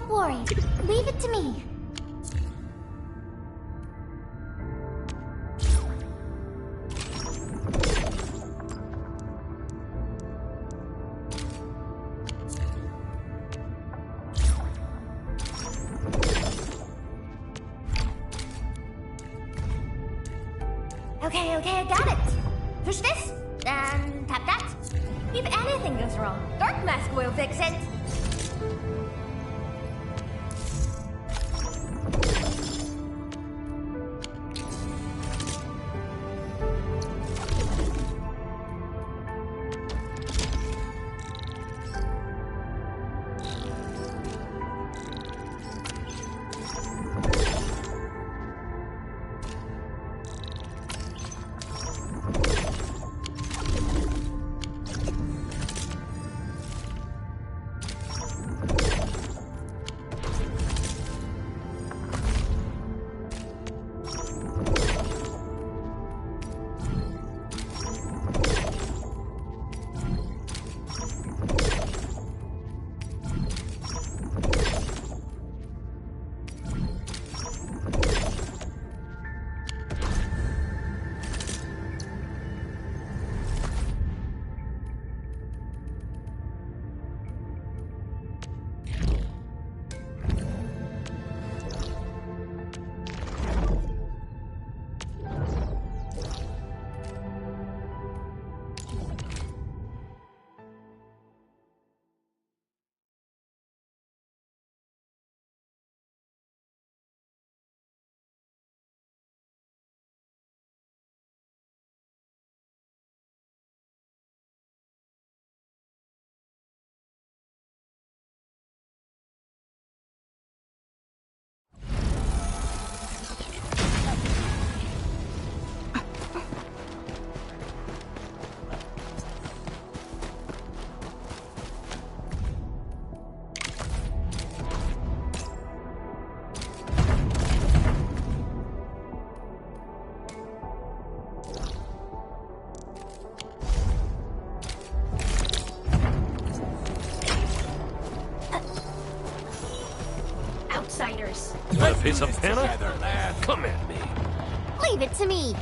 Don't worry. Leave it to me. Okay, I got it. Push this, and tap that. If anything goes wrong, Dark Mask will fix it. Want a piece of Hannah? Come at me. Leave it to me.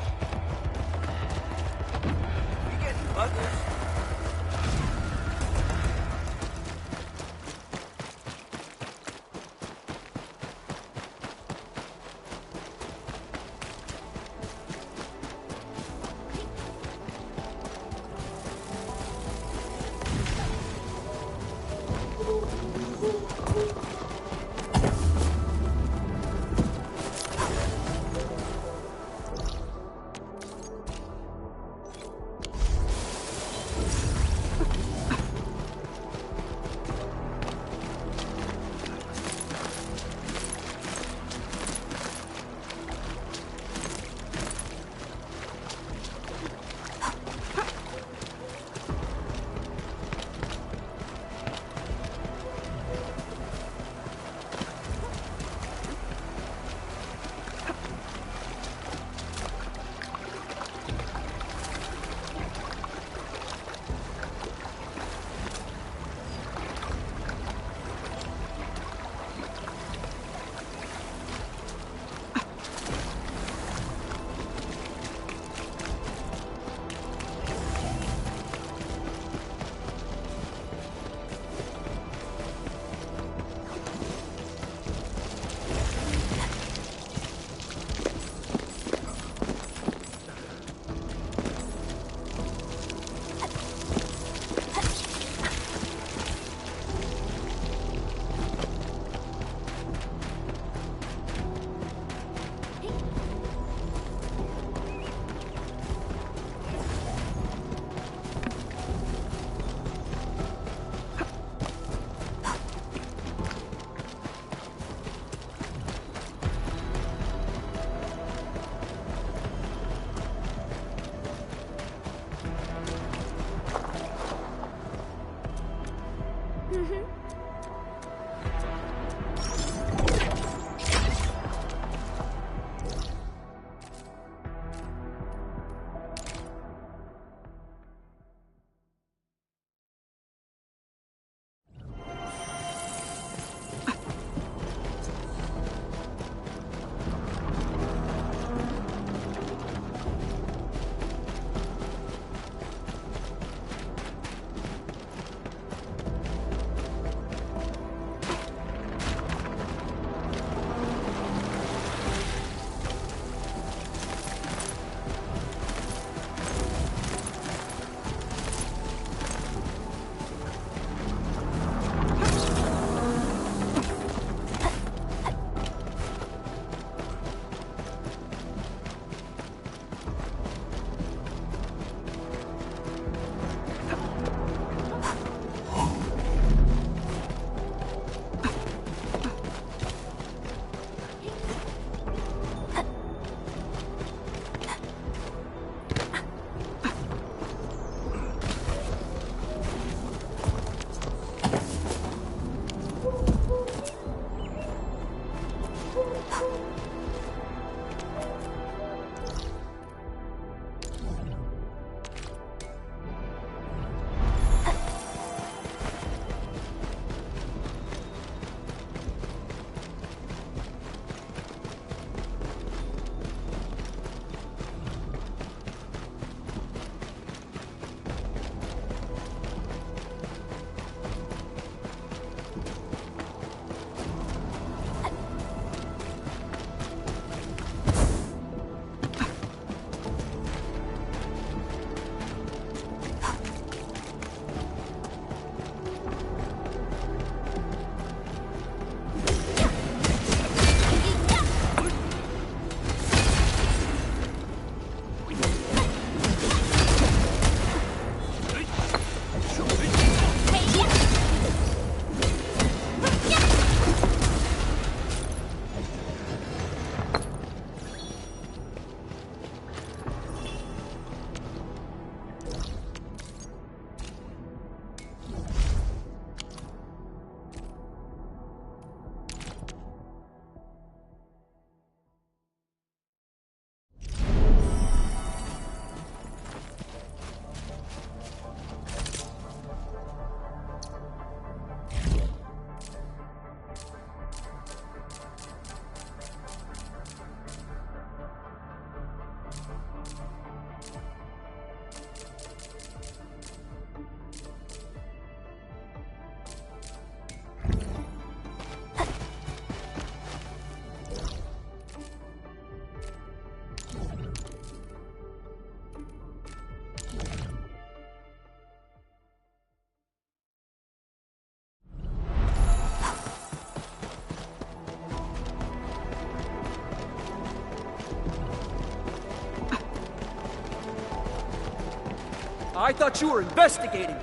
I thought you were investigating.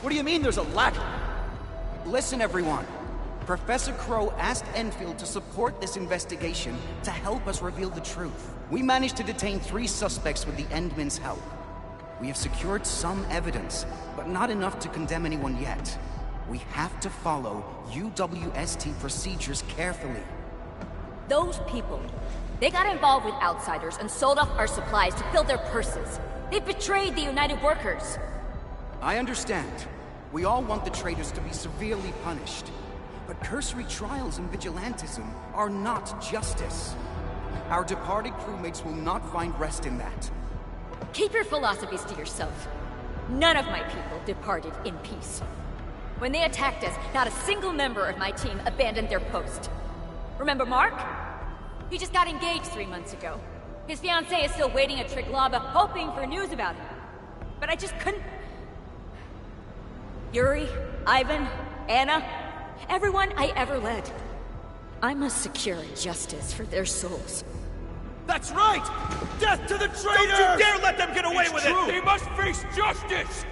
What do you mean there's a lack? Listen, everyone. Professor Crow asked Endfield to support this investigation to help us reveal the truth. We managed to detain 3 suspects with the Endmen's help. We have secured some evidence, but not enough to condemn anyone yet. We have to follow UWST procedures carefully. Those people, they got involved with outsiders and sold off our supplies to fill their purses. They betrayed the United Workers. I understand. We all want the traitors to be severely punished. But cursory trials and vigilantism are not justice. Our departed crewmates will not find rest in that. Keep your philosophies to yourself. None of my people departed in peace. When they attacked us, not a single member of my team abandoned their post. Remember Mark? He just got engaged 3 months ago. His fiancée is still waiting at Triglav, hoping for news about him. But I just couldn't... Yuri, Ivan, Anna, everyone I ever led. I must secure justice for their souls. That's right! Death to the traitors! Don't you dare let them get away with true. it! They must face justice!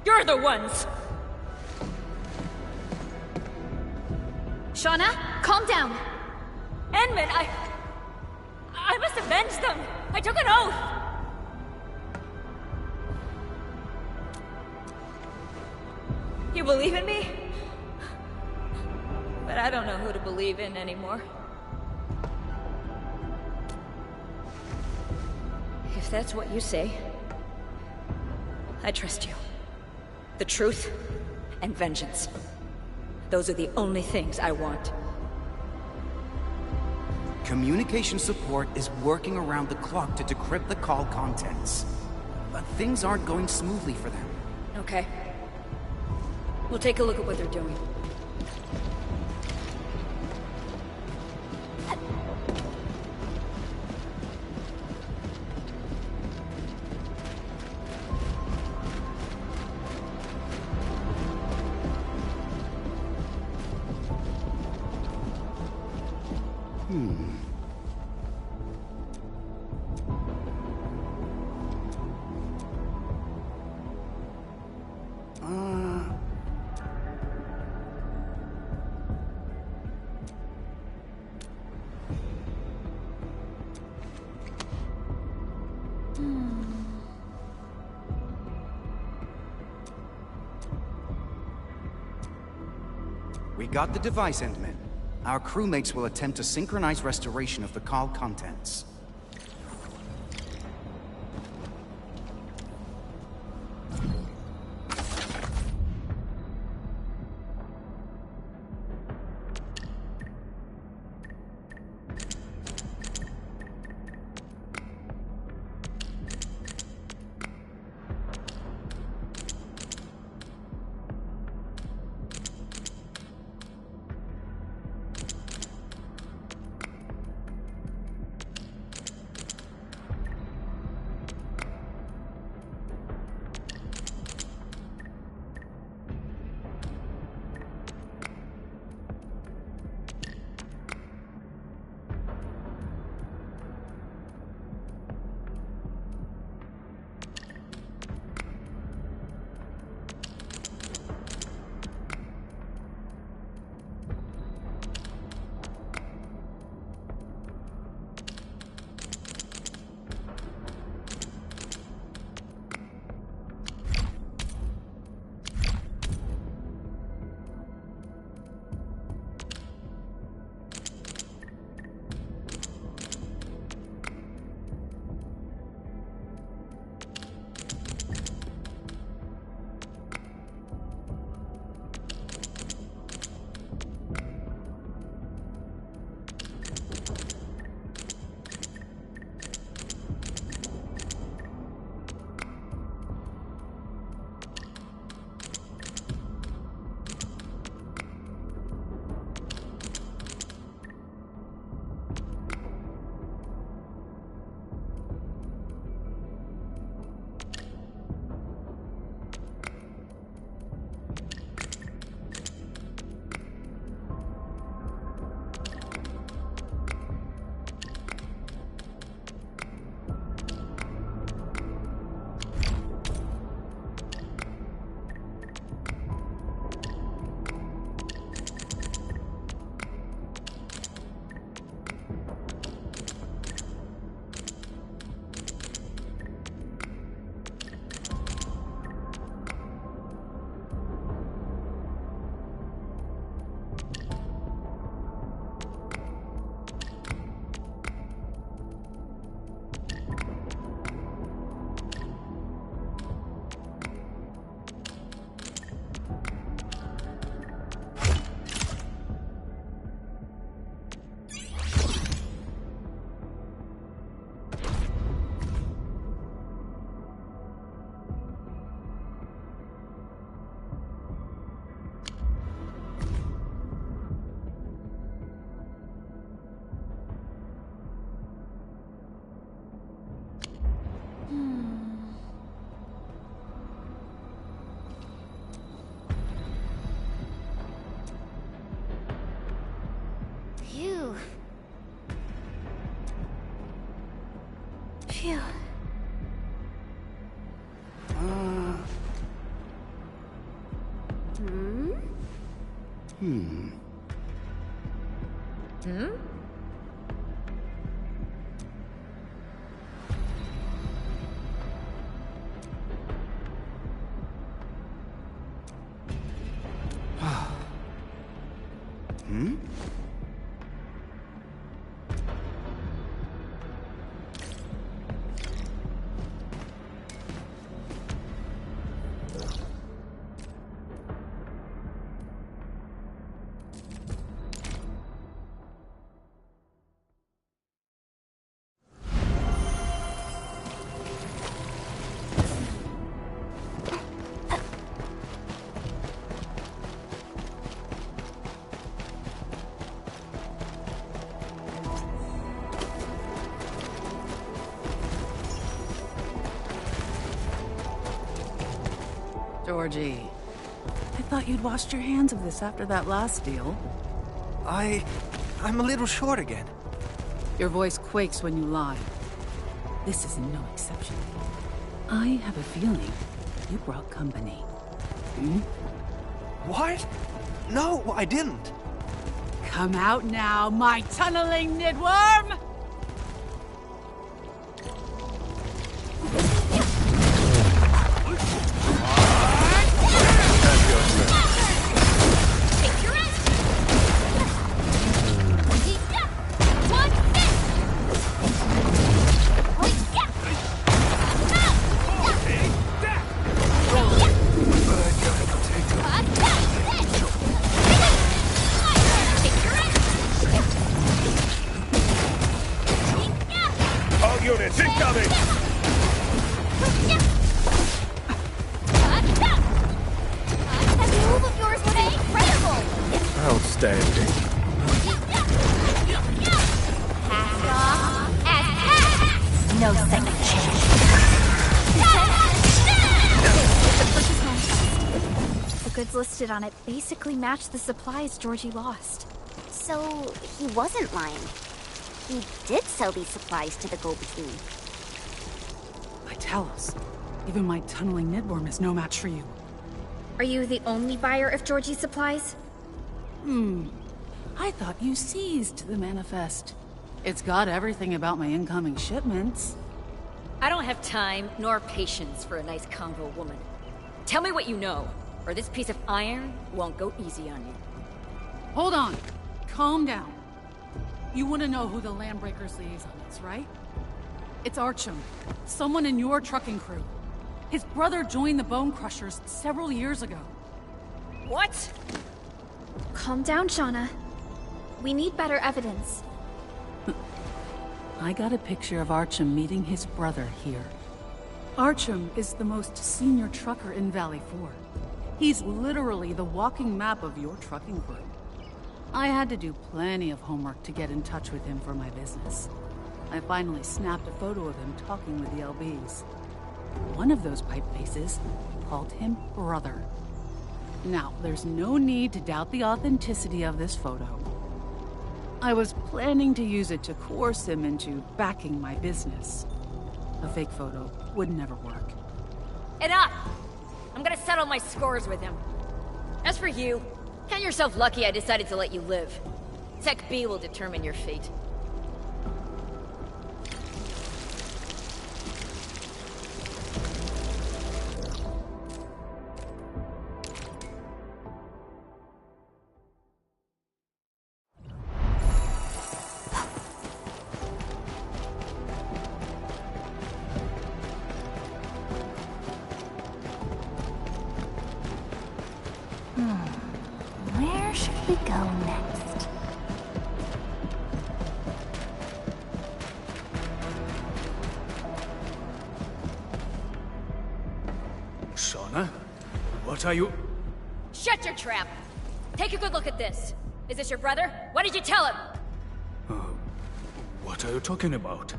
You're the ones! Shauna, calm down. Enman, I must avenge them! I took an oath! You believe in me? But I don't know who to believe in anymore. If that's what you say, I trust you. The truth and vengeance. Those are the only things I want. Communication support is working around the clock to decrypt the call contents. But things aren't going smoothly for them. Okay. We'll take a look at what they're doing. We got the device, Endman. Our crewmates will attempt to synchronize restoration of the call contents. Phew. Georgie, I thought you'd washed your hands of this after that last deal. I'm a little short again. Your voice quakes when you lie. This is no exception. I have a feeling you brought company. What? No, I didn't. Come out now, my tunneling nidworm! Units incoming! That move of yours was incredible! Outstanding. Pass off as pass! No second chance. The goods listed on it basically match the supplies Georgie lost. So, he wasn't lying. He did sell these supplies to the go-between. Talos, even my tunneling nidworm is no match for you. Are you the only buyer of Georgie's supplies? I thought you seized the manifest. It's got everything about my incoming shipments. I don't have time nor patience for a nice convo woman. Tell me what you know, or this piece of iron won't go easy on you. Hold on. Calm down. You want to know who the Landbreakers liaison is, right? It's Archum, someone in your trucking crew. His brother joined the Bone Crushers several years ago. What? Calm down, Shauna. We need better evidence. I got a picture of Archum meeting his brother here. Archum is the most senior trucker in Valley 4. He's literally the walking map of your trucking crew. I had to do plenty of homework to get in touch with him for my business. I finally snapped a photo of him talking with the LBs. One of those pipe faces called him brother. Now, there's no need to doubt the authenticity of this photo. I was planning to use it to coerce him into backing my business. A fake photo would never work. Enough! I'm gonna settle my scores with him. As for you, count yourself lucky I decided to let you live. Tech B will determine your fate. Where should we go next? Shauna? What are you... Shut your trap! Take a good look at this. Is this your brother? What did you tell him? What are you talking about?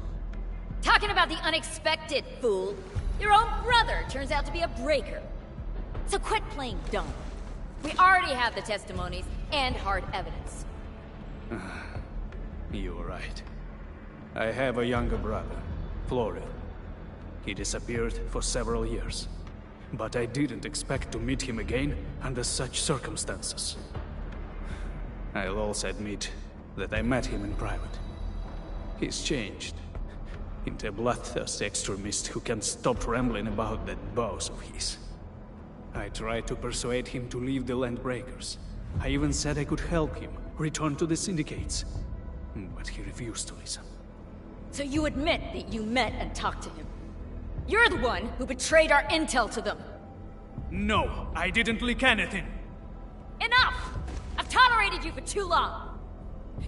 Talking about the unexpected, fool. Your own brother turns out to be a breaker. So quit playing dumb. We already have the testimonies and hard evidence. You're right. I have a younger brother. Florian. He disappeared for several years, but I didn't expect to meet him again under such circumstances. I'll also admit that I met him in private. He's changed into a bloodthirsty extremist who can't stop rambling about that boss of his. I tried to persuade him to leave the Landbreakers. I even said I could help him return to the Syndicates, but he refused to listen. So you admit that you met and talked to him? You're the one who betrayed our intel to them! No, I didn't leak anything! Enough! I've tolerated you for too long!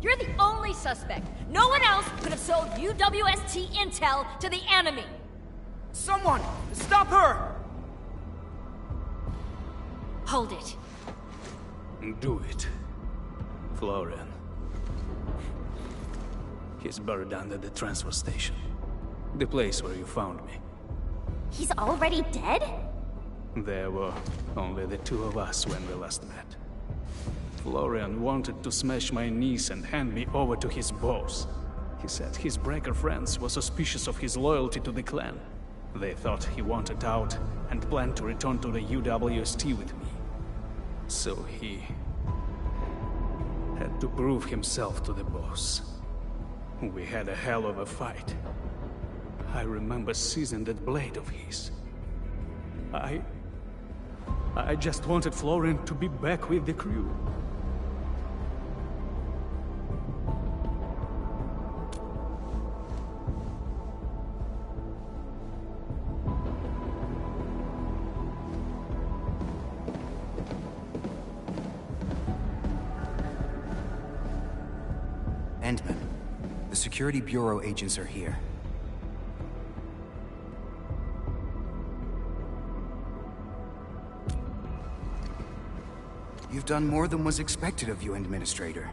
You're the only suspect. No one else could have sold UWST intel to the enemy! Someone! Stop her! Hold it. Do it, Florian. He's buried under the transfer station. The place where you found me. He's already dead? There were only the two of us when we last met. Florian wanted to smash my knees and hand me over to his boss. He said his breaker friends were suspicious of his loyalty to the clan. They thought he wanted out and planned to return to the UWST with me. So he had to prove himself to the boss. We had a hell of a fight. I remember seizing that blade of his. I just wanted Florian to be back with the crew. Endman, the Security Bureau agents are here. You've done more than was expected of you, Administrator.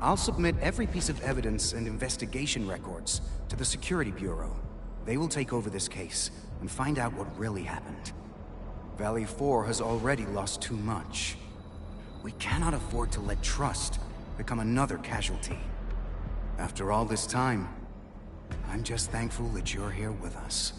I'll submit every piece of evidence and investigation records to the Security Bureau. They will take over this case and find out what really happened. Valley 4 has already lost too much. We cannot afford to let trust become another casualty. After all this time, I'm just thankful that you're here with us.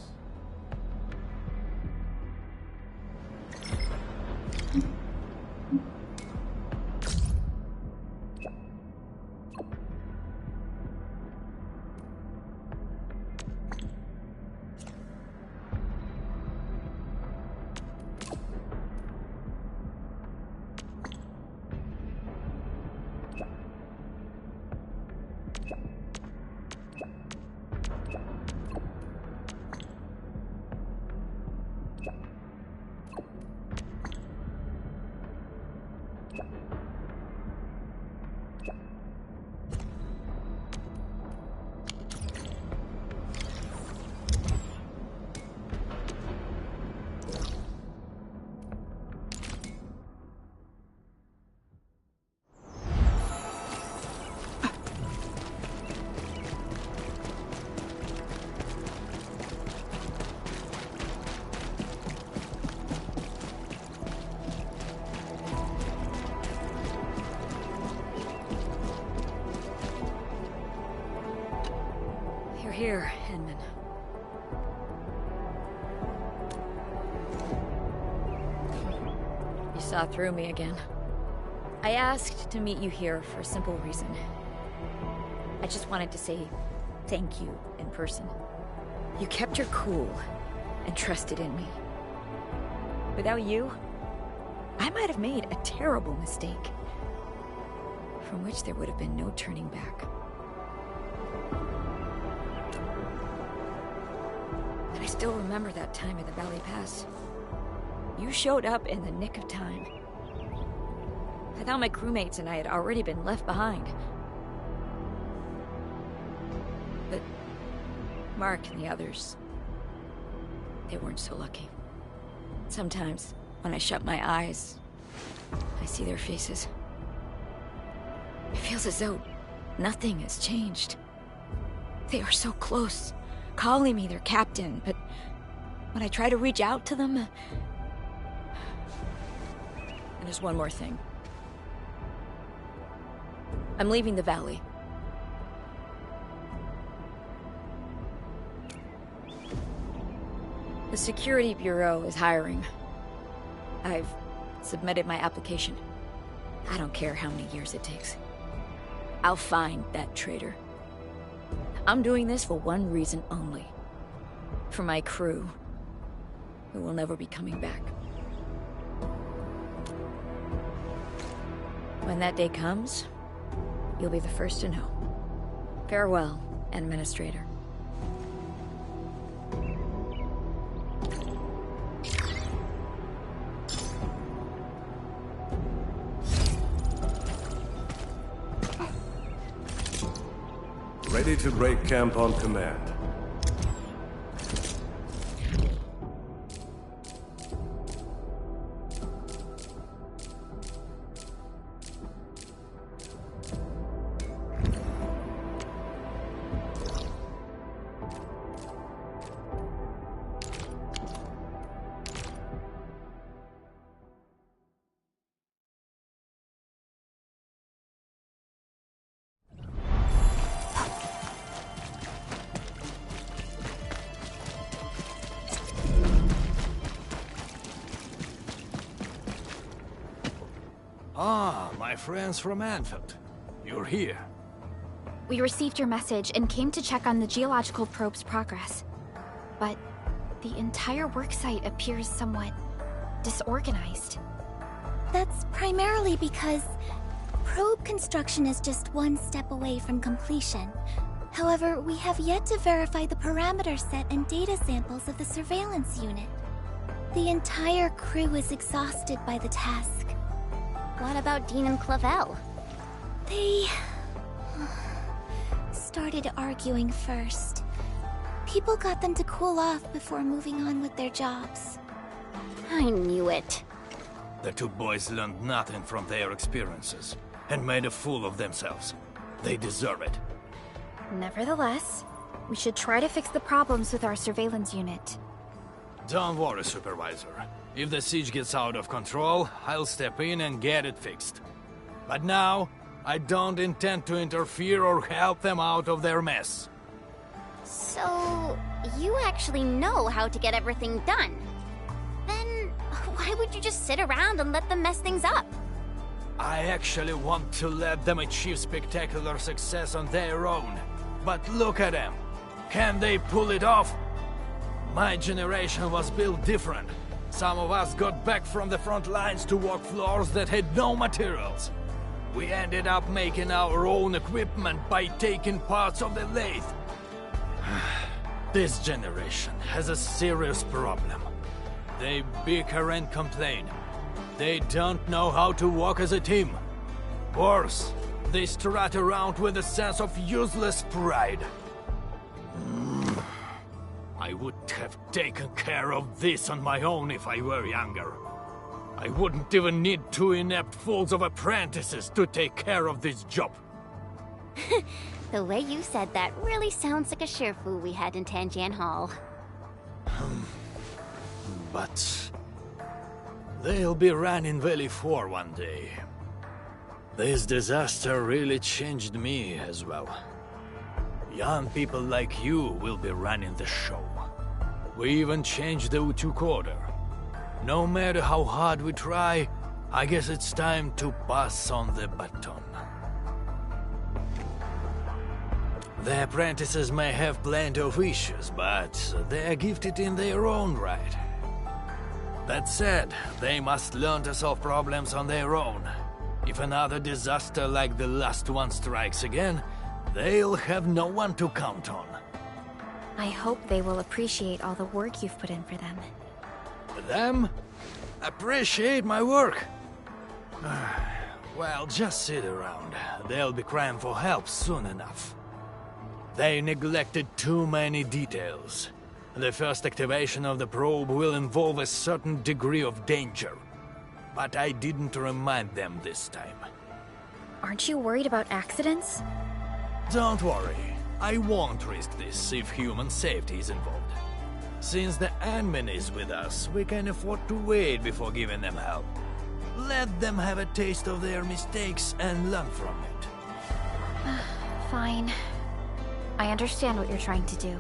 Here, Endman. You saw through me again. I asked to meet you here for a simple reason. I just wanted to say thank you in person. You kept your cool and trusted in me. Without you, I might have made a terrible mistake, from which there would have been no turning back. I still remember that time at the Valley Pass. You showed up in the nick of time. I thought my crewmates and I had already been left behind. But Mark and the others, they weren't so lucky. Sometimes, when I shut my eyes, I see their faces. It feels as though nothing has changed. They are so close, calling me their captain, but when I try to reach out to them... And there's one more thing. I'm leaving the valley. The Security Bureau is hiring. I've submitted my application. I don't care how many years it takes. I'll find that traitor. I'm doing this for one reason only. For my crew, who will never be coming back. When that day comes, you'll be the first to know. Farewell, Administrator. Ready to break camp on command. Ah, my friends from Endfield. You're here. We received your message and came to check on the geological probe's progress. But the entire worksite appears somewhat disorganized. That's primarily because probe construction is just one step away from completion. However, we have yet to verify the parameter set and data samples of the surveillance unit. The entire crew is exhausted by the task. What about Dean and Clavel? They started arguing first. People got them to cool off before moving on with their jobs. I knew it. The two boys learned nothing from their experiences and made a fool of themselves. They deserve it. Nevertheless, we should try to fix the problems with our surveillance unit. Don't worry, Supervisor. If the siege gets out of control, I'll step in and get it fixed. But now, I don't intend to interfere or help them out of their mess. So, you actually know how to get everything done. Then, why would you just sit around and let them mess things up? I actually want to let them achieve spectacular success on their own. But look at them. Can they pull it off? My generation was built different. Some of us got back from the front lines to walk floors that had no materials. We ended up making our own equipment by taking parts of the lathe. This generation has a serious problem. They bicker and complain. They don't know how to work as a team. Worse, they strut around with a sense of useless pride. I would have taken care of this on my own if I were younger. I wouldn't even need two inept fools of apprentices to take care of this job. The way you said that really sounds like a Shifu we had in Tanjian Hall. But they'll be running Valley 4 one day. This disaster really changed me as well. Young people like you will be running the show. We even changed the Utuk order. No matter how hard we try, I guess it's time to pass on the baton. The apprentices may have plenty of issues, but they're gifted in their own right. That said, they must learn to solve problems on their own. If another disaster like the last one strikes again, they'll have no one to count on. I hope they will appreciate all the work you've put in for them. Them? Appreciate my work? Well, just sit around. They'll be crying for help soon enough. They neglected too many details. The first activation of the probe will involve a certain degree of danger. But I didn't remind them this time. Aren't you worried about accidents? Don't worry. I won't risk this if human safety is involved. Since the admin is with us, we can afford to wait before giving them help. Let them have a taste of their mistakes and learn from it. Fine. I understand what you're trying to do.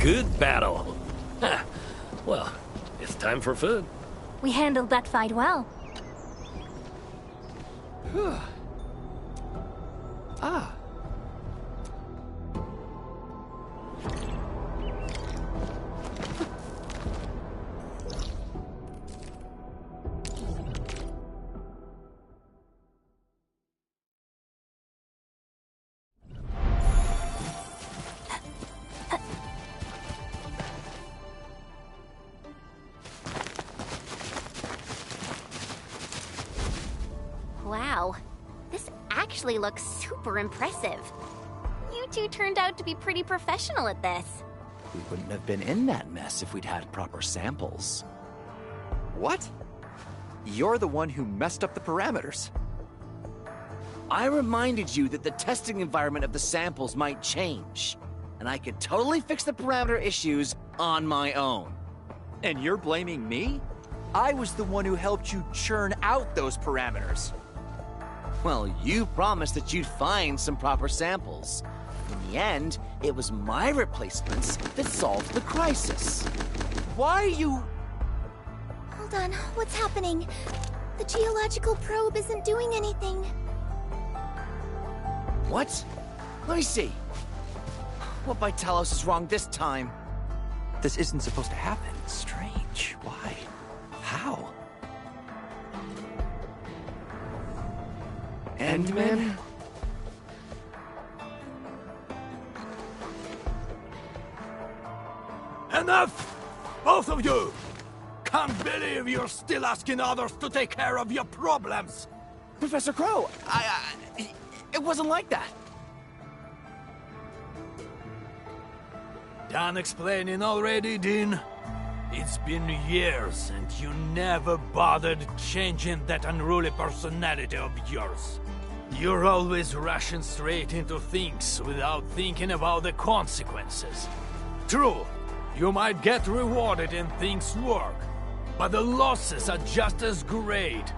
Good battle. Huh. Well, it's time for food. We handled that fight well. Ah. Wow, this actually looks super impressive. You two turned out to be pretty professional at this. We wouldn't have been in that mess if we'd had proper samples. What? You're the one who messed up the parameters. I reminded you that the testing environment of the samples might change, and I could totally fix the parameter issues on my own. And you're blaming me? I was the one who helped you churn out those parameters. Well, you promised that you'd find some proper samples. In the end, it was my replacements that solved the crisis. Why are you... Hold on, what's happening? The geological probe isn't doing anything. What? Let me see. What by Talos is wrong this time? This isn't supposed to happen. It's strange. Why? How? Endman? Enough! Both of you! Can't believe you're still asking others to take care of your problems! Professor Crow, it wasn't like that. Done explaining already, Dean? It's been years, and you never bothered changing that unruly personality of yours. You're always rushing straight into things without thinking about the consequences. True, you might get rewarded and things work, but the losses are just as great.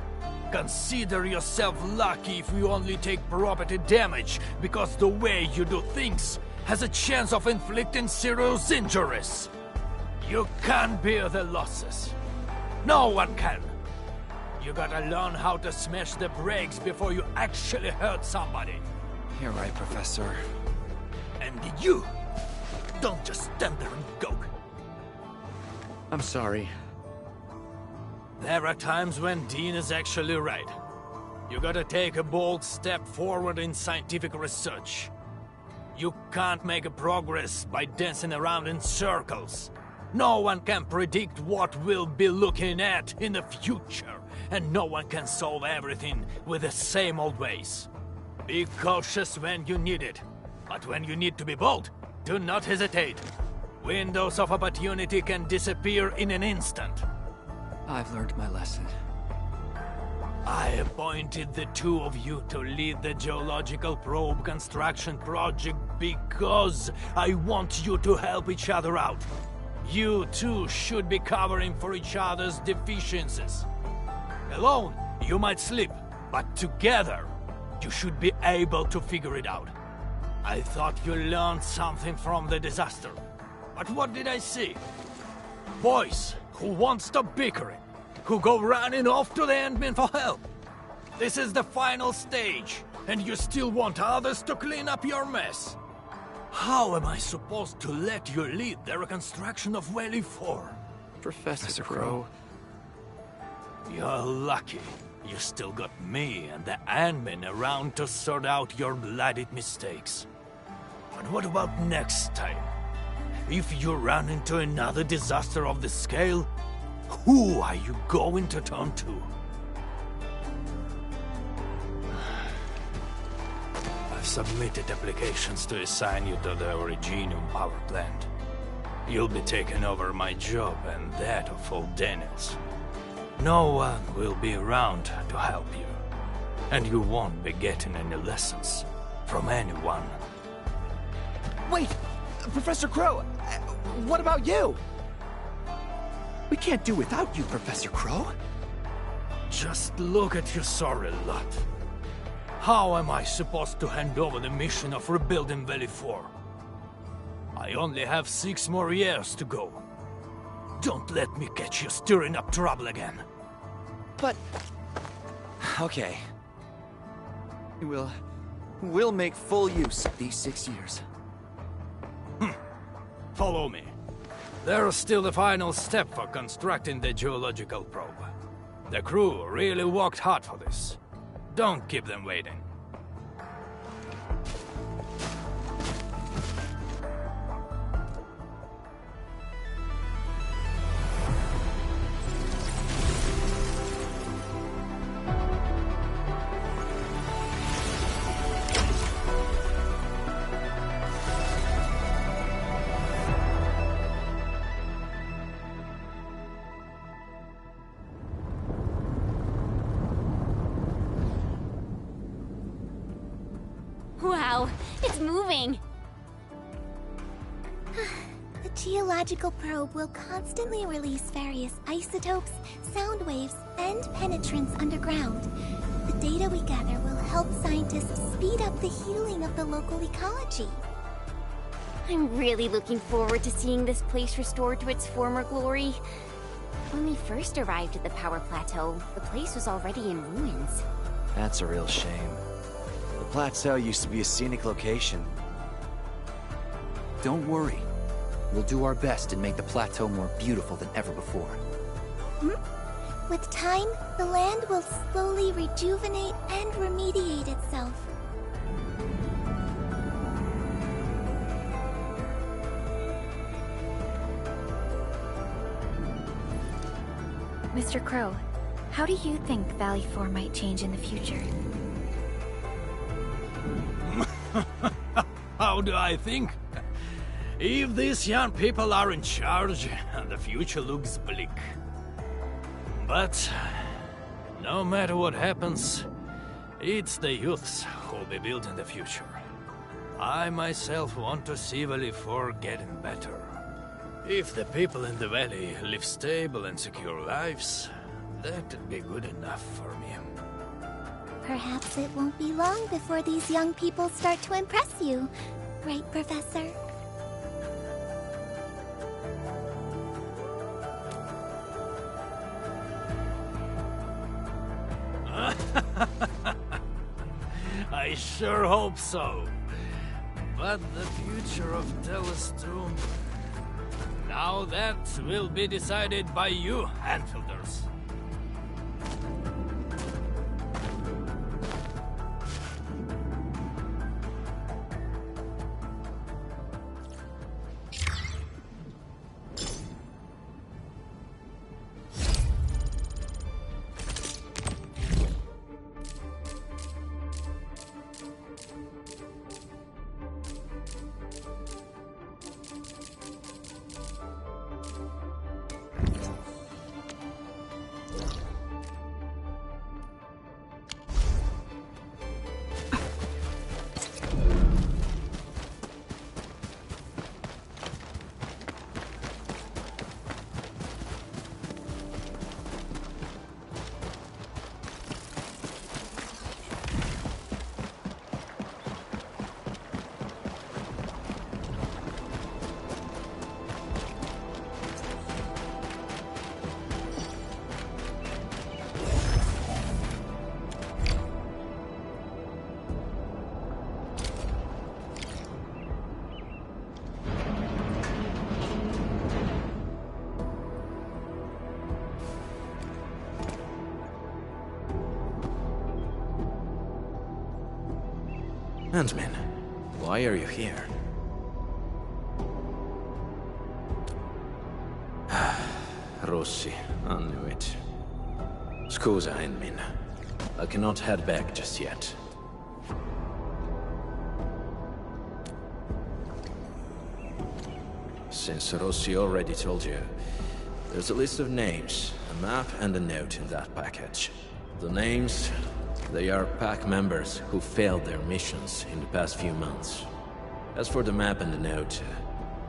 Consider yourself lucky if you only take property damage, because the way you do things has a chance of inflicting serious injuries. You can't bear the losses. No one can. You gotta learn how to smash the brakes before you actually hurt somebody. You're right, Professor. And you, don't just stand there and go. I'm sorry. There are times when Dean is actually right. You gotta take a bold step forward in scientific research. You can't make a progress by dancing around in circles. No one can predict what we'll be looking at in the future, and no one can solve everything with the same old ways. Be cautious when you need it. But when you need to be bold, do not hesitate. Windows of opportunity can disappear in an instant. I've learned my lesson. I appointed the two of you to lead the geological probe construction project because I want you to help each other out. You two should be covering for each other's deficiencies. Alone, you might slip, but together, you should be able to figure it out. I thought you learned something from the disaster. But what did I see? Boys who won't stop bickering, who go running off to the Endmin for help. This is the final stage, and you still want others to clean up your mess. How am I supposed to let you lead the reconstruction of Valley 4? Professor Crow. You're lucky. You still got me and the Endmen around to sort out your bloody mistakes. But what about next time? If you run into another disaster of this scale, who are you going to turn to? I've submitted applications to assign you to the Originium power plant. You'll be taking over my job and that of old Daniels. No one will be around to help you, and you won't be getting any lessons from anyone. Wait! Professor Crow! What about you? We can't do without you, Professor Crow. Just look at your sorry lot. How am I supposed to hand over the mission of rebuilding Valley 4? I only have 6 more years to go. Don't let me catch you stirring up trouble again. But... okay. We'll make full use of these 6 years. Follow me. There's still the final step for constructing the geological probe. The crew really worked hard for this. Don't keep them waiting. Wow, it's moving! The geological probe will constantly release various isotopes, sound waves, and penetrants underground. The data we gather will help scientists speed up the healing of the local ecology. I'm really looking forward to seeing this place restored to its former glory. When we first arrived at the power plateau, the place was already in ruins. That's a real shame. The plateau used to be a scenic location. Don't worry. We'll do our best and make the plateau more beautiful than ever before. With time, the land will slowly rejuvenate and remediate itself. Mr. Crow, how do you think Valley 4 might change in the future? How do I think? If these young people are in charge, the future looks bleak. But no matter what happens, it's the youths who'll be building the future. I myself want to see Valley 4 getting better. If the people in the valley live stable and secure lives, that'd be good enough for me. Perhaps it won't be long before these young people start to impress you. Right, Professor? I sure hope so. But the future of Telestrom... now that will be decided by you, Enfielders. Ant-Man, why are you here? Rossi, I knew it. Scusa, Ant-Man. I cannot head back just yet. Since Rossi already told you, there's a list of names, a map and a note in that package. The names, they are PAC members who failed their missions in the past few months. As for the map and the note,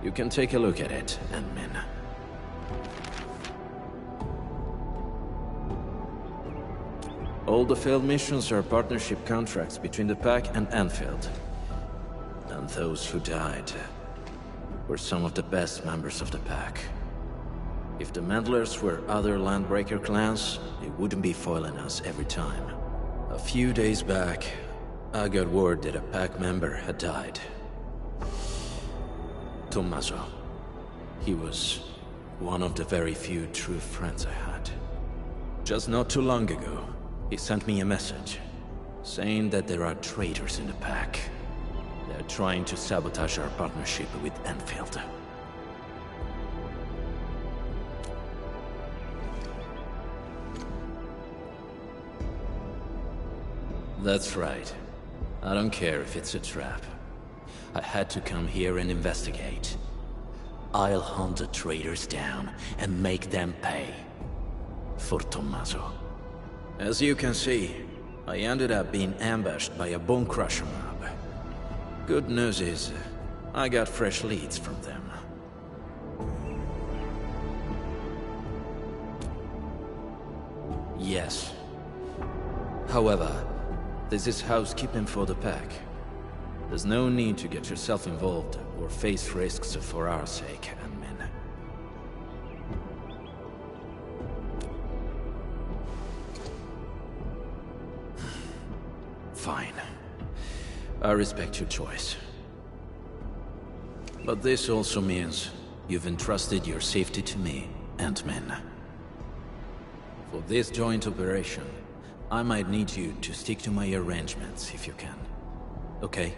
you can take a look at it, Ant-Man. All the failed missions are partnership contracts between the PAC and Endfield. And those who died were some of the best members of the PAC. If the meddlers were other Landbreaker clans, they wouldn't be foiling us every time. A few days back, I got word that a PAC member had died. Tommaso. He was one of the very few true friends I had. Just not too long ago, he sent me a message, saying that there are traitors in the PAC. They're trying to sabotage our partnership with Endfield. That's right. I don't care if it's a trap. I had to come here and investigate. I'll hunt the traitors down and make them pay. For Tommaso. As you can see, I ended up being ambushed by a bone crusher mob. Good news is, I got fresh leads from them. Yes. However, this is housekeeping for the PAC. There's no need to get yourself involved or face risks for our sake, Ant-Man. Fine. I respect your choice. But this also means you've entrusted your safety to me, Ant-Man. For this joint operation, I might need you to stick to my arrangements if you can. Okay?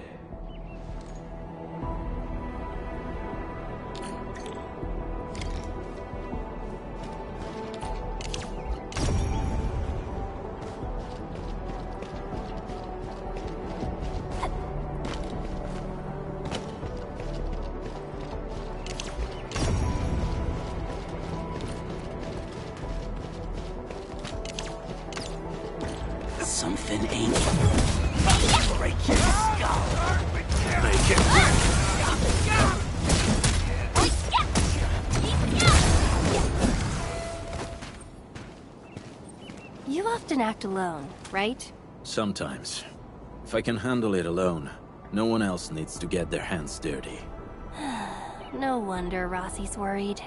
Something ain't break your skull. Make it. You often act alone, right? Sometimes. If I can handle it alone, no one else needs to get their hands dirty. No wonder Rossi's worried.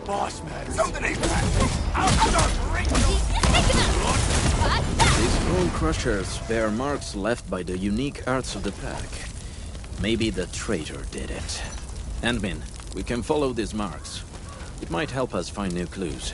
Boss matters. Something ain't right. I'll start breaking These bone crushers bear marks left by the unique arts of the PAC. Maybe the traitor did it. Ant-Man, we can follow these marks. It might help us find new clues.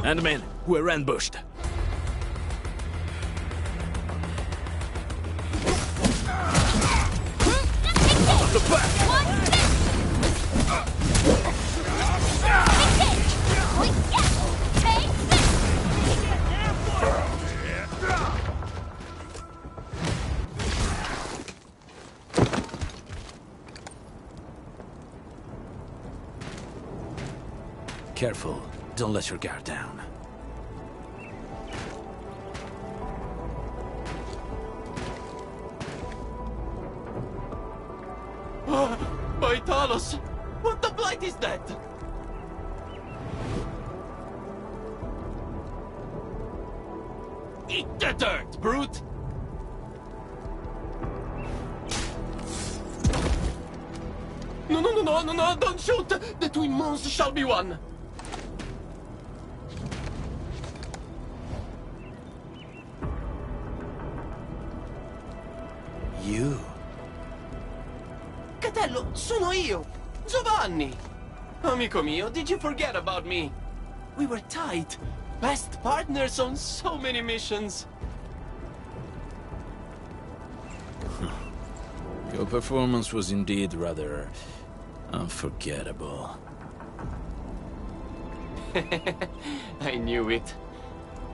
Endmen, we're ambushed. The back! Careful, don't let your guard down. By Talos! What the blight is that? Eat the dirt, brute! No, don't shoot! The twin moons shall be one! You? Catello, sono io! Giovanni! Amico mio, did you forget about me? We were tight. Best partners on so many missions. Your performance was indeed rather unforgettable. I knew it.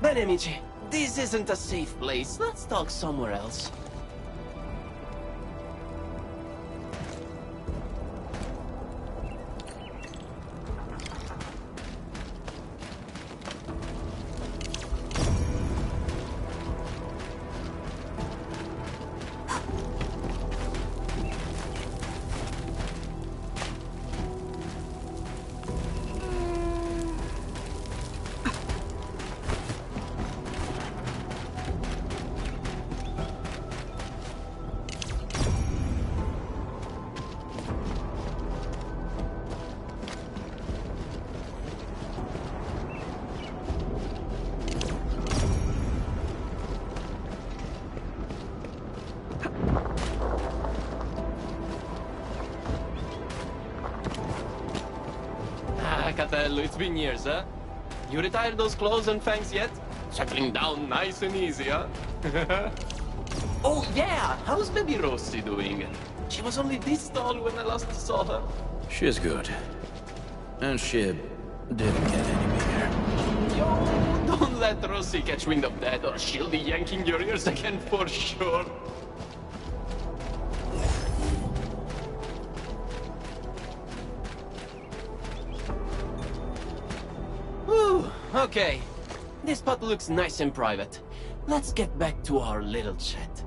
Bene, amici, this isn't a safe place. Let's talk somewhere else. Catello, it's been years, huh? You retired those clothes and fangs yet? Settling down nice and easy, huh? Oh, yeah! How's baby Rossi doing? She was only this tall when I last saw her. She's good. And she didn't get any bigger. Yo, don't let Rossi catch wind of that or she'll be yanking your ears again for sure. Okay, this spot looks nice and private. Let's get back to our little chat.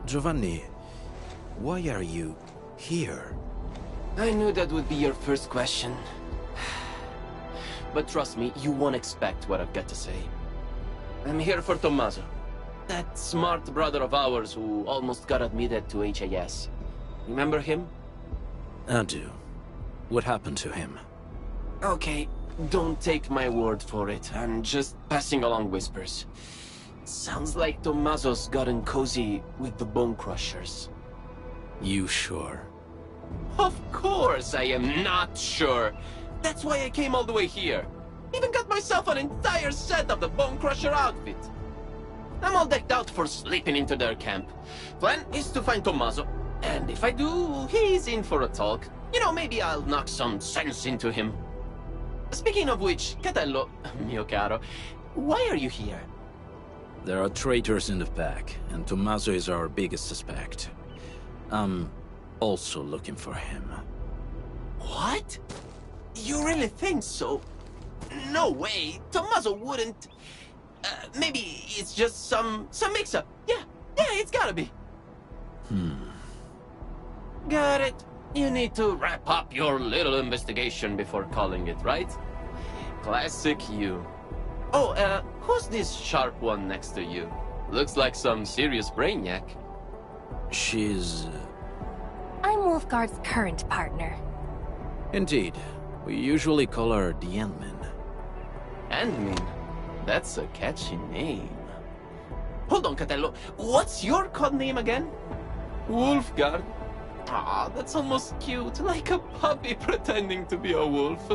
Giovanni, why are you here? I knew that would be your first question. But trust me, you won't expect what I've got to say. I'm here for Tommaso. That smart brother of ours who almost got admitted to HAS. Remember him? I do. What happened to him? Okay. Don't take my word for it. I'm just passing along whispers. Sounds like Tommaso's gotten cozy with the Bone Crushers. You sure? Of course I am not sure. That's why I came all the way here. Even got myself an entire set of the Bone Crusher outfit. I'm all decked out for slipping into their camp. Plan is to find Tommaso. And if I do, he's in for a talk. You know, maybe I'll knock some sense into him. Speaking of which, Catello, mio caro, why are you here? There are traitors in the pack, and Tommaso is our biggest suspect. I'm also looking for him. What? You really think so? No way, Tommaso wouldn't... maybe it's just some mix-up. Yeah, it's gotta be. Got it. You need to wrap up your little investigation before calling it, right? Classic you. Oh, who's this sharp one next to you? Looks like some serious brainiac. She's... I'm Wolfguard's current partner. Indeed. We usually call her the Endman. Endman? That's a catchy name. Hold on, Catello. What's your code name again? Wolfguard? Ah, that's almost cute, like a puppy pretending to be a wolf.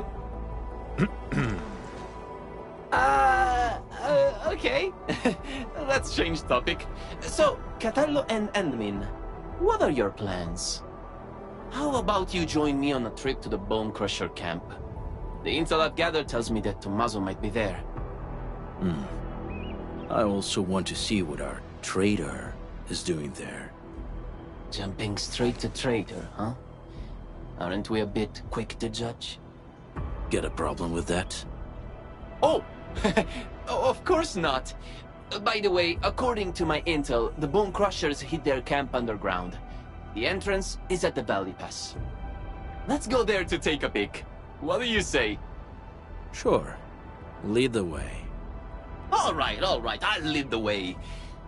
Let's change topic. So, Catello and Endmin, what are your plans? How about you join me on a trip to the Bone Crusher camp? The intel I've gathered tells me that Tommaso might be there. I also want to see what our traitor is doing there. Jumping straight to traitor, huh? Aren't we a bit quick to judge? Get a problem with that? Oh! Of course not. By the way, according to my intel, the Bone Crushers hid their camp underground. The entrance is at the Valley Pass. Let's go there to take a peek. What do you say? Sure. Lead the way. All right, I'll lead the way.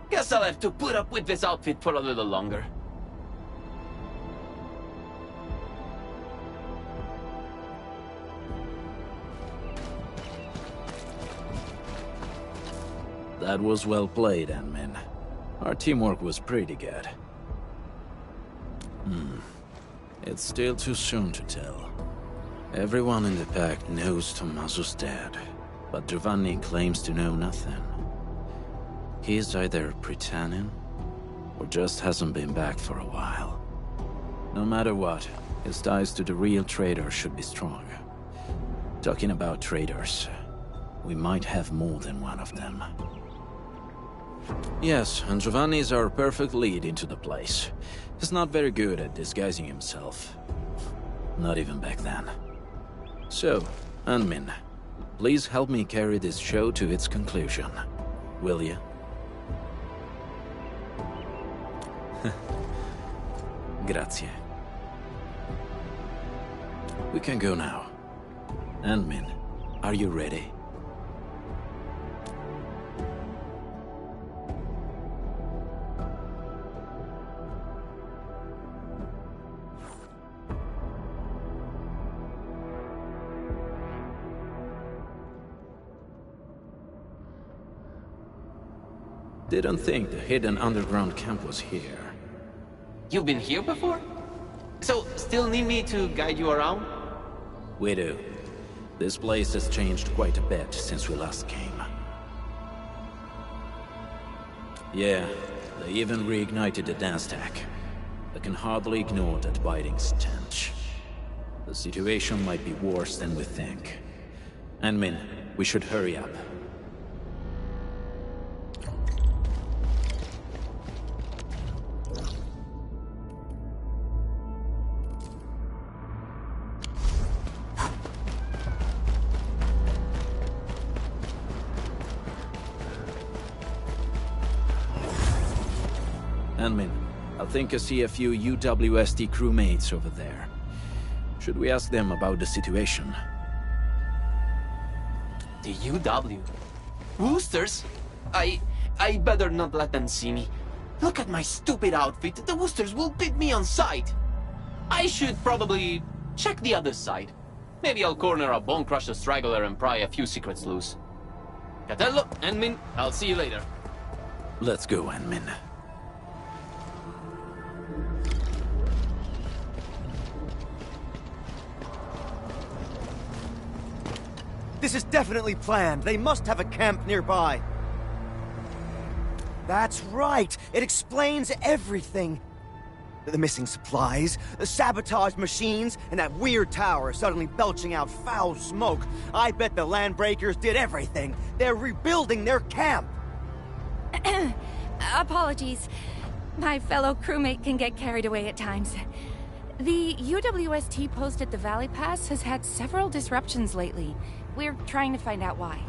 Guess I'll have to put up with this outfit for a little longer. That was well played, Endmin. Our teamwork was pretty good. It's still too soon to tell. Everyone in the pack knows Tommaso's dead, but Giovanni claims to know nothing. He's either pretending, or just hasn't been back for a while. No matter what, his ties to the real traitor should be strong. Talking about traitors, we might have more than one of them. Yes, and Giovanni's our perfect lead into the place. He's not very good at disguising himself. Not even back then. So, Endmin, please help me carry this show to its conclusion. Will you? Grazie. We can go now. Endmin, are you ready? Didn't think the hidden underground camp was here. You've been here before? So, still need me to guide you around? We do. This place has changed quite a bit since we last came. Yeah, they even reignited the dance tech. I can hardly ignore that biting stench. The situation might be worse than we think. Endmin, we should hurry up. Endmin, I think I see a few UWST crewmates over there. Should we ask them about the situation? The UW? Woosters? I better not let them see me. Look at my stupid outfit. The Woosters will beat me on sight. I should probably check the other side. Maybe I'll corner a Bone Crusher straggler and pry a few secrets loose. Catello, Endmin, I'll see you later. Let's go, Endmin. This is definitely planned. They must have a camp nearby. That's right. It explains everything. The missing supplies, the sabotaged machines, and that weird tower suddenly belching out foul smoke. I bet the Landbreakers did everything. They're rebuilding their camp. Apologies. My fellow crewmate can get carried away at times. The UWST post at the Valley Pass has had several disruptions lately. We're trying to find out why.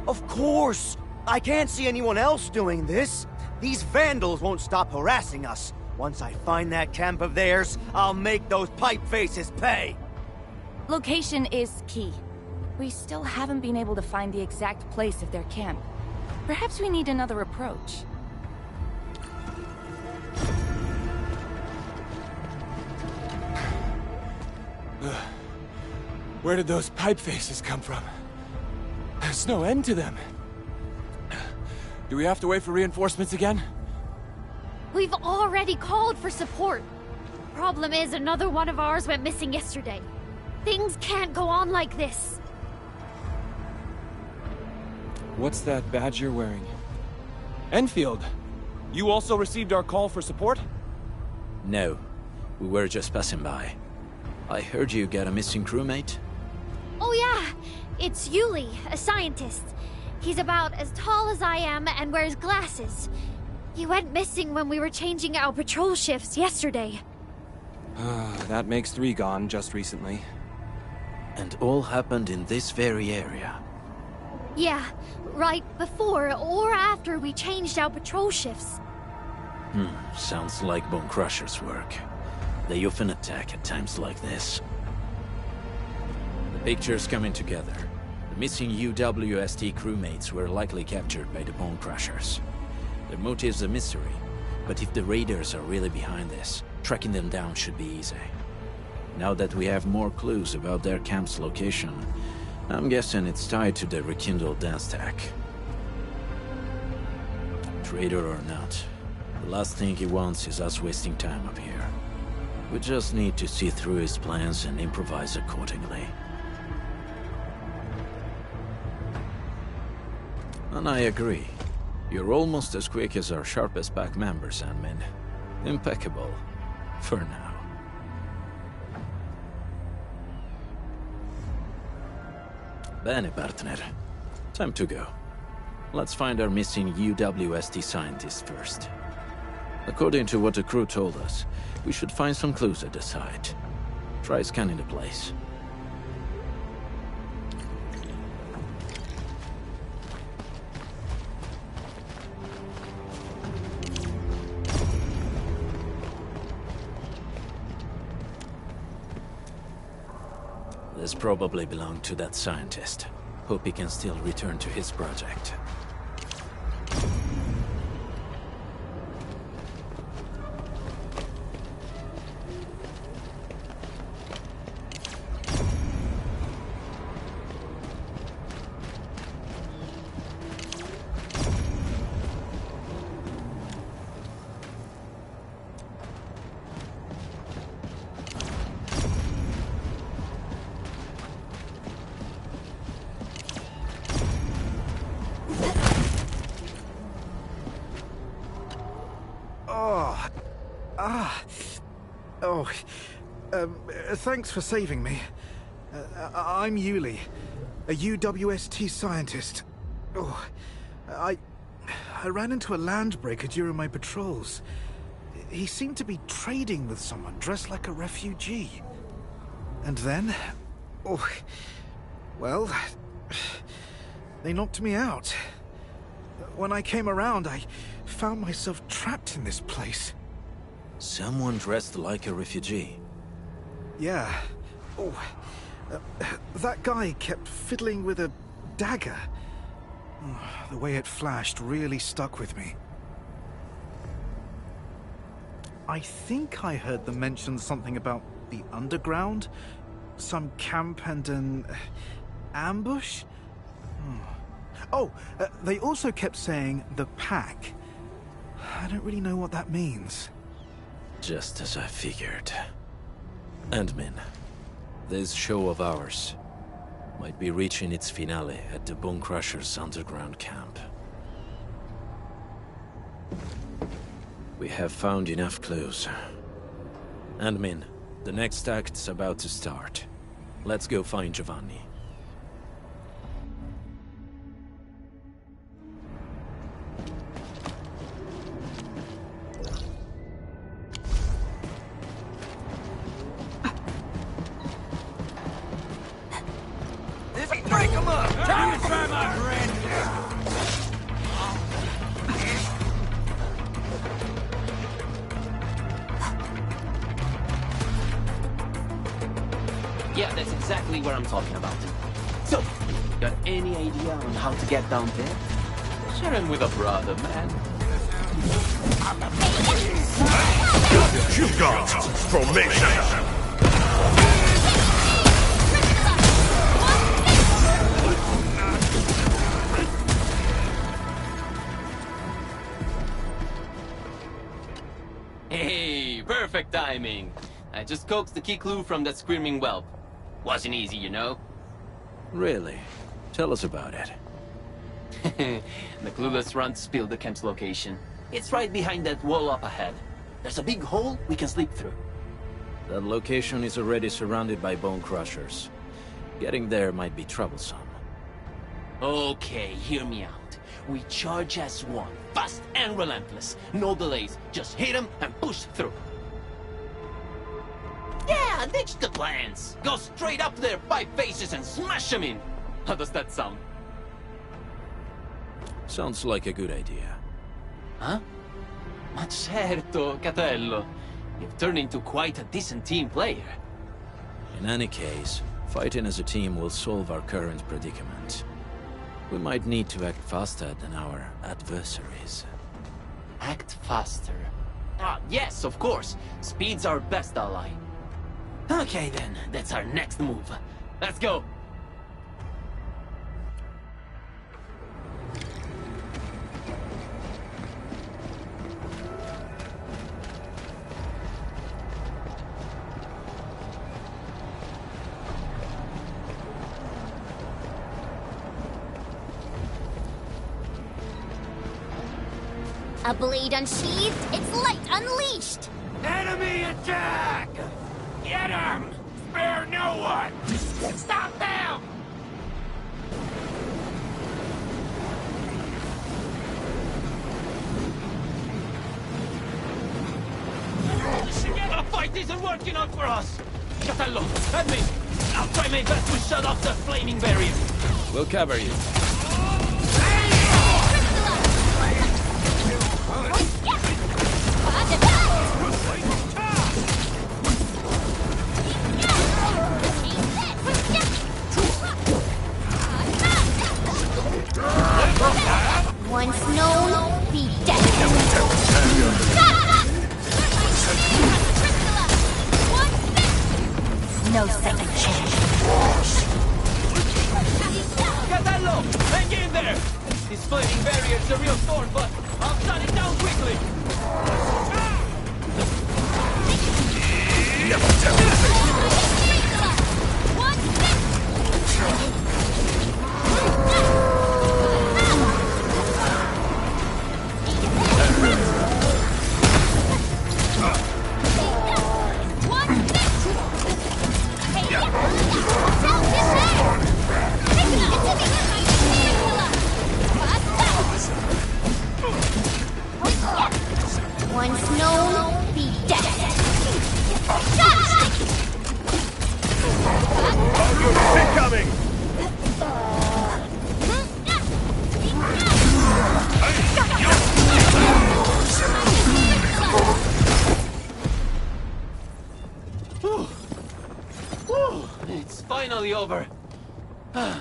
Of course! I can't see anyone else doing this. These vandals won't stop harassing us. Once I find that camp of theirs, I'll make those pipe faces pay. Location is key. We still haven't been able to find the exact place of their camp. Perhaps we need another approach. Where did those pipe faces come from? There's no end to them. Do we have to wait for reinforcements again? We've already called for support. Problem is, another one of ours went missing yesterday. Things can't go on like this. What's that badge you're wearing? Enfield! You also received our call for support? No. We were just passing by. I heard you got a missing crewmate? Oh yeah! It's Yuli, a scientist. He's about as tall as I am and wears glasses. He went missing when we were changing our patrol shifts yesterday. That makes 3 gone just recently. And all happened in this very area? Yeah, right before or after we changed our patrol shifts. Sounds like Bone Crusher's work. They often attack at times like this. The picture's coming together. The missing UWST crewmates were likely captured by the Bone Crushers. Their motive's a mystery, but if the raiders are really behind this, tracking them down should be easy. Now that we have more clues about their camp's location, I'm guessing it's tied to the rekindled dance tag. Traitor or not, the last thing he wants is us wasting time up here. We just need to see through his plans and improvise accordingly. And I agree. You're almost as quick as our sharpest pack member, Sandman. Impeccable. For now. Bene, partner. Time to go. Let's find our missing UWST scientist first. According to what the crew told us, we should find some clues at the site. Try scanning the place. This probably belonged to that scientist. Hope he can still return to his project. Thanks for saving me. I'm Yuli, a UWST scientist. I ran into a landbreaker during my patrols. He seemed to be trading with someone dressed like a refugee. And then... well... they knocked me out. When I came around, I found myself trapped in this place. Someone dressed like a refugee? Yeah. That guy kept fiddling with a dagger. The way it flashed really stuck with me. I think I heard them mention something about the underground, some camp and an ambush. They also kept saying the pack. I don't really know what that means. Just as I figured. Endmin, this show of ours might be reaching its finale at the Bone Crusher's underground camp. We have found enough clues. Endmin, the next act's about to start. Let's go find Giovanni. Break 'em up! Time to try my brand Yeah, that's exactly what I'm talking about. So, got any idea on how to get down there? Share him with a brother, man. You got formation! Hey, perfect timing. I just coaxed the key clue from that screaming whelp. Wasn't easy, you know? Really? Tell us about it. The clueless runt spilled the camp's location. It's right behind that wall up ahead. There's a big hole we can slip through. That location is already surrounded by bone crushers. Getting there might be troublesome. Okay, hear me out. We charge as one, fast and relentless. No delays, just hit them and push through. Yeah, ditch the plans. Go straight up their five faces and smash them in. How does that sound? Sounds like a good idea. Huh? Ma certo, Catello. You've turned into quite a decent team player. In any case, fighting as a team will solve our current predicament. We might need to act faster than our adversaries. Act faster. Ah, yes, of course. Speed's our best ally. Okay then, that's our next move. Let's go! A blade unsheathed, its light unleashed! Enemy attack! Get him! Spare no one! Stop them! The fight isn't working out for us! Catello, admin! I'll try my best to shut off the flaming barrier. We'll cover you. Once known, be dead. No second chance. Catello, hang in there! This flaming barrier's a real thorn, but I'll shut it down quickly! Once known, be dead. Incoming! It's finally over.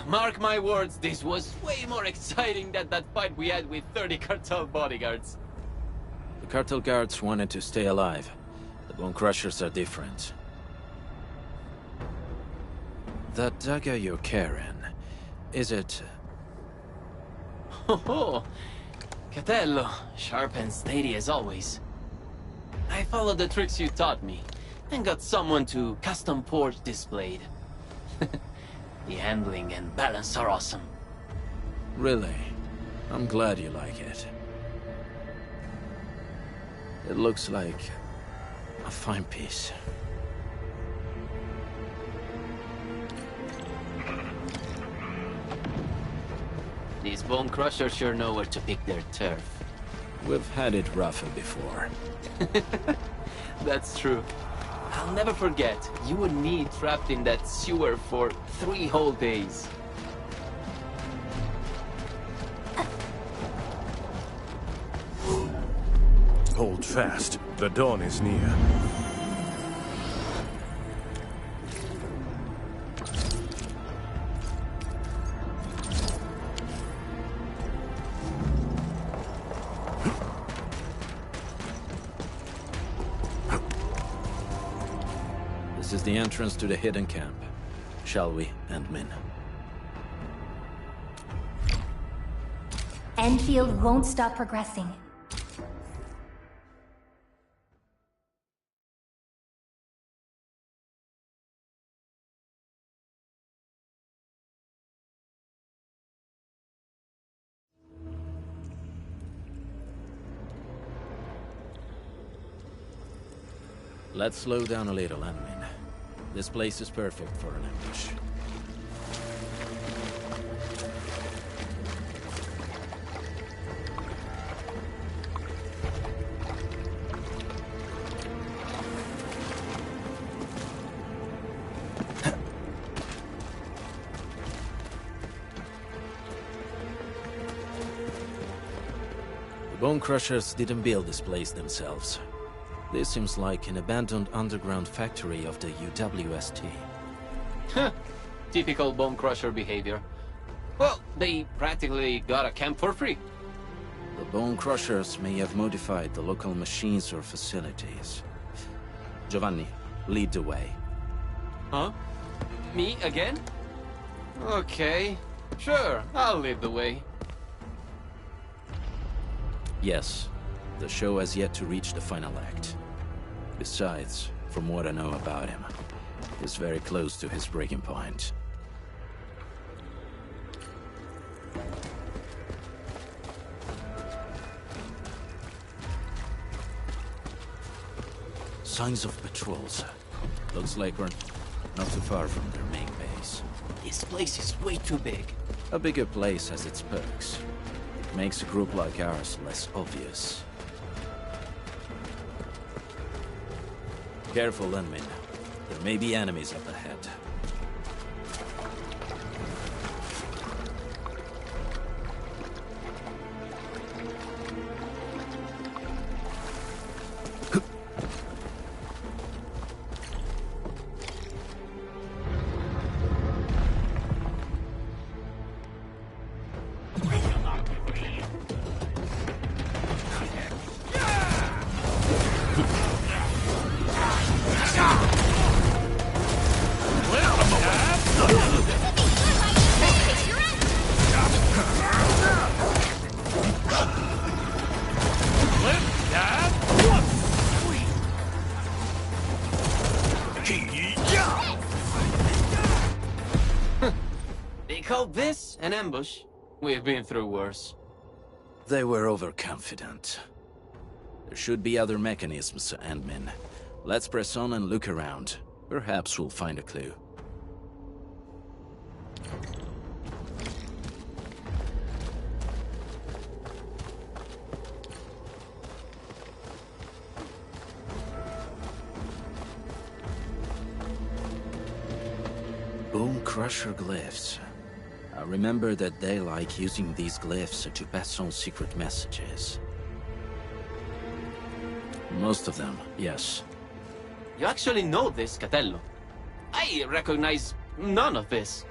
Mark my words, this was way more exciting than that fight we had with 30 cartel bodyguards. The cartel guards wanted to stay alive. The bone crushers are different. That dagger you're carrying, is it... Oh, Catello, sharp and steady as always. I followed the tricks you taught me, and got someone to custom forge this blade. The handling and balance are awesome. Really? I'm glad you like it. It looks like a fine piece. These bone crushers sure know where to pick their turf. We've had it rougher before. That's true. I'll never forget, you and me trapped in that sewer for 3 whole days. Hold fast. The dawn is near. This is the entrance to the hidden camp. Shall we, Endmin? Endfield won't stop progressing. Let's slow down a little, Anmin. This place is perfect for an ambush. The Bone Crushers didn't build this place themselves. This seems like an abandoned underground factory of the UWST. Typical Bone Crusher behavior. Well, they practically got a camp for free. The Bone Crushers may have modified the local machines or facilities. Giovanni, lead the way. Huh? Me again? Okay, sure, I'll lead the way. Yes, the show has yet to reach the final act. Besides, from what I know about him, he's very close to his breaking point. Signs of patrols. Looks like we're not too far from their main base. This place is way too big. A bigger place has its perks. It makes a group like ours less obvious. Careful, Lenmin. There may be enemies up ahead. They call this an ambush? We've been through worse. They were overconfident. There should be other mechanisms, Endmin. Let's press on and look around. Perhaps we'll find a clue. Bone Crusher glyphs. I remember that they like using these glyphs to pass on secret messages. Most of them, yes. You actually know this, Catello. I recognize none of this.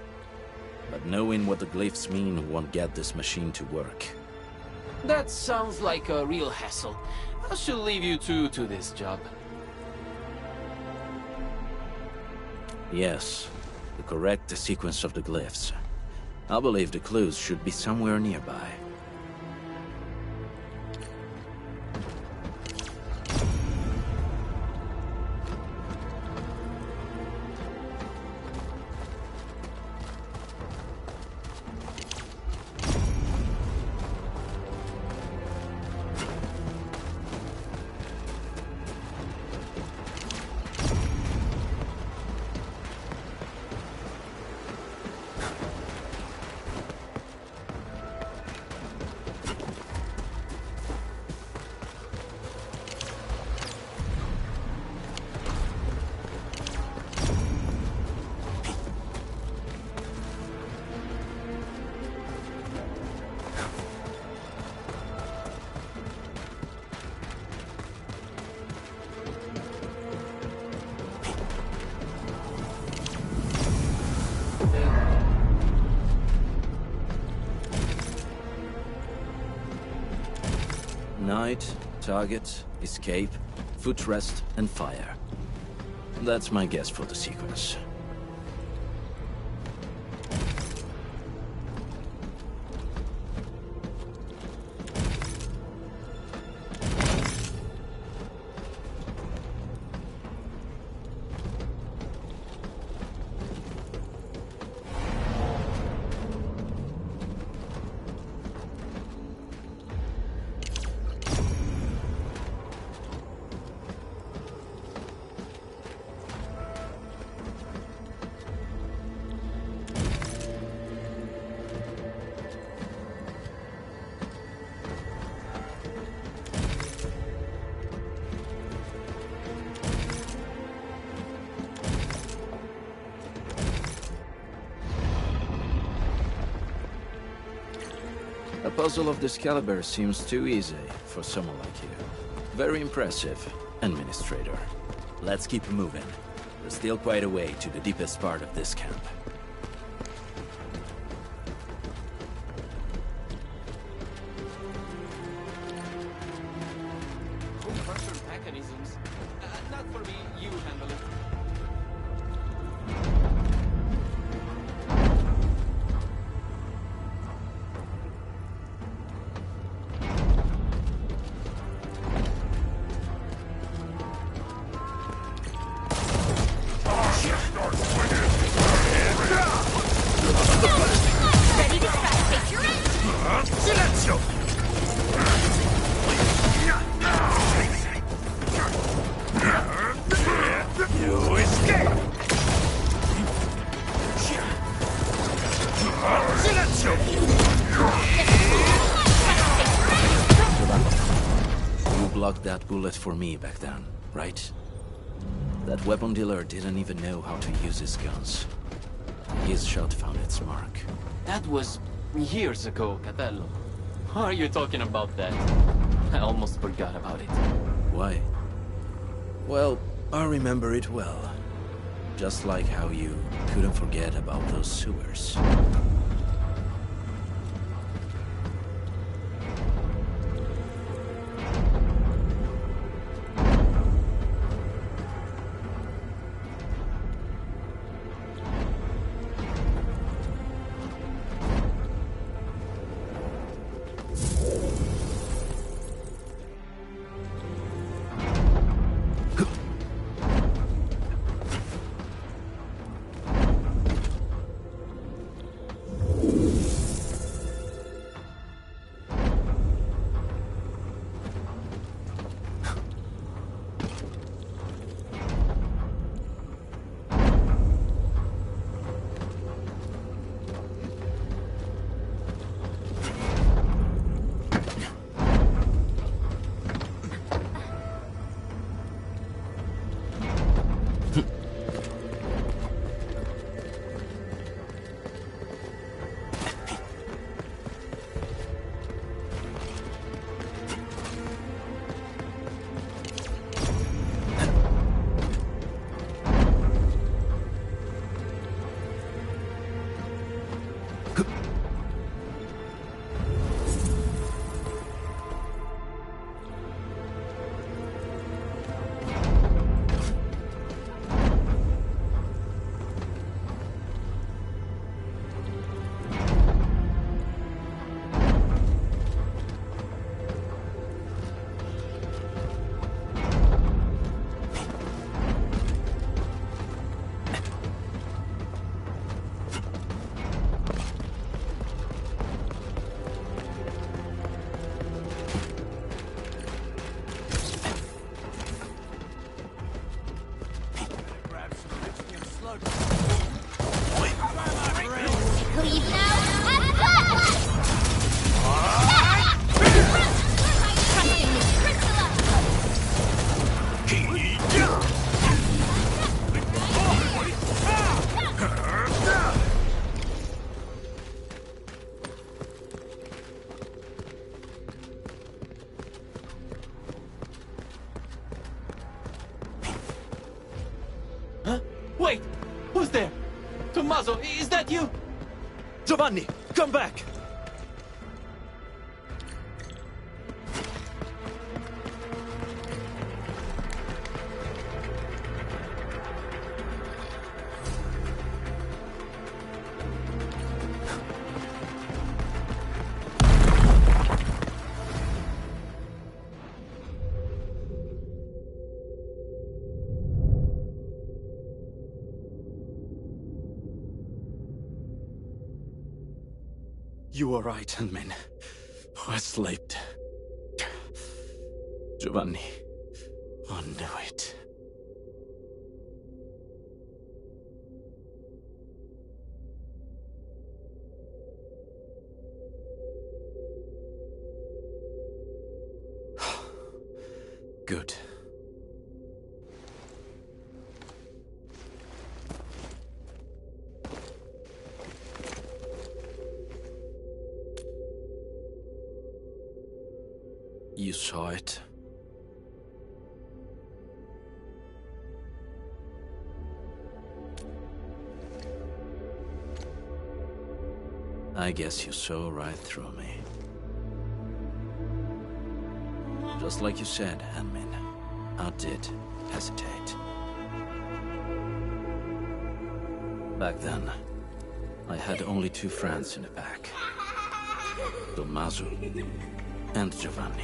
But knowing what the glyphs mean won't get this machine to work. That sounds like a real hassle. I should leave you two to this job. Yes, the correct sequence of the glyphs. I believe the clues should be somewhere nearby. Night, target, escape, footrest, and fire. That's my guess for the sequence. A puzzle of this caliber seems too easy for someone like you. Very impressive, Administrator. Let's keep moving. There's still quite a way to the deepest part of this camp. Compressor mechanisms. Not for me, you handle it. Ready to try to take your end? Silenzio! You escape! Silenzio! You blocked that bullet for me back then, right? That weapon dealer didn't even know how to use his guns. His shot found its mark. That was years ago, Catello. Why are you talking about that? I almost forgot about it. Why? Well, I remember it well. Just like how you couldn't forget about those sewers. Leave now and cut! Trusting this Huh? Wait! Who's there? Tommaso, is that you? Giovanni, come back! You were right, Handman. I slept. Giovanni, I knew it. Good. You saw it? I guess you saw right through me. Just like you said, Hanmin, I did hesitate. Back then, I had only 2 friends in the pack. Tommaso and Giovanni.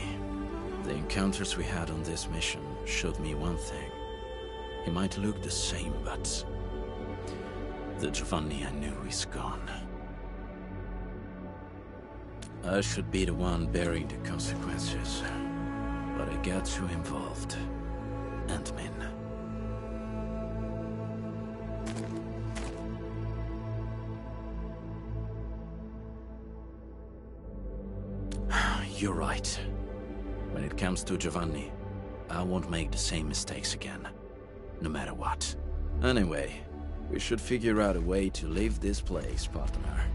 The encounters we had on this mission showed me one thing. He might look the same, but the Giovanni I knew is gone. I should be the one bearing the consequences, but I got too involved. Endmin. You're right. When it comes to Giovanni, I won't make the same mistakes again, no matter what. Anyway, we should figure out a way to leave this place, partner.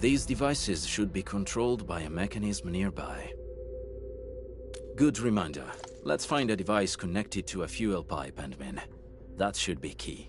These devices should be controlled by a mechanism nearby. Good reminder. Let's find a device connected to a fuel pipe, Endmin. That should be key.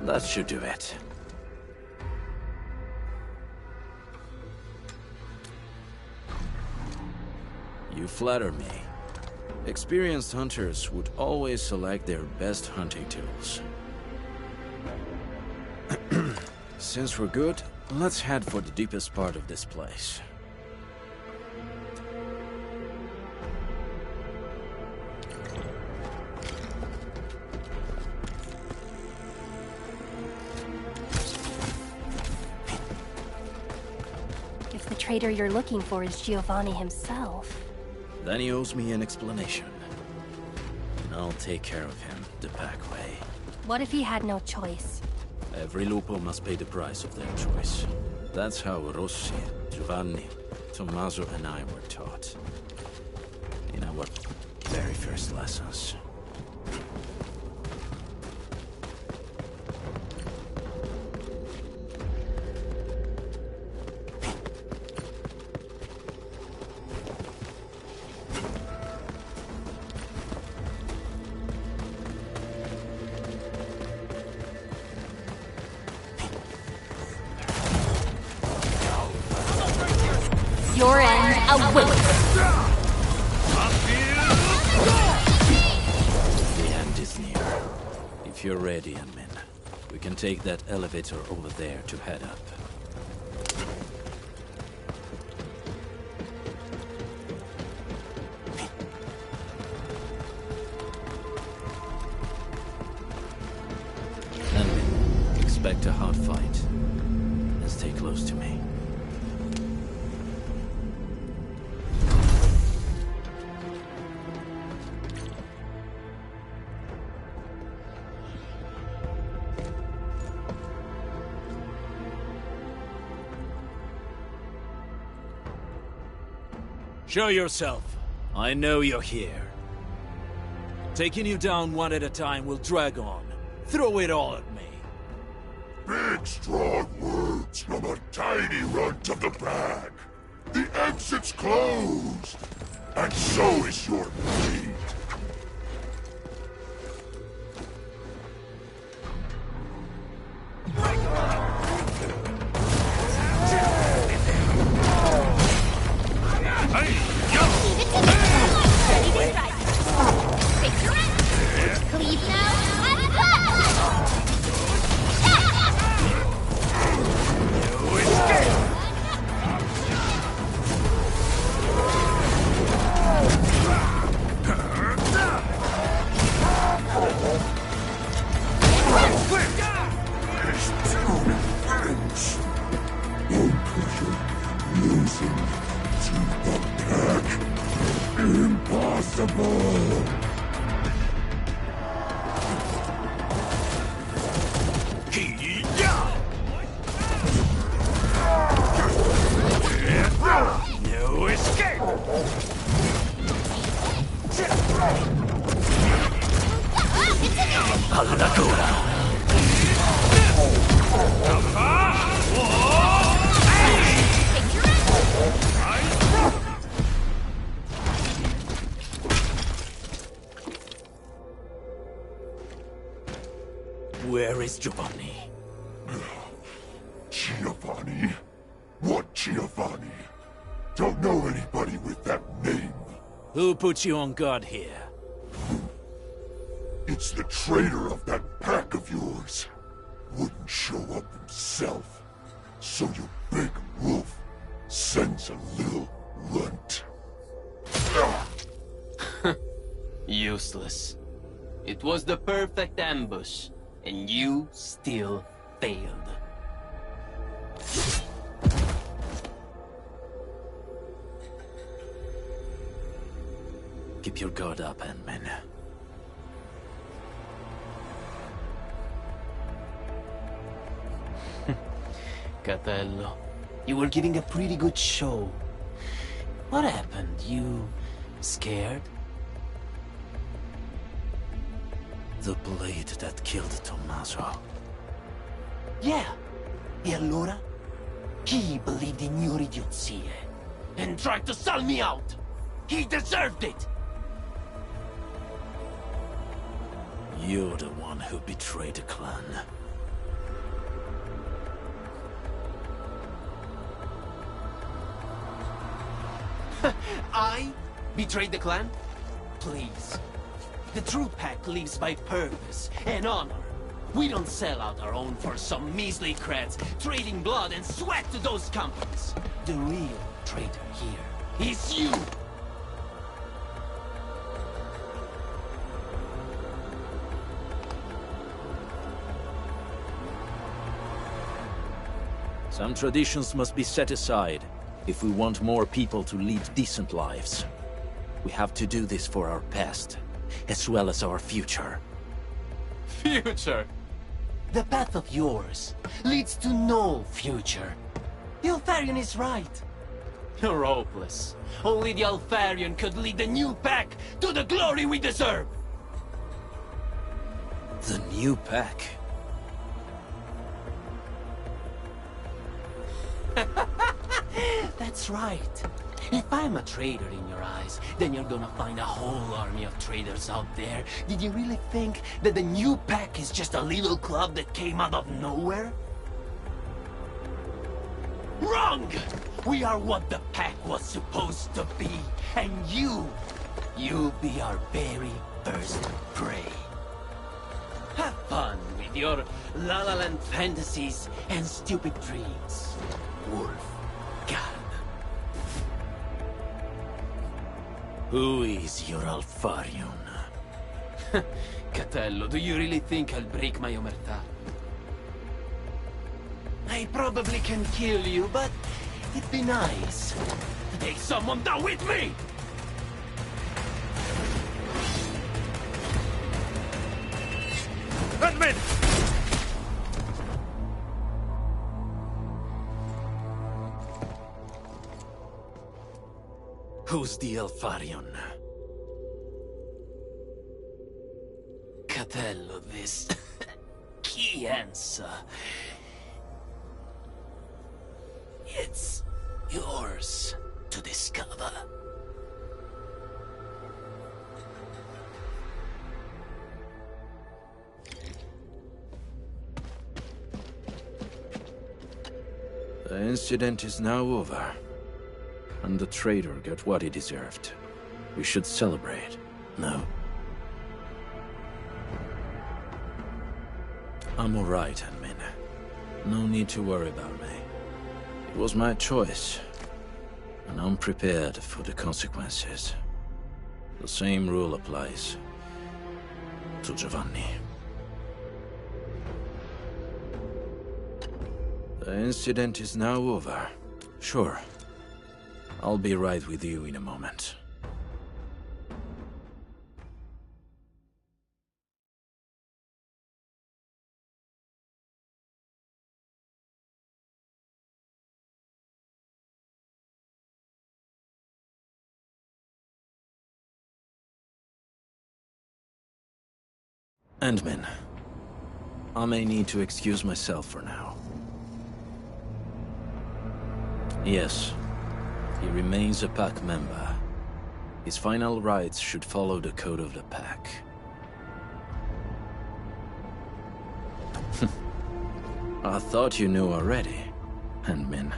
That should do it. You flatter me. Experienced hunters would always select their best hunting tools. Since we're good, let's head for the deepest part of this place. The traitor you're looking for is Giovanni himself. Then he owes me an explanation. I'll take care of him the back way. What if he had no choice? Every lupo must pay the price of their choice. That's how Rossi, Giovanni, Tommaso and I were taught. In our very first lessons. Your end awaits. The end is near. If you're ready, Admin, we can take that elevator over there to head up. Admin, expect a hard fight. And stay close to me. Show yourself. I know you're here. Taking you down one at a time will drag on. Throw it all at me. Big, strong words from a tiny runt of the pack. The exit's closed, and so is your fate. impossible! No escape! Where is Giovanni? Giovanni? What Giovanni? Don't know anybody with that name. Who put you on guard here? It's the traitor of that pack of yours. Wouldn't show up himself. So your big wolf sends a little runt. Useless. It was the perfect ambush, and you still failed. Keep your guard up, Ant-Man. Catello, you were giving a pretty good show. What happened? You scared? The blade that killed Tommaso. Yeah. E allora? He believed in your idiozie and tried to sell me out. He deserved it. You're the one who betrayed the clan. I betrayed the clan? Please. The true pack lives by purpose and honor. We don't sell out our own for some measly creds, trading blood and sweat to those companies. The real traitor here is you! Some traditions must be set aside if we want more people to lead decent lives. We have to do this for our past, as well as our future. Future? The path of yours leads to no future. The Alfarian is right. You're hopeless. Only the Alfarian could lead the new pack to the glory we deserve! The new pack? That's right. If I'm a traitor in your eyes, then you're gonna find a whole army of traitors out there. Did you really think that the new pack is just a little club that came out of nowhere? Wrong! We are what the pack was supposed to be, and you'll be our very first prey. Have fun with your La La Land fantasies and stupid dreams, Wolf. Who is your Alfarian? Catello, do you really think I'll break my omertà? I probably can kill you, but it'd be nice to take someone down with me! Admin! Who's the Alfarian? Catello, this key answer. It's yours to discover. The incident is now over. And the traitor got what he deserved. We should celebrate, no? I'm alright, Admin. No need to worry about me. It was my choice, and I'm prepared for the consequences. The same rule applies to Giovanni. The incident is now over. Sure. I'll be right with you in a moment. Endmin, I may need to excuse myself for now. Yes, he remains a pack member. His final rites should follow the code of the pack. I thought you knew already, Endmin.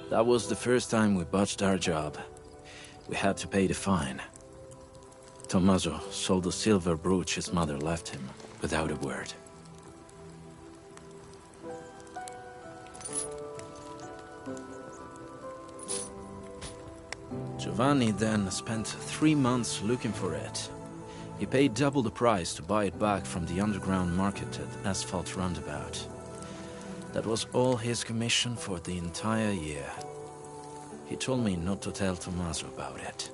That was the first time we botched our job. We had to pay the fine. Tommaso sold the silver brooch his mother left him, without a word. Giovanni then spent 3 months looking for it. He paid double the price to buy it back from the underground marketed asphalt roundabout. That was all his commission for the entire year. He told me not to tell Tommaso about it.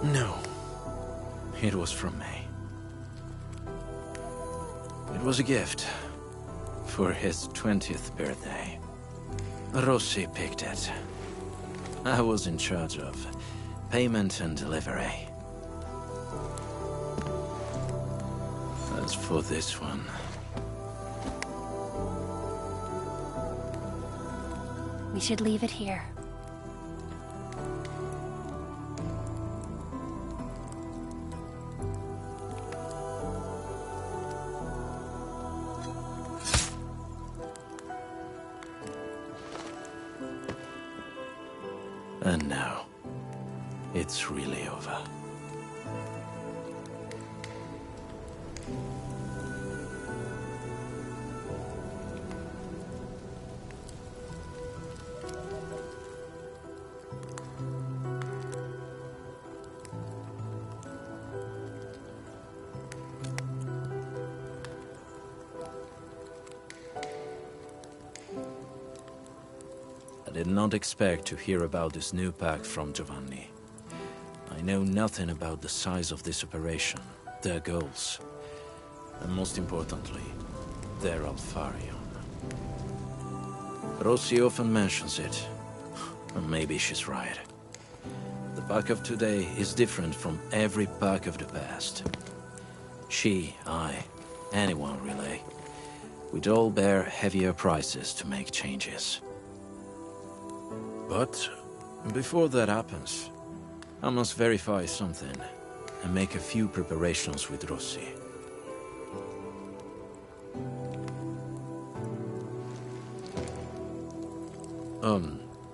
No. It was from me. It was a gift for his 20th birthday. Rossi picked it. I was in charge of payment and delivery. As for this one... We should leave it here. And now, it's really over. I did not expect to hear about this new pack from Giovanni. I know nothing about the size of this operation, their goals, and most importantly, their Alfarion. Rossi often mentions it, and maybe she's right. The pack of today is different from every pack of the past. She, I, anyone really, we'd all bear heavier prices to make changes. But before that happens, I must verify something and make a few preparations with Rossi.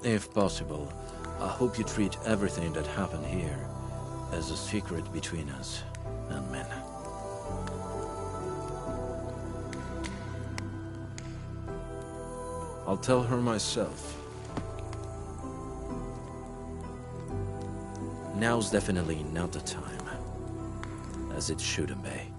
If possible, I hope you treat everything that happened here as a secret between us and men. I'll tell her myself. Now's definitely not the time, as it shouldn't be.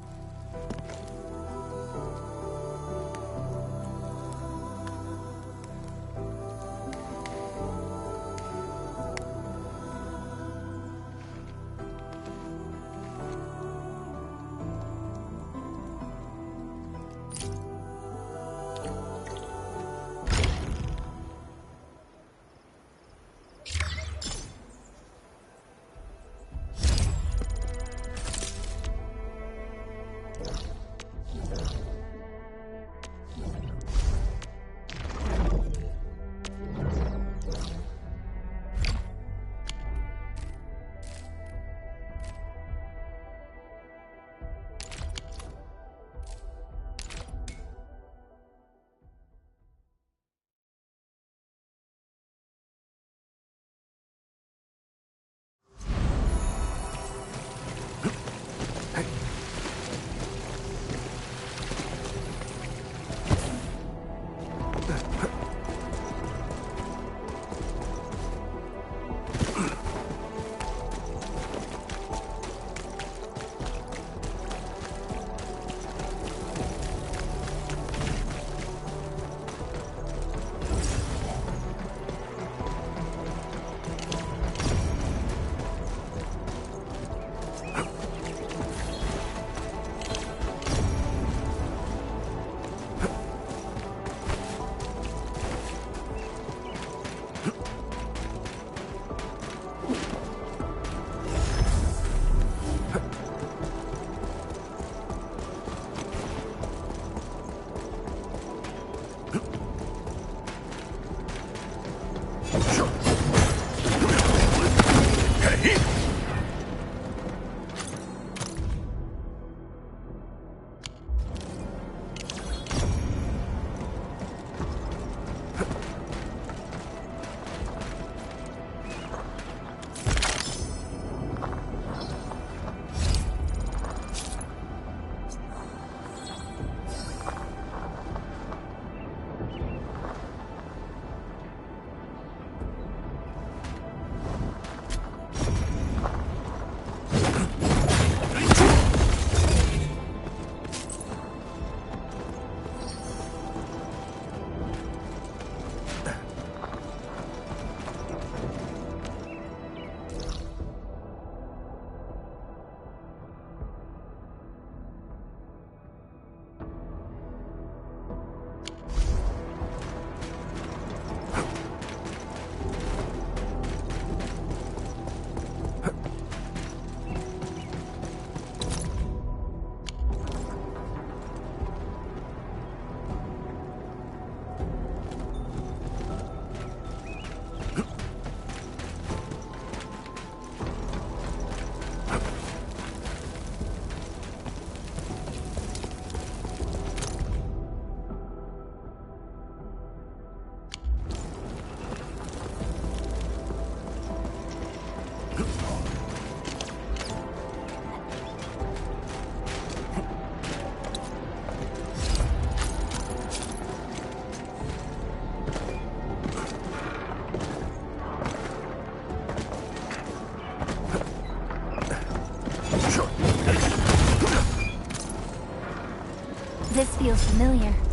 feels familiar.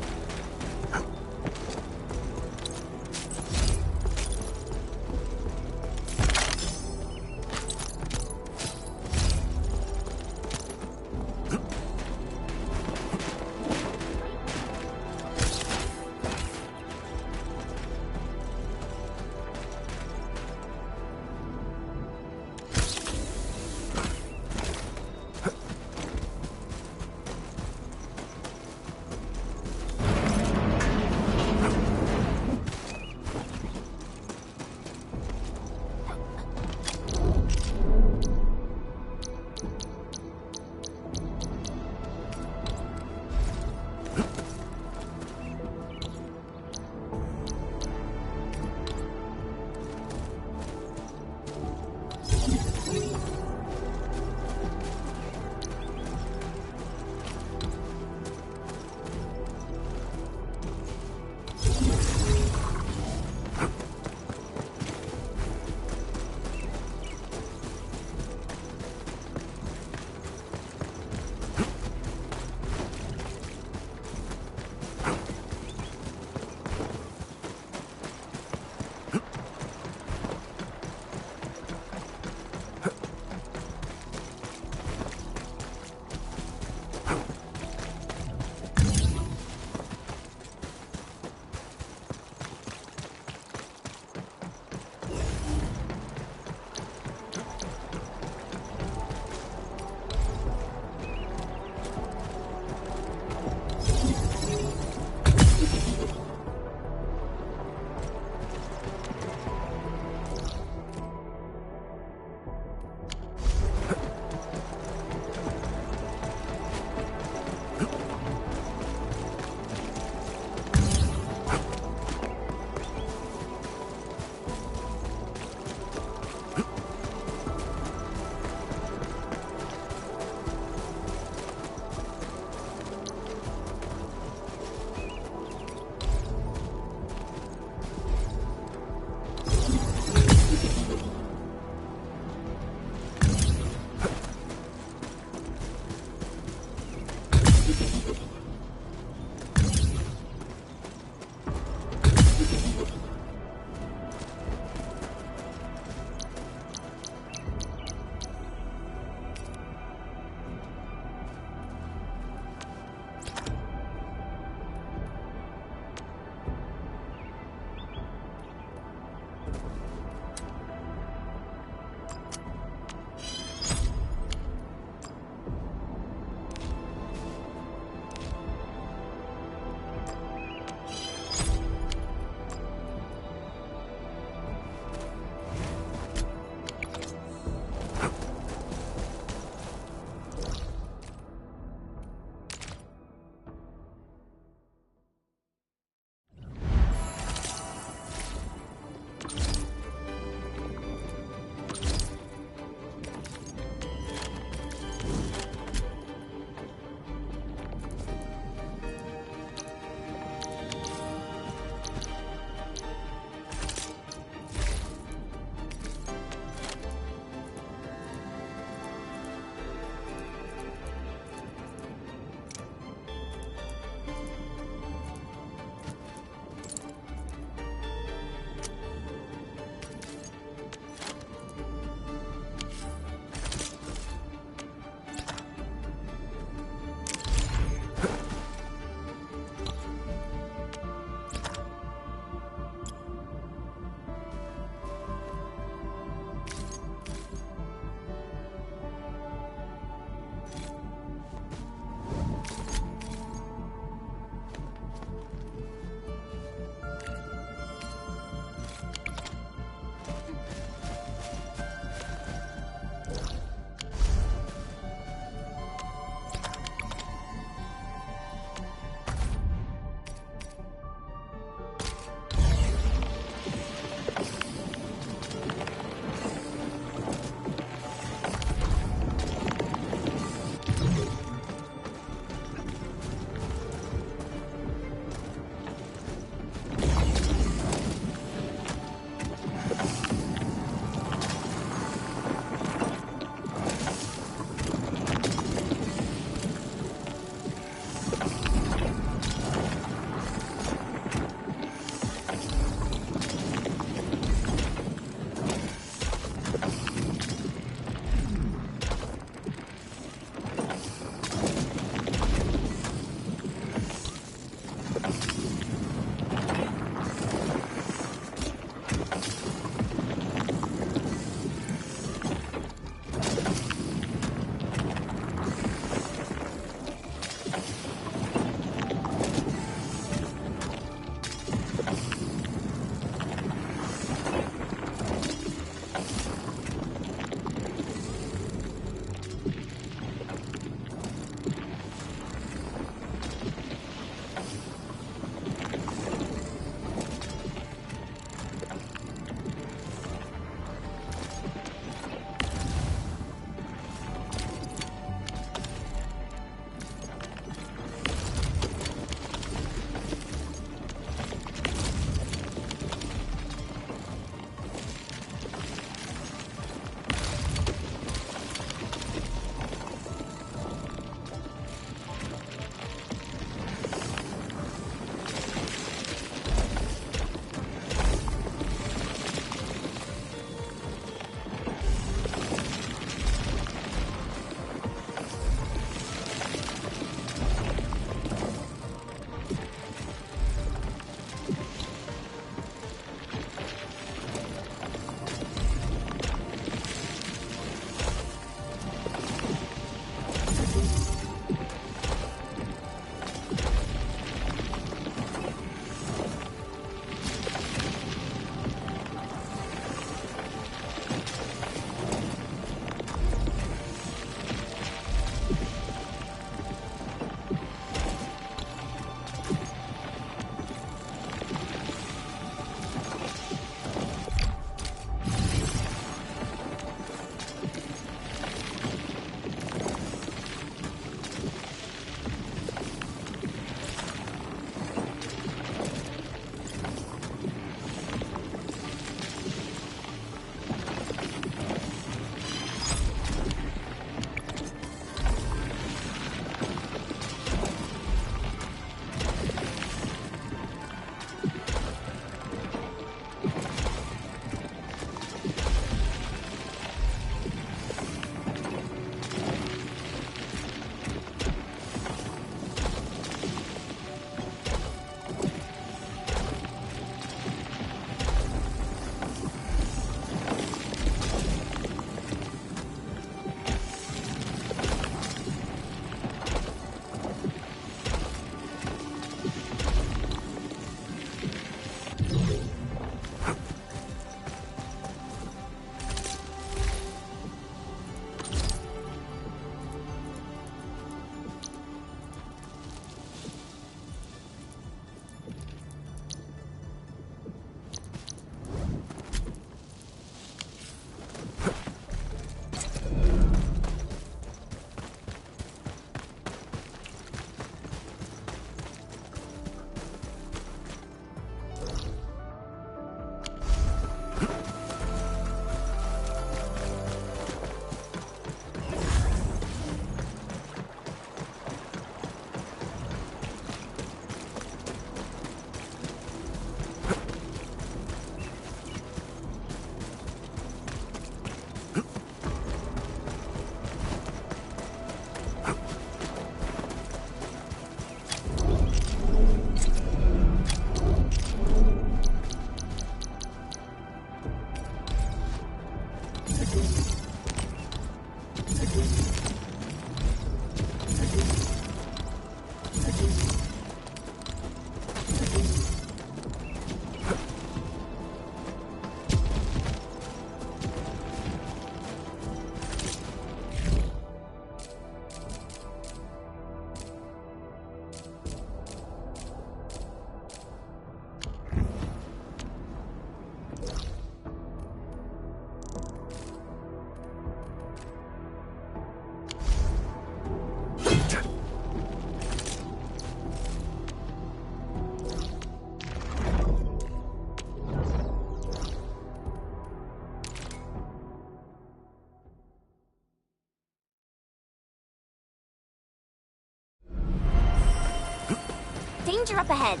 Danger up ahead.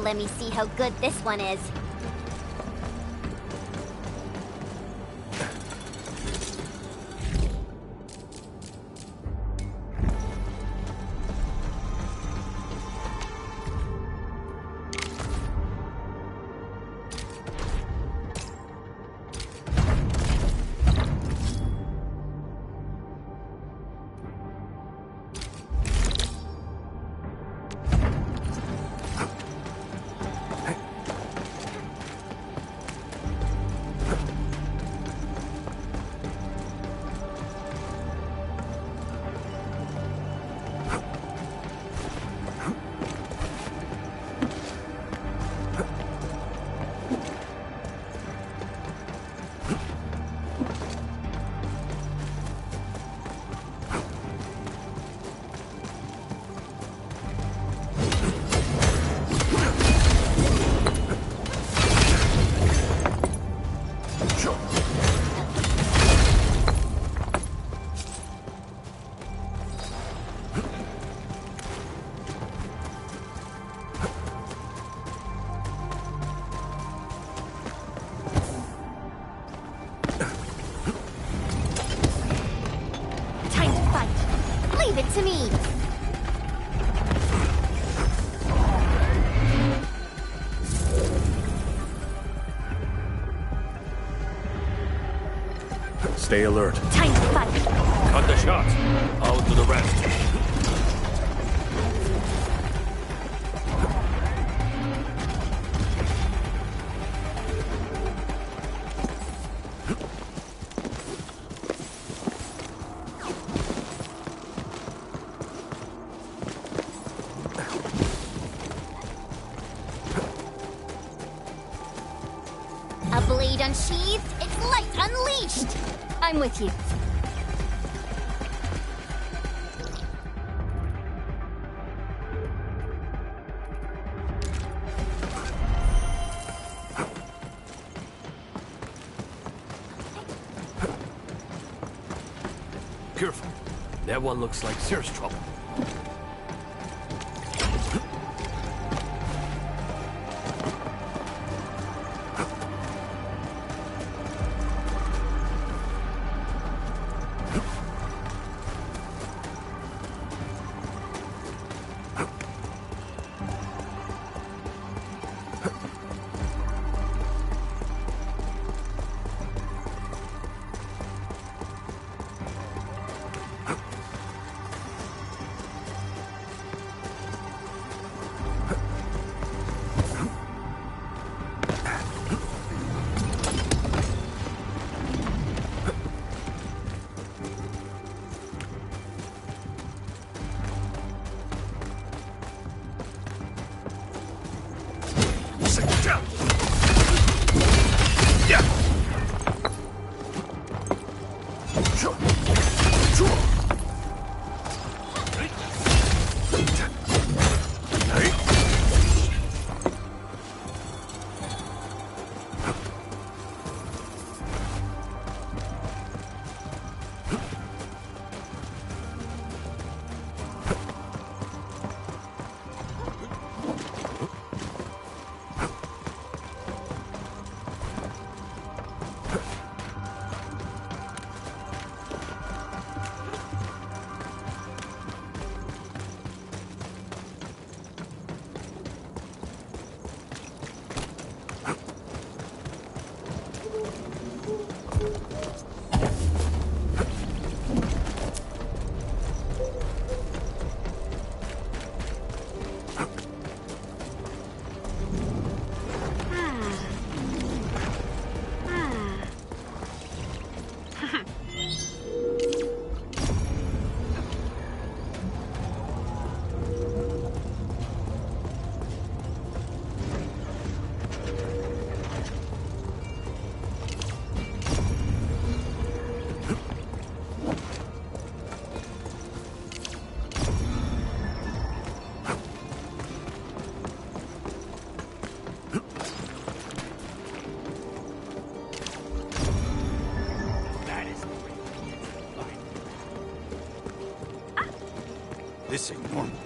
Let me see how good this one is. To me. Stay alert. Time to fight. Cut the shot. I'll do the rest. unsheathed, its light unleashed! I'm with you. Careful. That one looks like serious trouble. This ain't normal.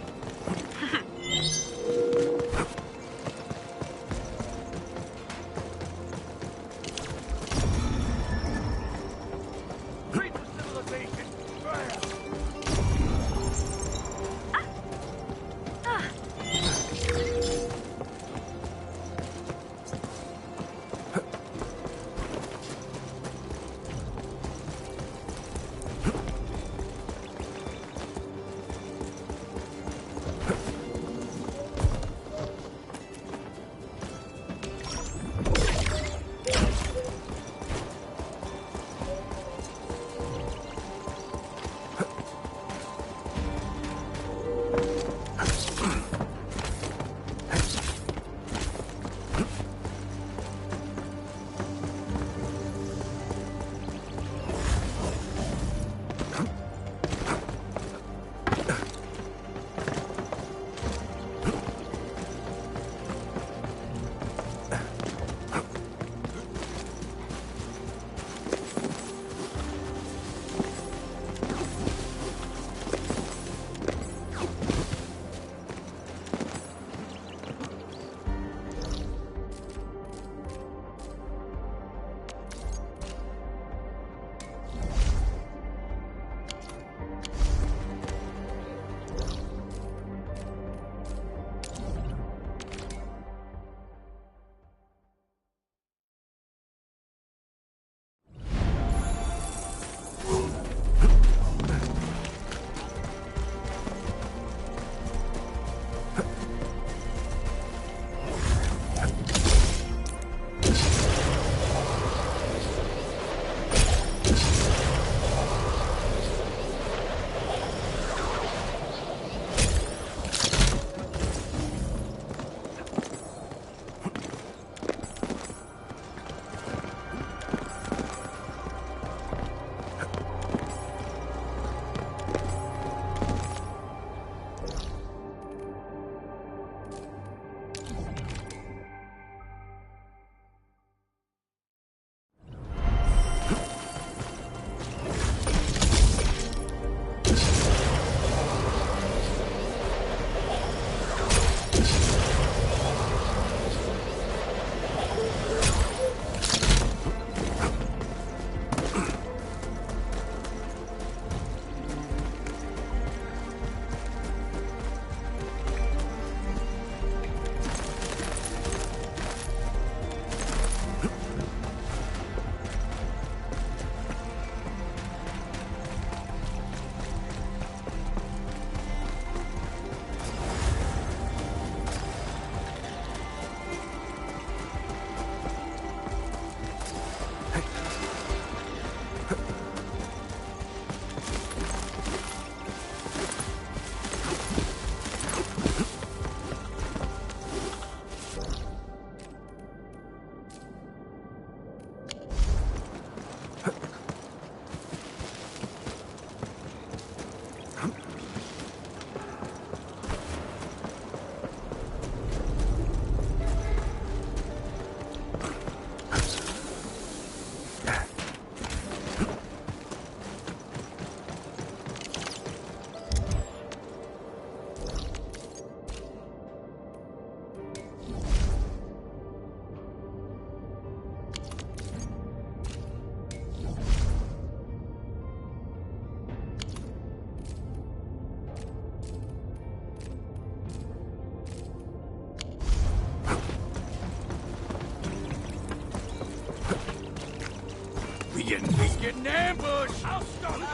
He's getting ambushed! I'll stop him!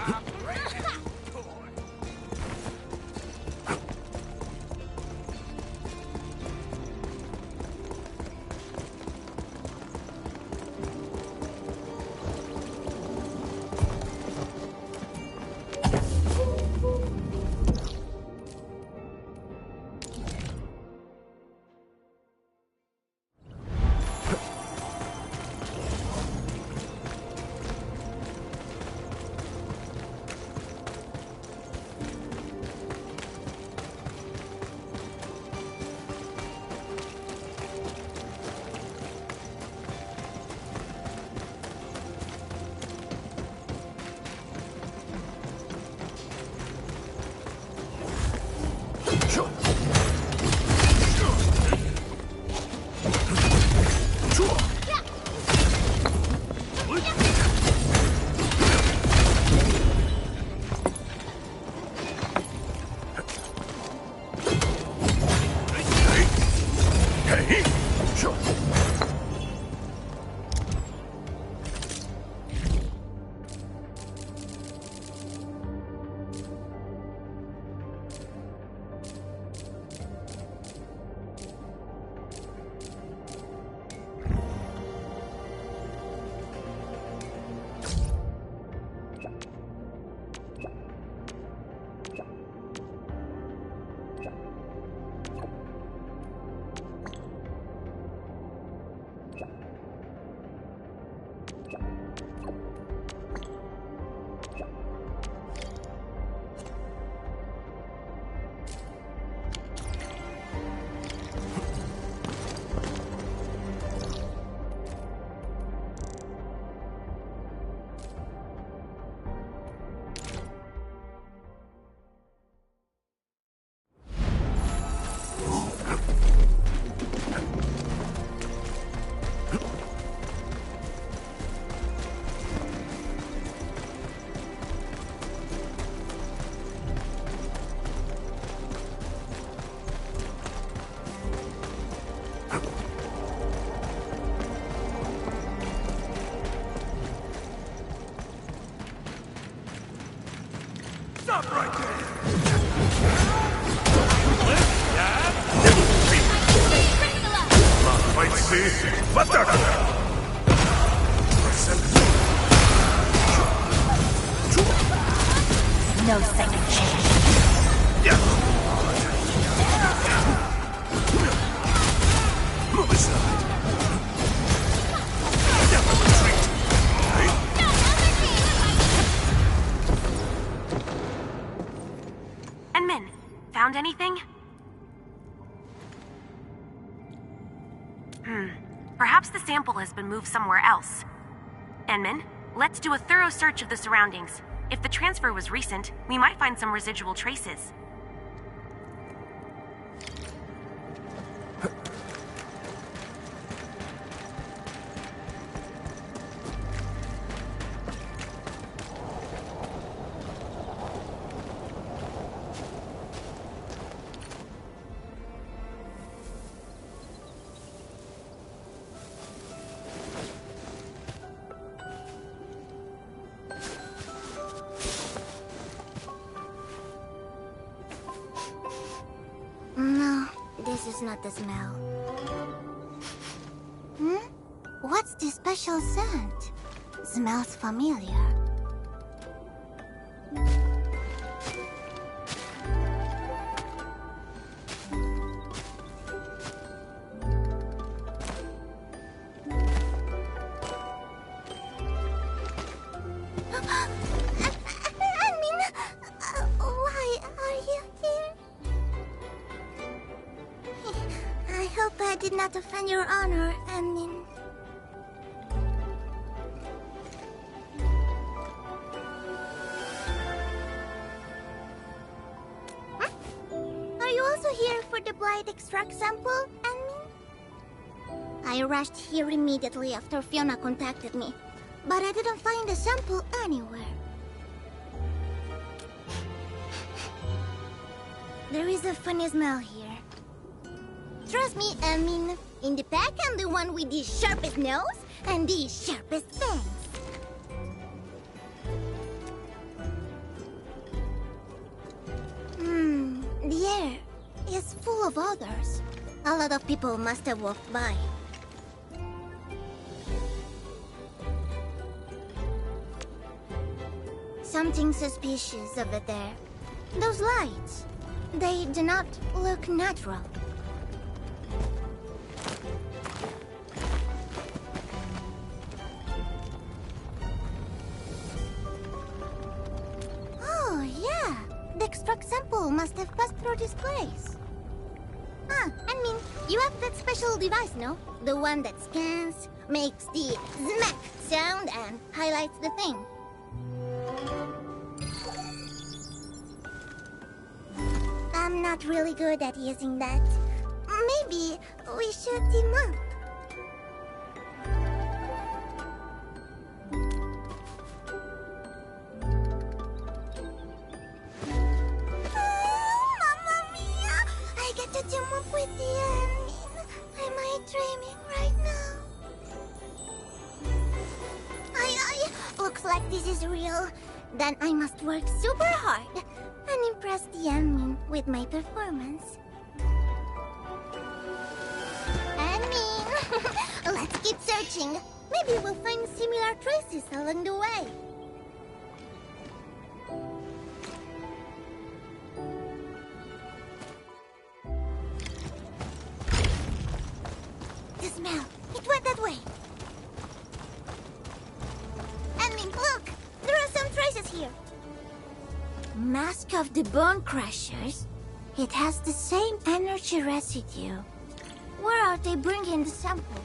I'm ready! Stop right there! Fight see, but No second chance. Move aside. Enmin, found anything? Perhaps the sample has been moved somewhere else. Enmin, let's do a thorough search of the surroundings. If the transfer was recent, we might find some residual traces. No, this is not the smell. What's this special scent? Smells familiar. did not offend your honor, Anmin. Are you also here for the blight extract sample, Anmin? I rushed here immediately after Fiona contacted me, but I didn't find the sample anywhere. There is a funny smell here. Trust me, Anmin. In the pack, I'm the one with the sharpest nose and the sharpest fangs. The air is full of odors. A lot of people must have walked by. Something suspicious over there. Those lights, they do not look natural. Oh, yeah. The extract sample must have passed through this place. Ah, I mean, you have that special device, no? The one that scans, makes the smack sound, and highlights the thing. I'm not really good at using that. Maybe we should team up. Mamma mia! I get to team up with the Anmin. Am I dreaming right now? Looks like this is real. Then I must work super hard and impress the Anmin with my performance. Anmin! Let's keep searching. Maybe we'll find similar traces along the way. The smell. It went that way. Anmin, look! There are some traces here. Mask of the Bone Crushers. It has the same energy residue. Where are they bringing the sample?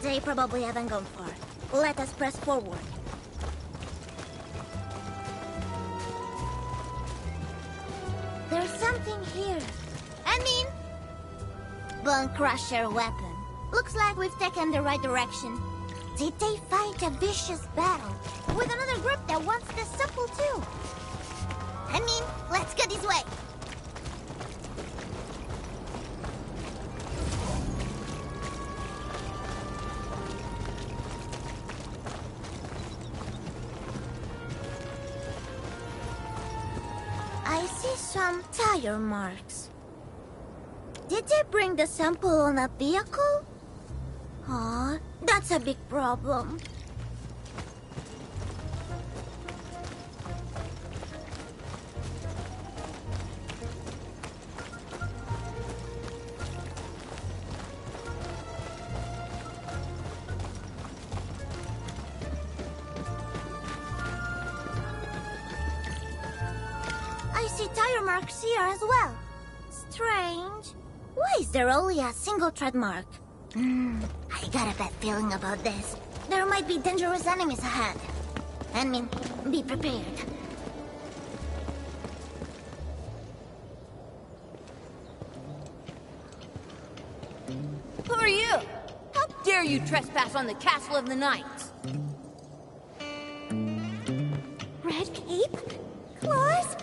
They probably haven't gone far. Let us press forward. There's something here. Anmin! Bone Crusher weapon. Looks like we've taken the right direction. Did they fight a vicious battle with another group that wants the sample too? Anmin, let's go this way. I see some tire marks. Did they bring the sample on a vehicle? Aw, that's a big problem. I see tire marks here as well. Strange. Why is there only a single tread mark? I got a bad feeling about this. There might be dangerous enemies ahead. Anmin, be prepared. Who are you? How dare you trespass on the Castle of the Knights? Red cape? Claws?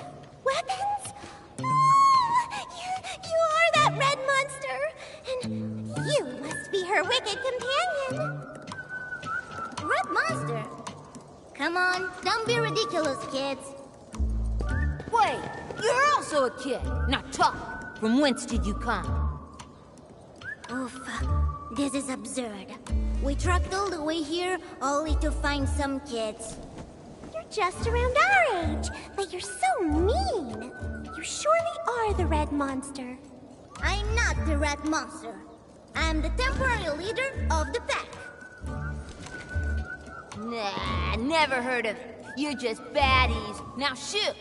Weapons? Oh, you are that red monster! And you must be her wicked companion! Red monster? Come on, don't be ridiculous, kids. Wait, you're also a kid. Now talk. From whence did you come? Oof, this is absurd. We trekked all the way here only to find some kids. You're just around our age, but you're so mean. You surely are the red monster. I'm not the red monster. I'm the temporary leader of the pack. Nah, never heard of it. You're just baddies. Now shoot.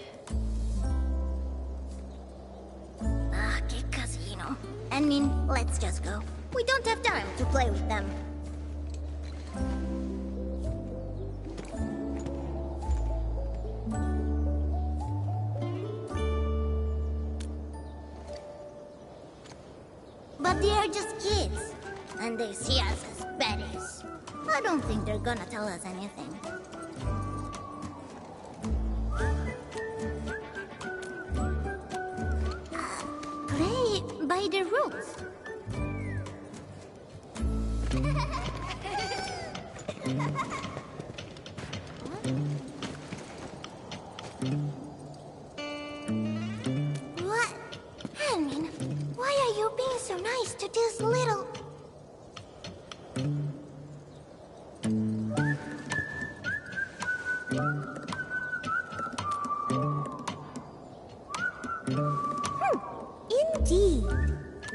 Que casino. Anmin, let's just go. We don't have time to play with them. But they are just kids, and they see us as baddies. I don't think they're gonna tell us anything. Play by the rules. What? Henry, why are you being so nice to this little... Indeed.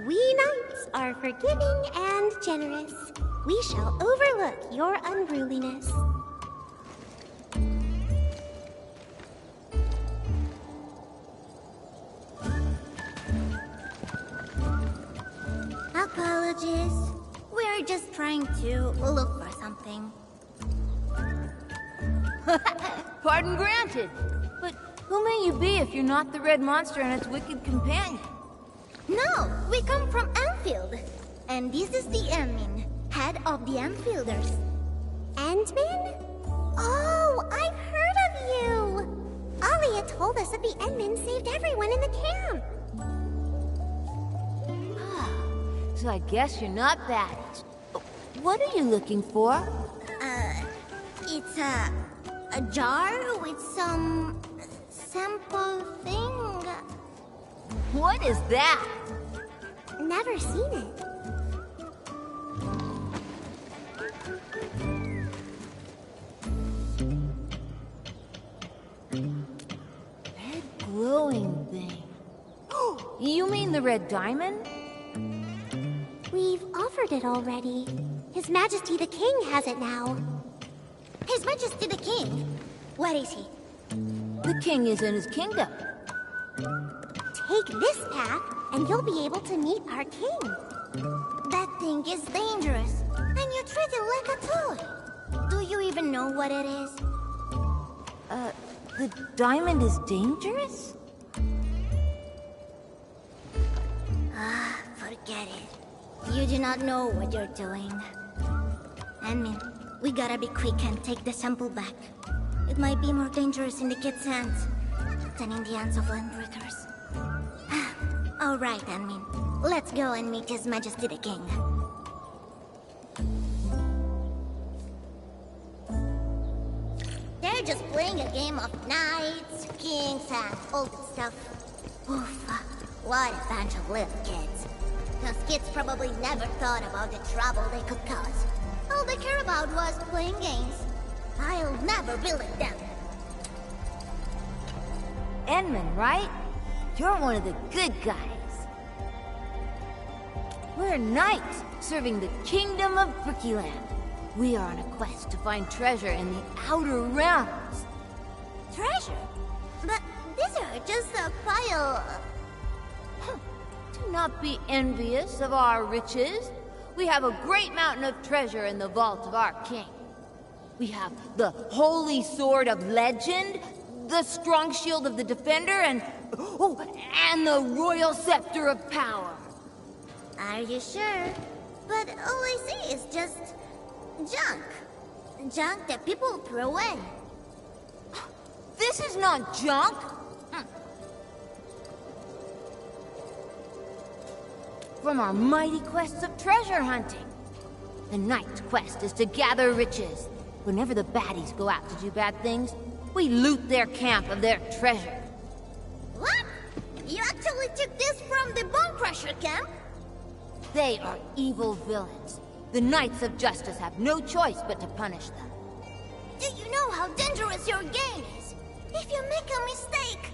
We knights are forgiving and generous. We shall overlook your unruliness. Apologies. We are just trying to look for something. Pardon granted. But who may you be if you're not the red monster and its wicked companion? No, we come from Endfield. And this is the Endmin, head of the Endfielders. Endmin? Oh, I've heard of you! Alia told us that the Endmin saved everyone in the camp. So I guess you're not bad. What are you looking for? It's a jar with some sample thing. What is that? Never seen it. Red glowing thing. You mean the red diamond? We've offered it already. His Majesty the King has it now. His Majesty the King? Where is he? The king is in his kingdom. Take this path, and you'll be able to meet our king. That thing is dangerous, and you treat it like a toy. Do you even know what it is? The diamond is dangerous? Forget it. You do not know what you're doing. Endmin, we gotta be quick and take the sample back. It might be more dangerous in the kid's hands than in the hands of Landbreakers. All right, Endmin. Let's go and meet His Majesty the King. They're just playing a game of knights, kings, and all that stuff. Oof, what a bunch of little kids. Those kids probably never thought about the trouble they could cause. All they care about was playing games. I'll never believe them. Endman, right? You're one of the good guys. We're knights, serving the kingdom of Brickyland. We are on a quest to find treasure in the Outer Realms. Treasure? But these are just a pile... Do not be envious of our riches. We have a great mountain of treasure in the vault of our king. We have the Holy Sword of Legend, the Strong Shield of the Defender, and the Royal Scepter of Power. Are you sure? But all I see is just... junk. Junk that people throw away. This is not junk! From our mighty quests of treasure hunting. The knight's quest is to gather riches. Whenever the baddies go out to do bad things, we loot their camp of their treasure. What? You actually took this from the Bone Crusher camp? They are evil villains. The Knights of Justice have no choice but to punish them. Do you know how dangerous your game is? If you make a mistake...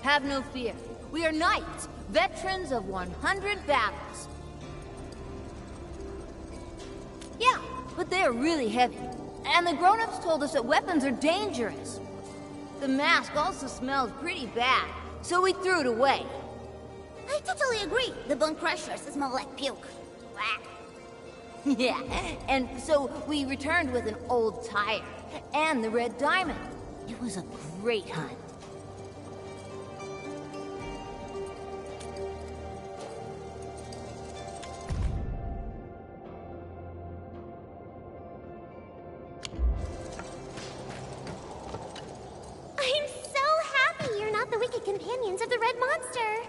Have no fear. We are knights, veterans of 100 battles. Yeah, but they are really heavy. And the grown-ups told us that weapons are dangerous. The mask also smells pretty bad, so we threw it away. I totally agree. The Bone Crushers smell like puke. Yeah, and so we returned with an old tire and the red diamond. It was a great hunt. I'm so happy you're not the wicked companions of the Red Monster.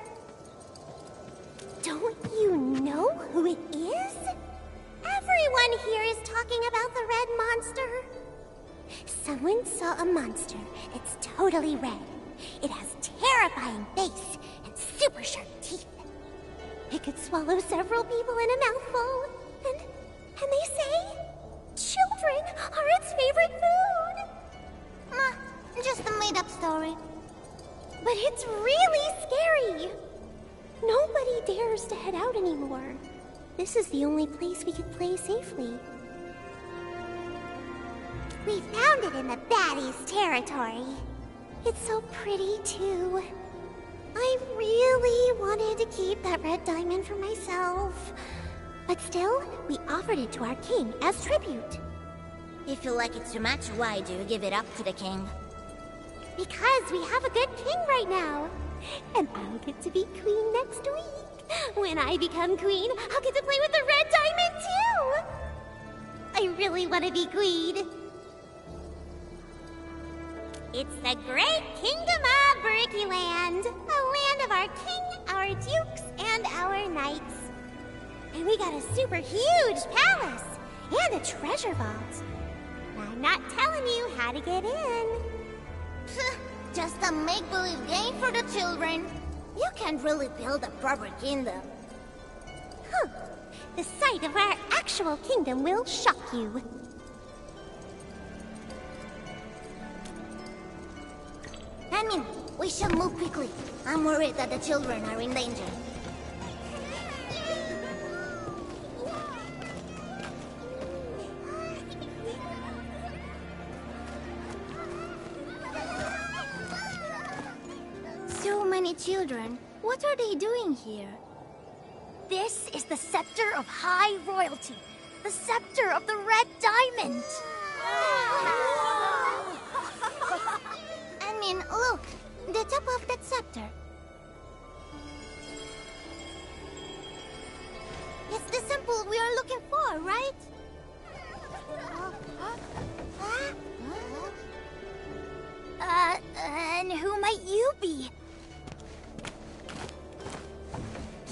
Don't you know who it is? Everyone here is talking about the Red Monster. Someone saw a monster that's totally red. It has terrifying face and super sharp teeth. It could swallow several people in a mouthful. And they say children are its favorite food. Just a made-up story. But it's really scary. Nobody dares to head out anymore. This is the only place we could play safely. We found it in the baddies' territory. It's so pretty, too. I really wanted to keep that red diamond for myself. But still, we offered it to our king as tribute. If you like it too much, why do you give it up to the king? Because we have a good king right now. And I'll get to be queen next week. When I become queen, I'll get to play with the red diamond, too! I really want to be queen. It's the great kingdom of Brickyland, a land of our king, our dukes, and our knights. And we got a super huge palace and a treasure vault. I'm not telling you how to get in. Just a make-believe game for the children. You can't really build a proper kingdom. The sight of our actual kingdom will shock you. I mean, we should move quickly. I'm worried that the children are in danger. So many children. What are they doing here? This is the Scepter of High Royalty. The Scepter of the Red Diamond. I mean, look. The top of that scepter. It's the symbol we are looking for, right? And who might you be?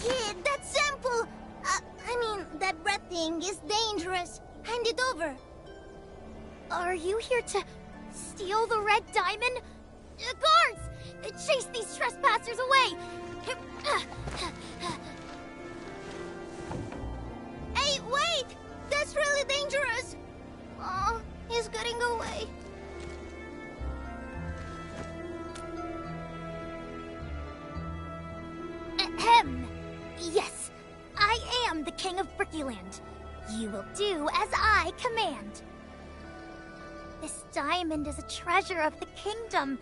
Kid, that sample! I mean, that red thing is dangerous. Hand it over. Are you here to steal the Red Diamond? Guards! Chase these trespassers away! Hey, wait! That's really dangerous! Oh, he's getting away. Ahem! Yes, I am the King of Brickyland. You will do as I command. This diamond is a treasure of the kingdom.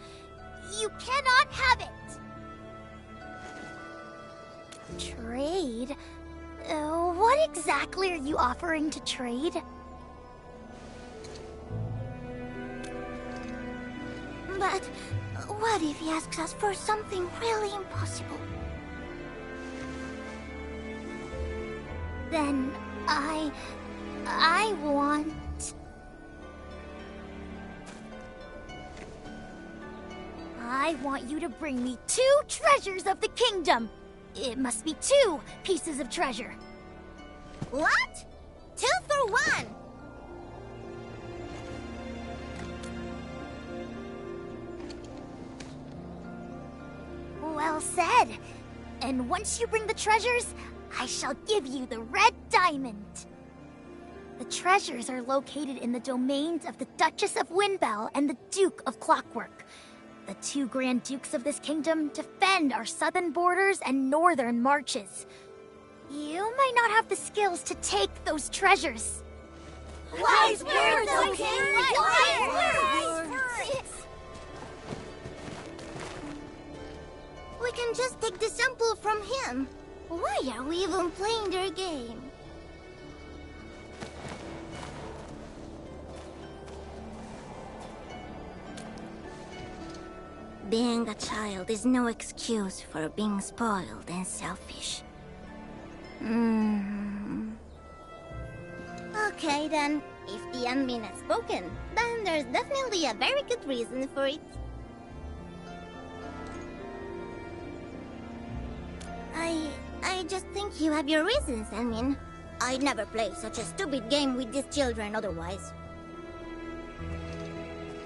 You cannot have it! Trade? What exactly are you offering to trade? But what if he asks us for something really impossible? Then I want... I want you to bring me 2 treasures of the kingdom. It must be 2 pieces of treasure. What? 2 for 1. Well said. And once you bring the treasures, I shall give you the Red Diamond. The treasures are located in the domains of the Duchess of Windbell and the Duke of Clockwork. The 2 Grand Dukes of this kingdom defend our southern borders and northern marches. You might not have the skills to take those treasures. Wise words, O King! Wise words! We can just take the sample from him. Why are we even playing their game? Being a child is no excuse for being spoiled and selfish. Okay then, if the admin has spoken, then there's definitely a very good reason for it. I just think you have your reasons, admin. I'd never play such a stupid game with these children otherwise.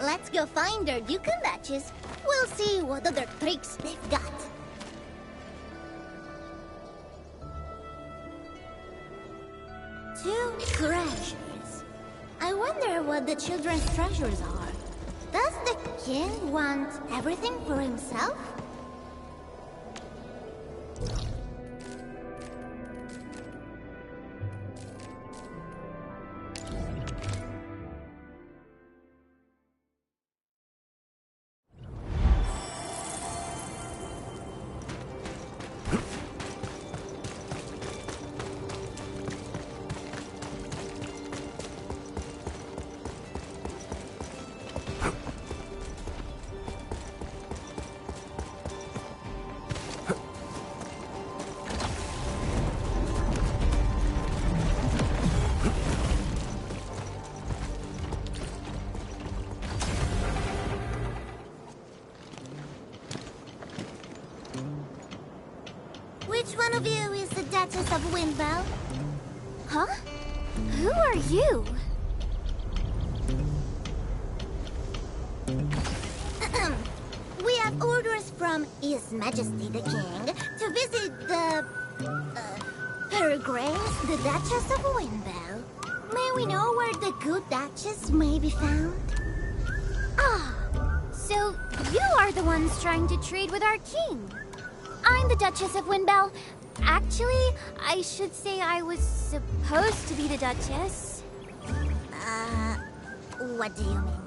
Let's go find their Duke batches. We'll see what other tricks they've got. Two treasures. I wonder what the children's treasures are. Does the king want everything for himself? Which one of you is the Duchess of Windbell? Huh? Who are you? We have orders from His Majesty the King to visit the... Her Grace, the Duchess of Windbell. May we know where the good Duchess may be found? Ah, so you are the ones trying to trade with our king. I'm the Duchess of Windbell. Actually, I should say I was supposed to be the Duchess. What do you mean?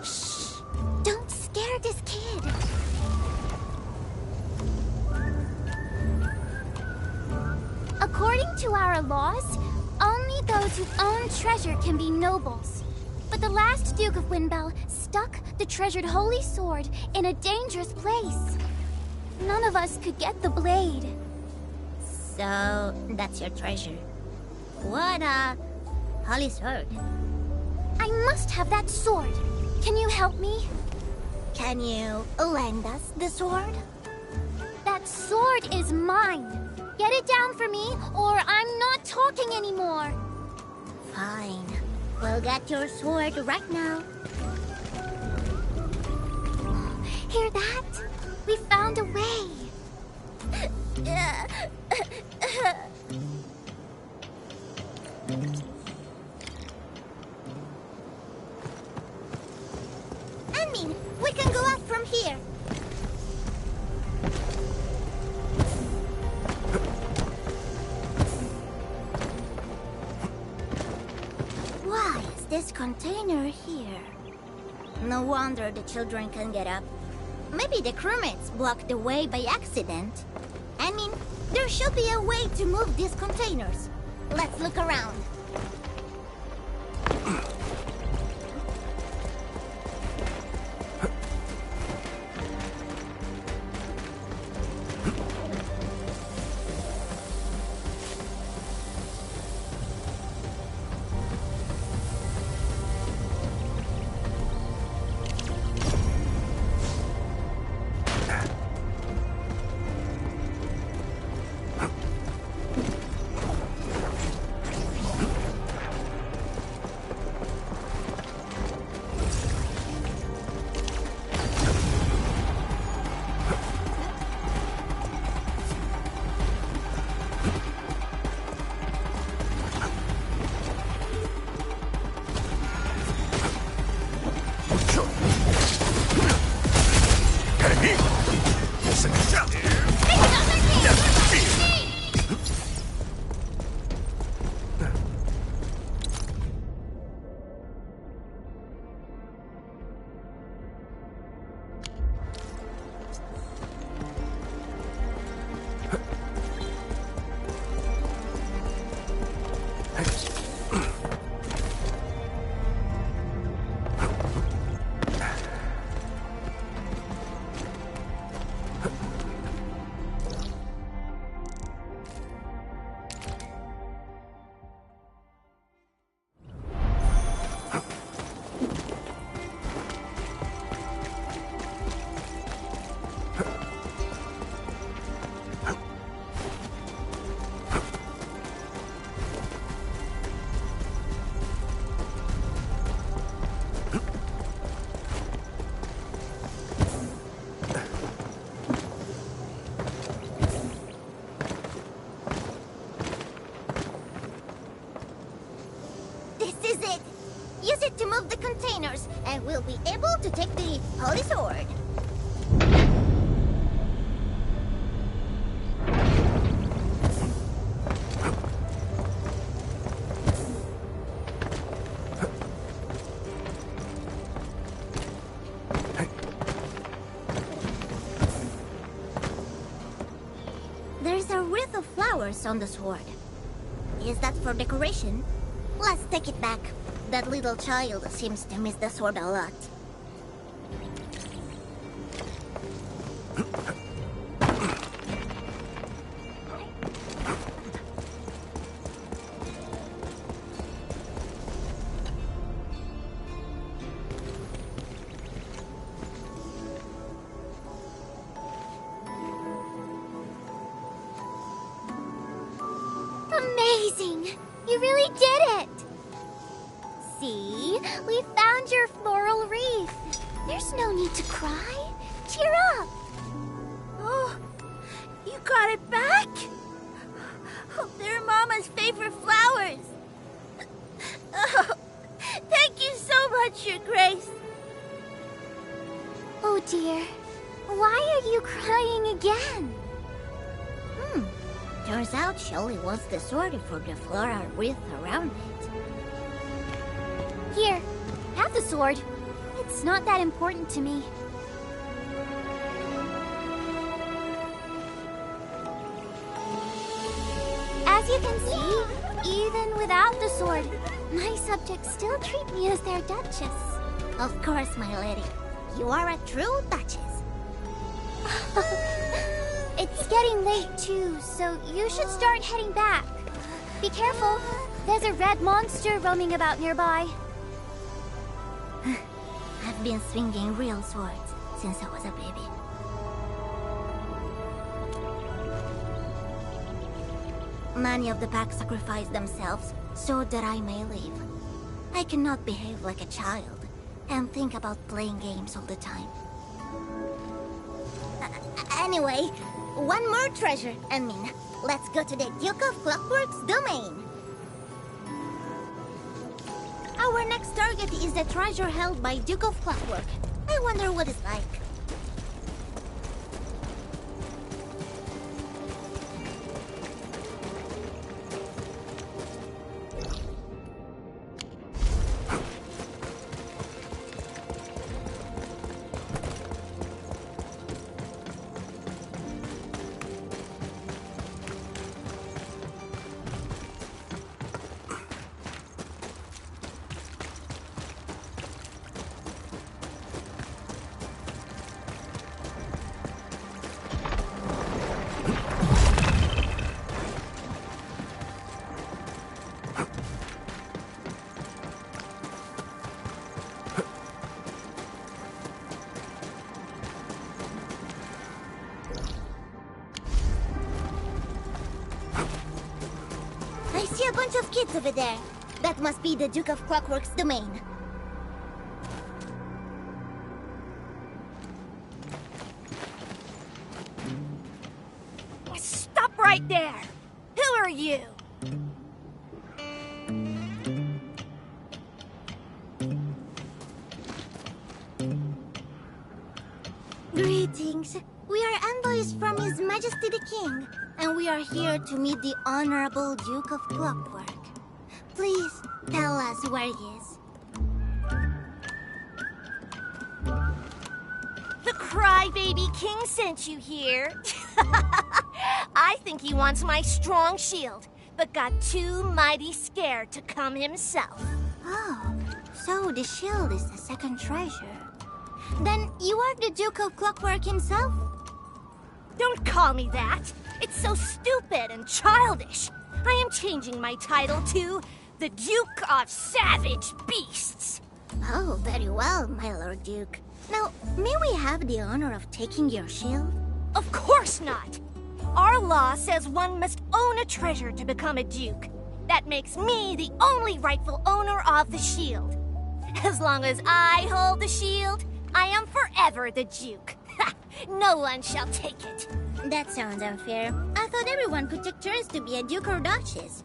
Shh! Don't scare this kid. According to our laws, only those who own treasure can be nobles. But the last Duke of Windbell stuck the treasured holy sword in a dangerous place. None of us could get the blade. So, that's your treasure. What a holy sword. I must have that sword. Can you help me? Can you lend us the sword? That sword is mine. Get it down for me, or I'm not talking anymore. Fine. We'll get your sword right now. Hear that? We found a way. I mean, we can go out from here. Why is this container here? No wonder the children can get up. Maybe the crewmates blocked the way by accident. I mean, there should be a way to move these containers. Let's look around. it to move the containers, and we'll be able to take the Holy Sword. There's a wreath of flowers on the sword. Is that for decoration? Let's take it back. That little child seems to miss the sword a lot. Amazing! You really did it! See? We found your floral wreath. There's no need to cry. Cheer up! Oh, you got it back? Oh, they're Mama's favorite flowers. Oh, thank you so much, Your Grace. Oh dear. Why are you crying again? Turns out she only wants the sword for the floral wreath around it. Here, have the sword. It's not that important to me. As you can see, even without the sword, my subjects still treat me as their duchess. Of course, my lady. You are a true duchess. It's getting late too, so you should start heading back. Be careful. There's a red monster roaming about nearby. I've been swinging real swords since I was a baby. Many of the pack sacrifice themselves so that I may live. I cannot behave like a child and think about playing games all the time. Anyway, one more treasure, Enmin. Let's go to the Duke of Clockwork's domain. Our next target is the treasure held by Duke of Clockwork. I wonder what it's like. I see a bunch of kids over there. That must be the Duke of Clockwork's domain. Stop right there! Who are you? Greetings. We are envoys from His Majesty the King, and we are here to meet the Honorable Duke of Clockwork. Please tell us where he is. The crybaby king sent you here. I think he wants my strong shield, but got too mighty scared to come himself. Oh, so the shield is the second treasure. Then you are the Duke of Clockwork himself? Don't call me that. It's so stupid and childish. I am changing my title to the Duke of Savage Beasts. Oh, very well, my Lord Duke. Now, may we have the honor of taking your shield? Of course not. Our law says one must own a treasure to become a duke. That makes me the only rightful owner of the shield. As long as I hold the shield, I am forever the duke. No one shall take it. That sounds unfair. I thought everyone could take turns to be a duke or duchess.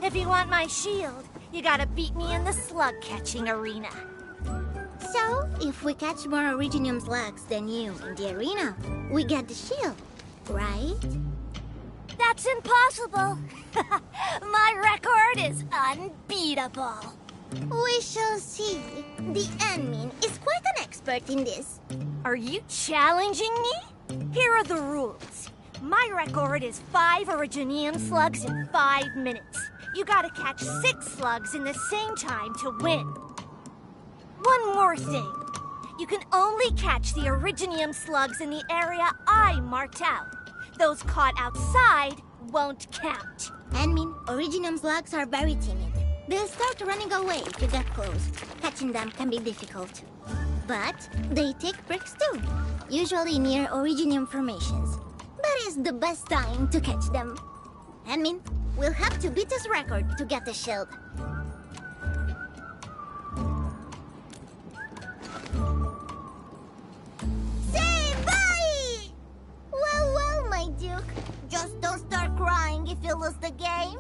If you want my shield, You gotta beat me in the slug-catching arena. So, if we catch more Originium slugs than you in the arena, we get the shield, right? That's impossible. My record is unbeatable. We shall see. The admin is quite an expert in this. Are you challenging me? Here are the rules. My record is 5 Originium slugs in 5 minutes. You gotta catch 6 slugs in the same time to win. One more thing. You can only catch the Originium slugs in the area I marked out. Those caught outside won't count. Admin, Originium slugs are very timid. They'll start running away if you get close. Catching them can be difficult. But they take breaks too, usually near Originium formations. That is the best time to catch them. Admin, we'll have to beat this record to get the shield. Say bye! Well, my Duke. Just don't start crying if you lose the game.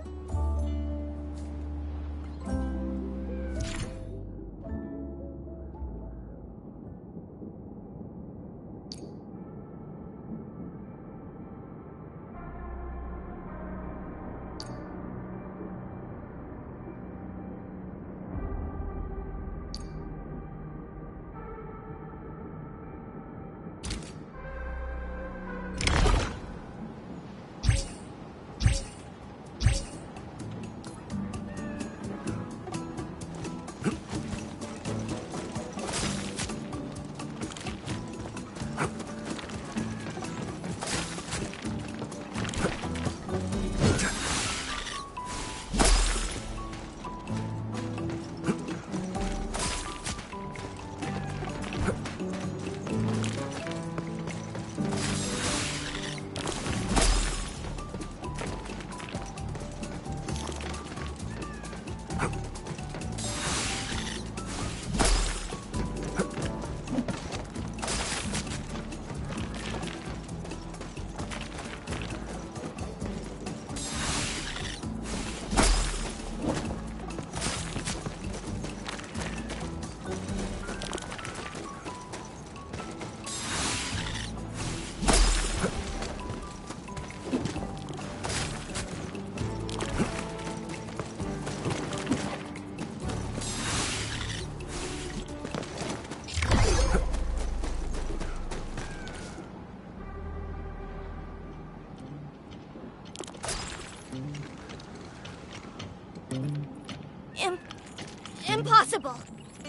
Impossible!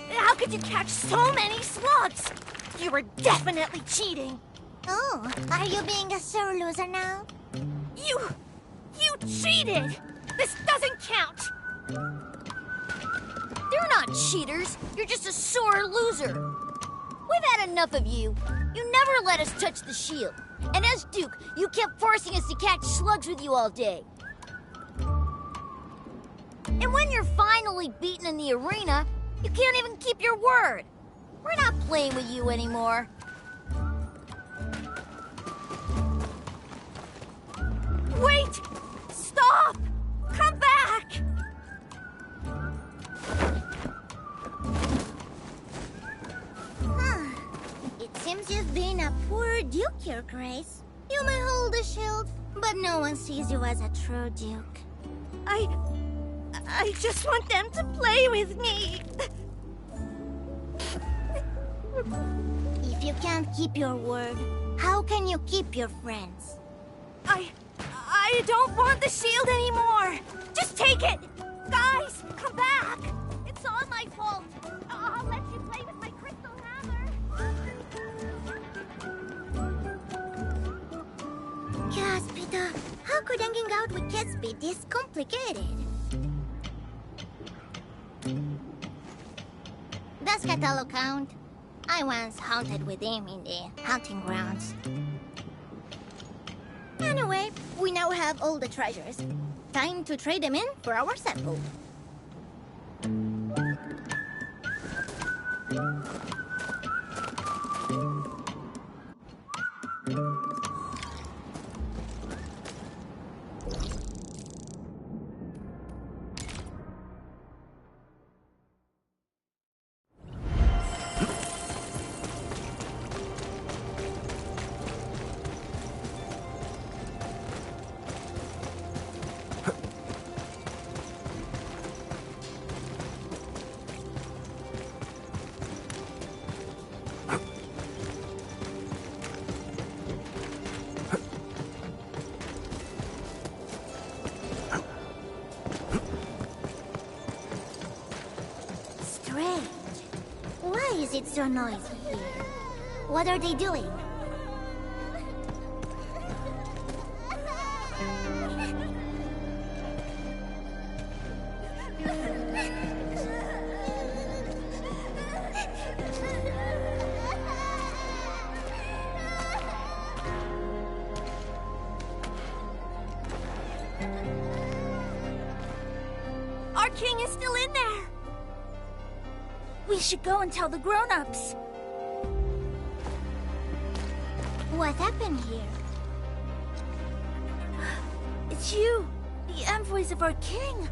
How could you catch so many slugs? You were definitely cheating. Oh, are you being a sore loser now? You cheated! This doesn't count! You're not cheaters. You're just a sore loser. We've had enough of you. You never let us touch the shield. And as Duke, you kept forcing us to catch slugs with you all day. And when you're finally beaten in the arena, you can't even keep your word. We're not playing with you anymore. Wait! Stop! Come back! It seems you've been a poor Duke, Your Grace. You may hold the shield, but no one sees you as a true Duke. I just want them to play with me. If you can't keep your word, how can you keep your friends? I don't want the shield anymore. Just take it. Guys, come back. It's all my fault. I'll let you play with my crystal hammer. Yes, Peter. How could hanging out with kids be this complicated? Does Catalog count? I once hunted with him in the hunting grounds. Anyway, we now have all the treasures. Time to trade them in for our sample. is it so noisy here? What are they doing? Our king is still in there! We should go and tell the grown-ups. What happened here? It's you, the envoys of our king.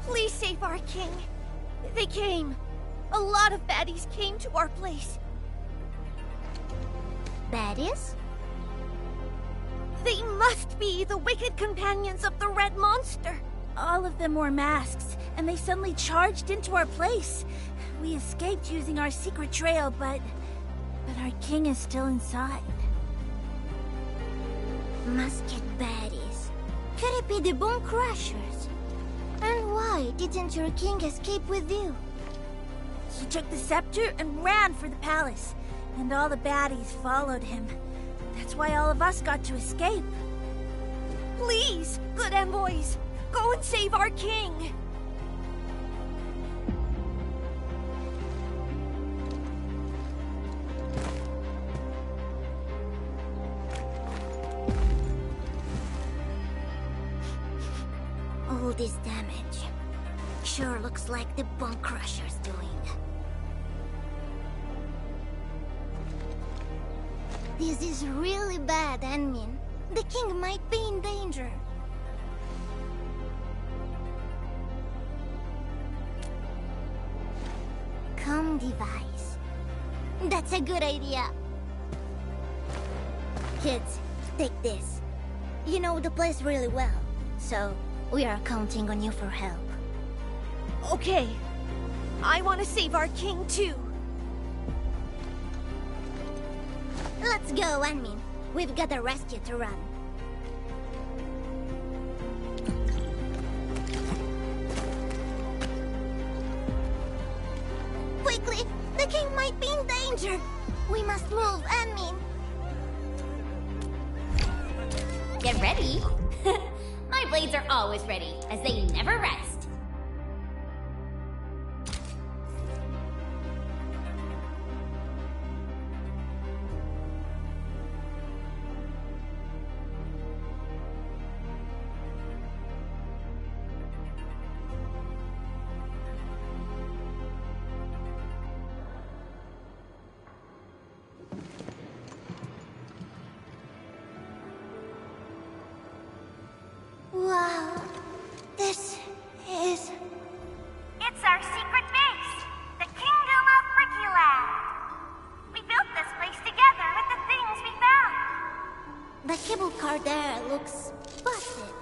Please save our king. They came. A lot of baddies came to our place. Baddies? They must be the wicked companions of the Red Monster. All of them wore masks, and they suddenly charged into our place. We escaped using our secret trail, but our king is still inside. Masked baddies. Could it be the Bone Crushers? And why didn't your king escape with you? He took the scepter and ran for the palace, and all the baddies followed him. That's why all of us got to escape. Please, good envoys, go and save our king! All this damage sure looks like the Bone Crusher's doing. This is really bad, Anmin. The king might be in danger. Calm device. That's a good idea. Kids, take this. You know the place really well, so we are counting on you for help. Okay. I want to save our king, too. Let's go, Anmin. We've got a rescue to run. Quickly! The king might be in danger! We must move, Anmin! Get ready! My blades are always ready, as they never rest. Wow. This is... It's our secret base, the Kingdom of Brickyland. We built this place together with the things we found. The cable car there looks busted.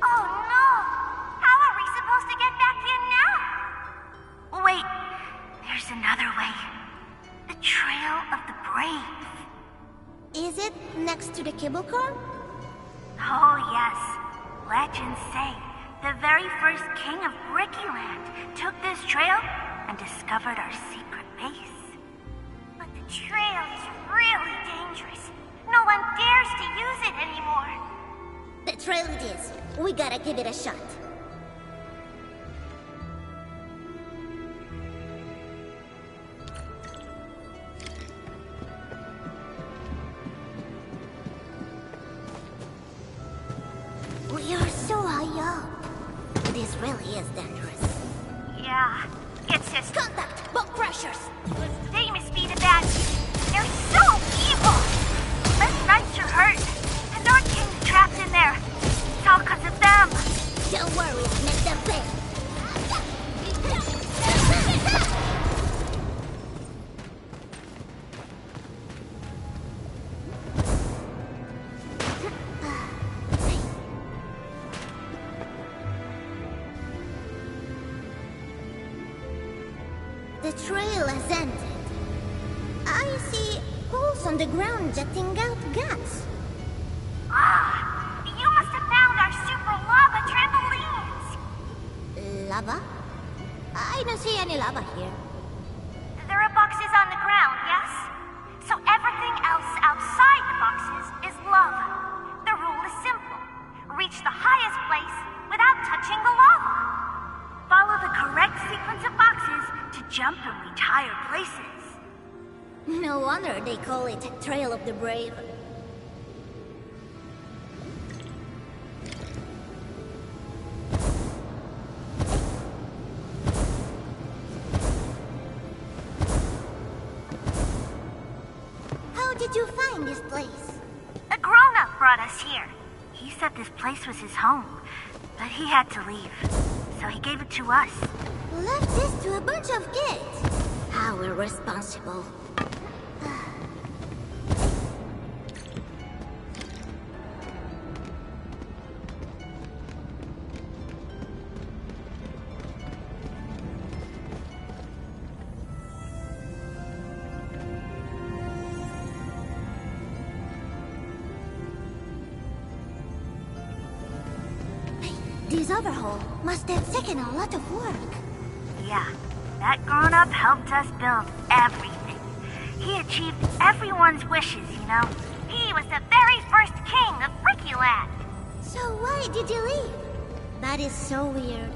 Oh no! How are we supposed to get back in now? Wait, there's another way. The Trail of the Brave. Is it next to the cable car? Oh yes. Legends say the very first king of Brickyland took this trail and discovered our secret base. But the trail is really dangerous. No one dares to use it anymore. The trail it is. We gotta give it a shot. We are so high up. This really is dangerous. Yeah, it's his Contact! Bone Crushers! They must be the bad guys. They're so evil! Last nights are hurt, and our king's trapped in there. It's all because of them. Don't worry, let them pay. The trail has ended. I see holes on the ground jetting out gas. Ah, you must have found our super lava trampolines. Lava? I I don't see any lava here. There are boxes on the ground, yes? So everything else outside the boxes is lava. The rule is simple. Reach the highest place without touching the lava. Follow the correct sequence of boxes to jump and reach higher places. No wonder they call it Trail of the Brave. How did you find this place? A grown-up brought us here. He said this place was his home, but he had to leave, so he gave it to us. Left this to a bunch of kids. How irresponsible. This overhaul must have taken a lot of work. Yeah, that grown-up helped us build everything. He achieved everyone's wishes, you know. He was the very first king of Freakyland. So why did you leave? That is so weird.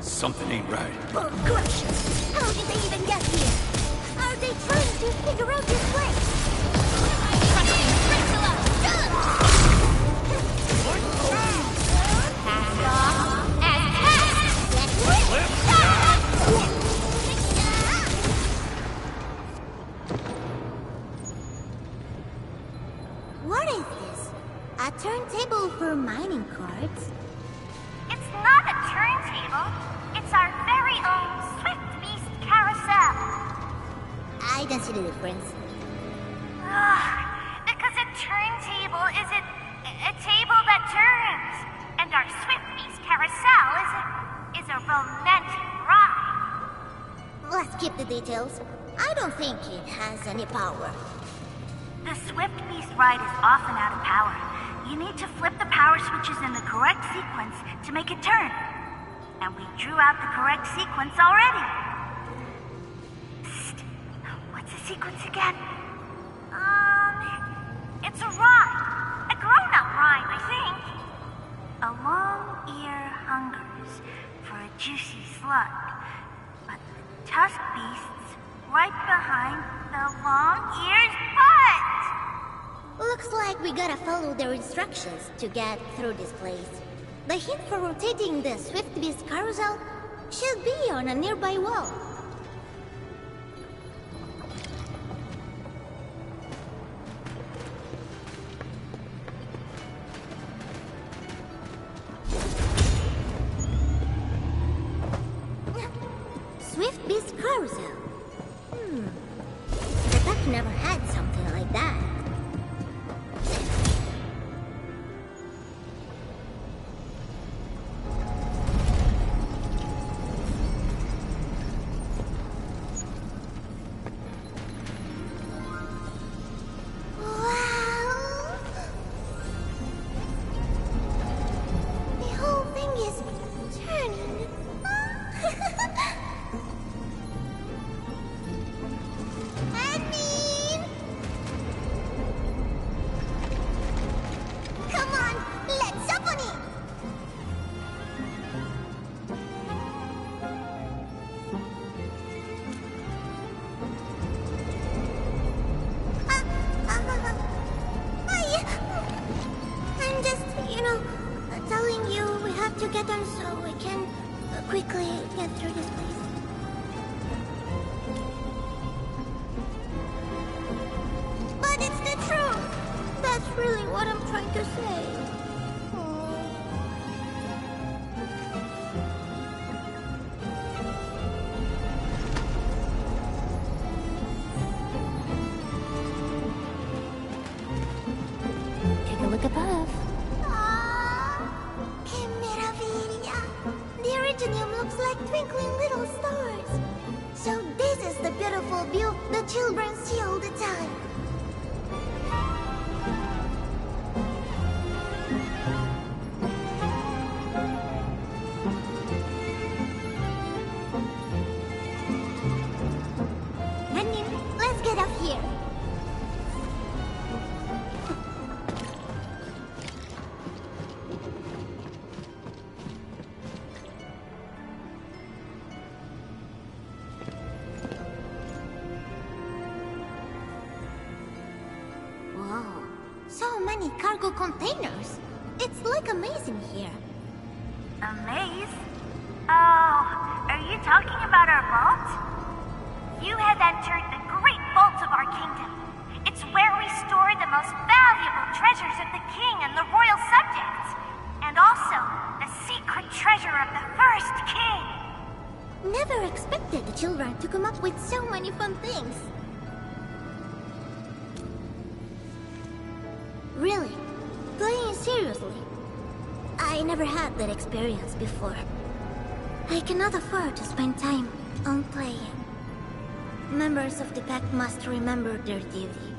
Something ain't right. Oh, gracious! How did they even get here? Are they trying to figure out this place? What is this? A turntable for mining cards? It's not a turntable. It's our very own Swift Beast Carousel. I don't see the difference. Because a turntable is a table that turns, and our Swift Beast Carousel is a romantic ride. Let's keep the details. I don't think it has any power. The Swift Beast ride is often out of power. You need to flip the power switches in the correct sequence to make it turn. And we drew out the correct sequence already. Psst. What's the sequence again? It's a rhyme. A grown-up rhyme, I think. A long ear hungers for a juicy slug, but the tusk beast's right behind the long ear's butt. Looks like we gotta follow their instructions to get through this place. The hint for rotating the Swift Beast carousel should be on a nearby wall. Swift Beast carousel. The duck never had something like that. Onion, let's get up here. Whoa, so many cargo containers. It's like amazing here. Amaze? Oh, are you talking about our vault? You have entered the great vault of our kingdom. It's where we store the most valuable treasures of the king and the royal subjects. And also, the secret treasure of the first king. Never expected the children to come up with so many fun things. Really? Playing seriously? I never had that experience before. I cannot afford to spend time on playing. Members of the pack must remember their duty.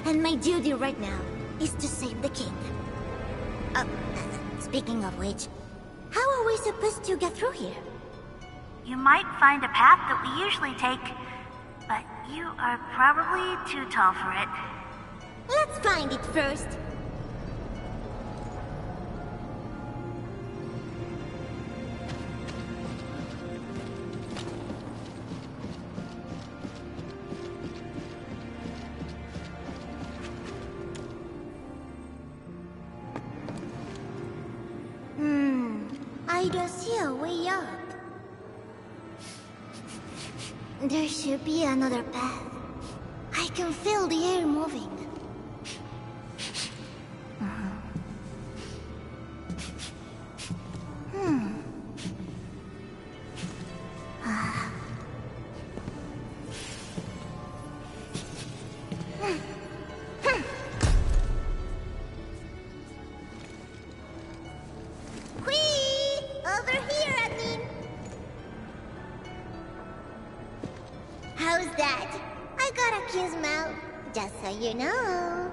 And my duty right now is to save the king. Speaking of which, how are we supposed to get through here? You might find a path that we usually take, but you are probably too tall for it. Let's find it first. I don't see a way out. There should be another path. I can feel the air moving. Over here, Admin. How's that? I got a cute smile, just so you know.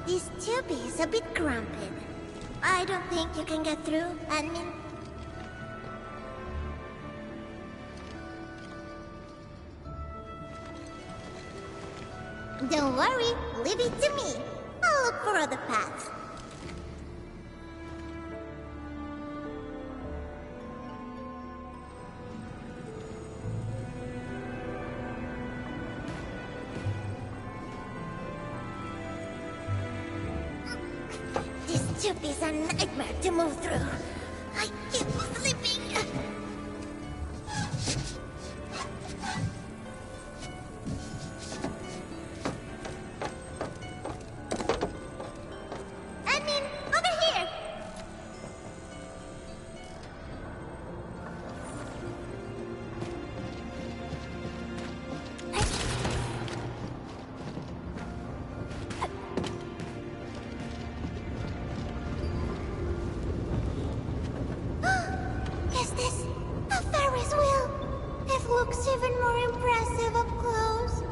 This tube is a bit cramped. I don't think you can get through, Admin. Don't worry, leave it to me. I'll look for other paths. This tube is a nightmare to move through. I keep slipping. Admin, over here. Is this a Ferris wheel? It looks even more impressive up close.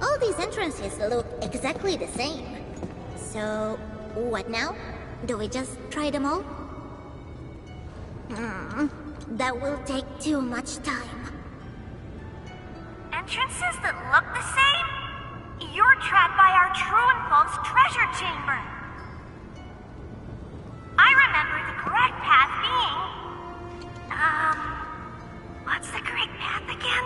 All these entrances look exactly the same. So, what now? Do we just try them all? That will take too much time. Entrances that look the same? You're trapped by our true and false treasure chamber. I remember the correct path being... what's the correct path again?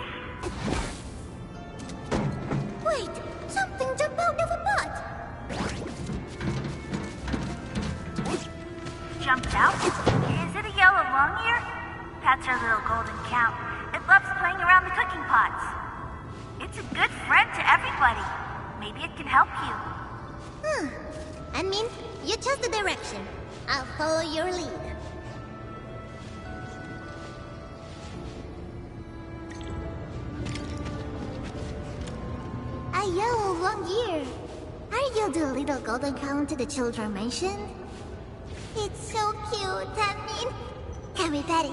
Wait, something jumped out of a pot. Jumped out? Is it a yellow long ear? That's our little golden cow. It loves playing around the cooking pots. It's a good friend to everybody. Maybe it can help you. I mean, you chose the direction. I'll follow your lead. A yellow long year. Are you the little golden cow to the children mentioned? It's so cute, I mean. Can we pet it?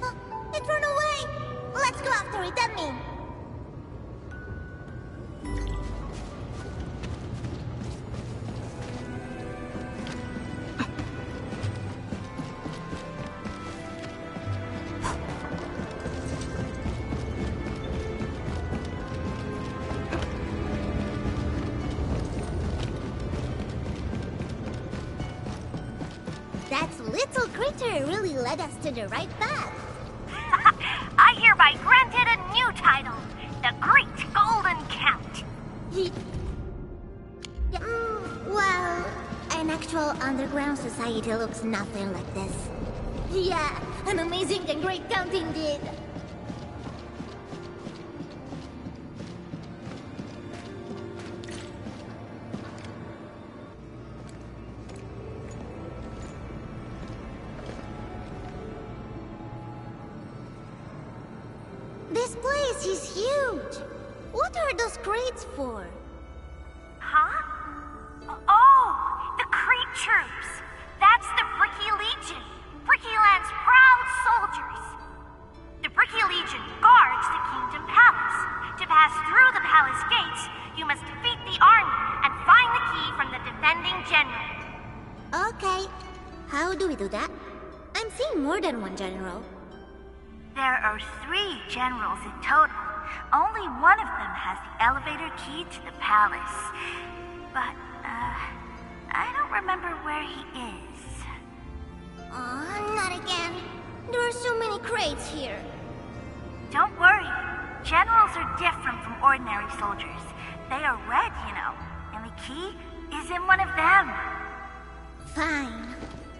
Oh, it ran away! Let's go after it, I mean. That little creature really led us to the right path. I hereby granted a new title, the Great Golden Count. Well, an actual underground society looks nothing like this. Yeah, an amazing and great count indeed. This place is huge. What are those crates for? Huh? Oh, the Crete troops. That's the Bricky Legion. Brickyland's proud soldiers. The Bricky Legion guards the Kingdom Palace. To pass through the palace gates, you must defeat the army and find the key from the defending general. Okay. How do we do that? I'm seeing more than one general. There are 3 generals in total. Only one of them has the elevator key to the palace. But, I don't remember where he is. Oh, not again. There are so many crates here. Don't worry. Generals are different from ordinary soldiers. They are red, you know. And the key is in one of them. Fine.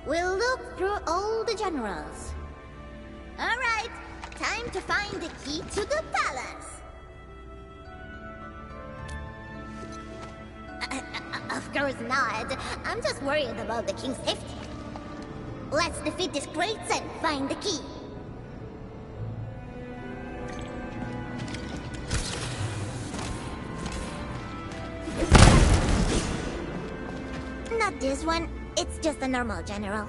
We'll look through all the generals. Alright, time to find the key to the palace. Of course not. I'm just worried about the king's safety. Let's defeat these crates and find the key. Not this one. It's just a normal general.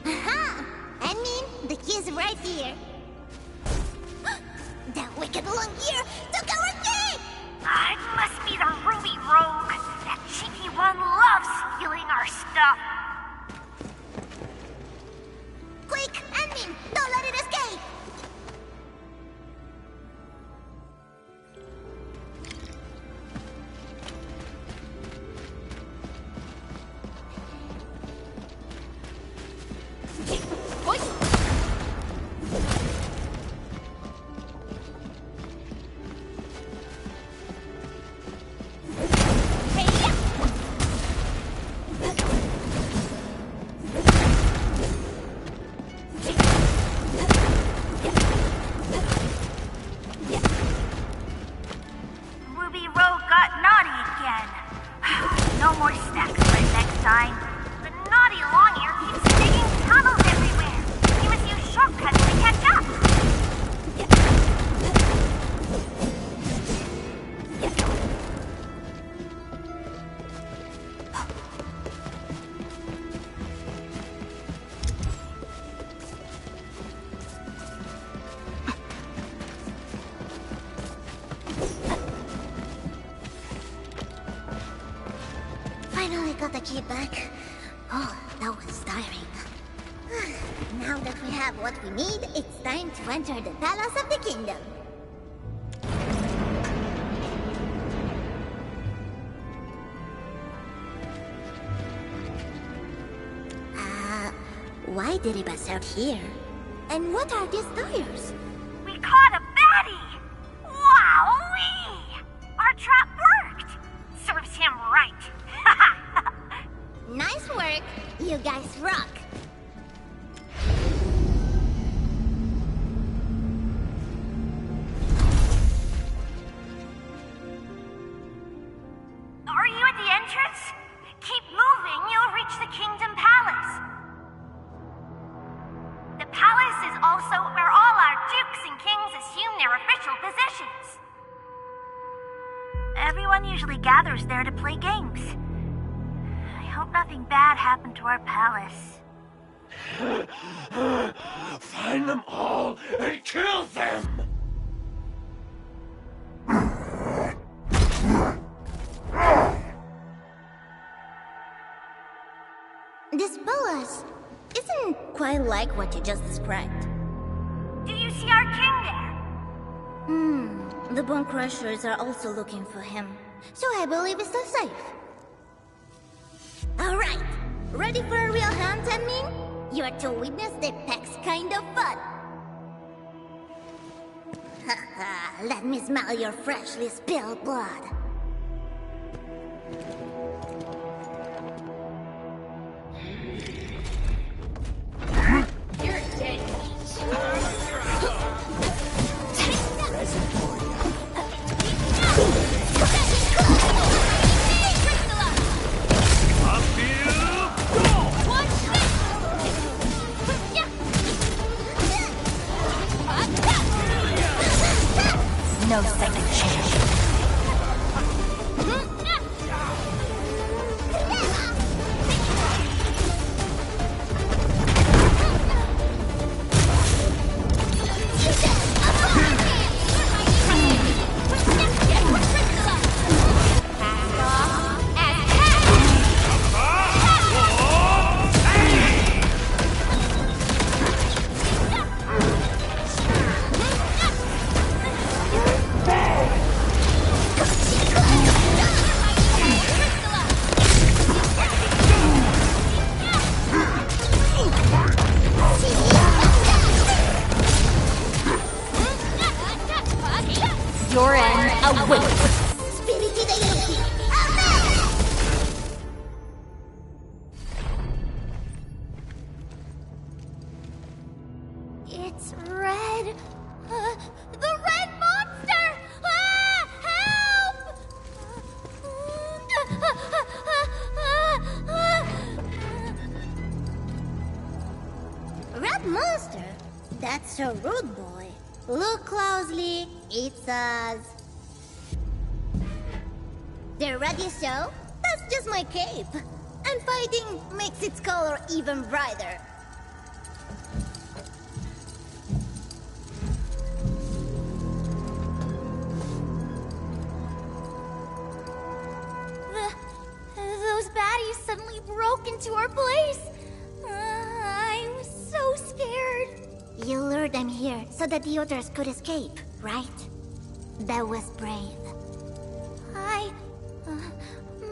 Aha! I mean, the key is right here. That wicked long ear took our key! It must be the Ruby Rogue. That cheeky one loves stealing our stuff. Quick, admin! Don't let it escape! Ruby Rogue got naughty again. No more snacks for next time. The naughty long-ear keeps digging tunnels everywhere. You must use shortcuts to catch up. Finally got the key back. Oh, that was tiring. Now that we have what we need, it's time to enter the Palace of the Kingdom. Why did he pass out here? And what are these tires? We caught a baddie! Wowee! Our trap worked! Serves him right. Nice work! You guys rock! Are you at the entrance? Keep moving, you'll reach the Kingdom Palace. The palace is also where all our dukes and kings assume their official positions. Everyone usually gathers there to play games. I hope nothing bad happened to our palace. Find them all and kill them! This palace isn't quite like what you just described. Do you see our king there? The Bone Crushers are also looking for him. So I believe it's still safe. Alright, ready for a real hunt, Min? You're to witness the pack's kind of fun. Haha, let me smell your freshly spilled blood. You're dead. No second chance. Your end awaits. It's red. The red monster! Help! Red monster? That's a rude boy. Look closely, it's us. They're ready, so? That's just my cape. And fighting makes its color even brighter. Those baddies suddenly broke into our place. I'm so scared. You lured them here so that the others could escape, right? That was brave.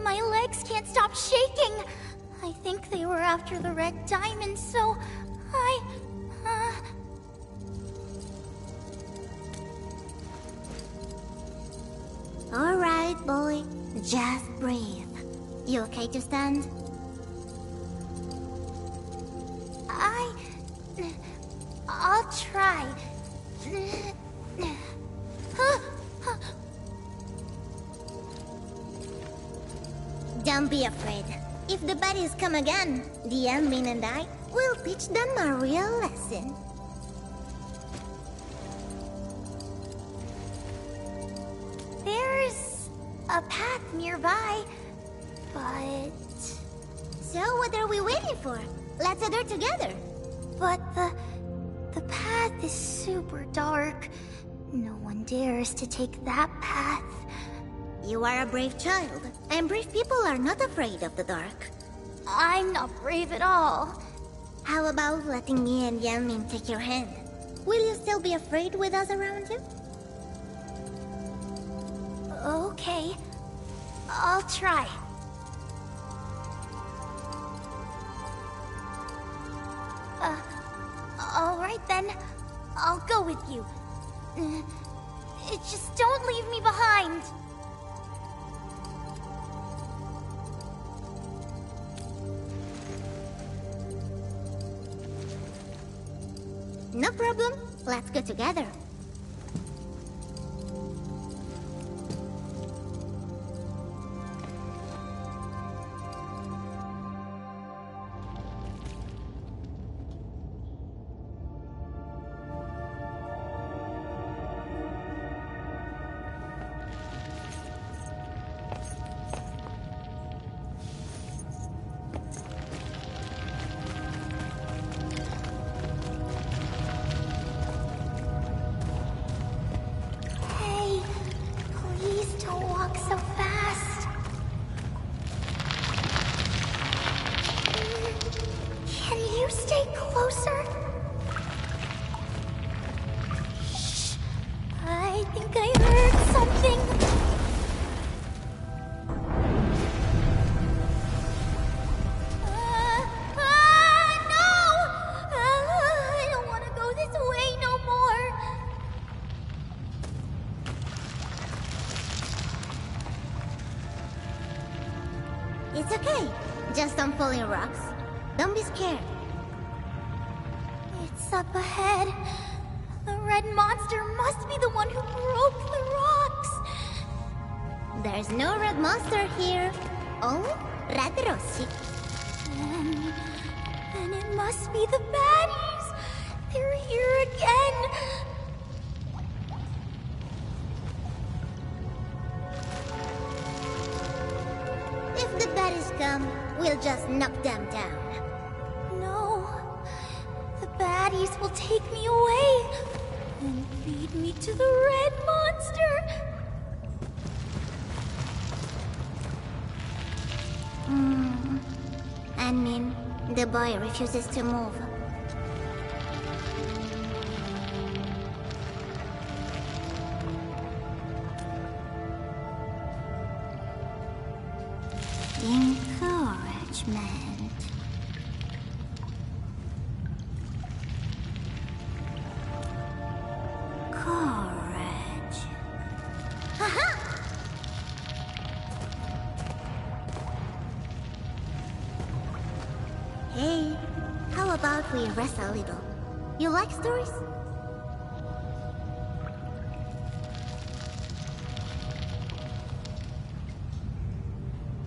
My legs can't stop shaking. I think they were after the red diamond, so All right, boy. Just breathe. You okay to stand? I'll try. Don't be afraid. If the baddies come again, the admin and I will teach them a real lesson. There's a path nearby, but... So what are we waiting for? Let's head there together. But the path is super dark. No one dares to take that path. You are a brave child, and brave people are not afraid of the dark. I'm not brave at all. How about letting me and Yanmin take your hand? Will you still be afraid with us around you? Okay. I'll try. right then. I'll go with you. Just don't leave me behind. No problem. Let's go together. It's okay. Just don't fall in rocks. Don't be scared. It's up ahead. The red monster must be the one who broke the rocks. There's no red monster here. Only red Rossi. Then it must be the baddies. They're here again. If the baddies come, we'll just knock them down. No. The baddies will take me away and feed me to the red monster. Admin, the boy refuses to move. Encouragement. Courage. Aha! Hey, how about we rest a little? You like stories?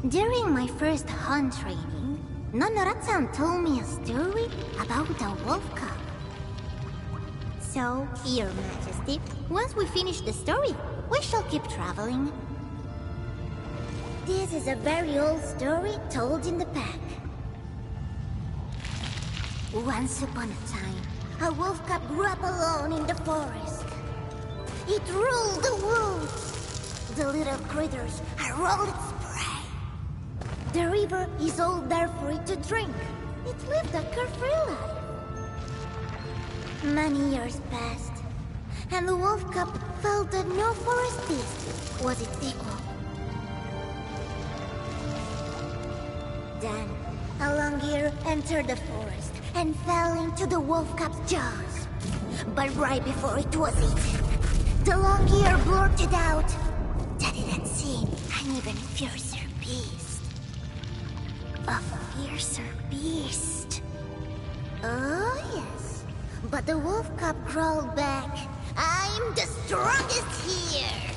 During my first hunt training, Nonoratsan told me a story about a wolf cub. So, Your Majesty, once we finish the story, we shall keep traveling. This is a very old story told in the pack. Once upon a time, a wolf cub grew up alone in the forest. It ruled the wolves. The little critters are all its prey. The river is all there for it to drink. It lived a carefree life. Many years passed, and the wolf cub felt that no forest beast was its equal. Then, a Longyear entered the forest and fell into the wolf cub's jaws. But right before it was eaten, the Longyear blurted out that it had seen an even fiercer beast. A fiercer beast. Oh, yes. But the wolf cub crawled back. I'm the strongest here!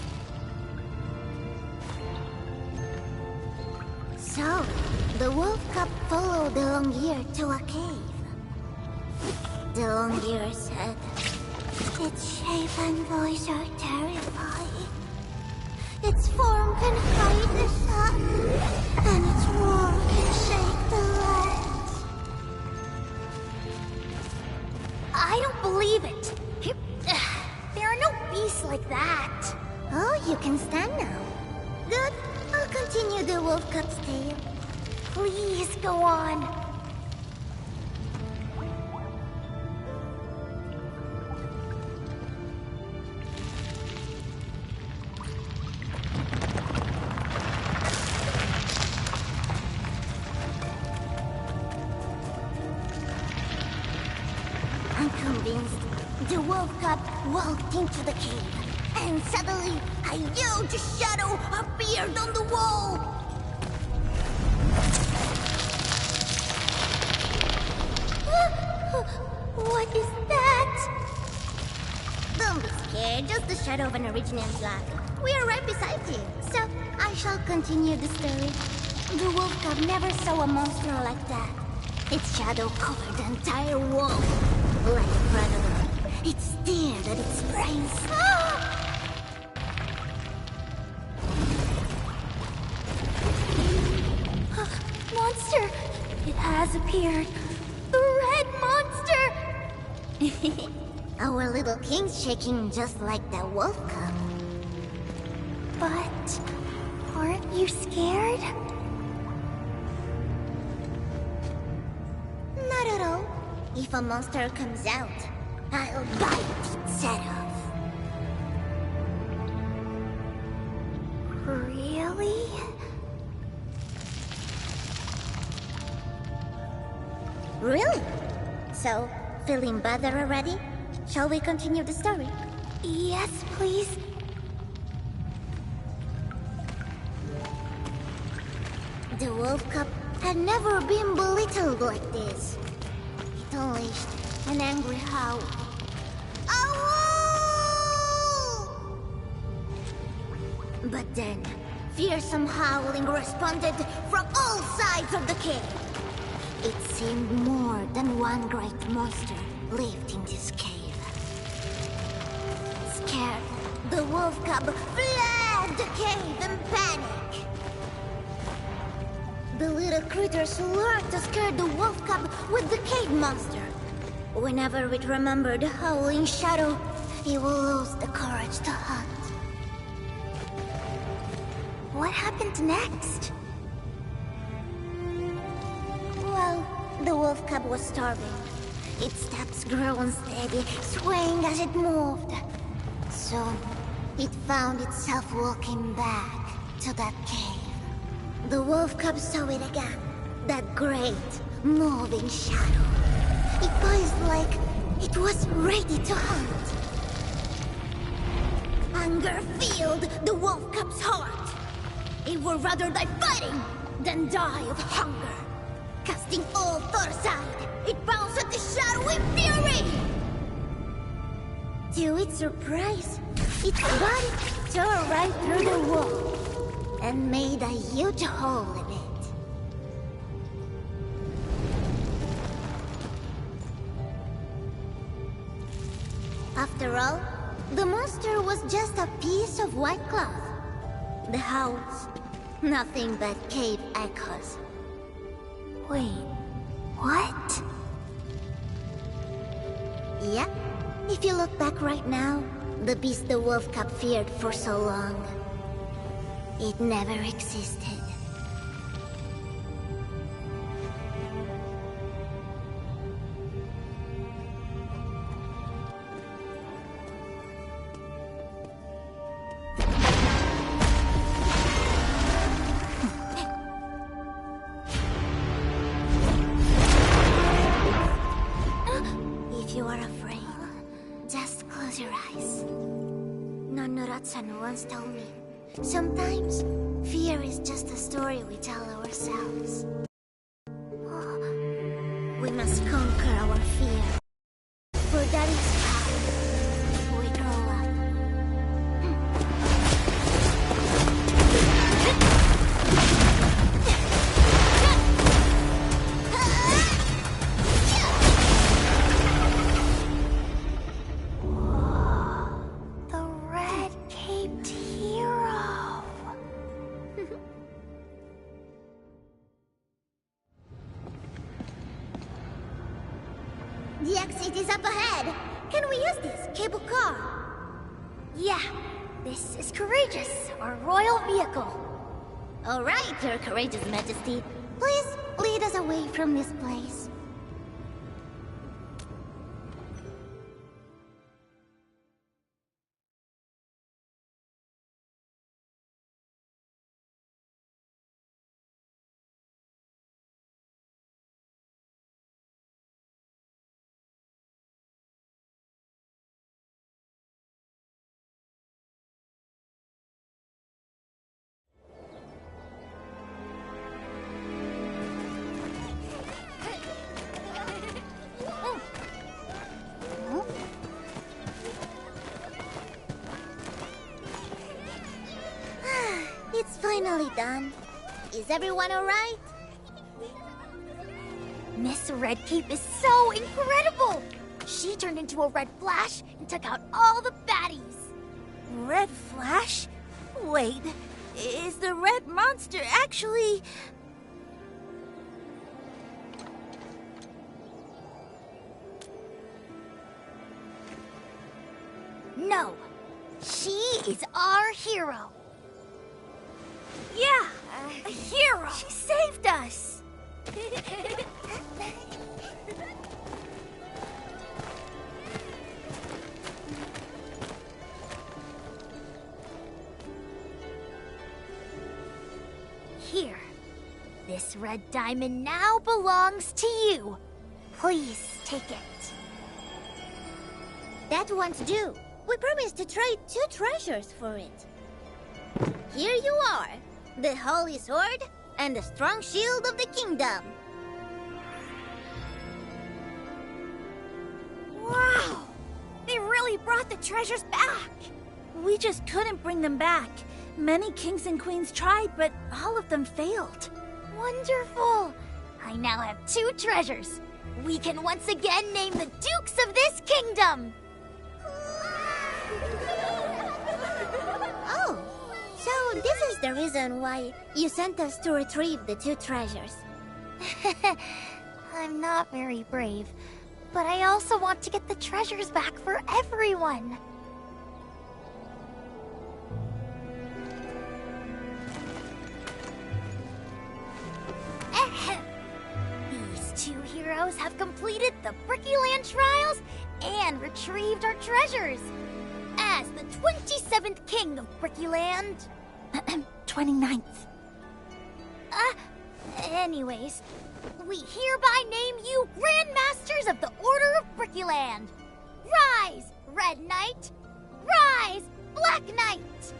So, the wolf cub followed the Longyear to a cave. The Longyear said, its shape and voice are terrifying. Its form can hide the sun, and its roar can shake the land. I don't believe it. There are no beasts like that. Oh, you can stand now. Good. I'll continue the wolf cub's tale. Please go on. I'm convinced the wolf cub walked into the cave, and suddenly a huge shadow appeared on the wall. What is that? Don't be scared, just the shadow of an original flag. We are right beside you, so I shall continue the story. The wolf cub never saw a monster like that. Its shadow covered the entire wall. Like a predator, it stared at its prey. Monster! It has appeared. The red monster! Our little king's shaking just like the wolf cub. But aren't you scared? Not at all. If a monster comes out, I'll bite its head off. Really? Really? So, feeling better already? Shall we continue the story? Yes, please. The wolf cub had never been belittled like this. It unleashed an angry howl. Ow! But then, fearsome howling responded from all sides of the cave. It seemed more than one great monster lived in this cave. Scared, the wolf cub fled the cave in panic. The little creatures learned to scare the wolf cub with the cave monster. Whenever it remembered the howling shadow, it will lose the courage to hunt. What happened next? Well, the wolf cub was starving. Its steps grew unsteady, swaying as it moved. Soon, it found itself walking back to that cave. The wolf cub saw it again, that great, moving shadow. It poised like it was ready to hunt. Anger filled the wolf cub's heart. It would rather die fighting than die of hunger. Casting all thought aside, it bounced at the shadow in fury! To its surprise, its body tore right through the wall and made a huge hole in it. After all, the monster was just a piece of white cloth. The howls, nothing but cave echoes. Wait, what? Yeah, if you look back right now, the beast the wolf cub feared for so long, it never existed. If you are afraid, just close your eyes. Nonoratsan once told me, sometimes fear is just a story we tell ourselves. We must conquer our fear, for that is how we grow up. The red-caped hero. The exit is up ahead. Can we use this cable car? Yeah, this is Courageous, our royal vehicle. All right, Your Courageous Majesty. Please lead us away from this place. done. Is everyone alright? Miss Redcape is so incredible! She turned into a red flash and took out all the baddies. Red Flash? Wait, is the red monster actually... No, she is our hero. Yeah, a hero. She saved us. Here. This red diamond now belongs to you. Please take it. That won't do. We promised to trade 2 treasures for it. Here you are. The Holy Sword and the strong shield of the kingdom. Wow! They really brought the treasures back! We just couldn't bring them back. Many kings and queens tried, but all of them failed. Wonderful! I now have 2 treasures. We can once again name the dukes of this kingdom! Oh, so this is the reason why you sent us to retrieve the 2 treasures. I'm not very brave, but I also want to get the treasures back for everyone. Ahem. These 2 heroes have completed the Brickyland trials and retrieved our treasures. As the 27th king of Brickyland... 29th. Anyways, we hereby name you Grand Masters of the Order of Brickyland. Rise, Red Knight! Rise, Black Knight!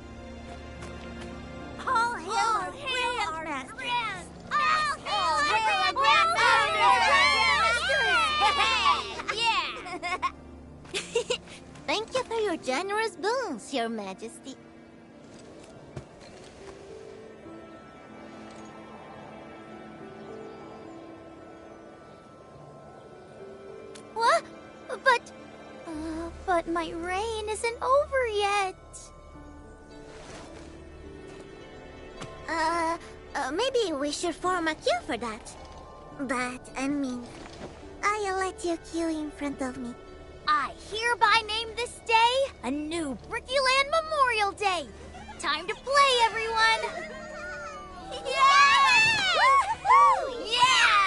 All hail our Grand Masters! All hail our Grand Masters! Yeah! Thank you for your generous boons, Your Majesty. What? But my reign isn't over yet. Maybe we should form a queue for that. But, I mean, I'll let you queue in front of me. I hereby name this day a new Brickyland Memorial Day. Time to play, everyone! Yeah! Woo-hoo! Yeah!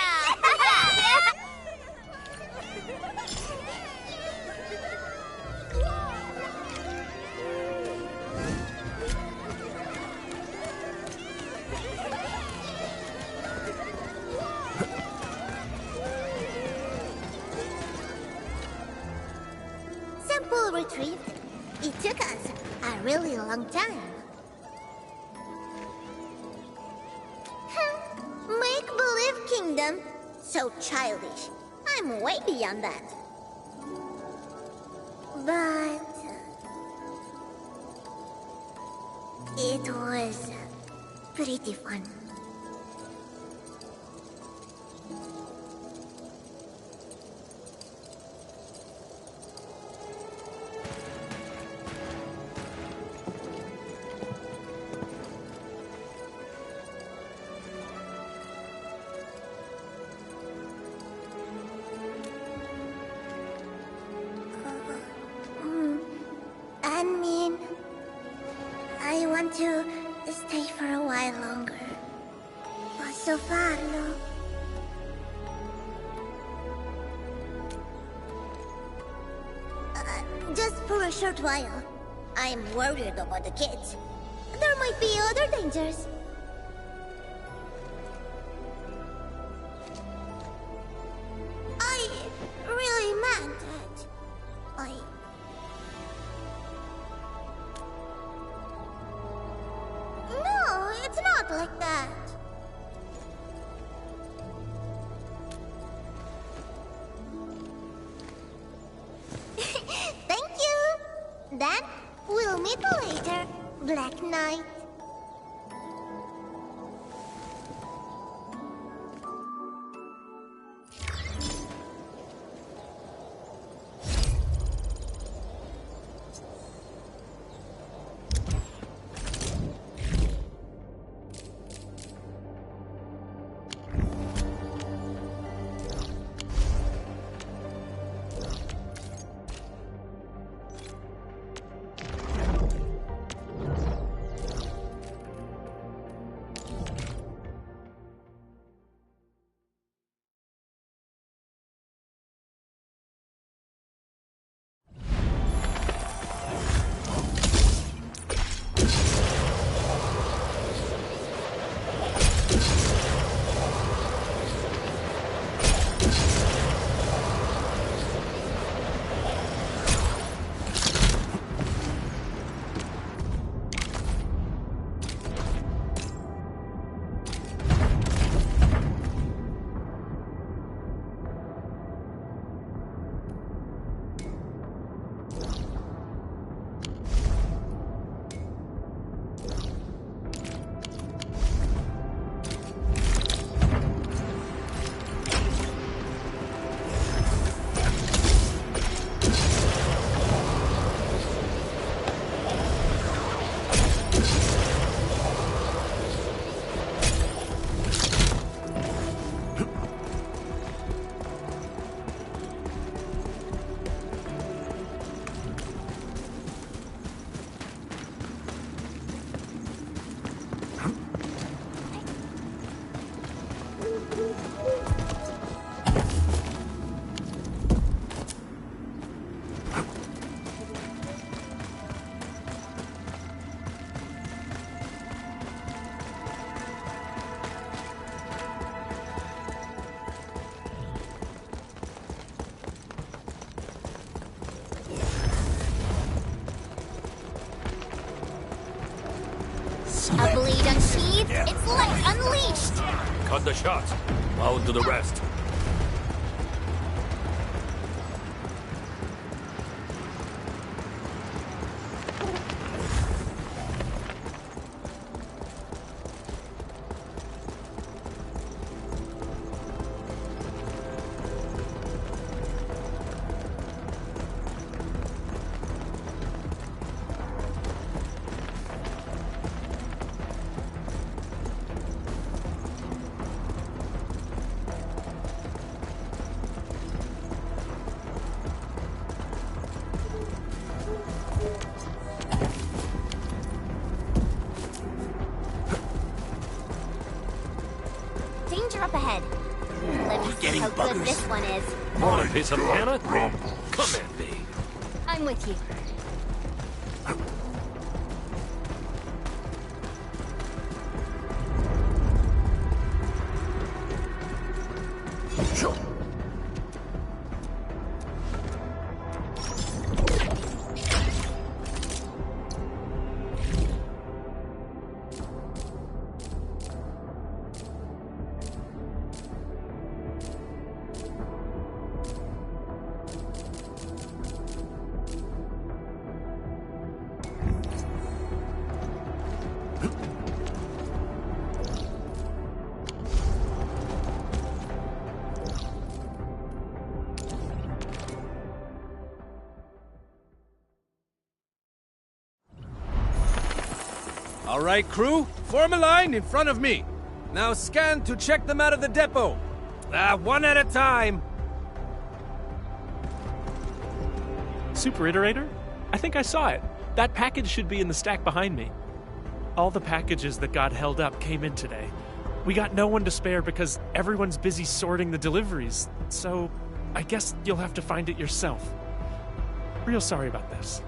Sample retrieved. It took us a really long time. Make-believe kingdom? So childish. I'm way beyond that. But... it was pretty fun. I want to stay for a while longer. Posso farlo? Just for a short while. I'm worried about the kids. There might be other dangers. I really meant it. No, it's not like that. Thank you. Then we'll meet later, Black Knight. cut the shot. I'll do the rest. Danger up ahead. Let me see how good this one is. Want a piece of Hannah? Come at me. I'm with you. All right, crew, form a line in front of me. Now scan to check them out of the depot. One at a time. Super Iterator? I think I saw it. That package should be in the stack behind me. All the packages that got held up came in today. We got no one to spare because everyone's busy sorting the deliveries, so I guess you'll have to find it yourself. Real sorry about this.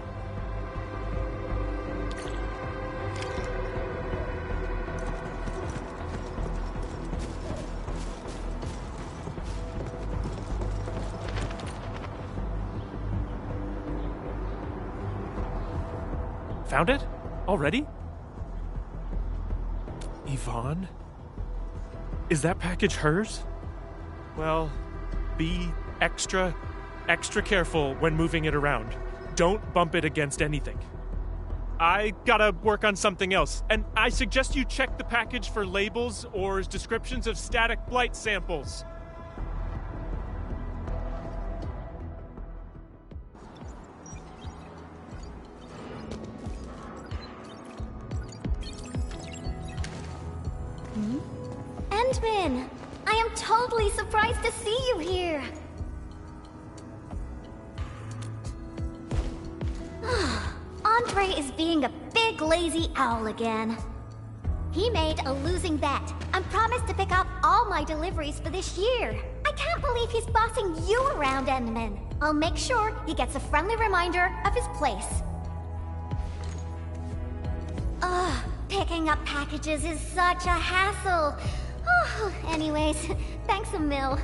Found it? Already? Yvonne? Is that package hers? Well, be extra careful when moving it around. Don't bump it against anything. I gotta work on something else, and I suggest you check the package for labels or descriptions of static blight samples. Endman! I am totally surprised to see you here! Andre is being a big lazy owl again. He made a losing bet and promised to pick up all my deliveries for this year. I can't believe he's bossing you around, Endman. I'll make sure he gets a friendly reminder of his place. Picking up packages is such a hassle. Anyways, thanks a mil.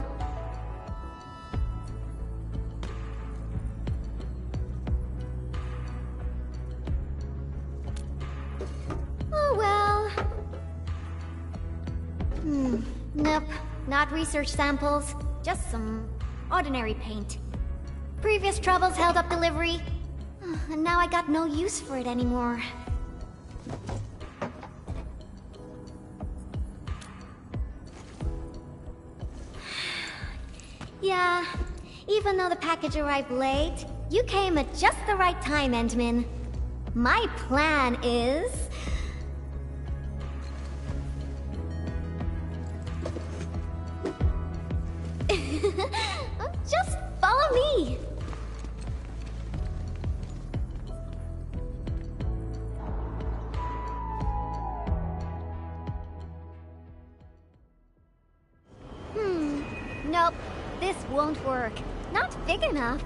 Oh well. Nope, not research samples, just some ordinary paint. Previous troubles held up delivery, and now I got no use for it anymore. Yeah, even though the package arrived late, you came at just the right time, Endman. My plan is... just follow me! Nope. This won't work. Not big enough.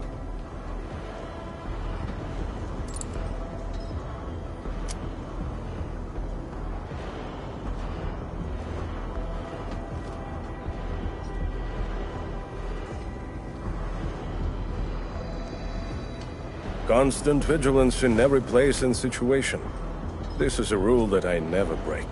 Constant vigilance in every place and situation. This is a rule that I never break.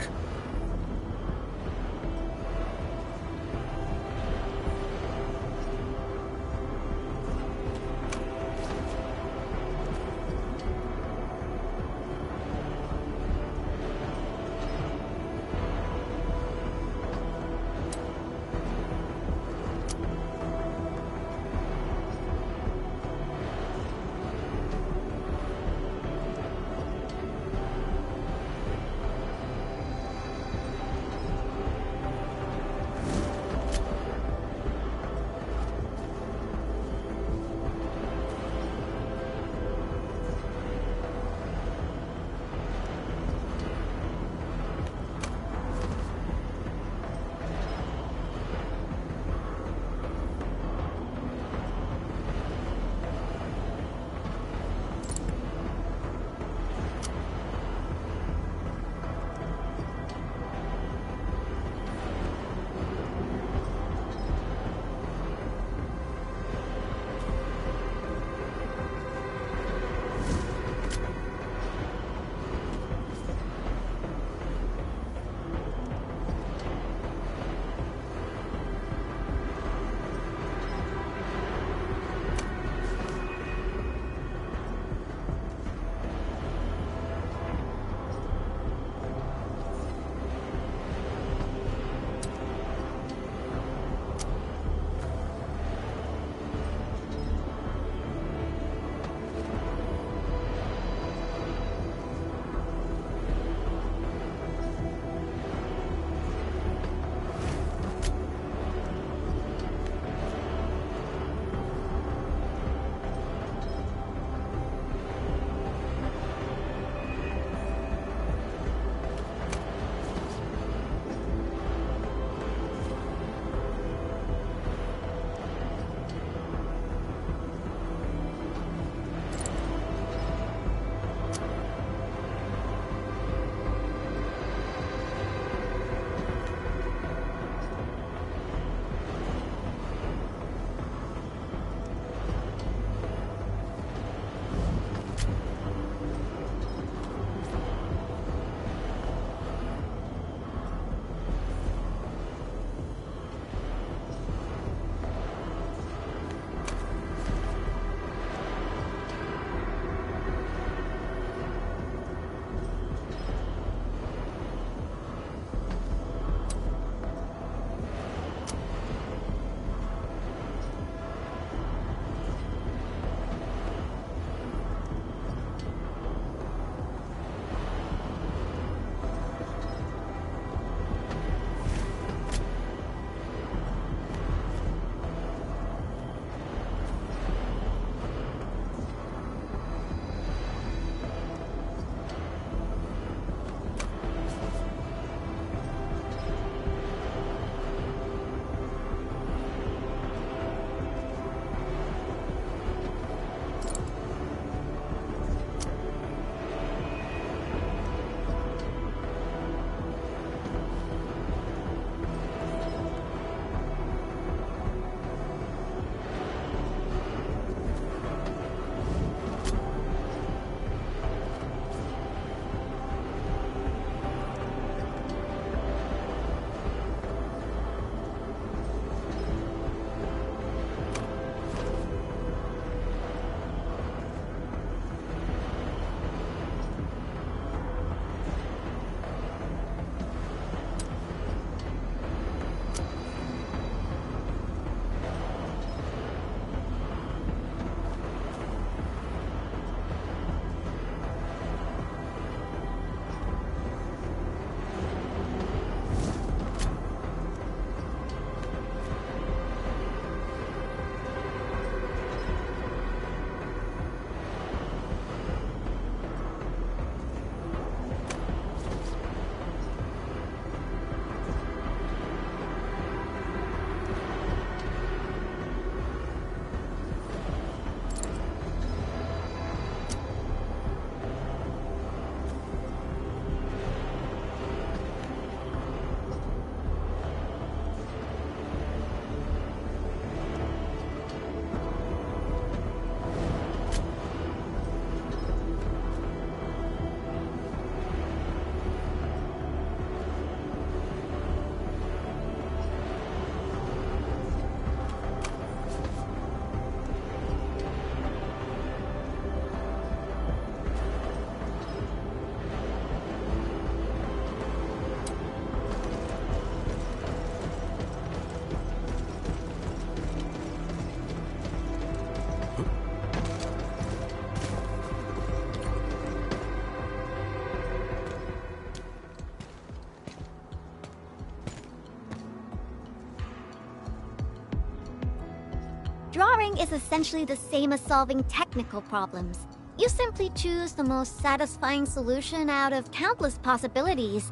is essentially the same as solving technical problems. You simply choose the most satisfying solution out of countless possibilities.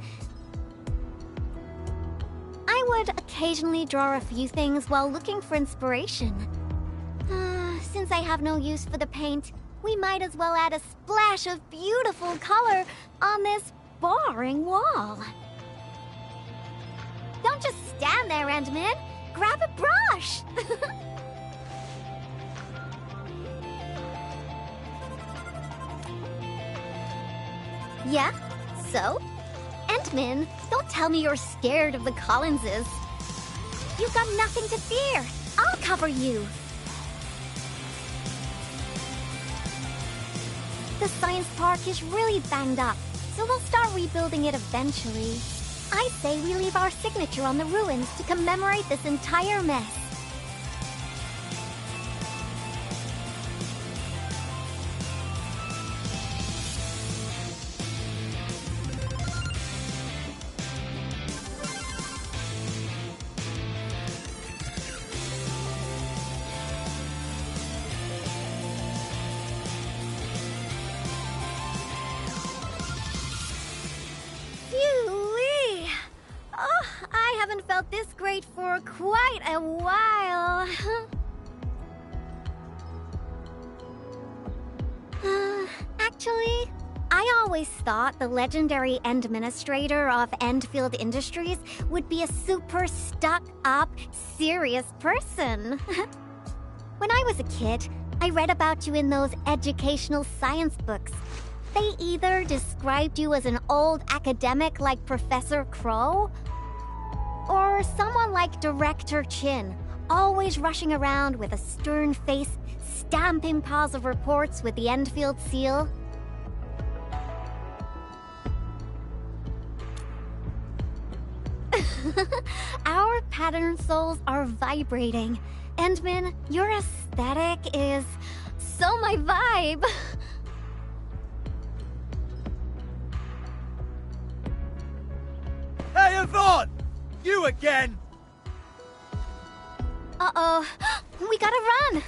I would occasionally draw a few things while looking for inspiration. Since I have no use for the paint, we might as well add a splash of beautiful color on this boring wall. Don't just stand there, Endman. Grab a brush! Yeah? So? Endman, don't tell me you're scared of the Collinses. You've got nothing to fear. I'll cover you. The science park is really banged up, so we'll start rebuilding it eventually. I say we leave our signature on the ruins to commemorate this entire mess. This great for quite a while. Actually, I always thought the legendary administrator of Endfield Industries would be a super stuck-up, serious person. When I was a kid, I read about you in those educational science books. They either described you as an old academic like Professor Crow, or someone like Director Chin, always rushing around with a stern face, stamping piles of reports with the Endfield seal. Our pattern souls are vibrating. Endman, your aesthetic is so my vibe. Hey, Yvonne! You again! Uh-oh. We gotta run!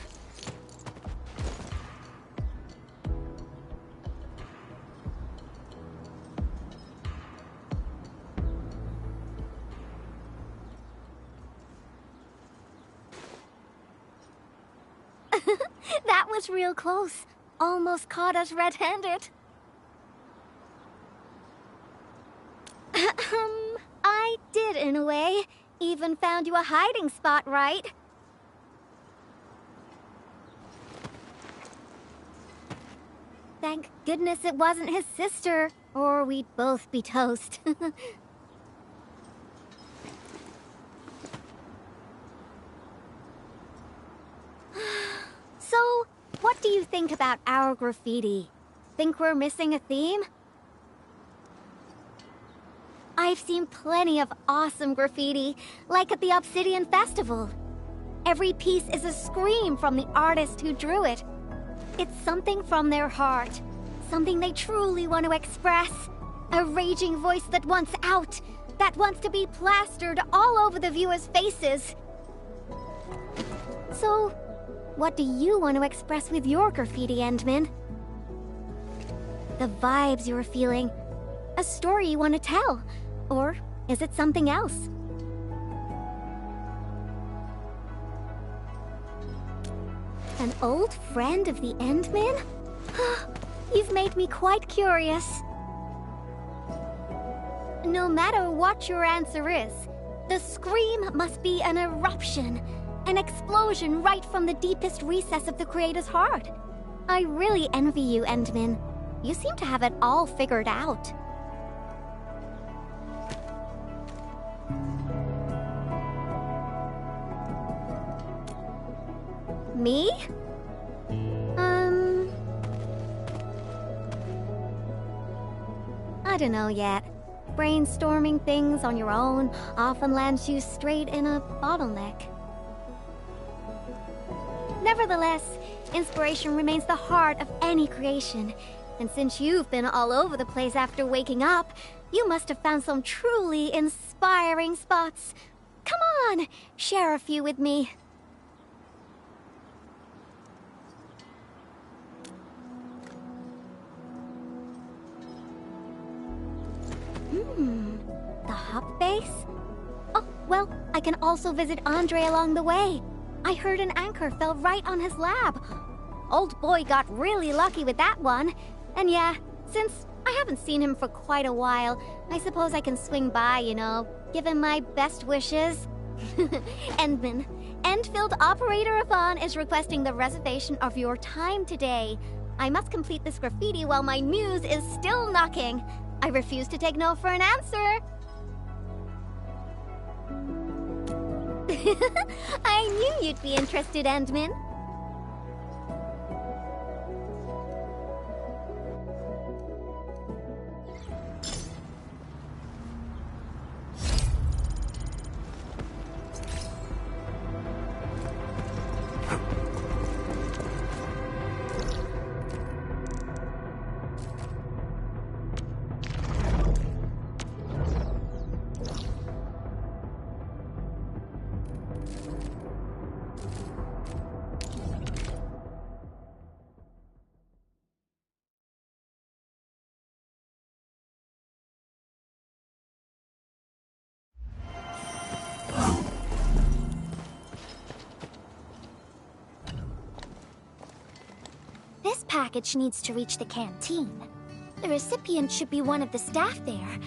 That was real close. Almost caught us red-handed. I did, in a way. Even found you a hiding spot, right? Thank goodness it wasn't his sister, or we'd both be toast. So, what do you think about our graffiti? Think we're missing a theme? I've seen plenty of awesome graffiti, like at the Obsidian Festival. Every piece is a scream from the artist who drew it. It's something from their heart, something they truly want to express. A raging voice that wants out, that wants to be plastered all over the viewers' faces. So, what do you want to express with your graffiti, Endman? The vibes you're feeling, a story you want to tell. Or is it something else? An old friend of the Endman? You've made me quite curious. No matter what your answer is, the scream must be an eruption, an explosion right from the deepest recess of the creator's heart. I really envy you, Endman. You seem to have it all figured out. Me? I don't know yet. Brainstorming things on your own often lands you straight in a bottleneck. Nevertheless, inspiration remains the heart of any creation. And since you've been all over the place after waking up, you must have found some truly inspiring spots. Come on, share a few with me. The hub base? Oh, well, I can also visit Andre along the way. I heard an anchor fell right on his lab. Old boy got really lucky with that one. And yeah, since I haven't seen him for quite a while, I suppose I can swing by, give him my best wishes. Endman, Endfield Operator Yvonne is requesting the reservation of your time today. I must complete this graffiti while my muse is still knocking. I refuse to take no for an answer. I knew you'd be interested, Endman. This package needs to reach the canteen. The recipient should be one of the staff there.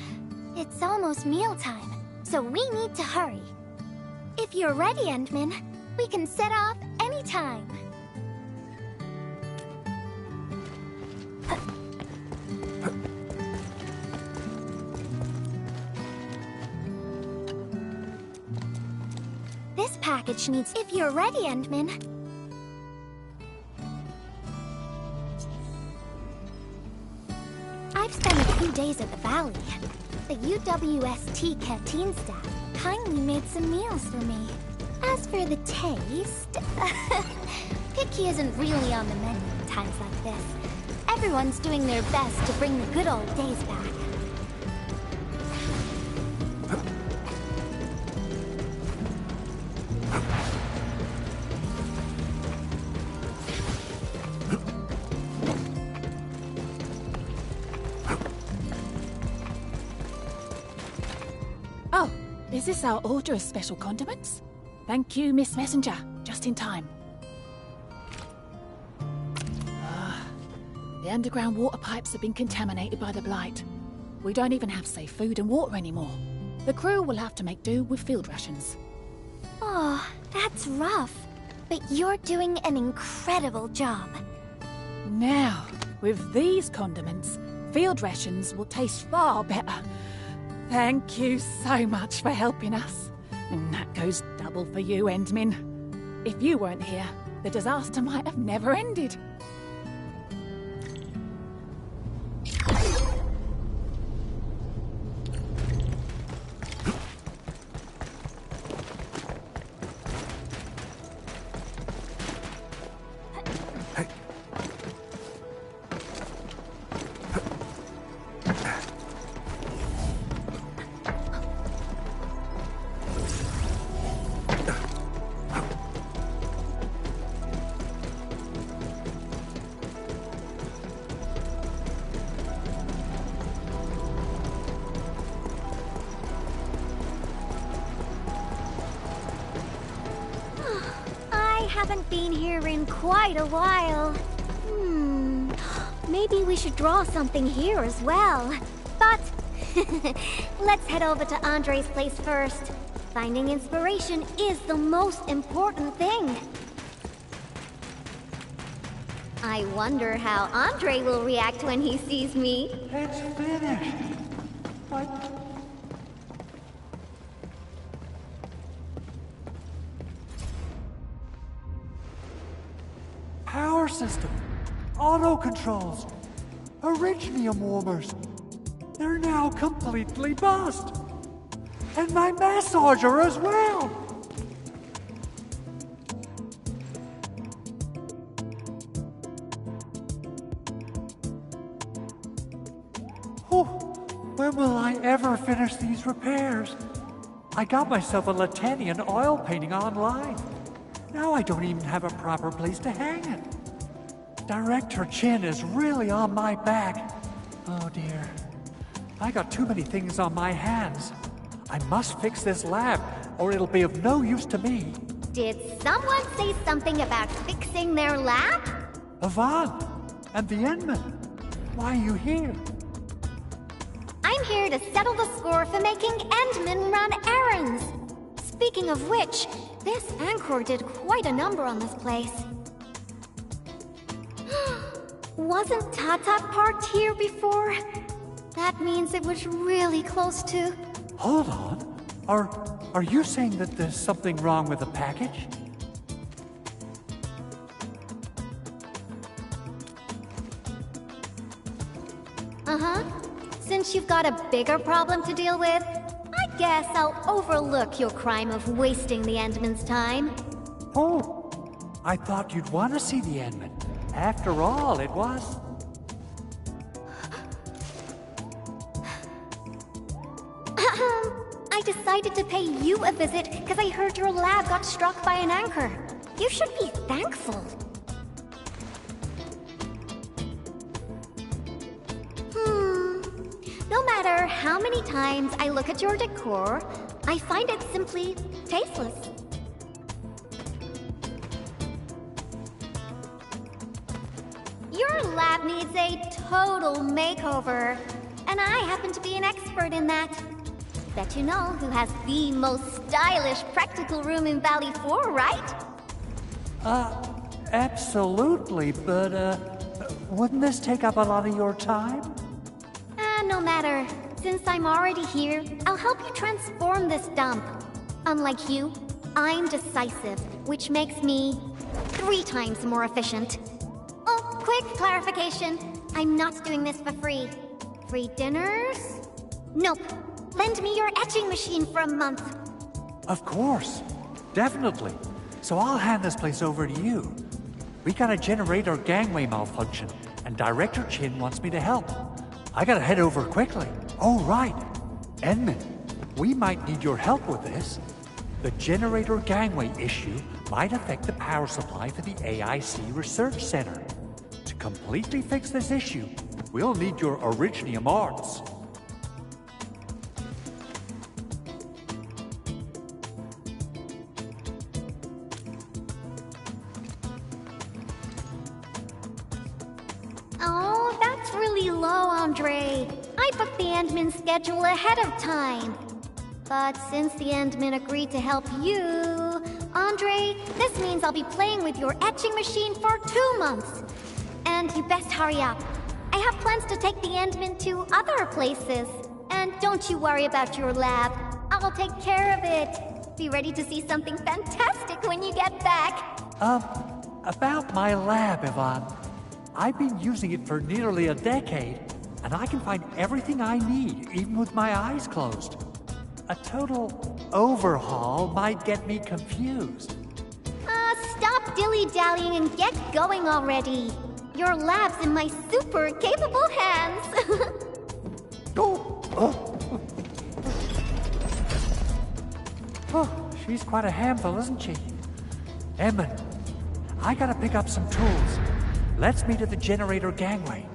It's almost mealtime, so we need to hurry. If you're ready, Endman, we can set off anytime. This package needs... If you're ready, Endman. I've spent a few days at the Valley. The UWST canteen staff kindly made some meals for me. As for the taste... picky isn't really on the menu in times like this. Everyone's doing their best to bring the good old days back. Oh, is this our order of special condiments? Thank you, Miss Messenger. Just in time. The underground water pipes have been contaminated by the blight. We don't even have safe food and water anymore. The crew will have to make do with field rations. Oh, that's rough. But you're doing an incredible job. Now, with these condiments, field rations will taste far better. Thank you so much for helping us. And that goes double for you, Endmin. If you weren't here, the disaster might have never ended. Haven't been here in quite a while. Maybe we should draw something here as well. But let's head over to Andre's place first. Finding inspiration is the most important thing. I wonder how Andre will react when he sees me. It's finished. But... Power system, auto controls, originium warmers. They're now completely bust. And my massager as well. Whew. When will I ever finish these repairs? I got myself a Latanian oil painting online. Now I don't even have a proper place to hang it. Director Chin is really on my back. Oh dear. I got too many things on my hands. I must fix this lab, or it'll be of no use to me. Did someone say something about fixing their lab? Yvonne, and the Endman. Why are you here? I'm here to settle the score for making Endman run errands. Speaking of which, this Anchor did quite a number on this place. Wasn't Tata parked here before? That means it was really close to... Hold on. Are you saying that there's something wrong with the package? Uh-huh. Since you've got a bigger problem to deal with, I guess I'll overlook your crime of wasting the Endman's time. Oh, I thought you'd want to see the Endman. After all, it was... I decided to pay you a visit because I heard your lab got struck by an anchor. You should be thankful. No matter how many times I look at your decor, I find it simply tasteless. Your lab needs a total makeover, and I happen to be an expert in that. Bet you know who has the most stylish practical room in Valley 4, right? Absolutely, but, wouldn't this take up a lot of your time? No matter. Since I'm already here, I'll help you transform this dump. Unlike you, I'm decisive, which makes me 3 times more efficient. Oh, quick clarification. I'm not doing this for free. Free dinners? Nope. Lend me your etching machine for a month. Of course. Definitely. So I'll hand this place over to you. We got a generator gangway malfunction, and Director Chin wants me to help. I gotta head over quickly. Oh, right. Endman, we might need your help with this. The generator gangway issue might affect the power supply for the AIC Research Center. To completely fix this issue, we'll need your Originium arts. Oh, that's really low, Andre. I booked the Endman schedule ahead of time. But since the Endman agreed to help you, Andre, this means I'll be playing with your etching machine for 2 months. And you best hurry up. I have plans to take the Endman to other places. And don't you worry about your lab. I'll take care of it. Be ready to see something fantastic when you get back. About my lab, Yvonne. I've been using it for nearly a decade, and I can find everything I need, even with my eyes closed. A total overhaul might get me confused. Stop dilly-dallying and get going already. Your lab's in my super capable hands. Oh, she's quite a handful, isn't she? Emma, I gotta pick up some tools. Let's meet at the generator gangway.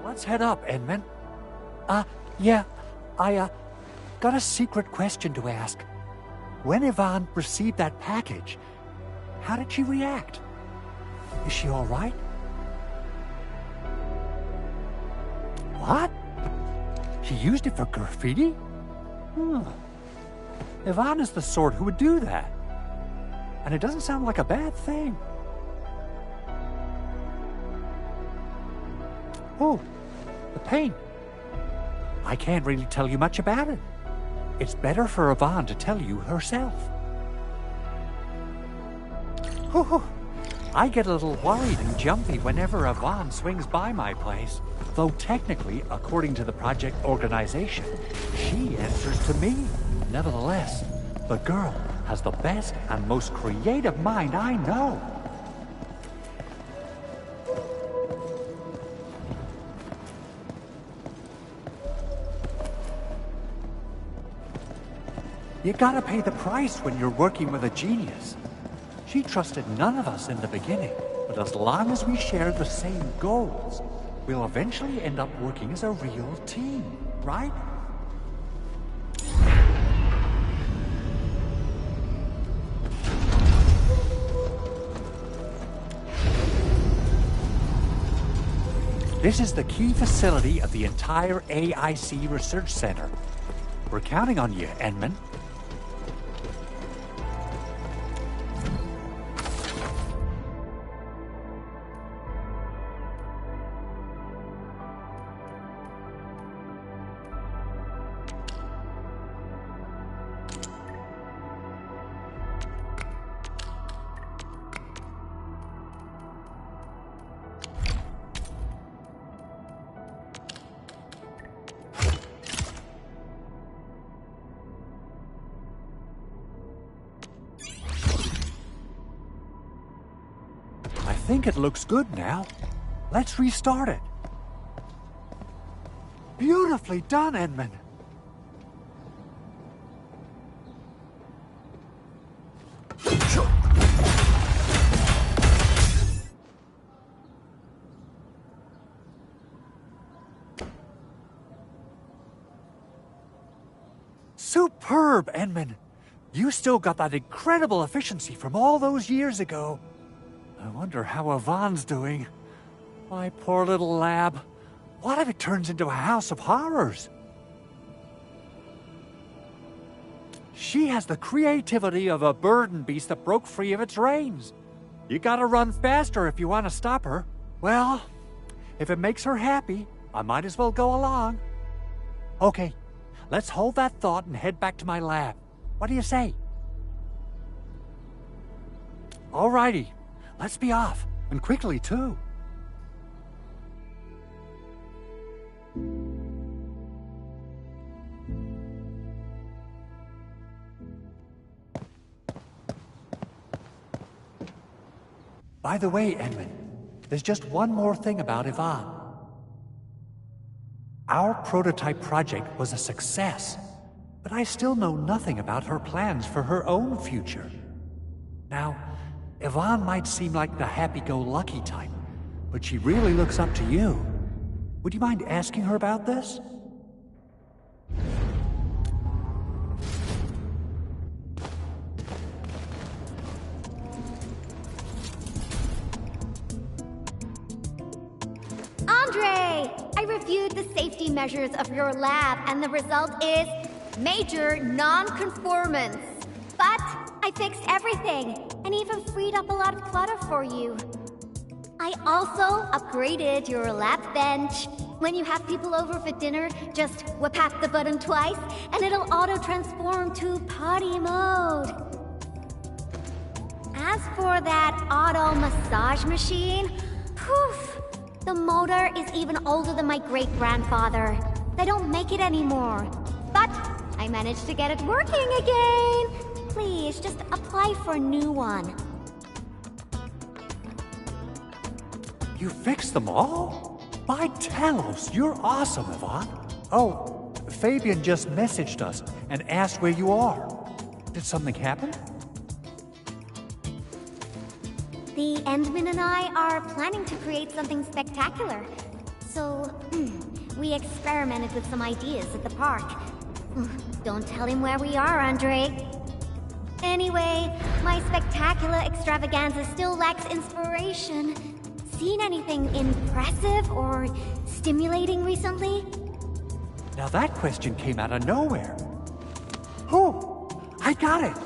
Let's head up, Endman. Yeah, I got a secret question to ask. When Yvonne received that package, how did she react? Is she all right? What? She used it for graffiti? Yvonne is the sort who would do that. And it doesn't sound like a bad thing. Oh, the paint. I can't really tell you much about it. It's better for Yvonne to tell you herself. Whew. I get a little worried and jumpy whenever Yvonne swings by my place. Though technically, according to the project organization, she answers to me. Nevertheless, the girl has the best and most creative mind I know. You gotta pay the price when you're working with a genius. She trusted none of us in the beginning, but as long as we share the same goals, we'll eventually end up working as a real team, right? This is the key facility of the entire AIC Research Center. We're counting on you, Edmund. I think it looks good now. Let's restart it. Beautifully done, Edmund. Superb, Edmund. You still got that incredible efficiency from all those years ago. I wonder how Yvonne's doing. My poor little lab. What if it turns into a house of horrors? She has the creativity of a burden beast that broke free of its reins. You gotta run faster if you want to stop her. Well, if it makes her happy, I might as well go along. Okay, let's hold that thought and head back to my lab. What do you say? Alrighty. Let's be off, and quickly, too. By the way, Edmund, there's just one more thing about Yvonne. Our prototype project was a success, but I still know nothing about her plans for her own future. Now, Yvonne might seem like the happy-go-lucky type, but she really looks up to you. Would you mind asking her about this? Andre! I reviewed the safety measures of your lab, and the result is major non-conformance. But I fixed everything, and even freed up a lot of clutter for you. I also upgraded your lab bench. When you have people over for dinner, just tap the button twice, and it'll auto-transform to party mode. As for that auto massage machine, poof, the motor is even older than my great-grandfather. They don't make it anymore. But I managed to get it working again. Please, just apply for a new one. You fixed them all? By Talos, you're awesome, Yvonne. Oh, Fabian just messaged us and asked where you are. Did something happen? The Endman and I are planning to create something spectacular. So, we experimented with some ideas at the park. Don't tell him where we are, Andre. Anyway, My spectacular extravaganza still lacks inspiration. Seen anything impressive or stimulating recently? Now that question came out of nowhere. Oh, I got it!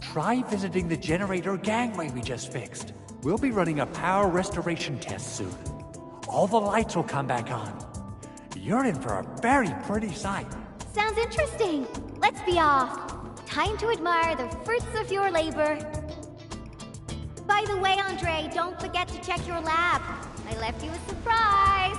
Try visiting the generator gangway we just fixed. We'll be running a power restoration test soon. All the lights will come back on. You're in for a very pretty sight. Sounds interesting. Let's be off. Time to admire the fruits of your labor. By the way, Andre, don't forget to check your lab. I left you a surprise.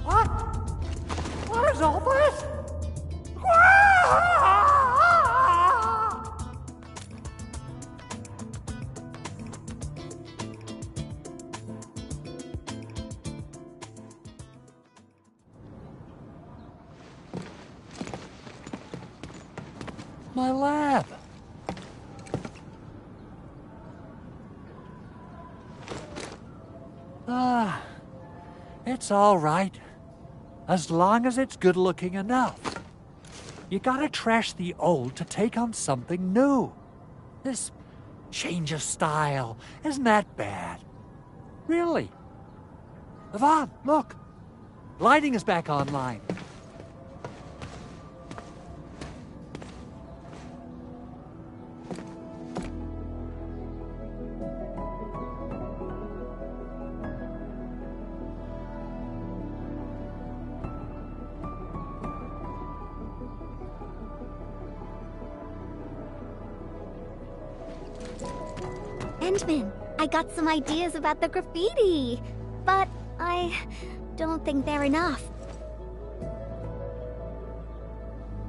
What? What is all this? My lab. It's all right. As long as it's good looking enough. You gotta trash the old to take on something new. This change of style isn't that bad. Really. Yvonne, look. Lighting is back online. Endman, I got some ideas about the graffiti, but I don't think they're enough.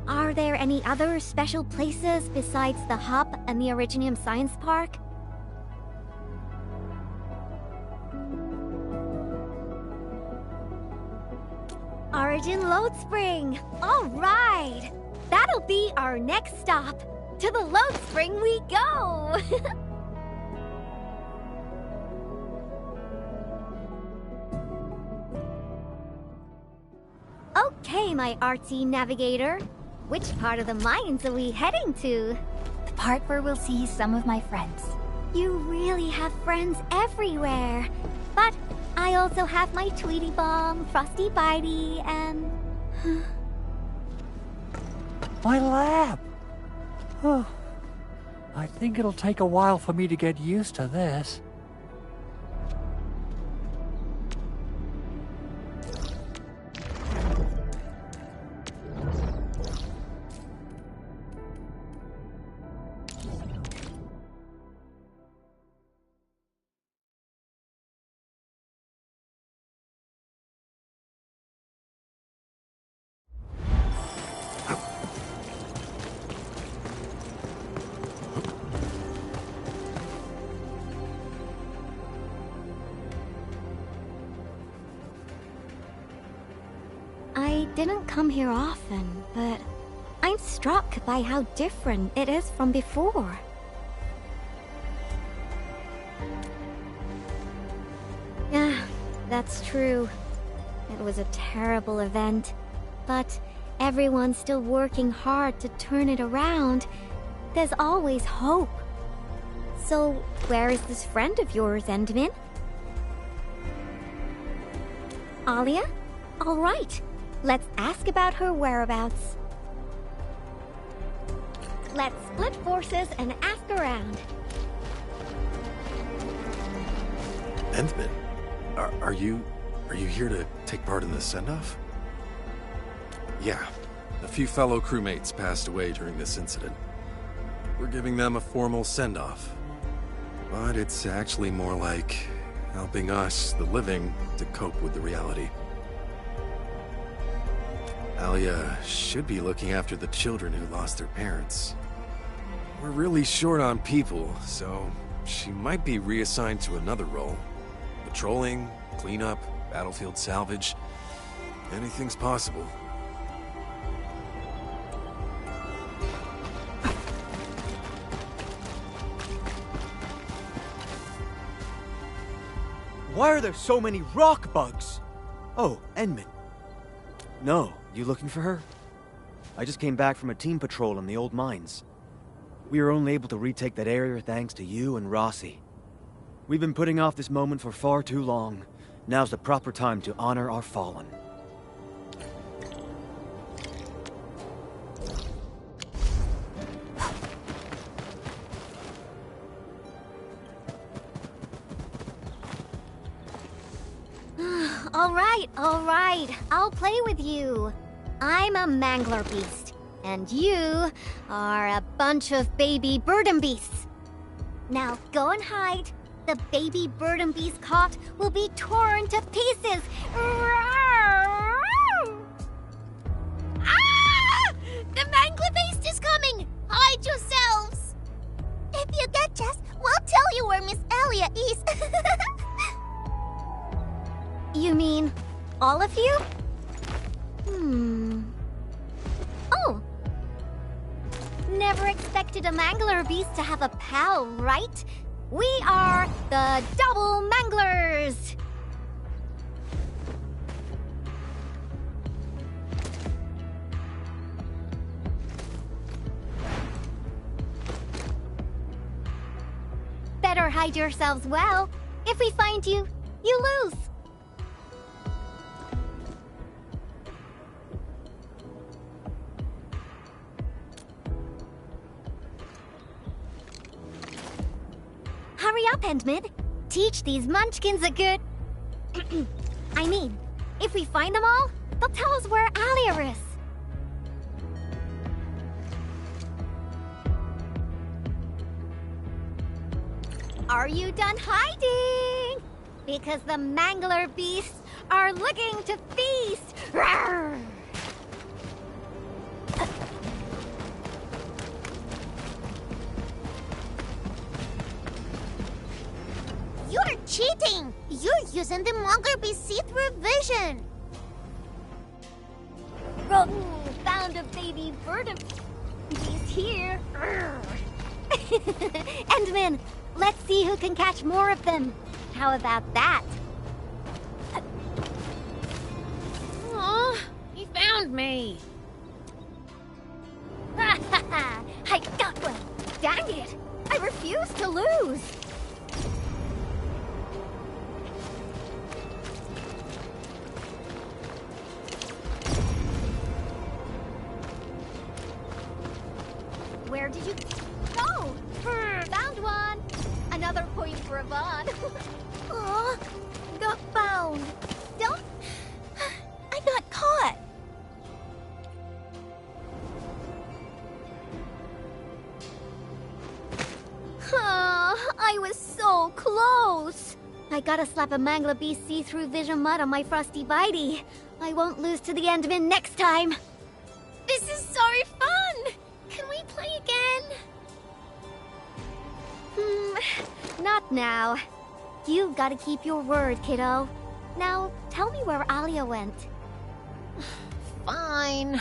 Are there any other special places besides the hub and the Originium Science Park? Origin Load Spring! All right! That'll be our next stop. To the Load Spring we go! Okay, my artsy navigator. Which part of the mines are we heading to? The part where we'll see some of my friends. You really have friends everywhere. But I also have my Tweety Bomb, Frosty Bitey, and... My lab! Oh, I think it'll take a while for me to get used to this. I didn't come here often, but I'm struck by how different it is from before. Yeah, that's true. It was a terrible event, but everyone's still working hard to turn it around. There's always hope. So, where is this friend of yours, Endman? Alia? All right. Let's ask about her whereabouts. Let's split forces and ask around. Endman, are you here to take part in the send-off? Yeah. A few fellow crewmates passed away during this incident. We're giving them a formal send-off. But it's actually more like helping us, the living, to cope with the reality. Alia should be looking after the children who lost their parents. We're really short on people, so she might be reassigned to another role. Patrolling, cleanup, battlefield salvage. Anything's possible. Why are there so many rock bugs? Oh, Endman. No, you looking for her? I just came back from a team patrol in the old mines. We were only able to retake that area thanks to you and Rossi. We've been putting off this moment for far too long. Now's the proper time to honor our fallen. All right. I'll play with you. I'm a mangler beast, and you are a bunch of baby burden beasts. Now go and hide. The baby burden beast caught will be torn to pieces. Ah! The mangler beast is coming! Hide yourselves! If you catch us, we'll tell you where Miss Alia is. You mean all of you? Oh! Never expected a mangler beast to have a pal, right? We are the Double Manglers! Better hide yourselves well. If we find you, you lose. Hurry up, Endman. Teach these munchkins a good... I mean, if we find them all, they'll tell us where Alia is. Are you done hiding? Because the mangler beasts are looking to feast. Rawr! You're cheating! You're using the mangler beast see-through vision! Found a baby burden beast here. Endman, let's see who can catch more of them. How about that? Aw, he found me. I got one. Dang it! I refuse to lose. Where did you go? Found one. Another point for Yvonne. Aw, got found. Don't. I got caught. I was so close. I gotta slap a mangler beast see-through vision mud on my frosty bitey. I won't lose to the Endman next time. This is so fun! Can we play again? Not now. You gotta keep your word, kiddo. Now, tell me where Alia went. Fine.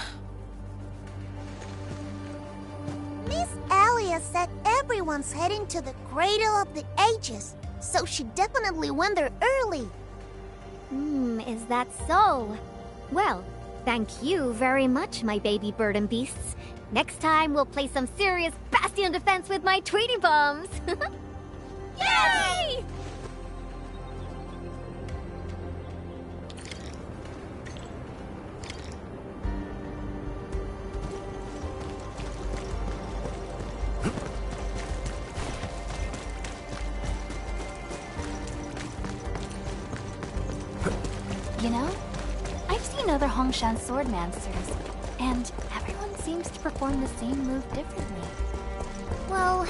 Miss Alia said everyone's heading to the Cradle of the Ages, so she definitely went there early. Is that so? Well, thank you very much, my baby burden beasts. Next time, we'll play some serious bastion defense with my Tweety Bombs! Yay! You know, I've seen other Hongshan swordmasters, and everyone seems to perform the same move differently. Well,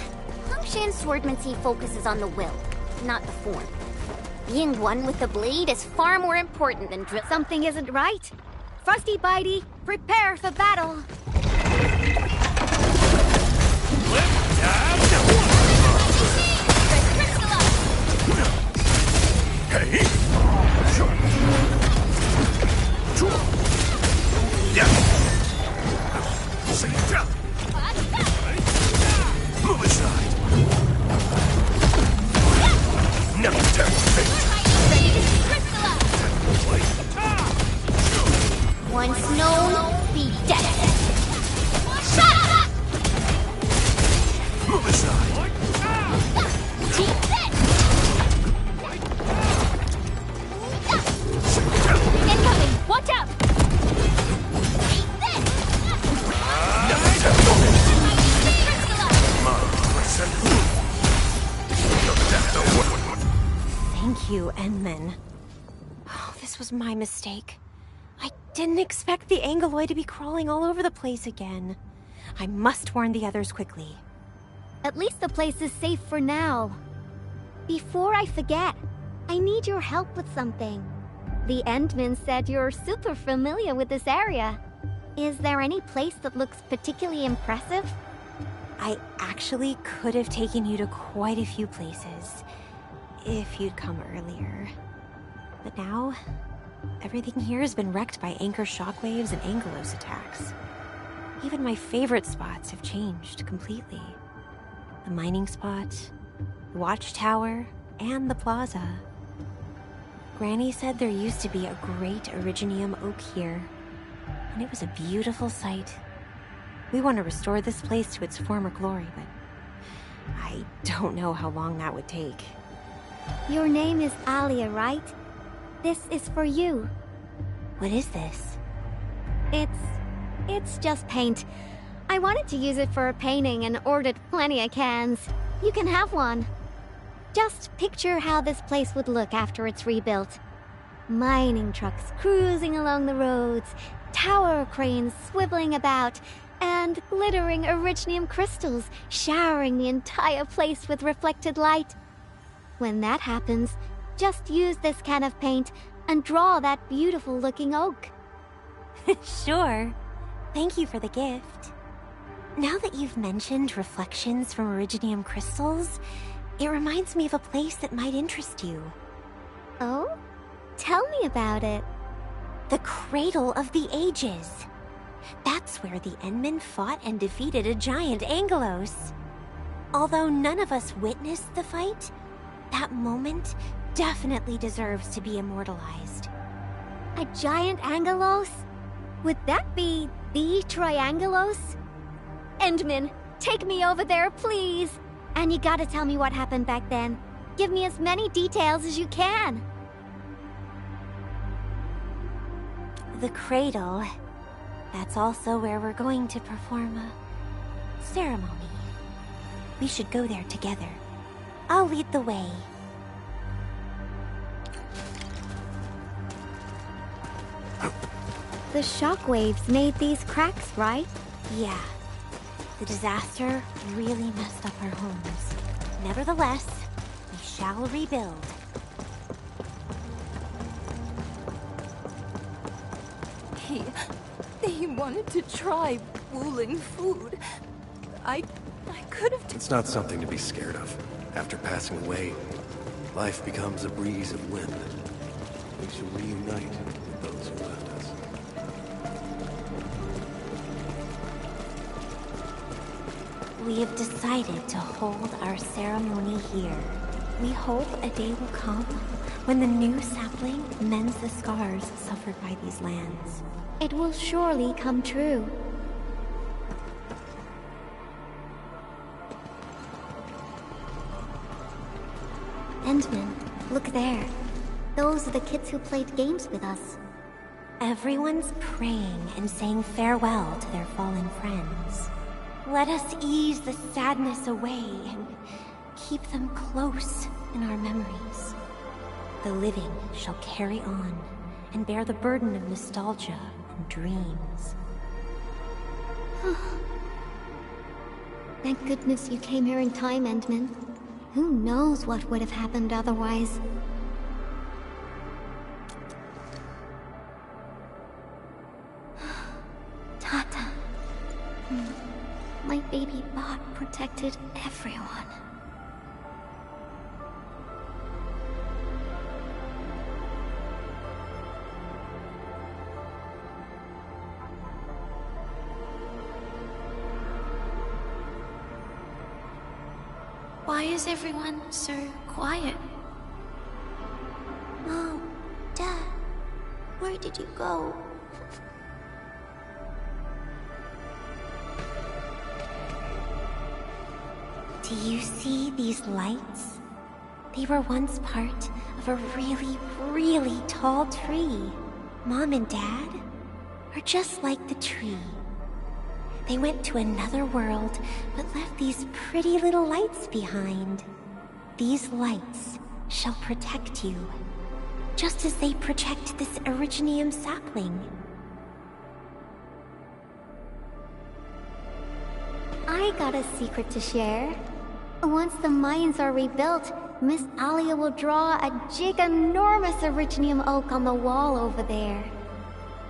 Hongshan swordmancy focuses on the will, not the form. Being one with the blade is far more important than drill. Something isn't right. Frosty Bitey, prepare for battle. Hey! Move aside! Never tempt fate! Endman. Oh, this was my mistake. I didn't expect the Angeloid to be crawling all over the place again. I must warn the others quickly. At least the place is safe for now. Before I forget, I need your help with something. The Endman said you're super familiar with this area. Is there any place that looks particularly impressive? I actually could have taken you to quite a few places, if you'd come earlier. But now, everything here has been wrecked by anchor shockwaves and Angelos attacks. Even my favorite spots have changed completely. The mining spot, the watchtower, and the plaza. Granny said there used to be a great Originium oak here, and it was a beautiful sight. We want to restore this place to its former glory, but I don't know how long that would take. Your name is Alia, right? This is for you. What is this? It's just paint. I wanted to use it for a painting and ordered plenty of cans. You can have one. Just picture how this place would look after it's rebuilt. Mining trucks cruising along the roads, tower cranes swiveling about, and glittering Originium crystals showering the entire place with reflected light. When that happens, just use this can of paint and draw that beautiful-looking oak. Sure. Thank you for the gift. Now that you've mentioned reflections from Originium crystals, it reminds me of a place that might interest you. Oh? Tell me about it. The Cradle of the Ages. That's where the Endmen fought and defeated a giant Angelos. Although none of us witnessed the fight, that moment definitely deserves to be immortalized. A giant Angelos? Would that be the Triangelos? Endman, take me over there, please! And you gotta tell me what happened back then. Give me as many details as you can. The Cradle. That's also where we're going to perform a ceremony. We should go there together. I'll lead the way. The shockwaves made these cracks, right? Yeah. The disaster really messed up our homes. Nevertheless, we shall rebuild. He wanted to try Wuling food. I could have... It's not something to be scared of. After passing away, life becomes a breeze of wind. We shall reunite with those who left us. We have decided to hold our ceremony here. We hope a day will come when the new sapling mends the scars suffered by these lands. It will surely come true. Endman, look there. Those are the kids who played games with us. Everyone's praying and saying farewell to their fallen friends. Let us ease the sadness away and keep them close in our memories. The living shall carry on and bear the burden of nostalgia and dreams. Thank goodness you came here in time, Endman. Who knows what would have happened otherwise? Tata. My baby bot protected everyone. Why is everyone so quiet? Mom, Dad, where did you go? Do you see these lights? They were once part of a really, really tall tree. Mom and Dad are just like the tree. They went to another world, but left these pretty little lights behind. These lights shall protect you, just as they protect this Originium sapling. I got a secret to share. Once the mines are rebuilt, Miss Alia will draw a giganormous Originium oak on the wall over there.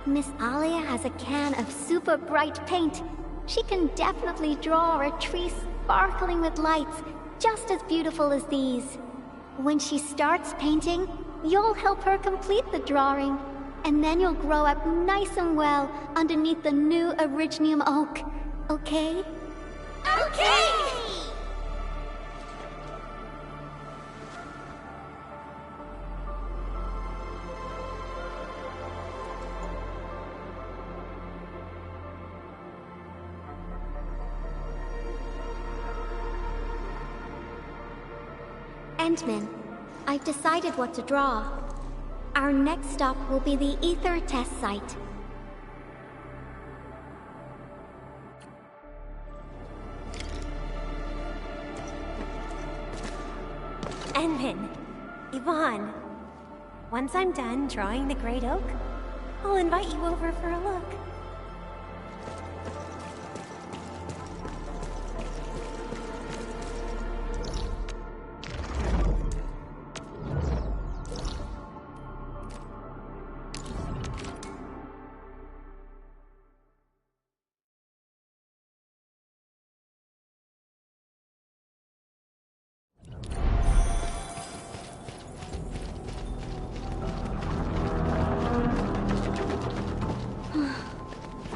Miss Alia has a can of super bright paint. She can definitely draw a tree sparkling with lights, just as beautiful as these. When she starts painting, you'll help her complete the drawing, and then you'll grow up nice and well underneath the new Originium oak. Okay? Okay! Endman, I've decided what to draw. Our next stop will be the Ether test site. Endman, Yvonne, once I'm done drawing the Great Oak, I'll invite you over for a look.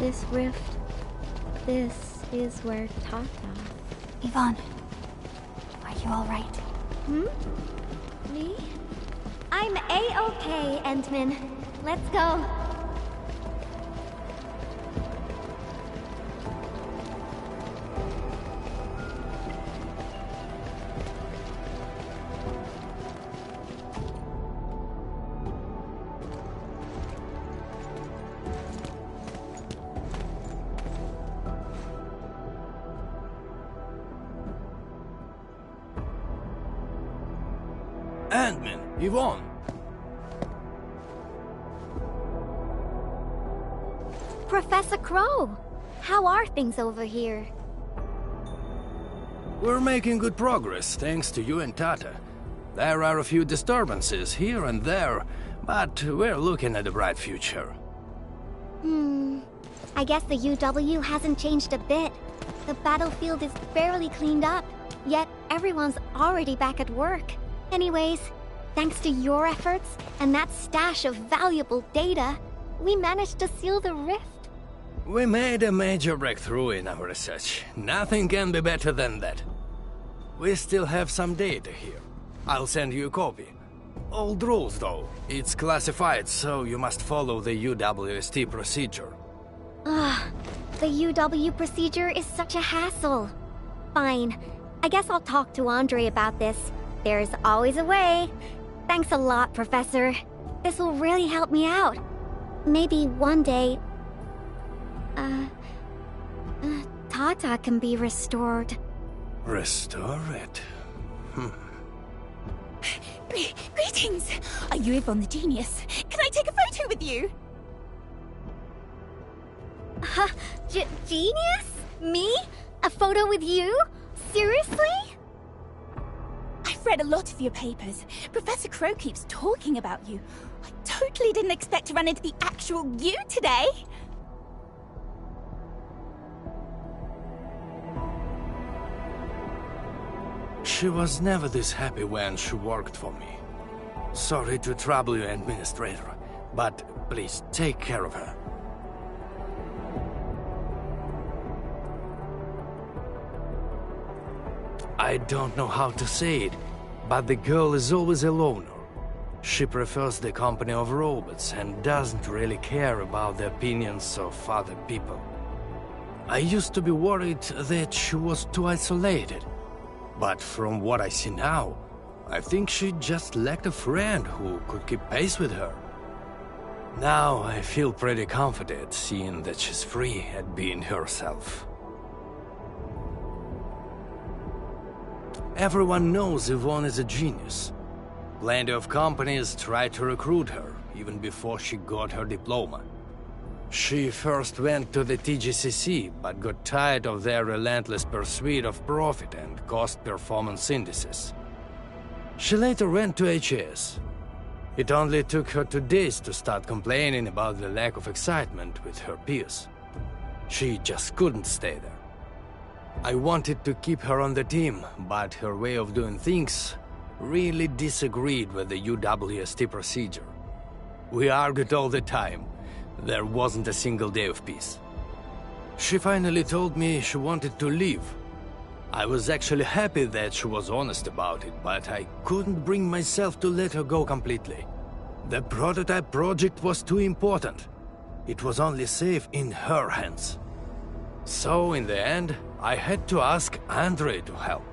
This rift, this is where Tata... Yvonne, are you alright? Me? I'm A-okay, Endman. Let's go. Endman, Yvonne. Professor Crow, how are things over here? We're making good progress, thanks to you and Tata. There are a few disturbances here and there, but we're looking at a bright future. I guess the UW hasn't changed a bit. The battlefield is barely cleaned up, yet everyone's already back at work. Anyways, thanks to your efforts and that stash of valuable data, we managed to seal the rift. We made a major breakthrough in our research. Nothing can be better than that. We still have some data here. I'll send you a copy. Old rules, though. It's classified, so you must follow the UWST procedure. The UW procedure is such a hassle. Fine. I guess I'll talk to Andre about this. There's always a way. Thanks a lot, Professor. This will really help me out. Maybe one day... Tata can be restored. Restore it? Greetings! Are you Yvonne the Genius? Can I take a photo with you? Genius? Me? A photo with you? Seriously? I've read a lot of your papers. Professor Crow keeps talking about you. I totally didn't expect to run into the actual you today. She was never this happy when she worked for me. Sorry to trouble you, Administrator, but please take care of her. I don't know how to say it, but the girl is always a loner. She prefers the company of robots and doesn't really care about the opinions of other people. I used to be worried that she was too isolated. But from what I see now, I think she just lacked a friend who could keep pace with her. Now I feel pretty confident seeing that she's free at being herself. Everyone knows Yvonne is a genius. Plenty of companies tried to recruit her, even before she got her diploma. She first went to the TGCC, but got tired of their relentless pursuit of profit and cost performance indices. She later went to HAS. It only took her 2 days to start complaining about the lack of excitement with her peers. She just couldn't stay there. I wanted to keep her on the team, but her way of doing things really disagreed with the UWST procedure. We argued all the time. There wasn't a single day of peace. She finally told me she wanted to leave. I was actually happy that she was honest about it, but I couldn't bring myself to let her go completely. The prototype project was too important. It was only safe in her hands. So in the end, I had to ask Andre to help.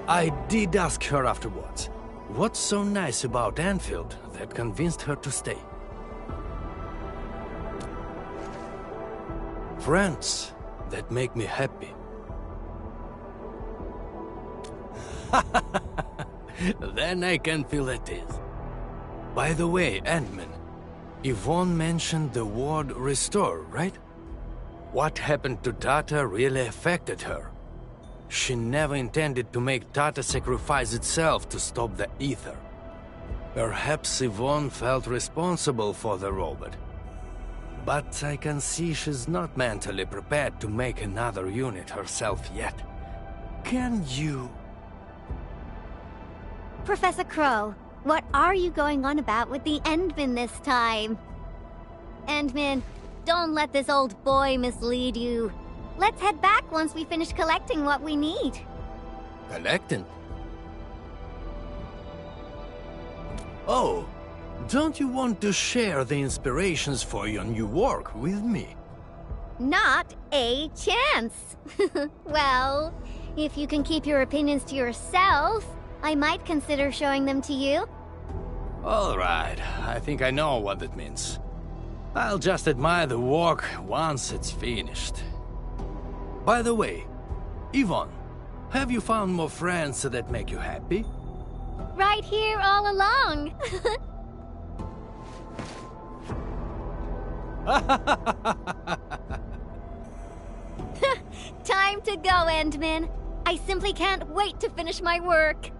I did ask her afterwards. What's so nice about Endfield that convinced her to stay? Friends that make me happy. Then I can feel at ease. By the way, Endman, Yvonne mentioned the word restore, right? What happened to Tata really affected her. She never intended to make Tata sacrifice itself to stop the ether. Perhaps Yvonne felt responsible for the robot. But I can see she's not mentally prepared to make another unit herself yet. Can you... Professor Crow, what are you going on about with the Endman this time? Endman, don't let this old boy mislead you. Let's head back once we finish collecting what we need. Collecting? Oh, don't you want to share the inspirations for your new work with me? Not a chance. Well, if you can keep your opinions to yourself, I might consider showing them to you. All right, I think I know what that means. I'll just admire the work once it's finished. By the way, Yvonne, have you found more friends that make you happy? Right here all along. Time to go, Endman. I simply can't wait to finish my work.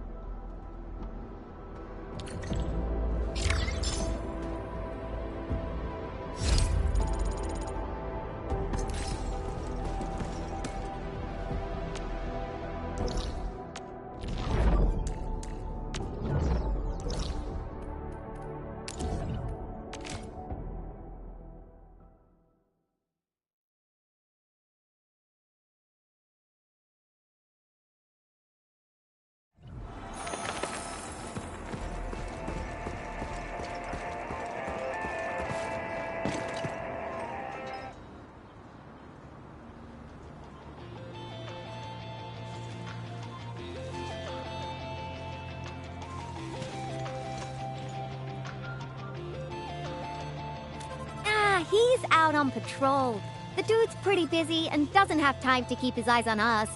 He's out on patrol. The dude's pretty busy and doesn't have time to keep his eyes on us.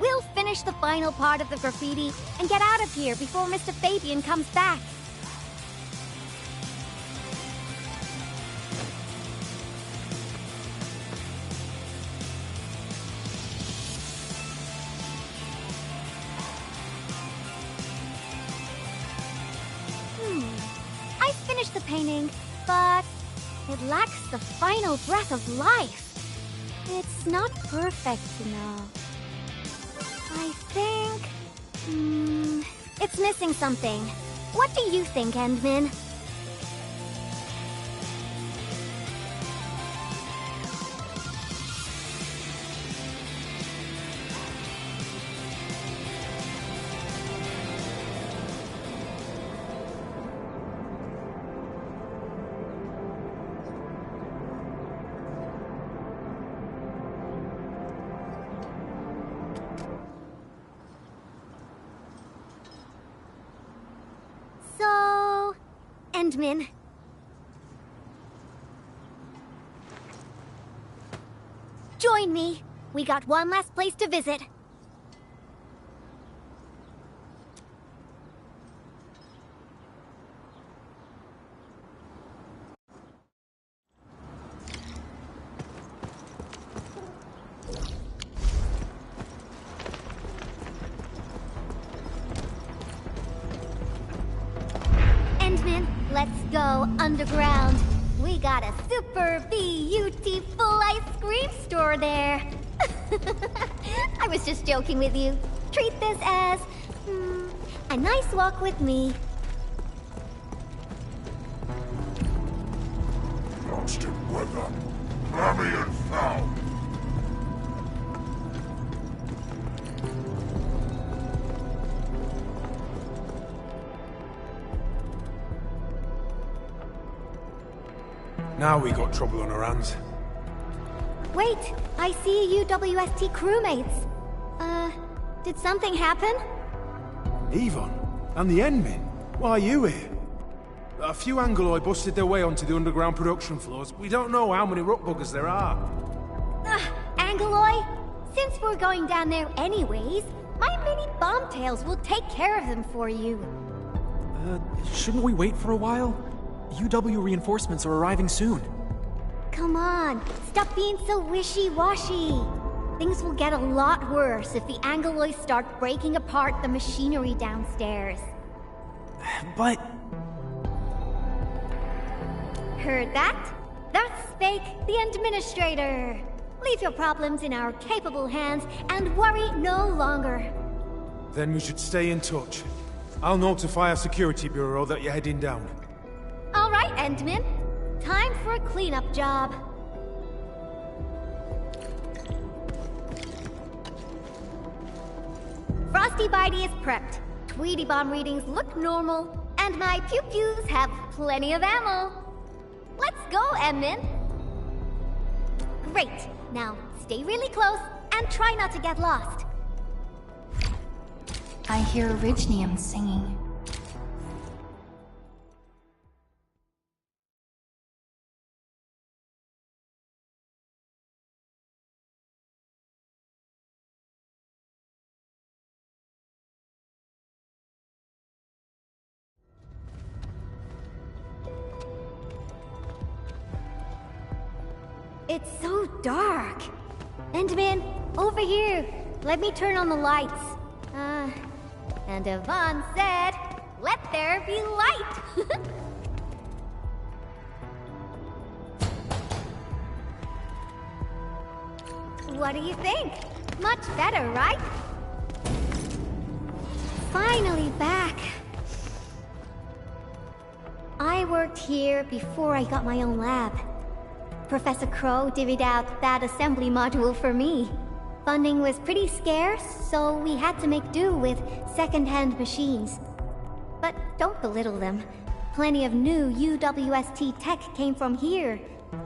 We'll finish the final part of the graffiti and get out of here before Mr. Fabian comes back. I finished the painting, but it lacks the final breath of life. It's not perfect, you know. I think... it's missing something. What do you think, Endman? Endman. Join me. We got one last place to visit. Endman, let's go underground. We got a super beautiful ice cream store there. I was just joking with you. Treat this as a nice walk with me. Constant weather, clammy and foul. Now we got trouble on our hands. Wait, I see you WST crewmates. Did something happen? Yvonne? And the Endmen? Why are you here? A few Angoloi busted their way onto the underground production floors. We don't know how many ruckbuggers there are. Angoloi? Since we're going down there anyways, my mini bombtails will take care of them for you. Shouldn't we wait for a while? UW reinforcements are arriving soon. Come on, stop being so wishy-washy. Things will get a lot worse if the Angoloi start breaking apart the machinery downstairs. But... Heard that? That's Spake, the Administrator. Leave your problems in our capable hands and worry no longer. Then we should stay in touch. I'll notify our security bureau that you're heading down. All right, Endman. Time for a cleanup job. Frosty Bitey is prepped. Tweety Bomb readings look normal, and my pew-pews have plenty of ammo. Let's go, Endman. Great. Now, stay really close and try not to get lost. I hear Orignium singing. It's so dark. Endman, over here. Let me turn on the lights. And Yvonne said, let there be light. What do you think? Much better, right? Finally back. I worked here before I got my own lab. Professor Crow divvied out that assembly module for me. Funding was pretty scarce, so we had to make do with second-hand machines. But don't belittle them. Plenty of new UWST tech came from here.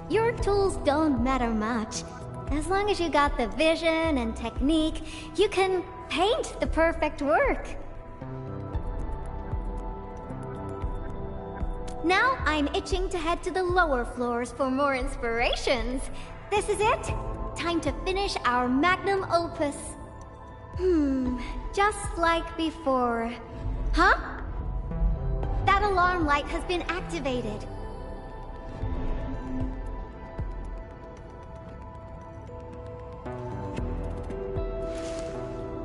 Your tools don't matter much. As long as you got the vision and technique, you can paint the perfect work. Now I'm itching to head to the lower floors for more inspirations. This is it. Time to finish our magnum opus. Just like before. Huh? That alarm light has been activated.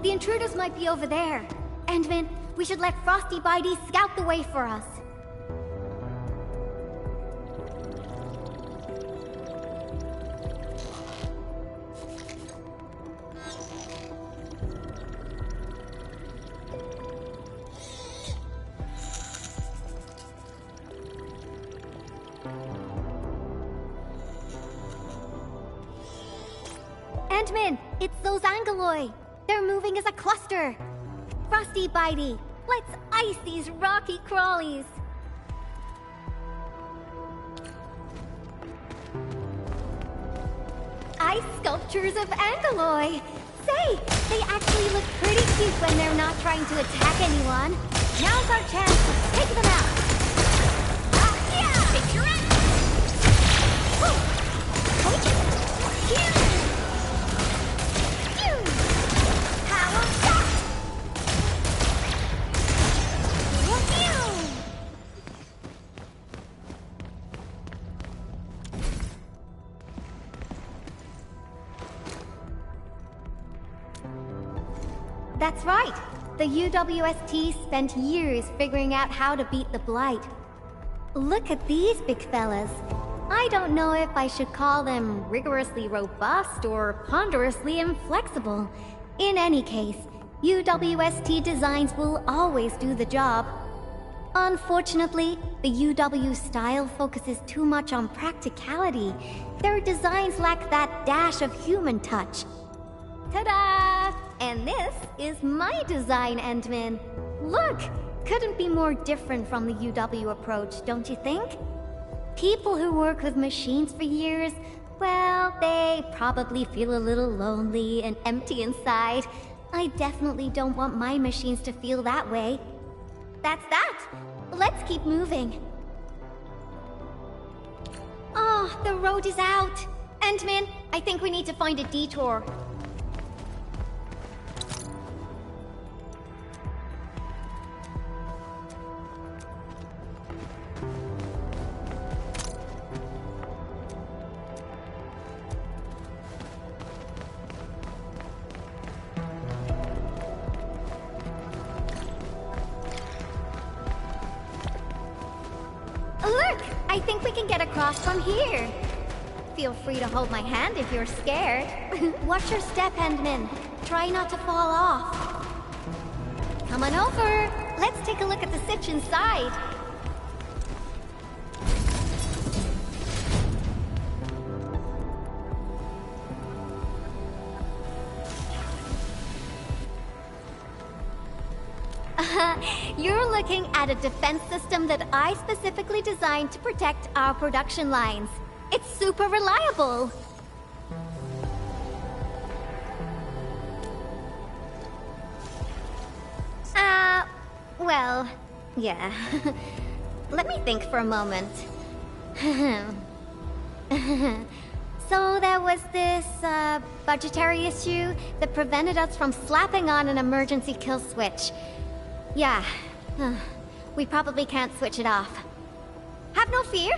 The intruders might be over there. Endman, we should let Frosty Bitey scout the way for us. Endman, it's those Angoloi. They're moving as a cluster. Frosty Bitey, let's ice these rocky crawlies. Ice sculptures of Angoloi. Say, they actually look pretty cute when they're not trying to attack anyone. Now's our chance to take them out. Picture it! That's right. The UWST spent years figuring out how to beat the Blight. Look at these big fellas. I don't know if I should call them rigorously robust or ponderously inflexible. In any case, UWST designs will always do the job. Unfortunately, the UW style focuses too much on practicality. Their designs lack that dash of human touch. Ta-da! And this is my design, Endman. Look! Couldn't be more different from the UW approach, don't you think? People who work with machines for years, well, they probably feel a little lonely and empty inside. I definitely don't want my machines to feel that way. That's that! Let's keep moving. Oh, the road is out! Endman, I think we need to find a detour. Look! I think we can get across from here. Feel free to hold my hand if you're scared. Watch your step, Endman. Try not to fall off. Come on over. Let's take a look at the sitch inside. You're looking at a defense system that I specifically designed to protect our production lines. It's super reliable. Well, yeah. Let me think for a moment. So there was this, budgetary issue that prevented us from slapping on an emergency kill switch. Yeah. We probably can't switch it off. Have no fear.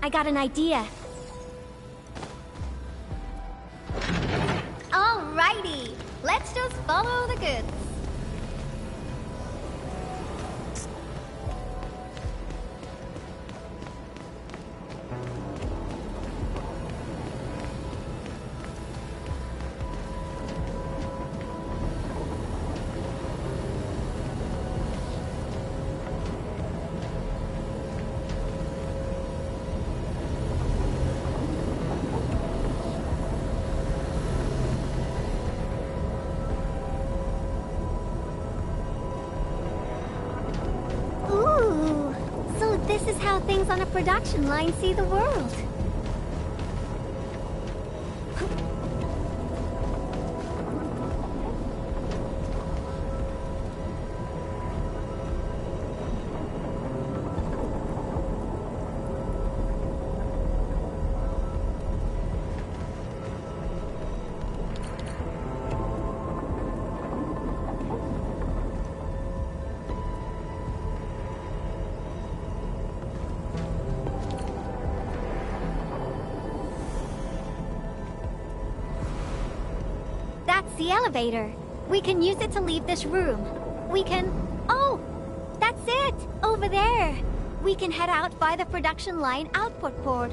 I got an idea. Alrighty. Let's just follow the goods. This is how things on a production line see the world. That's the elevator. We can use it to leave this room. We can... Oh! That's it! Over there! We can head out by the production line output port.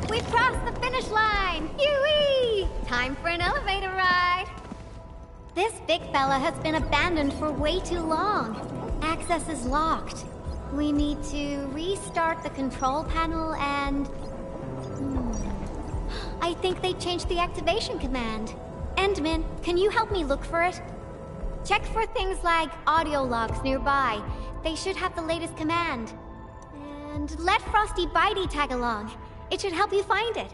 We've crossed the finish line! Yoo-wee! Time for an elevator ride! This big fella has been abandoned for way too long. Access is locked. We need to restart the control panel and... I think they changed the activation command. Endman, can you help me look for it? Check for things like audio logs nearby. They should have the latest command. And let Frosty Bitey tag along. It should help you find it.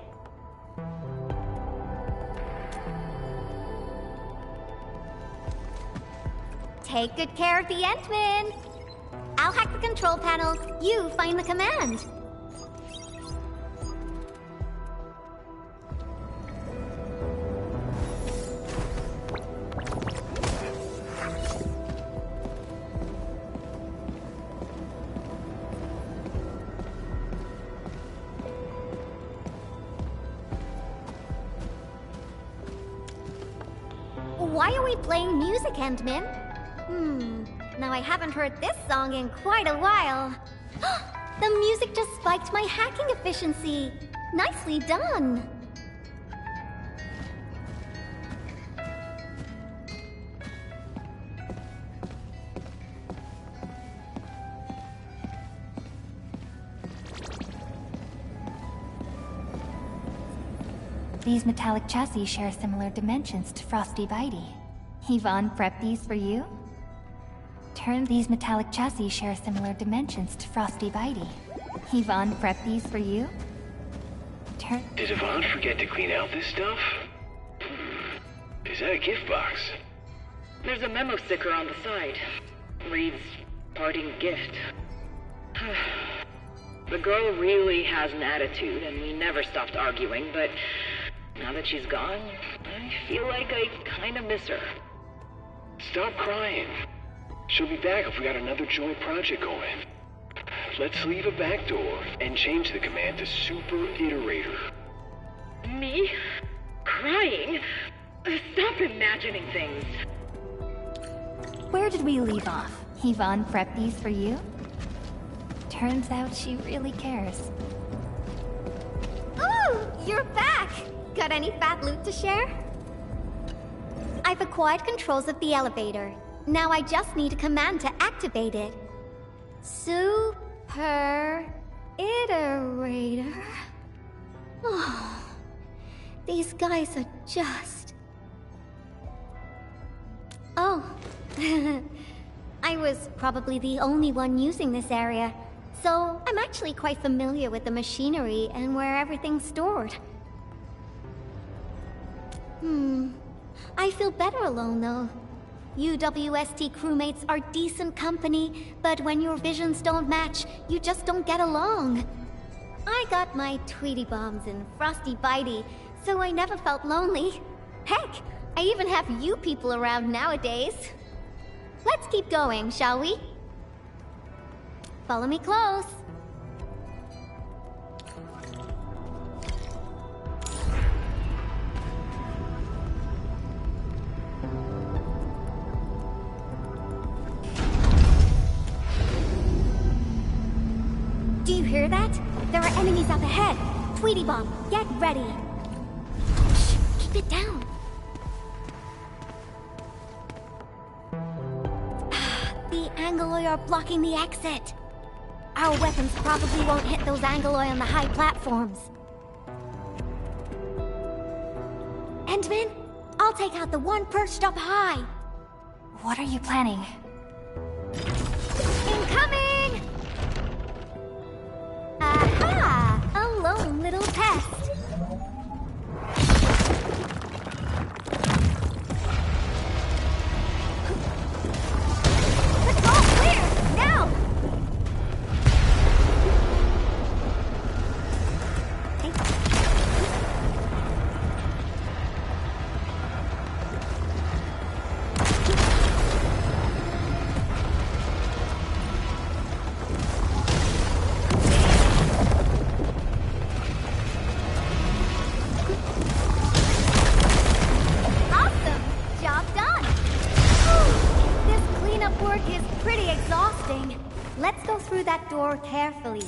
Take good care of the Endman. I'll hack the control panel. You find the command. we playing music, Endmin? Now I haven't heard this song in quite a while. The music just spiked my hacking efficiency. Nicely done. These metallic chassis share similar dimensions to Frosty Bitey. Yvonne prepped these for you? These metallic chassis share similar dimensions to Frosty Bitey. Yvonne prepped these for you? Did Yvonne forget to clean out this stuff? Is that a gift box? There's a memo sticker on the side. Reads, parting gift. The girl really has an attitude, and we never stopped arguing, but now that she's gone, I feel like I kinda miss her. Stop crying. She'll be back if we got another joint project going. Let's leave a back door and change the command to Super Iterator. Me? Crying? Stop imagining things. Where did we leave off? Yvonne prepped these for you? Turns out she really cares. Ooh, you're back! Got any fat loot to share? I've acquired controls of the elevator. Now I just need a command to activate it. Super Iterator. Oh, these guys are just... Oh, I was probably the only one using this area, so I'm actually quite familiar with the machinery and where everything's stored. I feel better alone, though. UWST crewmates are decent company, but when your visions don't match, you just don't get along. I got my Tweety Bombs and Frosty Bitey, so I never felt lonely. Heck, I even have you people around nowadays. Let's keep going, shall we? Follow me close. Do you hear that? There are enemies up ahead. Tweety Bomb, get ready. Shh, keep it down. The Angoloi are blocking the exit. Our weapons probably won't hit those Angoloi on the high platforms. Endmin, I'll take out the one perched up high. What are you planning? Incoming! Aha! A lone little pest. Patrol clear! Now! Awesome! Job done! Whew. This cleanup work is pretty exhausting. Let's go through that door carefully.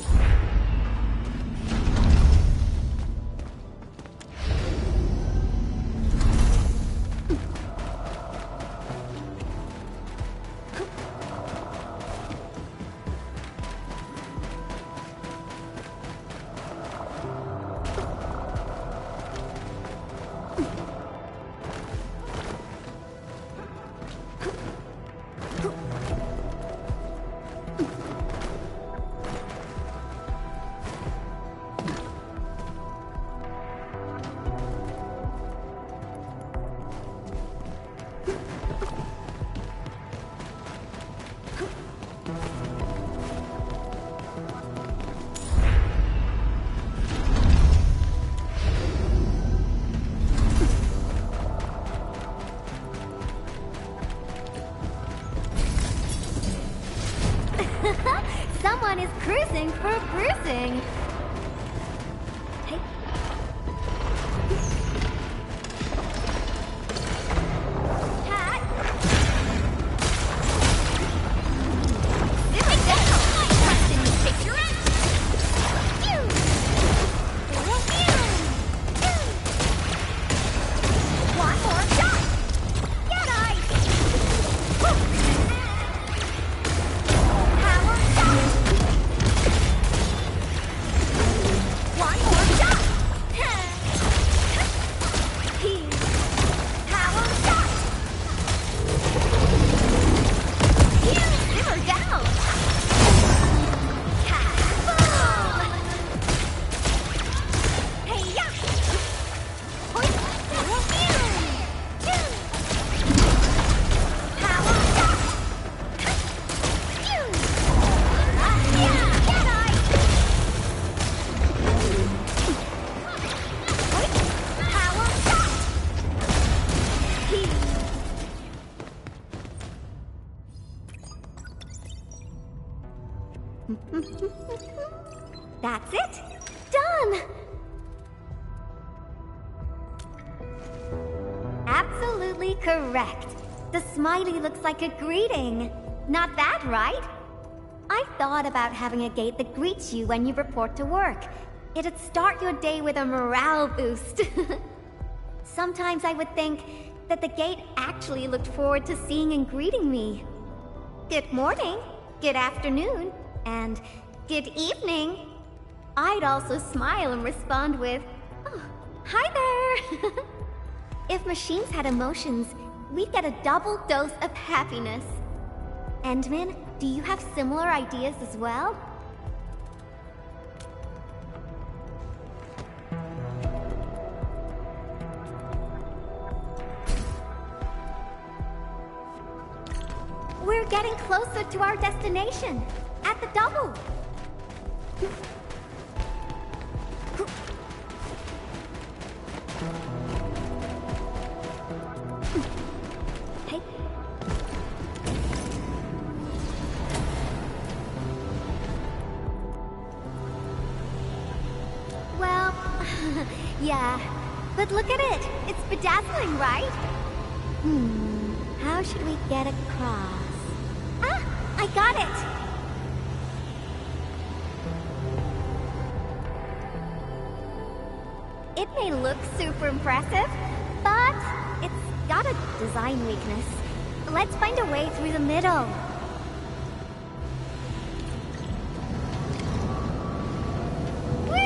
Someone is cruising for cruising. Hey. Hack! That's it! Done! Absolutely correct. The smiley looks like a greeting. Not that, right? I thought about having a gate that greets you when you report to work. It'd start your day with a morale boost. Sometimes I would think that the gate actually looked forward to seeing and greeting me. Good morning, good afternoon, and good evening. I'd also smile and respond with, oh, hi there. If machines had emotions, we'd get a double dose of happiness. Endman, do you have similar ideas as well? We're getting closer to our destination. At the double. Hey. Well, yeah. But look at it. It's bedazzling, right? How should we get across? Ah! I got it! It may look super impressive, but it's got a design weakness. Let's find a way through the middle. Whee!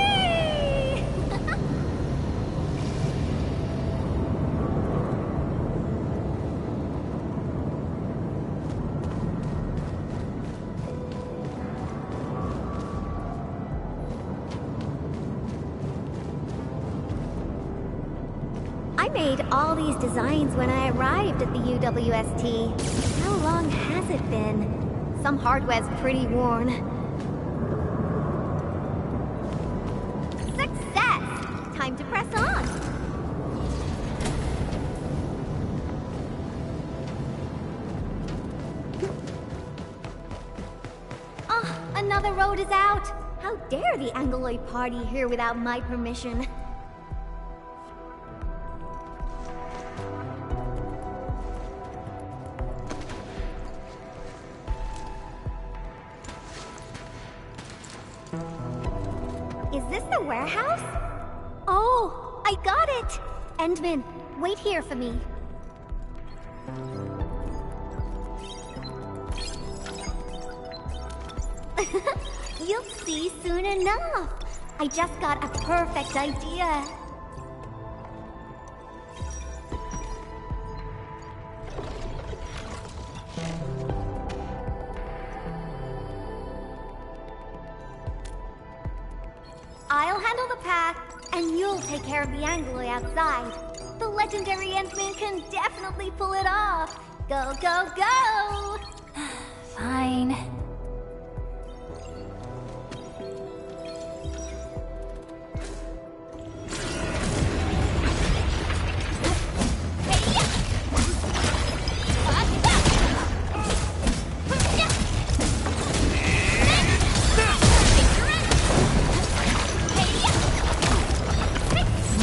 I made all these designs when I arrived at the UWST. How long has it been? Some hardware's pretty worn. Success! Time to press on! Oh, another road is out! How dare the Angloid party here without my permission? Is this the warehouse? Oh, I got it! Endman, wait here for me. You'll see soon enough. I just got a perfect idea. I'll handle the path, and you'll take care of the Angloy outside. The legendary Endman can definitely pull it off. Go, go, go! Fine.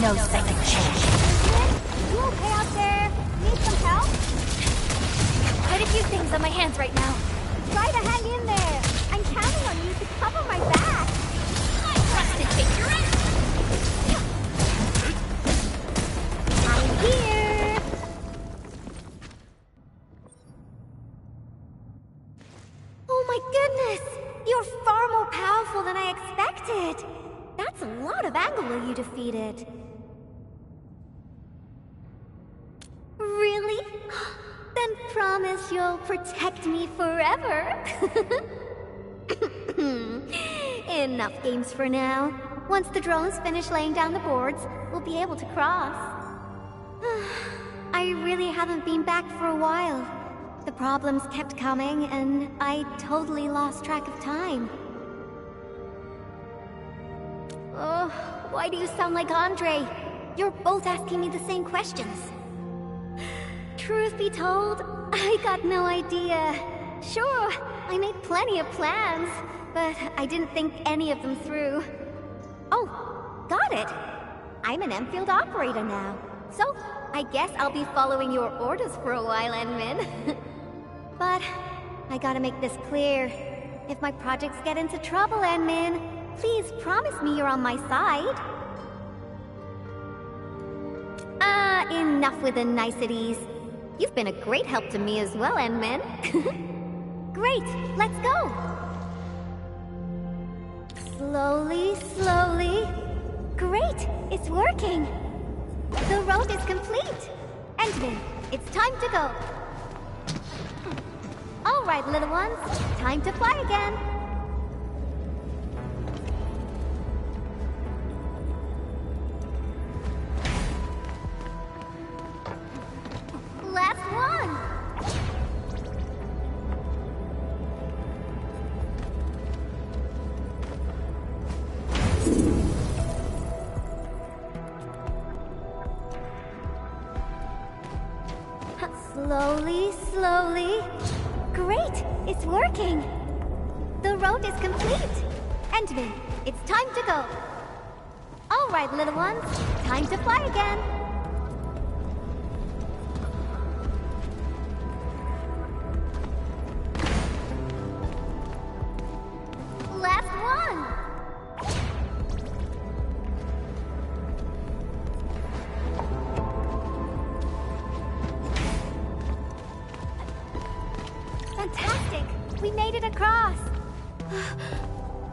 No second chance. You okay out there? Need some help? Quite a few things on my hands right now. Try to hang in there. I'm counting on you to cover my back. I trust it, Victor. I'm here. Oh my goodness! You're far more powerful than I expected! That's a lot of Anglo you defeated. Really? Then promise you'll protect me forever. Enough games for now. Once the drones finish laying down the boards, we'll be able to cross. I really haven't been back for a while. The problems kept coming, and I totally lost track of time. Oh, why do you sound like Andre? You're both asking me the same questions. Truth be told, I got no idea. Sure, I made plenty of plans, but I didn't think any of them through. Oh, got it! I'm an Endfield operator now, so I guess I'll be following your orders for a while, Enmin. But I gotta make this clear. If my projects get into trouble, Enmin, please promise me you're on my side. Enough with the niceties. You've been a great help to me as well, Enmin. Great, let's go! Slowly, slowly. Great, it's working. The road is complete. Endmin, it's time to go. All right, little ones, time to fly again. Last one. Slowly, slowly. Great! It's working! The road is complete! Endmin, it's time to go! Alright, little ones, time to fly again! Last one! Fantastic! We made it across!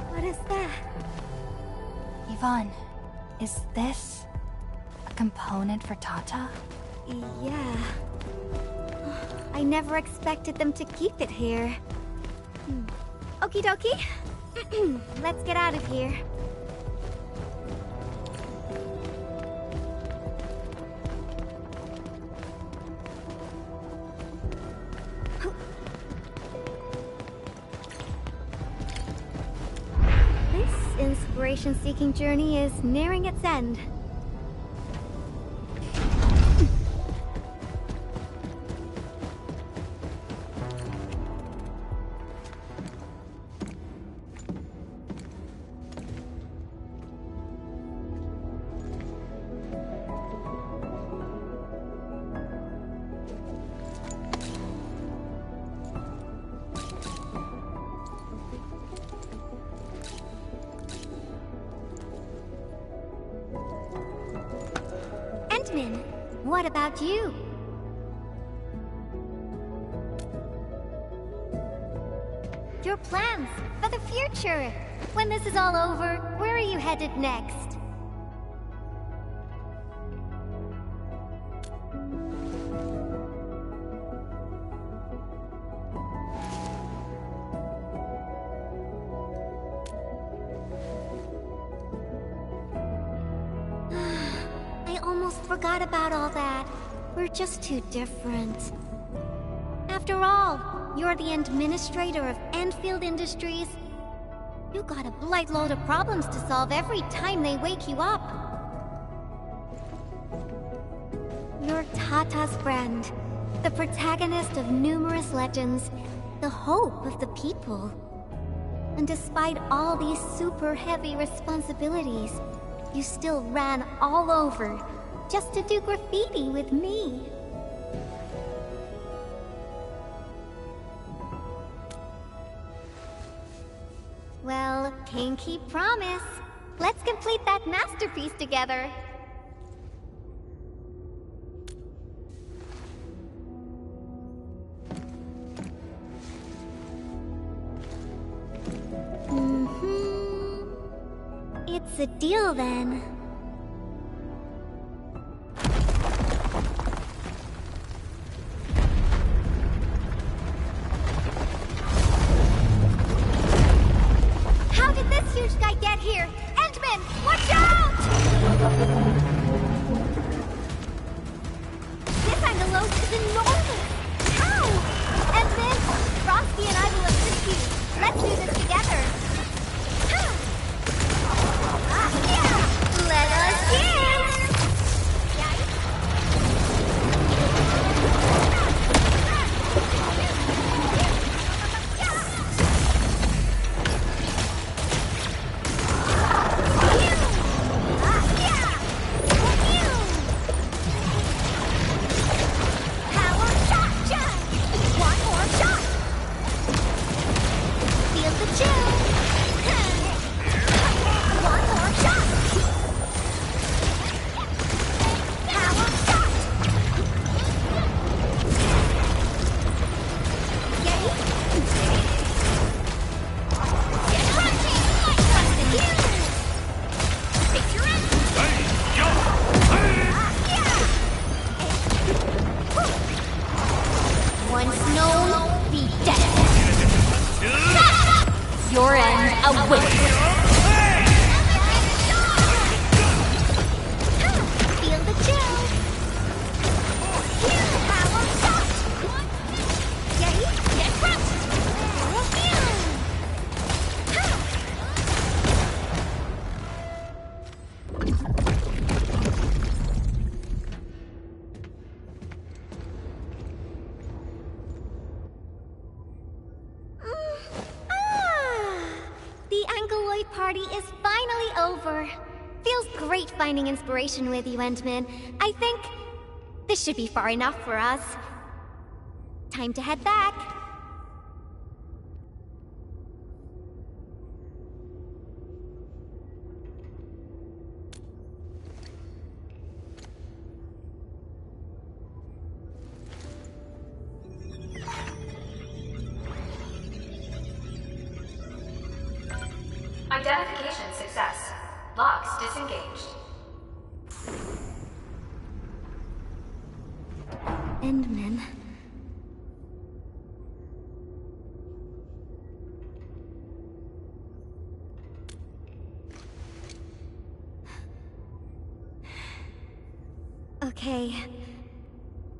What is that? Yvonne, is this a component for Tata? Yeah. I never expected them to keep it here. Okie dokie. Let's get out of here. This inspiration-seeking journey is nearing its end. Endmin, what about you? Your plans for the future. When this is all over, where are you headed next? I almost forgot about all that. We're just too different. After all, you're the administrator of Endfield Industries. You got a blight load of problems to solve every time they wake you up. You're Tata's friend, the protagonist of numerous legends, the hope of the people. And despite all these super heavy responsibilities, you still ran all over just to do graffiti with me. Well, pinky promise. Let's complete that masterpiece together. It's a deal then. How did this huge guy get here? Endmin, watch out! This Angelo is enormous! How? Endmin, Frosty and I will assist you. Let's do this together. Yeah! your end awaits. Feel the chill. Power shot. Yay, get crushed. The Angoloid party is finally over. Feels great finding inspiration with you, Endman. I think this should be far enough for us. Time to head back. Identification success. Locks disengaged. Endman. Okay.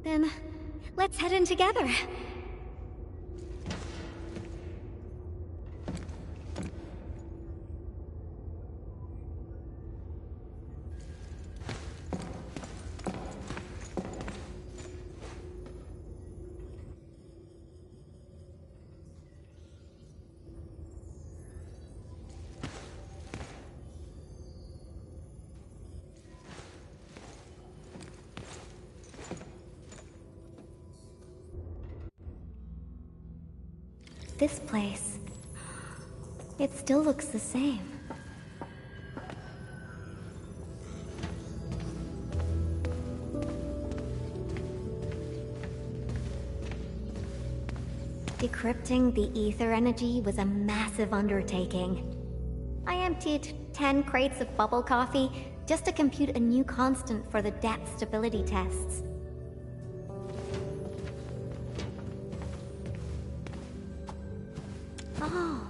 Then, let's head in together. This place, it still looks the same. Decrypting the ether energy was a massive undertaking. I emptied 10 crates of bubble coffee just to compute a new constant for the depth stability tests. Oh,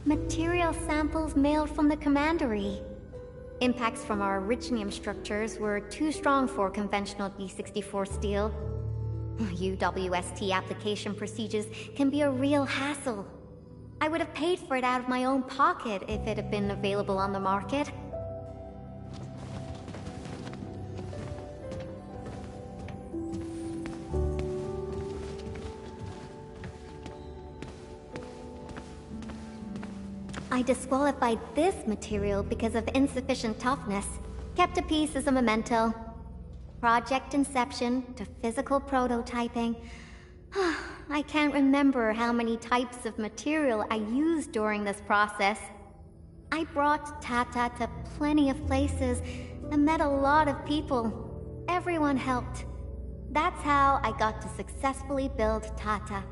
material samples mailed from the commandery. Impacts from our Richnium structures were too strong for conventional D64 steel. UWST application procedures can be a real hassle. I would have paid for it out of my own pocket if it had been available on the market. I disqualified this material because of insufficient toughness. Kept a piece as a memento. Project inception to physical prototyping. I can't remember how many types of material I used during this process. I brought Tata to plenty of places and met a lot of people. Everyone helped. That's how I got to successfully build Tata.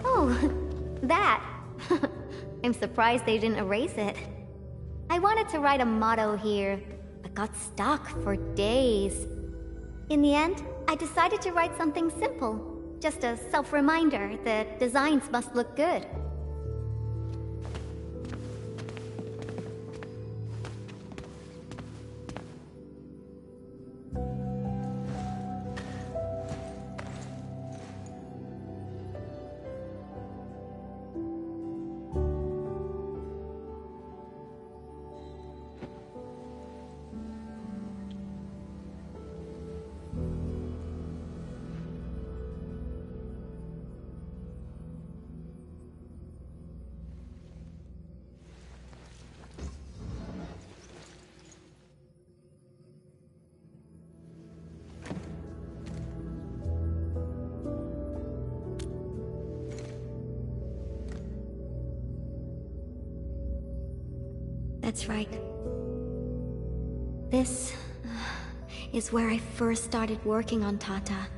Oh, that. I'm surprised they didn't erase it. I wanted to write a motto here, but got stuck for days. In the end, I decided to write something simple. Just a self-reminder that designs must look good. That's right. This is where I first started working on Tata.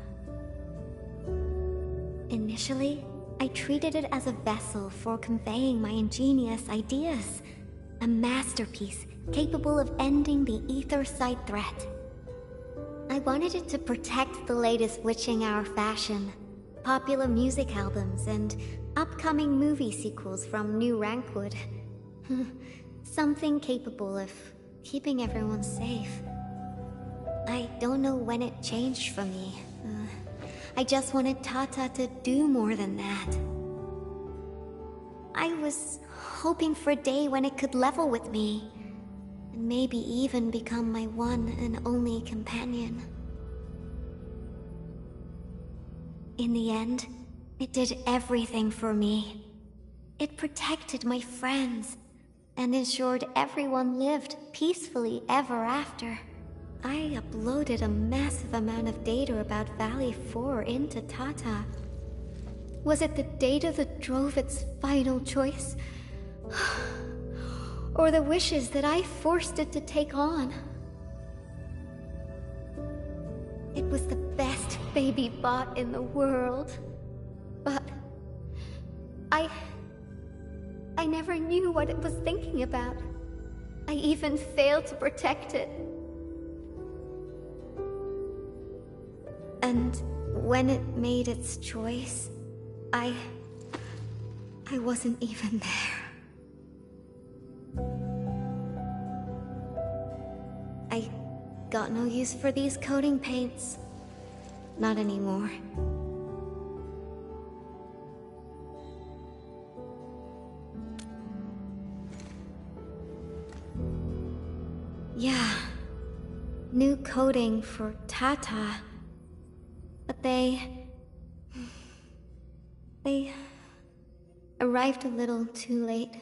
Initially, I treated it as a vessel for conveying my ingenious ideas. A masterpiece capable of ending the ether side threat. I wanted it to protect the latest witching hour fashion, popular music albums, and upcoming movie sequels from New Rankwood. Something capable of keeping everyone safe. I don't know when it changed for me. I just wanted Tata to do more than that. I was hoping for a day when it could level with me, and maybe even become my one and only companion. In the end, it did everything for me. It protected my friends, and ensured everyone lived peacefully ever after. I uploaded a massive amount of data about Valley 4 into Tata. Was it the data that drove its final choice? Or the wishes that I forced it to take on? It was the best baby bot in the world. But I never knew what it was thinking about. I even failed to protect it. And when it made its choice, I wasn't even there. I got no use for these coating paints. Not anymore. Yeah, new coating for Tata. But they arrived a little too late.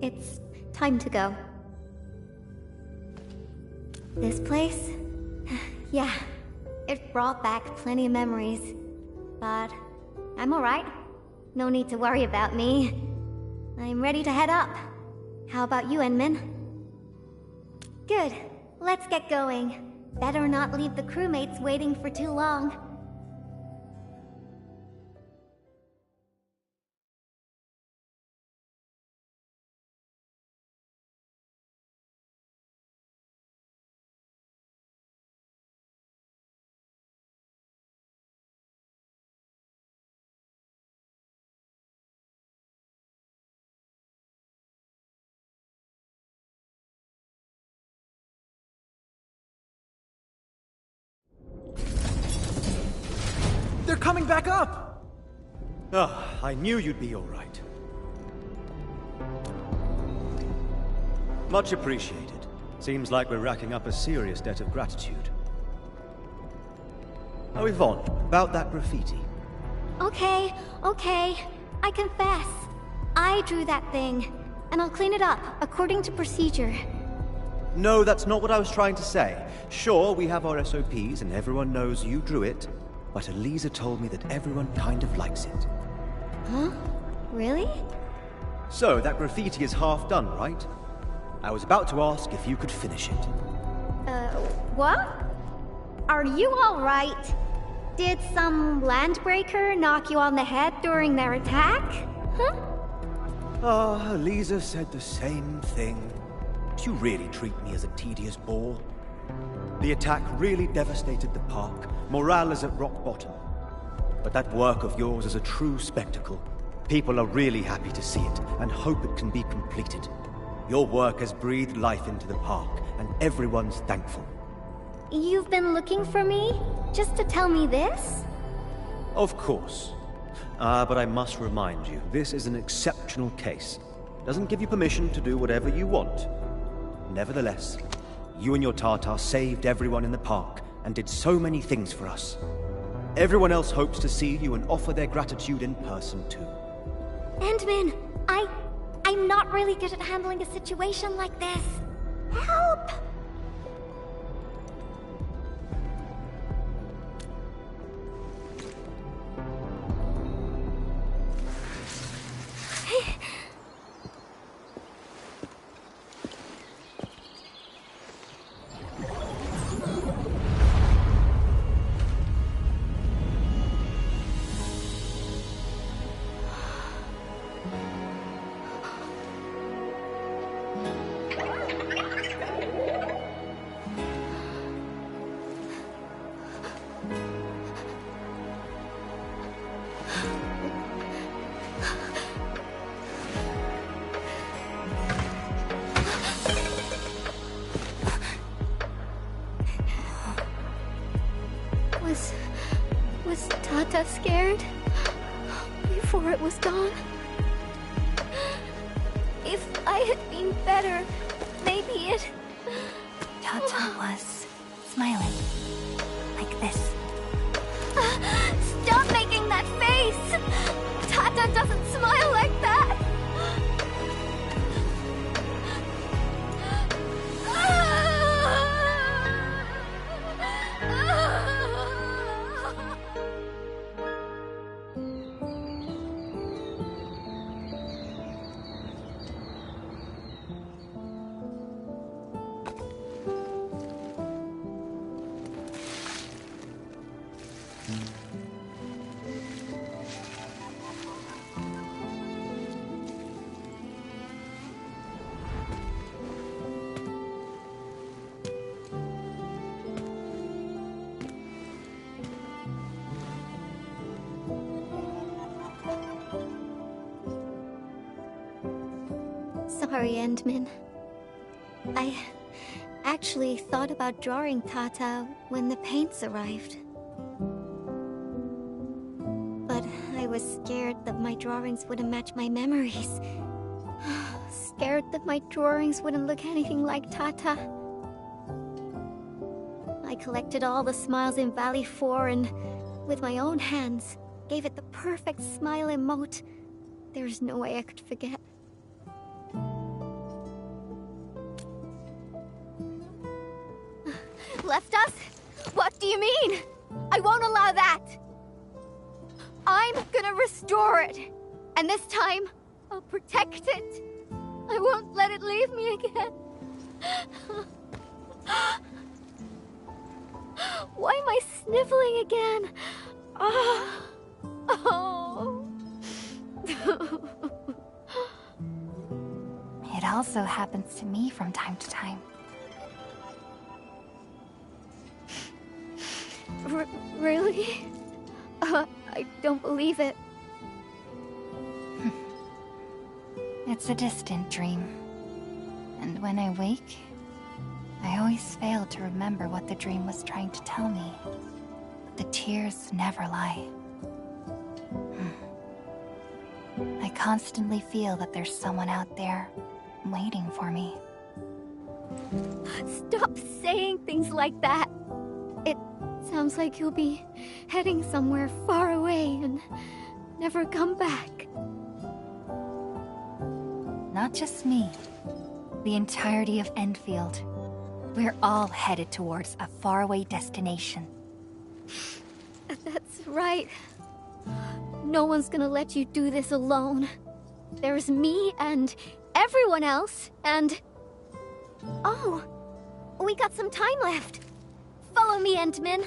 It's time to go. This place? Yeah, it brought back plenty of memories. But I'm alright. No need to worry about me. I'm ready to head up. How about you, Enmin? Good. Let's get going. Better not leave the crewmates waiting for too long. They're coming back up! Ah, I knew you'd be all right. Much appreciated. Seems like we're racking up a serious debt of gratitude. Now, Yvonne, about that graffiti. Okay. I confess. I drew that thing, and I'll clean it up according to procedure. No, that's not what I was trying to say. Sure, we have our SOPs and everyone knows you drew it, but Elisa told me that everyone kind of likes it. Huh? Really? So, that graffiti is half done, right? I was about to ask if you could finish it. What? Are you alright? Did some landbreaker knock you on the head during their attack? Huh? Ah, Elisa said the same thing. Do you really treat me as a tedious bore? The attack really devastated the park. Morale is at rock bottom. But that work of yours is a true spectacle. People are really happy to see it and hope it can be completed. Your work has breathed life into the park, and everyone's thankful. You've been looking for me? Just to tell me this? Of course. But I must remind you, this is an exceptional case. Doesn't give you permission to do whatever you want. Nevertheless, you and your Tartar saved everyone in the park and did so many things for us. Everyone else hopes to see you and offer their gratitude in person too. Endmin, I'm not really good at handling a situation like this. Help! Was Tata scared before it was dawn? If I had been better, maybe it... Tata was smiling. Like this. Stop making that face! Tata doesn't smile like that! Sorry, Endman. I actually thought about drawing Tata when the paints arrived. But I was scared that my drawings wouldn't match my memories. Scared that my drawings wouldn't look anything like Tata. I collected all the smiles in Valley 4 and, with my own hands, gave it the perfect smile emote. There's no way I could forget. Left us? What do you mean? I won't allow that! I'm gonna restore it! And this time, I'll protect it! I won't let it leave me again! Why am I sniffling again? Oh. It also happens to me from time to time. Really? I don't believe it. It's a distant dream. And when I wake, I always fail to remember what the dream was trying to tell me. The tears never lie. I constantly feel that there's someone out there waiting for me. Stop saying things like that! It sounds like you'll be heading somewhere far away and never come back. Not just me. The entirety of Endfield. We're all headed towards a faraway destination. That's right. No one's gonna let you do this alone. There's me and everyone else, and... Oh! We got some time left. Follow me, Endman.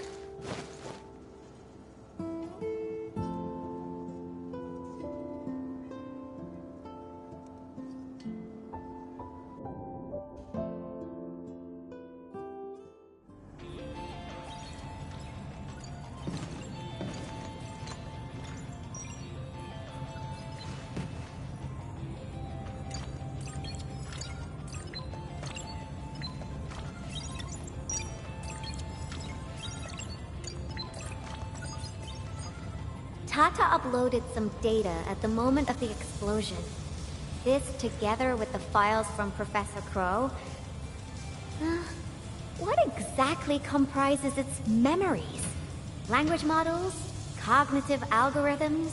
Tata uploaded some data at the moment of the explosion. This, together with the files from Professor Crow... what exactly comprises its memories? Language models? Cognitive algorithms?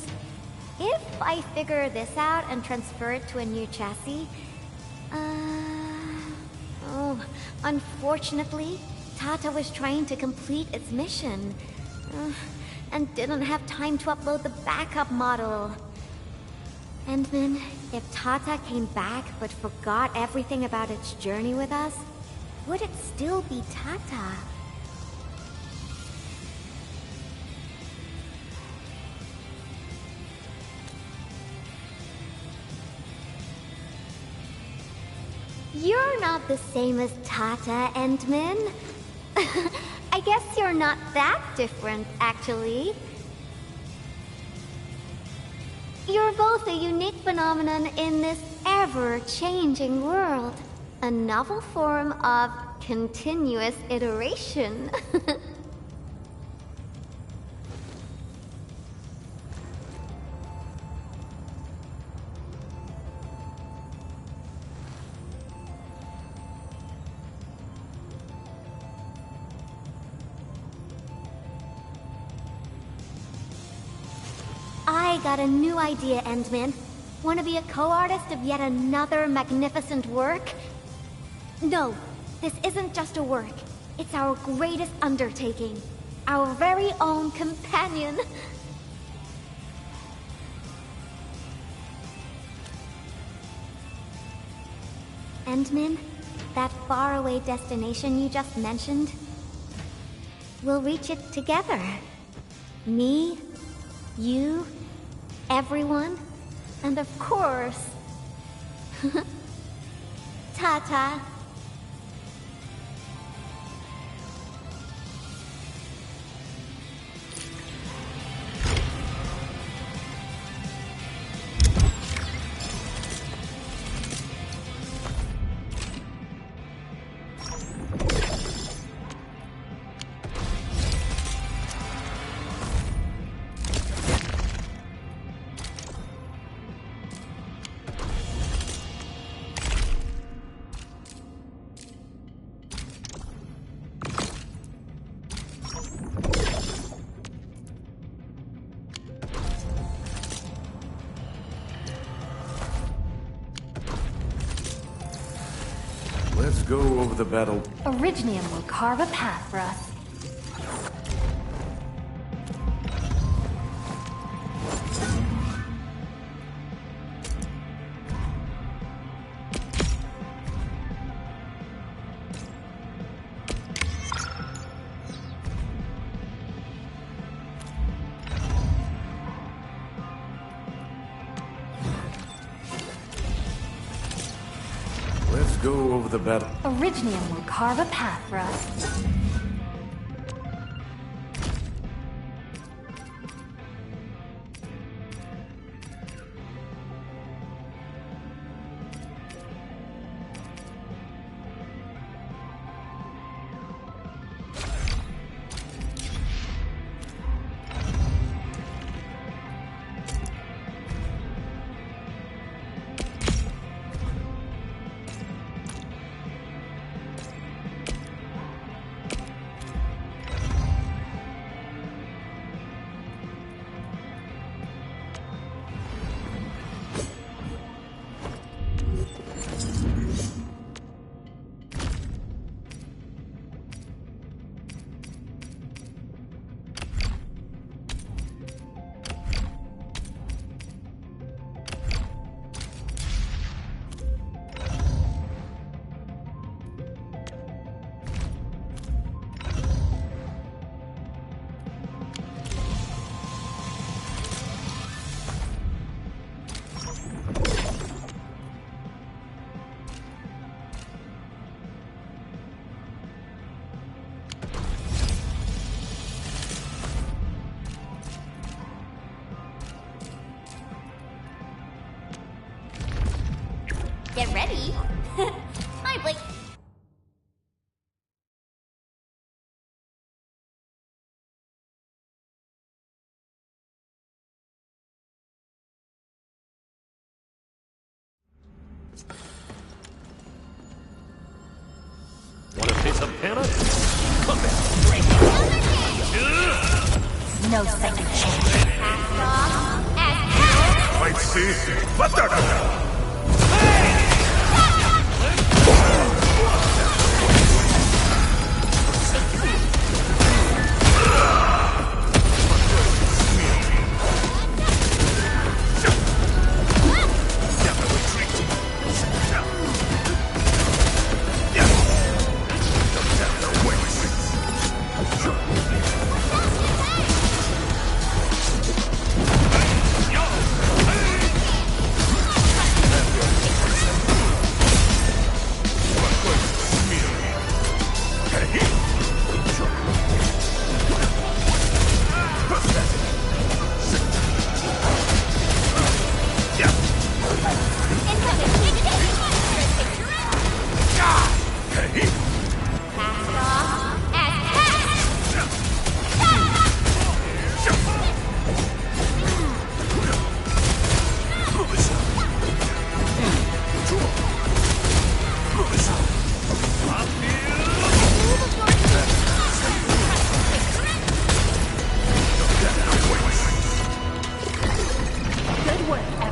If I figure this out and transfer it to a new chassis... Oh, unfortunately, Tata was trying to complete its mission. And didn't have time to upload the backup model. Endman, if Tata came back but forgot everything about its journey with us, would it still be Tata? You're not the same as Tata and Min. I guess you're not that different, actually. You're both a unique phenomenon in this ever-changing world. A novel form of continuous iteration. I got a new idea, Endman. Want to be a co-artist of yet another magnificent work? No, this isn't just a work. It's our greatest undertaking. Our very own companion. Endman, that faraway destination you just mentioned, we'll reach it together. Me, you, everyone, and of course, Tata. Let's go over the battle. Originium will carve a path for us. Let's go over the battle. Originium will carve a path for us. Get ready. Hi, Blake. Want a piece of Hannah? Come here. No second chance. Might see, but that.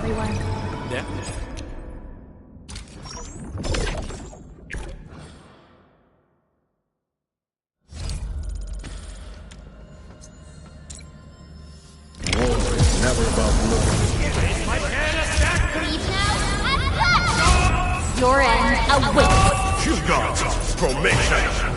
everyone. Yeah. War is never about glory. Leave now and cut! Your end awaits. You got formation.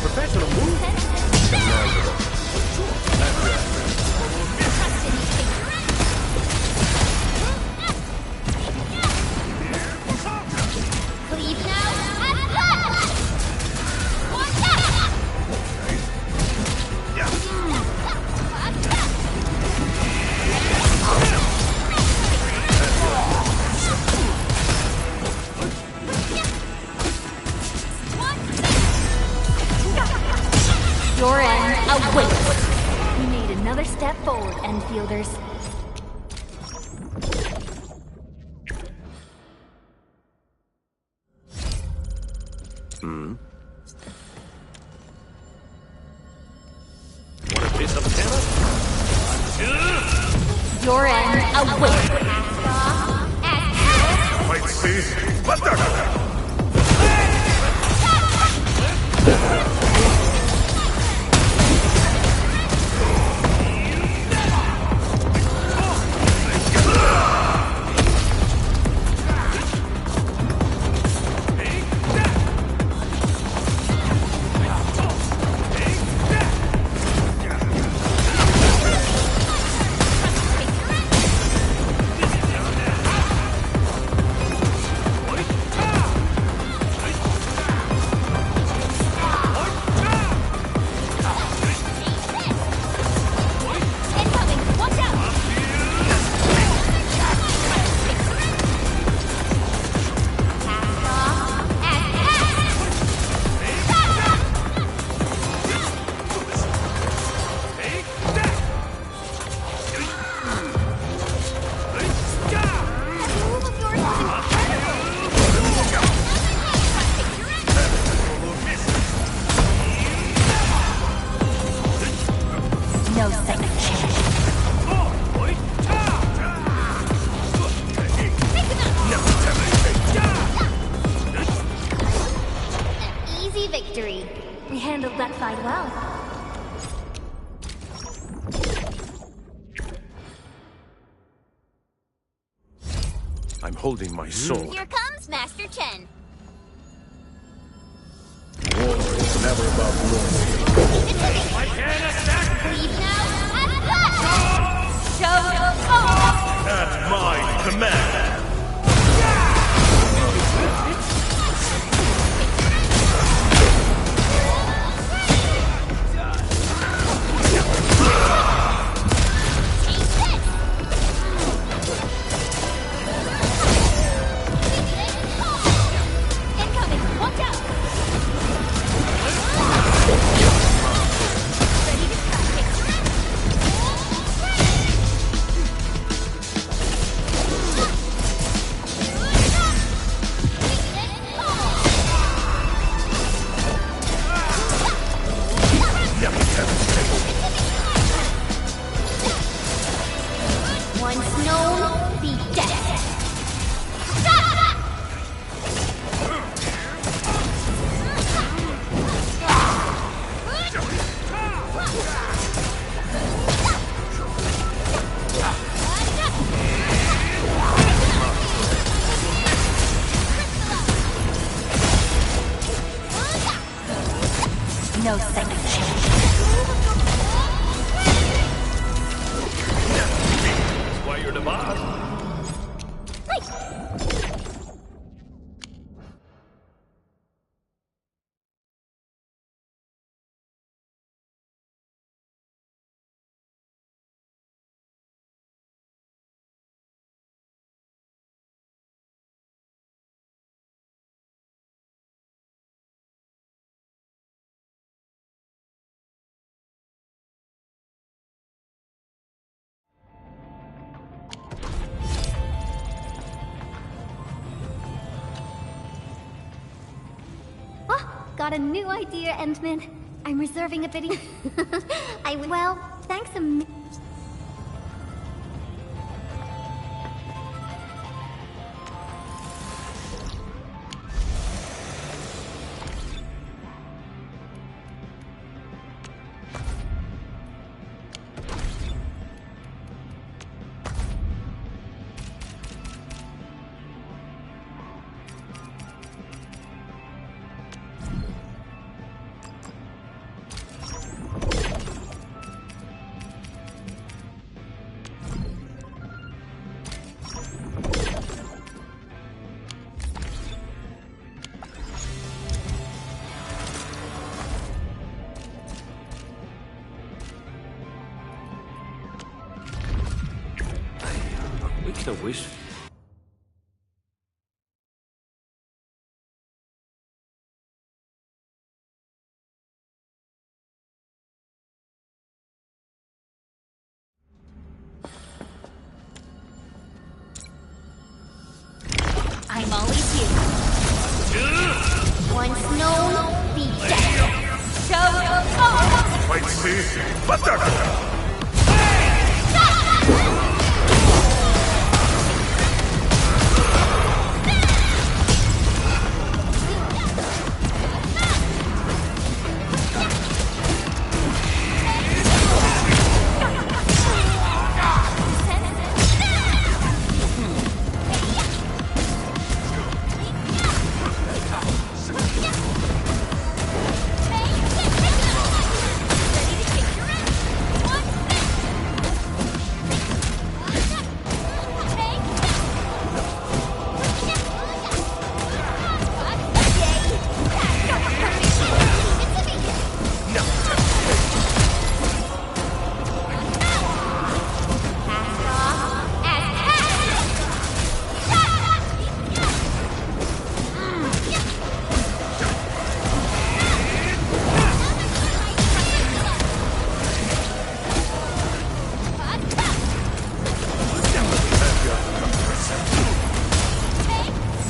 Professional move. Leave now and cut! Watch out! Your end awaits. We made another step forward, Enfielders. Want a piece of tennis? Your end awaits. Might see, but they're No second chance. An easy victory. We handled that fight well. I'm holding my sword. Here comes Master Chen. War is never about glory. Leave now and cut! Show no power! at my command. Once known, be dead. No second chance. That's why you're the boss. got a new idea, Endman. I'm reserving a bidding. Well, thanks a I wish. I'm always here. Once known, be dead. Show no more. Wait, see? Butter!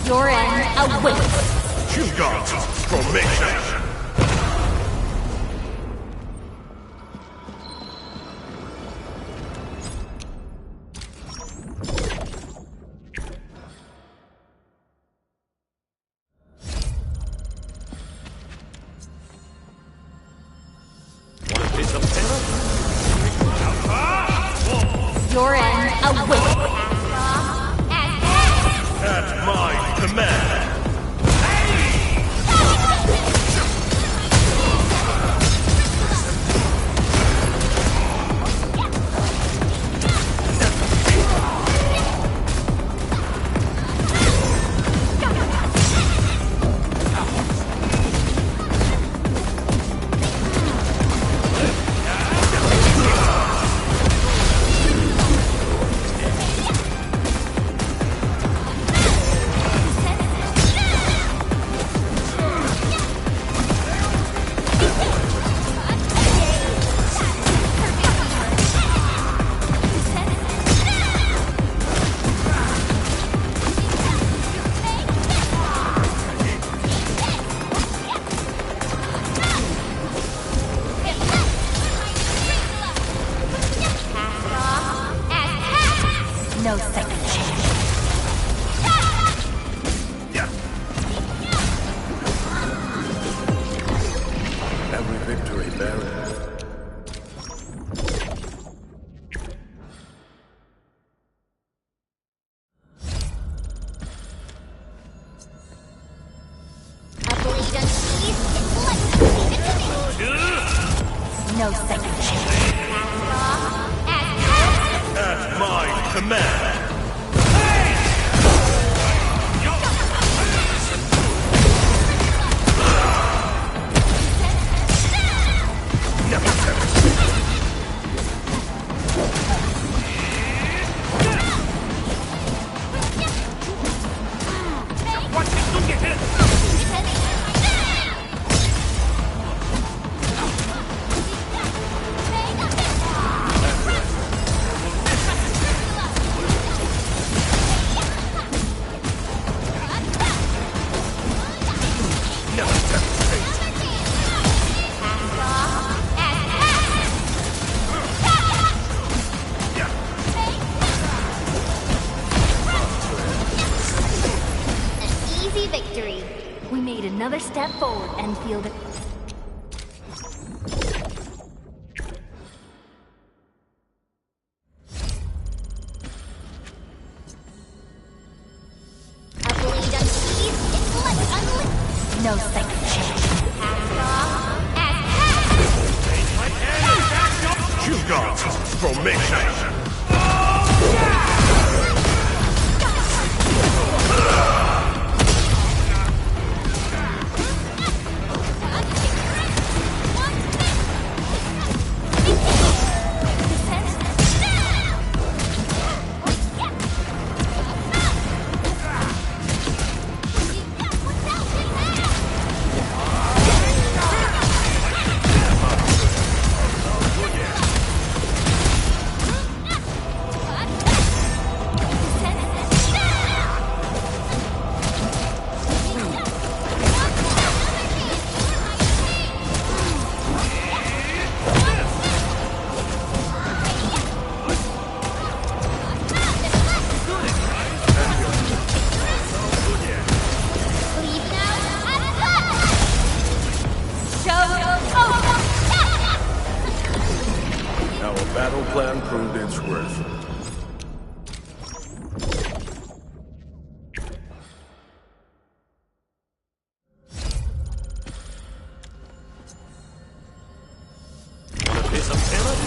Your end awaits. You got formation. Want a piece of Anna? Your end awaits. At my command. No second chance. Every victory, Baron. No second chance. At my command. step forward, Endfield. No second chance. You got formation. Our battle plan proved its worth. Want a piece of salad?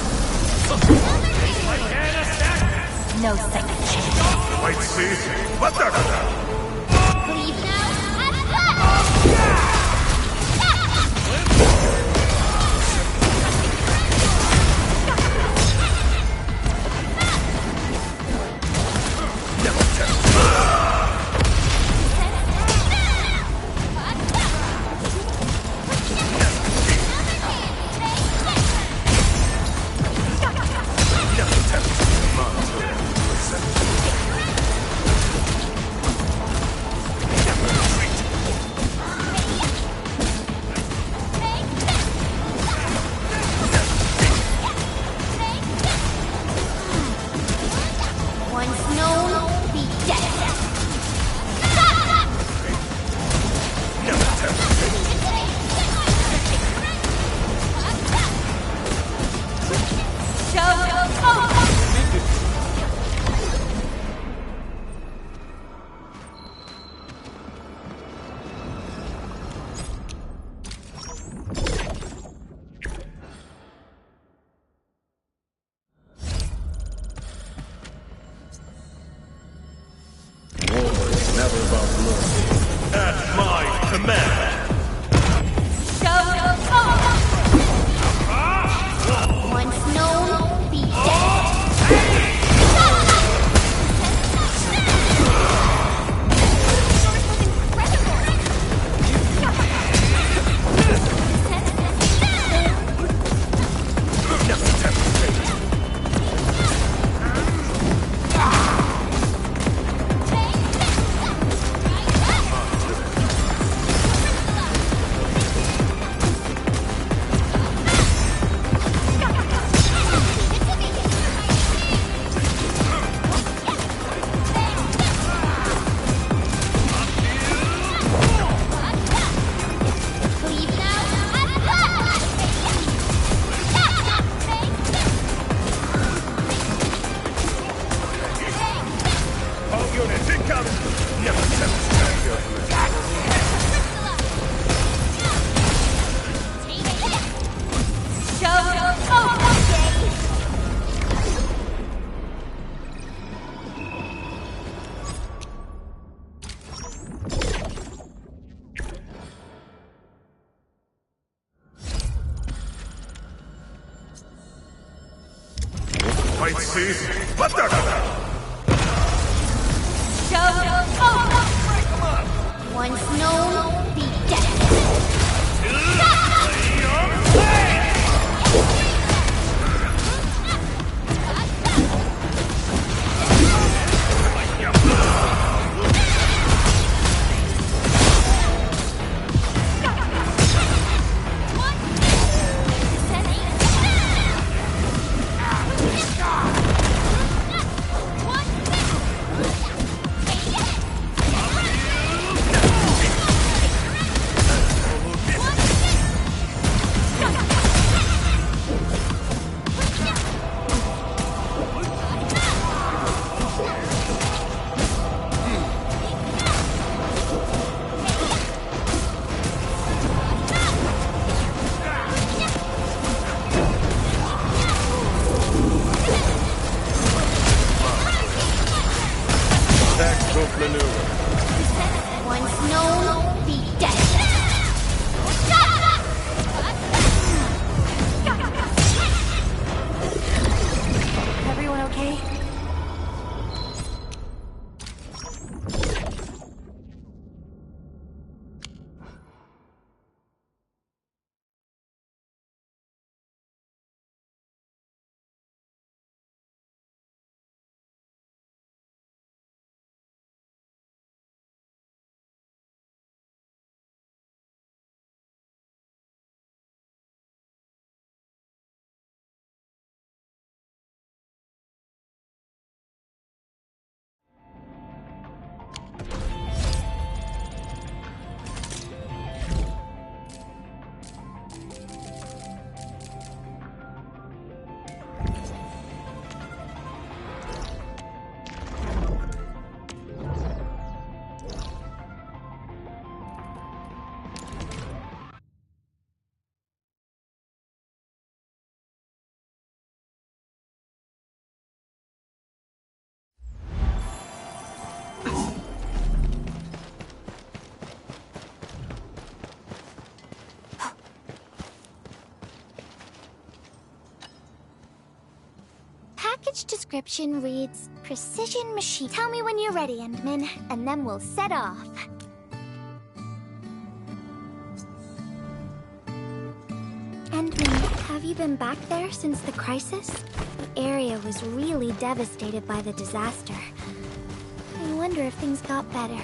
No second chance. Might see, but Leave now. Once known, be dead. never about blood. At my command. Once known, be dead. Might cease, but Once known, be dead. package description reads Precision Machine. Tell me when you're ready, Endman, and then we'll set off. Endman, have you been back there since the crisis? The area was really devastated by the disaster. I wonder if things got better.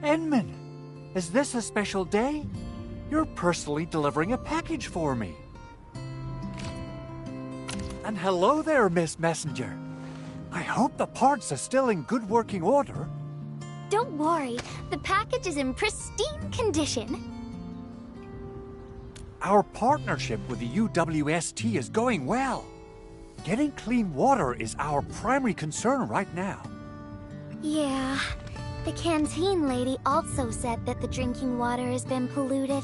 Endman, is this a special day? You're personally delivering a package for me. And hello there, Miss Messenger. I hope the parts are still in good working order. Don't worry, the package is in pristine condition. Our partnership with the UWST is going well. Getting clean water is our primary concern right now. Yeah. The canteen lady also said that the drinking water has been polluted.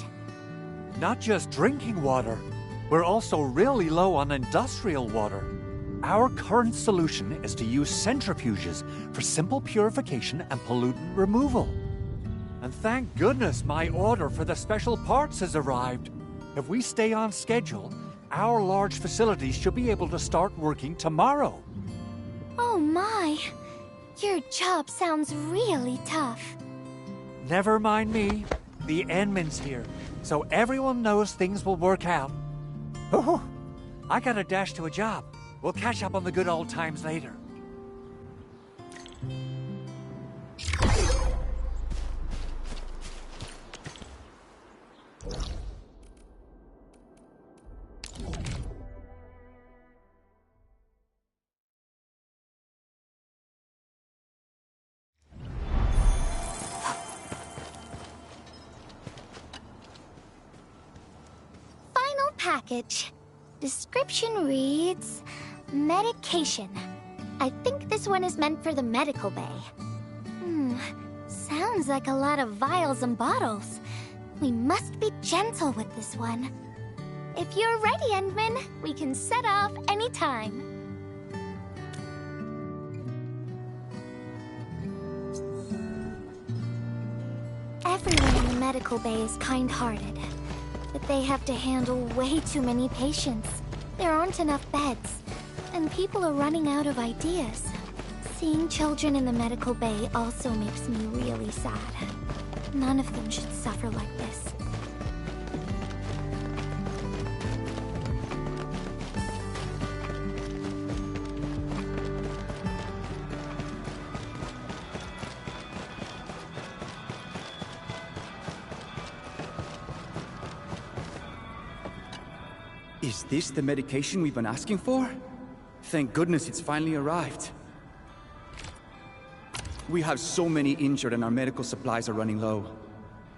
Not just drinking water, we're also really low on industrial water. Our current solution is to use centrifuges for simple purification and pollutant removal. And thank goodness my order for the special parts has arrived. If we stay on schedule, our large facilities should be able to start working tomorrow. Oh my! Your job sounds really tough. Never mind me. The Endman's here, so everyone knows things will work out. Oh, I gotta dash to a job. We'll catch up on the good old times later. Package. Description reads medication. I think this one is meant for the medical bay. Sounds like a lot of vials and bottles. We must be gentle with this one. If you're ready, Endman, we can set off anytime. Everyone in the medical bay is kind-hearted. But they have to handle way too many patients. There aren't enough beds, and people are running out of ideas. Seeing children in the medical bay also makes me really sad. None of them should suffer like this. Is this the medication we've been asking for? Thank goodness it's finally arrived. We have so many injured and our medical supplies are running low.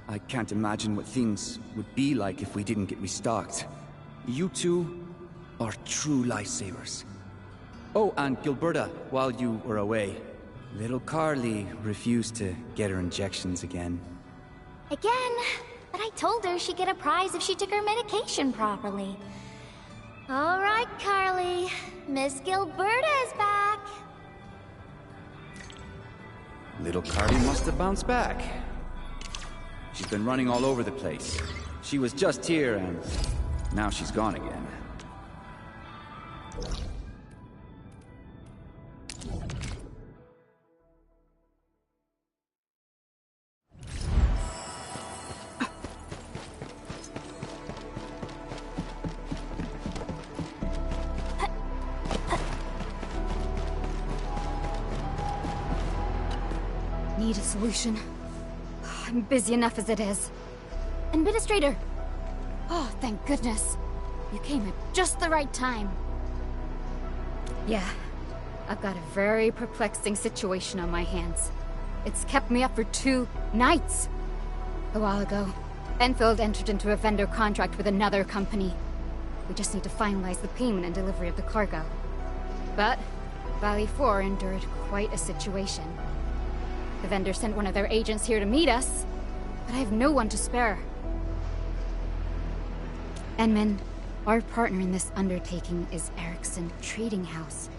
I can't imagine what things would be like if we didn't get restocked. You two are true lifesavers. Oh, and Gilberta, while you were away, little Carly refused to get her injections again. Again? But I told her she'd get a prize if she took her medication properly. All right, Carly. Miss Gilberta is back. Little Carly must have bounced back. She's been running all over the place. She was just here and now she's gone again. Need a solution. I'm busy enough as it is. Administrator! Oh, thank goodness. You came at just the right time. Yeah, I've got a very perplexing situation on my hands. It's kept me up for 2 nights. A while ago, Endfield entered into a vendor contract with another company. We just need to finalize the payment and delivery of the cargo. But Valley 4 endured quite a situation. The vendor sent one of their agents here to meet us, but I have no one to spare. Enman, our partner in this undertaking is Erickson Trading House.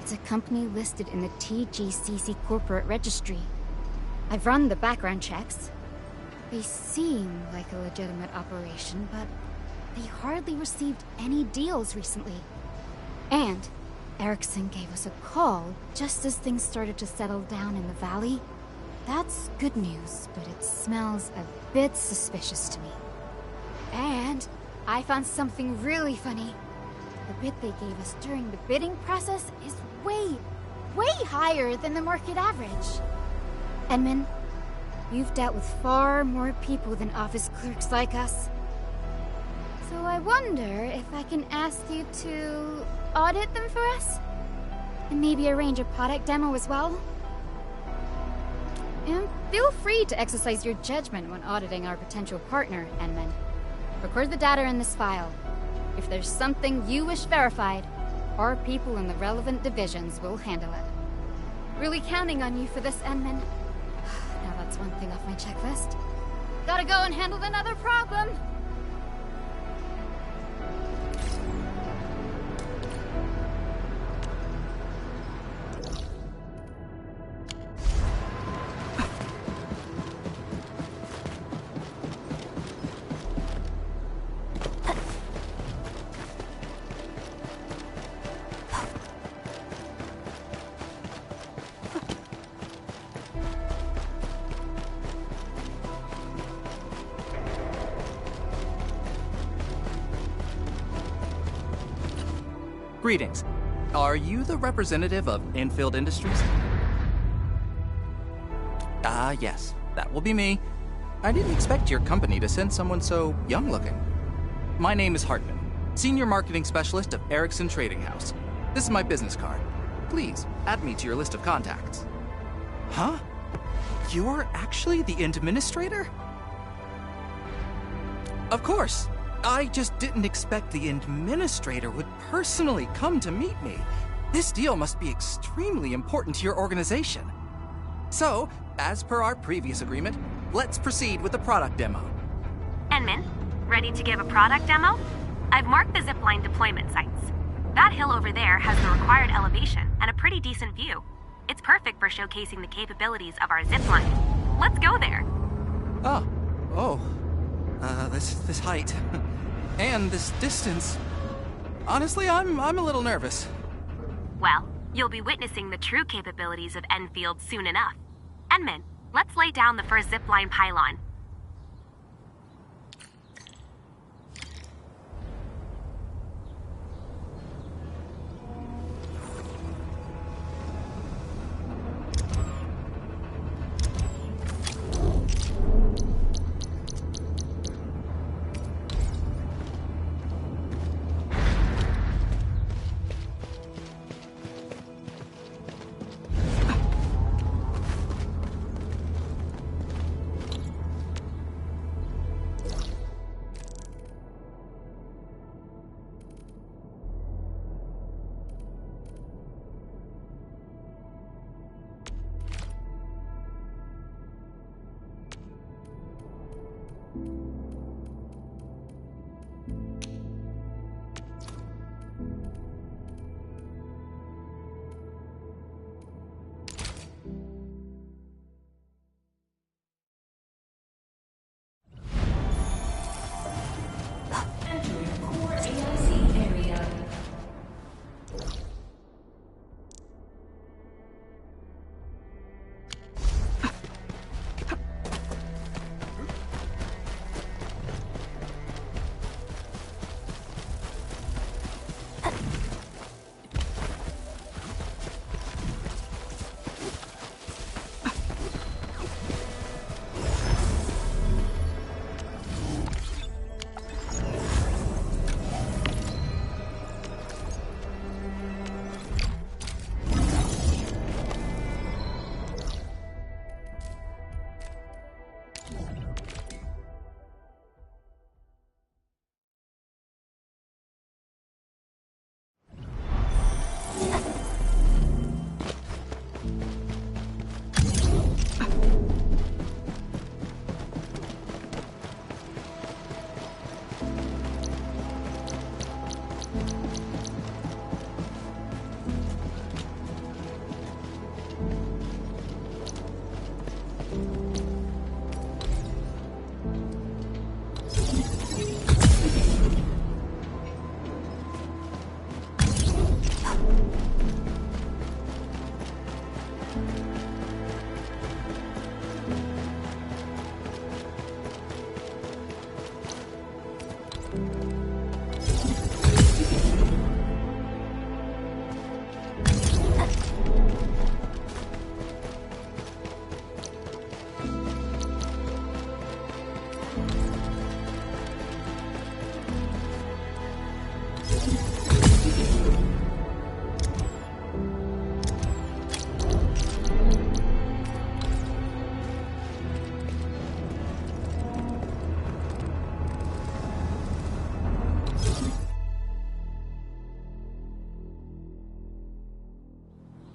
It's a company listed in the TGCC corporate registry. I've run the background checks. They seem like a legitimate operation, but they hardly received any deals recently. And Erickson gave us a call just as things started to settle down in the valley. That's good news, but it smells a bit suspicious to me. And I found something really funny. The bid they gave us during the bidding process is way higher than the market average. Enman, you've dealt with far more people than office clerks like us. So I wonder if I can ask you to audit them for us? And maybe arrange a product demo as well? And feel free to exercise your judgment when auditing our potential partner, Enman. Record the data in this file. If there's something you wish verified, our people in the relevant divisions will handle it. Really counting on you for this, Enman. Now that's one thing off my checklist. Gotta go and handle another problem! Greetings. Are you the representative of Endfield Industries? Yes. That will be me. I didn't expect your company to send someone so young-looking. My name is Hartman, Senior Marketing Specialist of Erickson Trading House. This is my business card. Please, add me to your list of contacts. Huh? You're actually the administrator? Of course. I just didn't expect the administrator would personally come to meet me. This deal must be extremely important to your organization. So, as per our previous agreement, let's proceed with the product demo. Enman, ready to give a product demo? I've marked the zipline deployment sites. That hill over there has the required elevation and a pretty decent view. It's perfect for showcasing the capabilities of our zipline. Let's go there. This height and this distance. Honestly, I'm a little nervous. Well, you'll be witnessing the true capabilities of Endfield soon enough. Enman, let's lay down the first zipline pylon.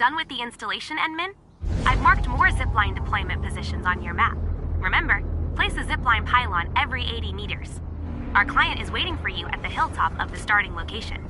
Done with the installation, Enmin? I've marked more zipline deployment positions on your map. Remember, place a zipline pylon every 80 meters. Our client is waiting for you at the hilltop of the starting location.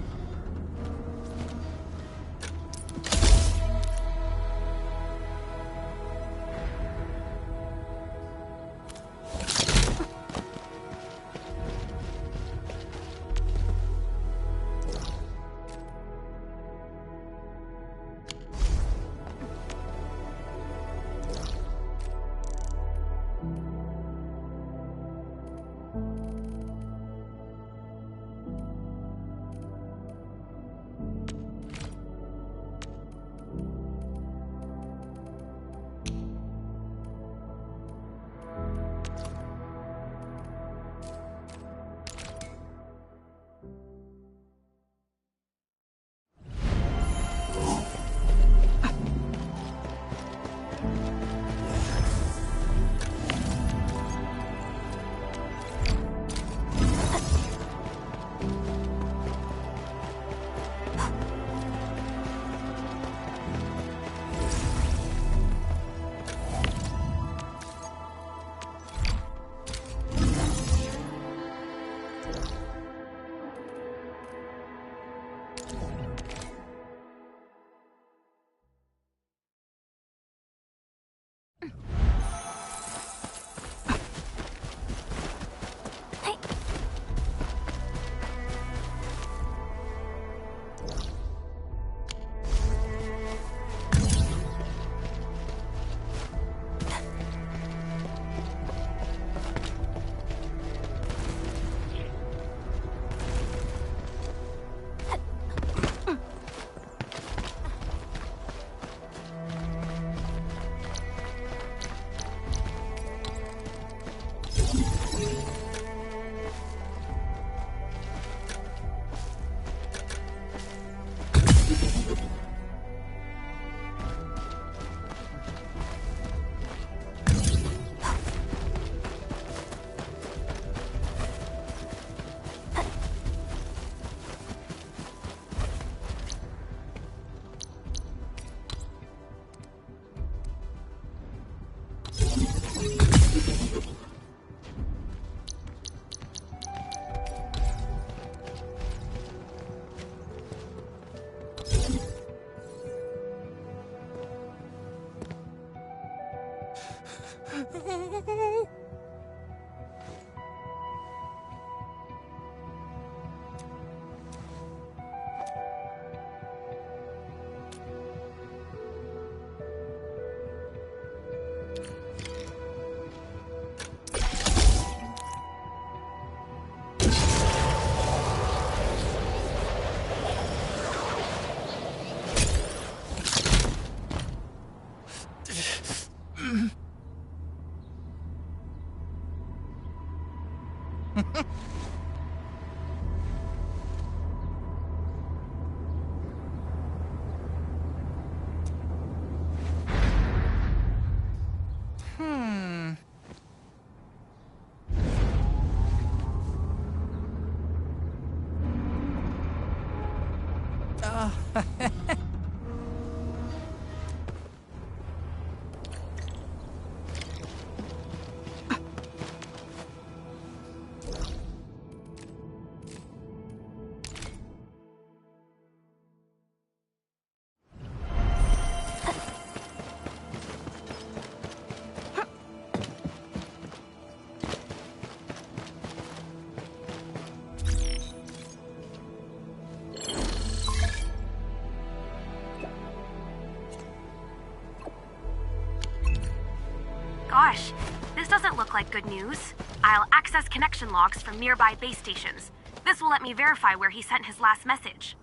Gosh, this doesn't look like good news. I'll access connection logs from nearby base stations. This will let me verify where he sent his last message.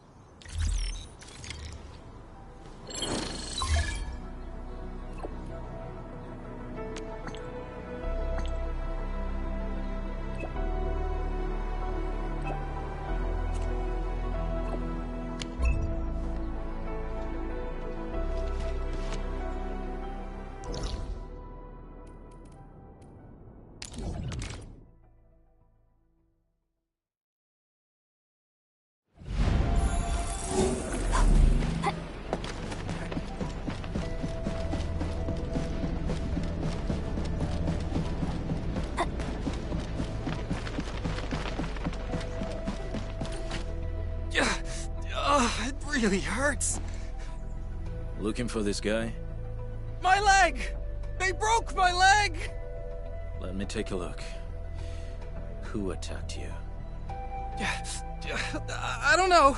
really hurts. Looking for this guy? My leg! They broke my leg! Let me take a look. Who attacked you? I don't know.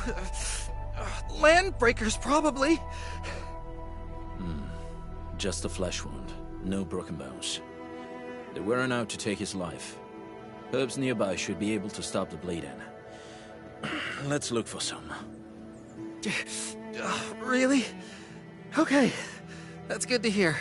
Land breakers, probably. Just a flesh wound. No broken bones. They weren't out to take his life. Herbs nearby should be able to stop the bleeding. Let's look for some. Really? Okay. That's good to hear.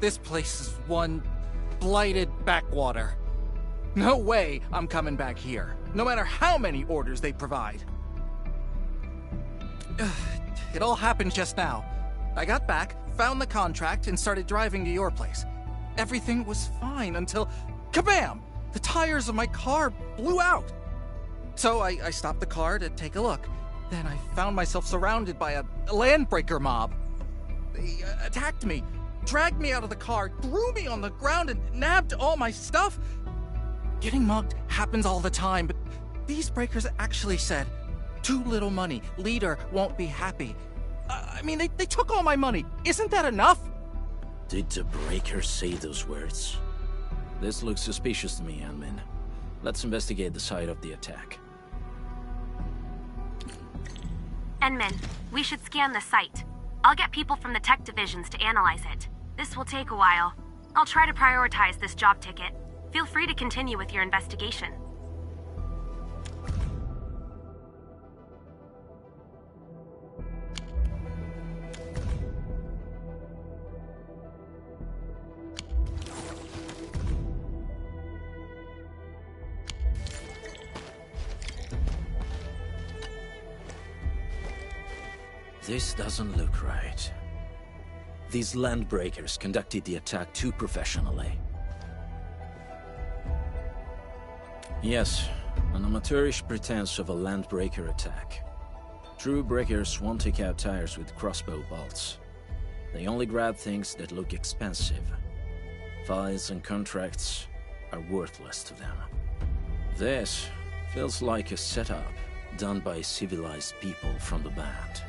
This place is one blighted backwater. No way I'm coming back here, no matter how many orders they provide. It all happened just now. I got back, found the contract, and started driving to your place. Everything was fine until, kabam! The tires of my car blew out. So I stopped the car to take a look. Then I found myself surrounded by a landbreaker mob. They attacked me, dragged me out of the car, threw me on the ground, and nabbed all my stuff. Getting mugged happens all the time, but these breakers actually said, "Too little money, leader won't be happy." I mean, they took all my money. Isn't that enough? Did the breakers say those words? This looks suspicious to me, Anmin. Let's investigate the site of the attack. Enmin, we should scan the site. I'll get people from the tech divisions to analyze it. This will take a while. I'll try to prioritize this job ticket. Feel free to continue with your investigation. This doesn't look right. These landbreakers conducted the attack too professionally. Yes, an amateurish pretense of a landbreaker attack. True breakers won't take out tires with crossbow bolts. They only grab things that look expensive. Files and contracts are worthless to them. This feels like a setup done by civilized people from the band.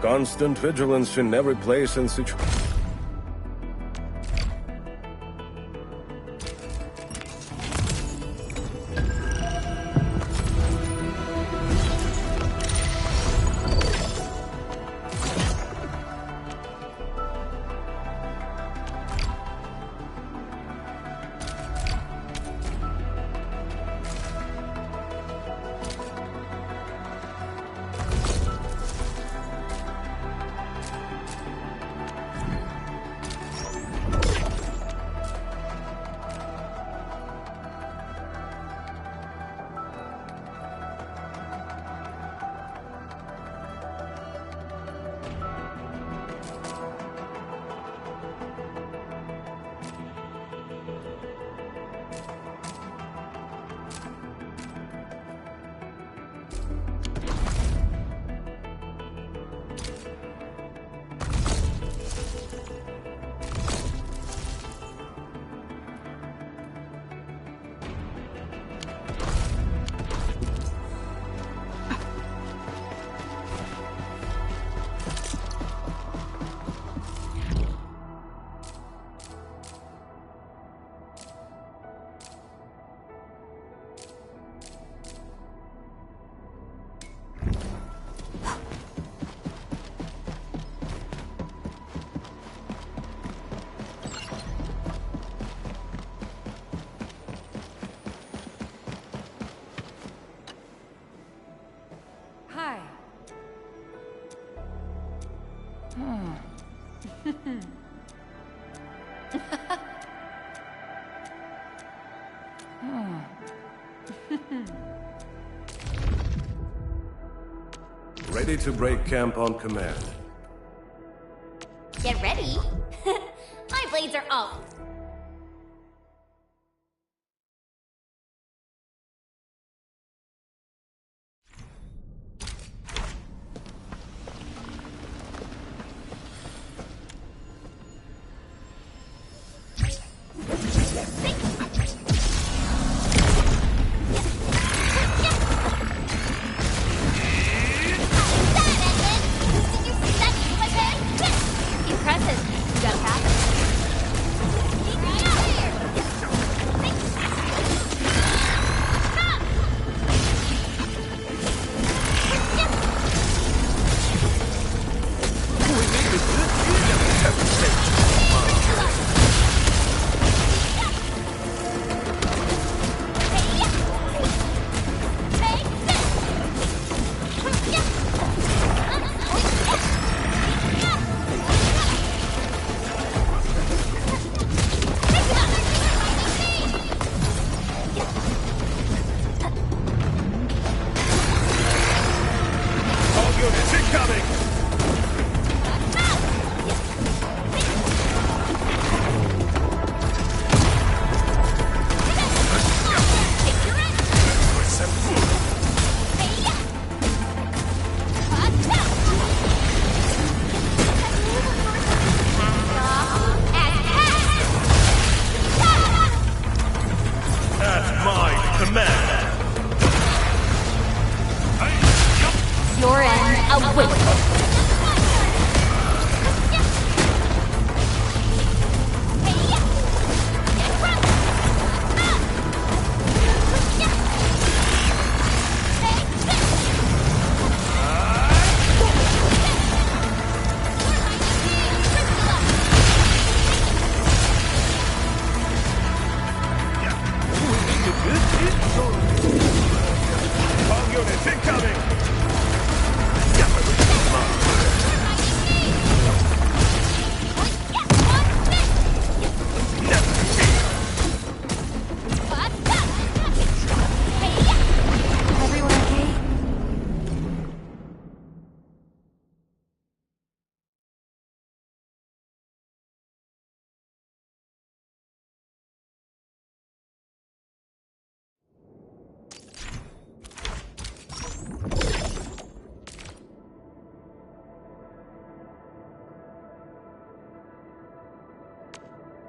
Constant vigilance in every place and situation. Ready to break camp on command. Get ready. My blades are off.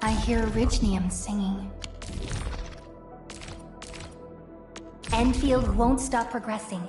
I hear Orignium singing. Endfield won't stop progressing.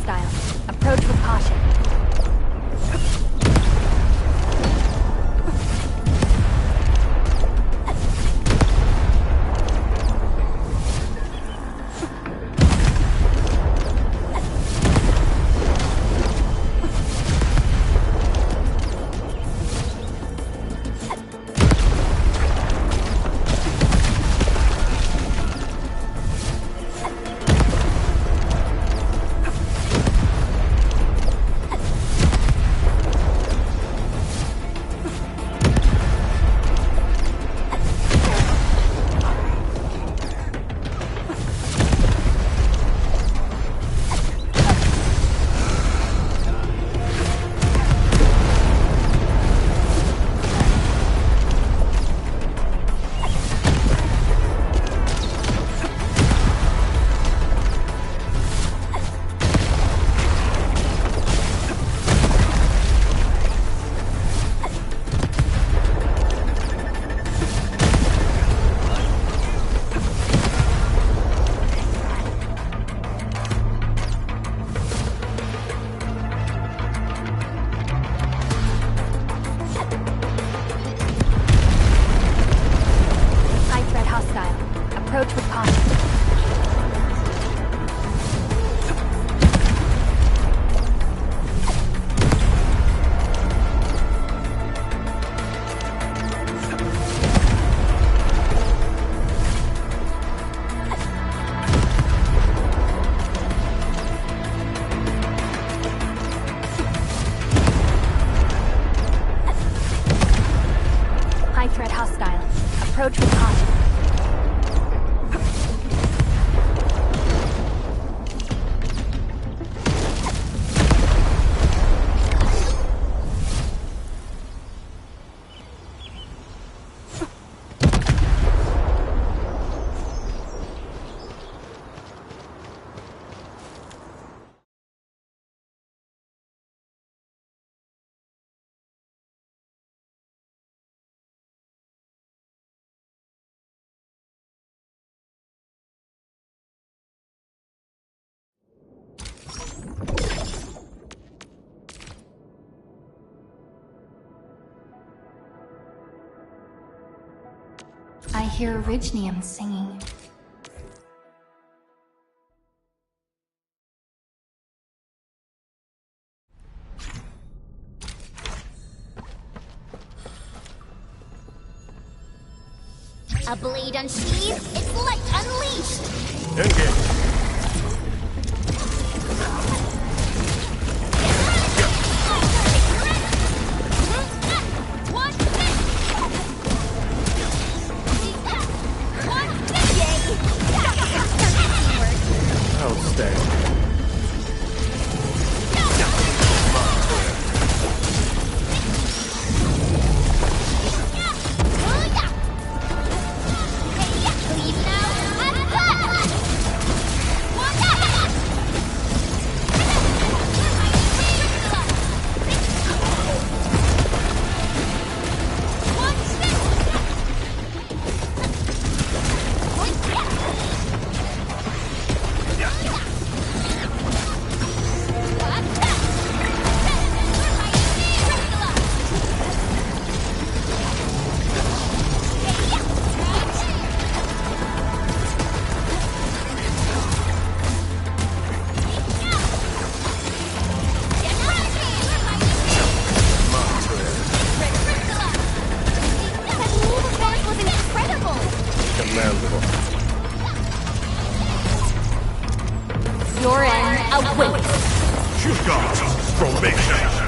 hostile. Approach with caution. Approach with caution. High threat hostile. Approach with caution. I hear Orignium singing. A blade unsheathed, its light unleashed! Engage! Your end awaits! You've got formation! Yeah!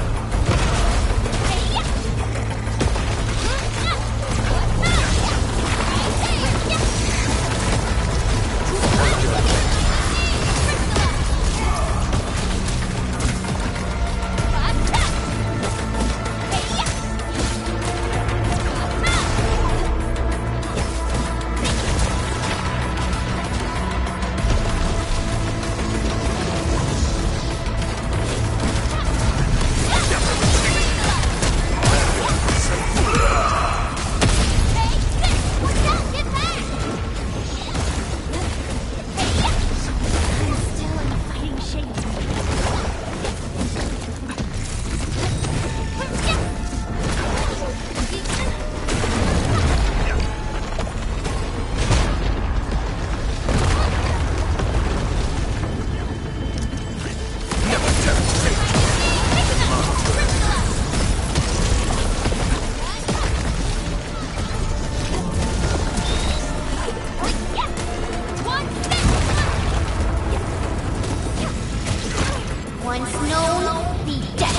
unknown, be dead.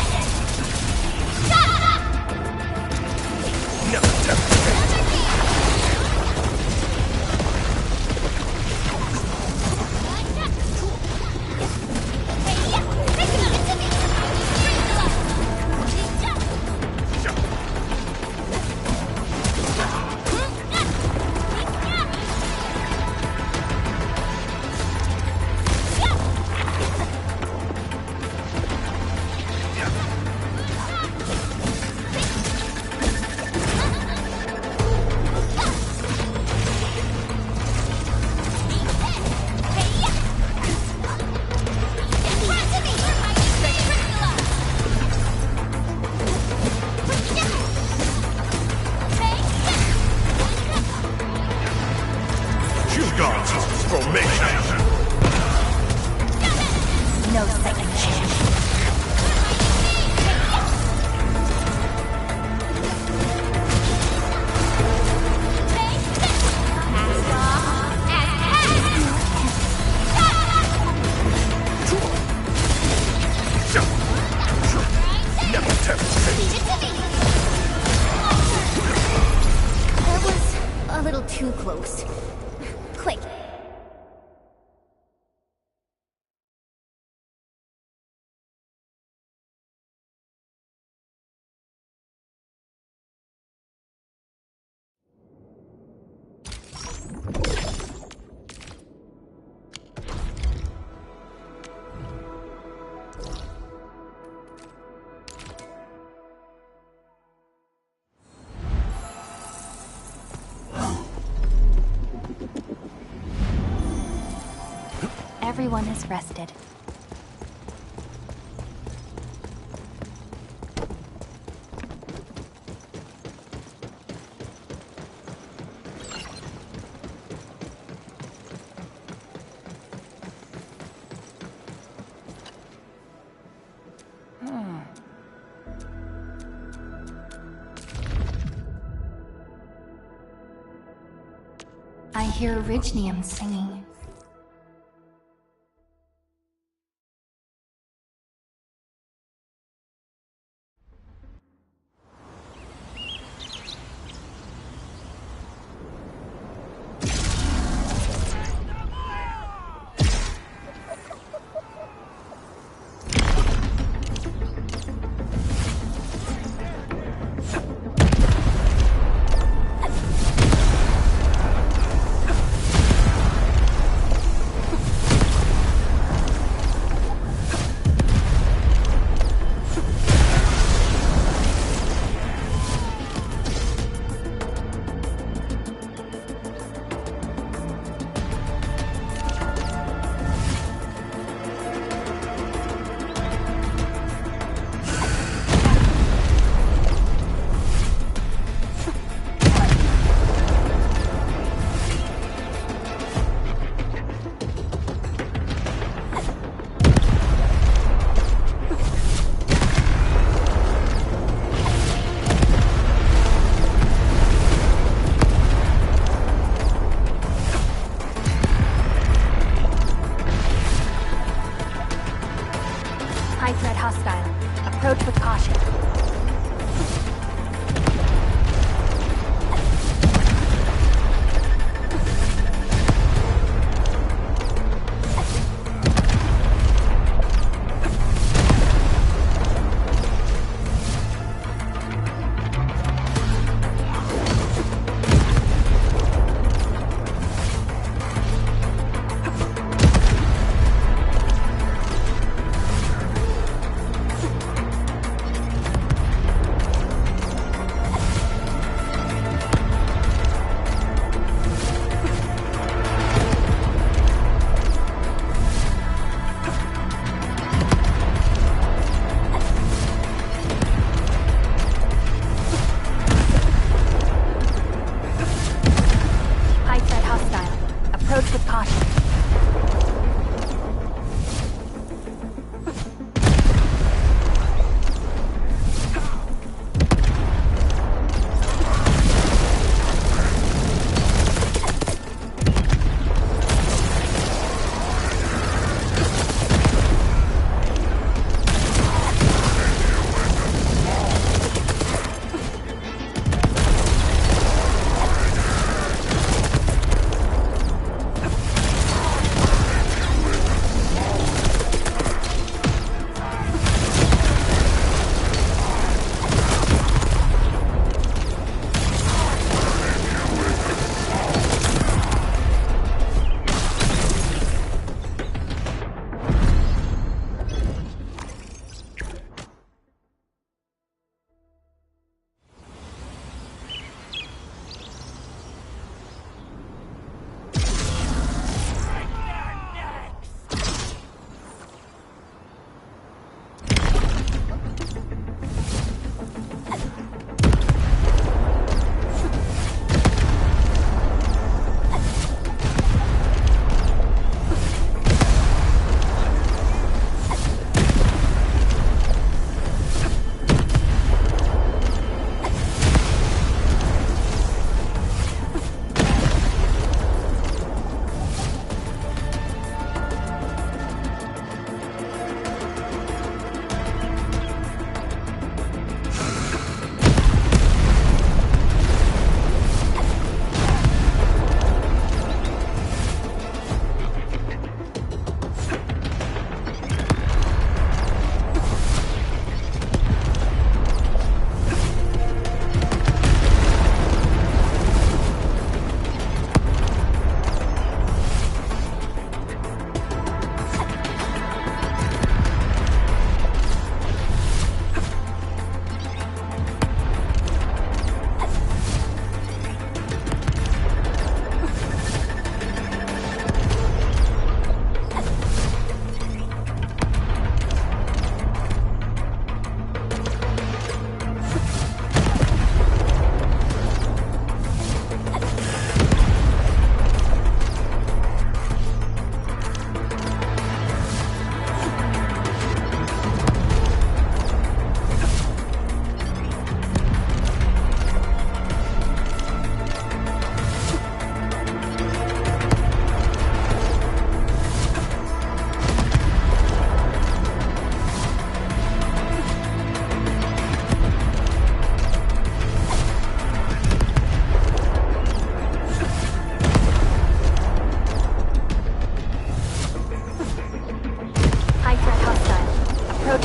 No second chance. That was a little too close. Quick. Everyone is rested. I hear Orignium singing. High threat hostile. Approach with caution.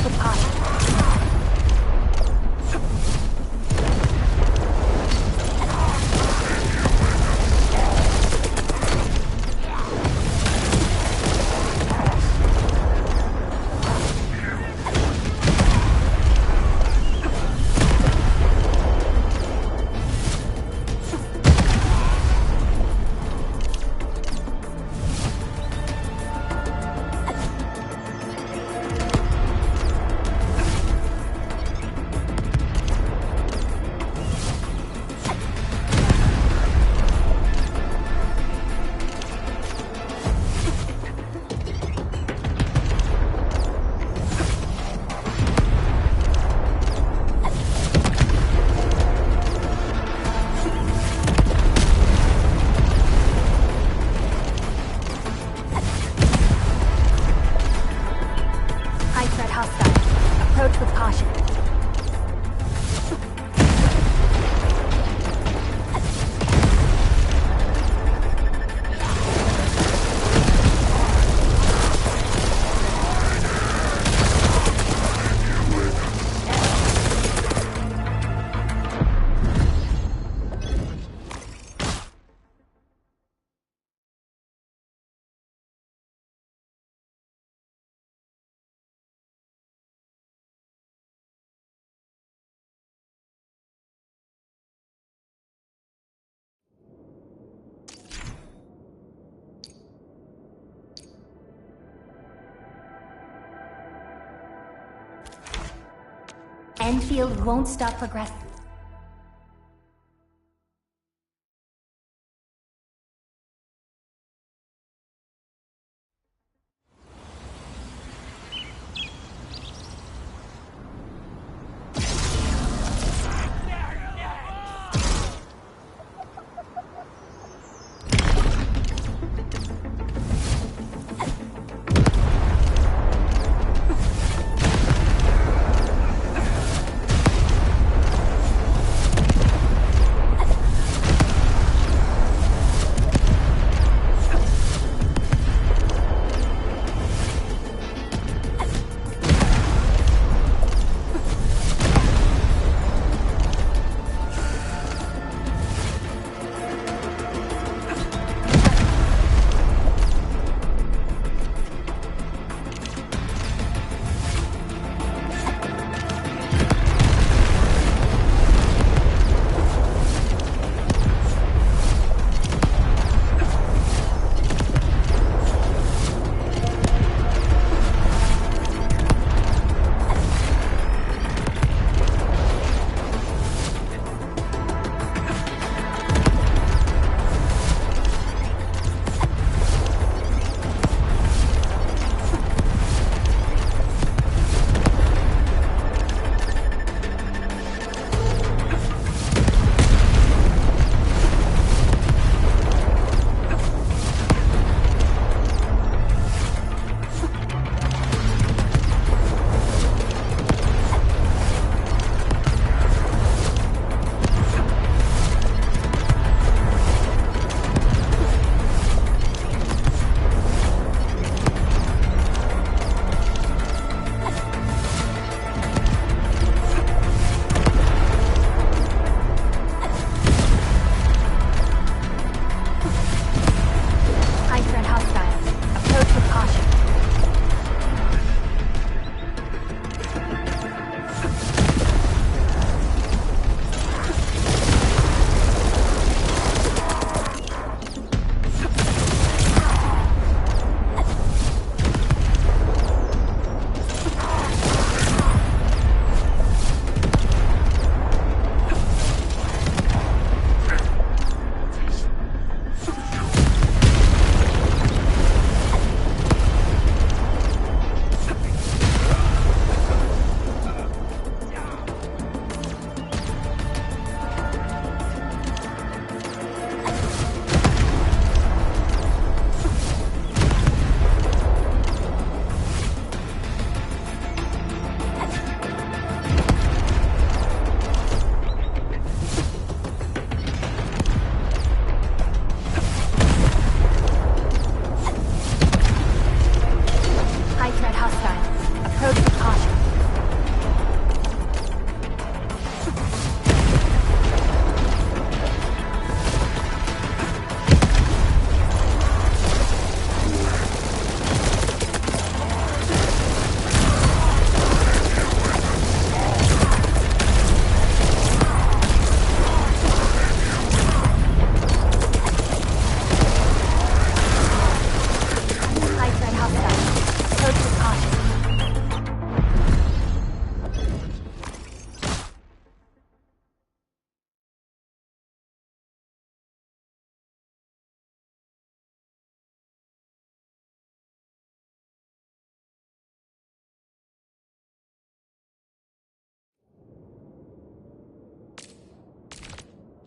Approach with caution. Approach with caution. Endfield won't stop progressing.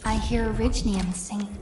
I hear Originium singing.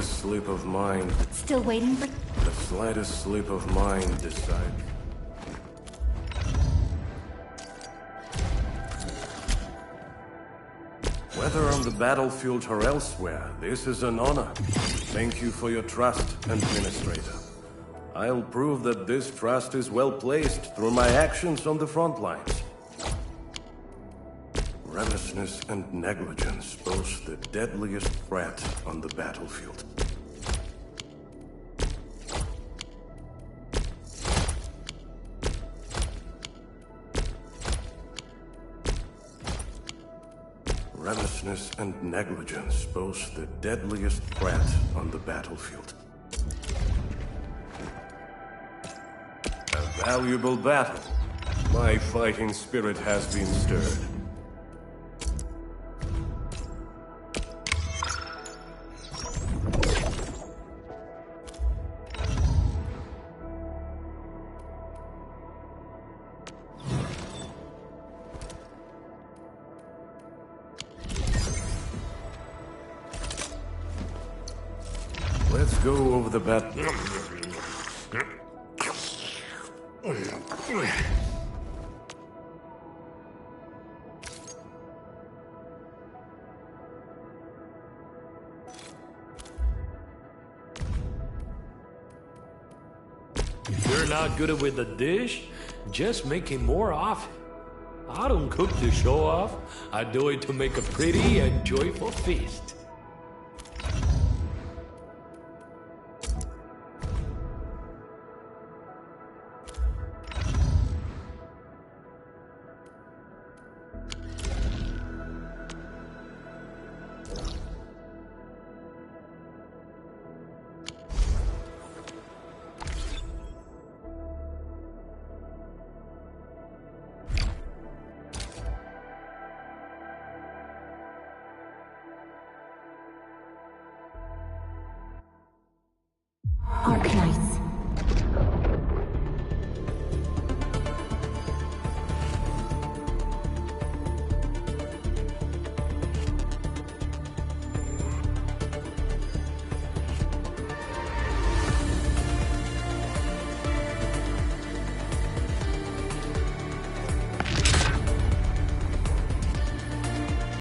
slightest slip of mind. Still waiting for... The slightest slip of mind decide. Whether on the battlefield or elsewhere, this is an honor. Thank you for your trust, Administrator. I'll prove that this trust is well placed through my actions on the front lines. Recklessness and negligence pose the deadliest threat on the battlefield. Recklessness and negligence pose the deadliest threat on the battlefield. A valuable battle. My fighting spirit has been stirred. Let's go over the bat. If you're not good with a dish, just make it more often. I don't cook to show off. I do it to make a pretty and joyful feast.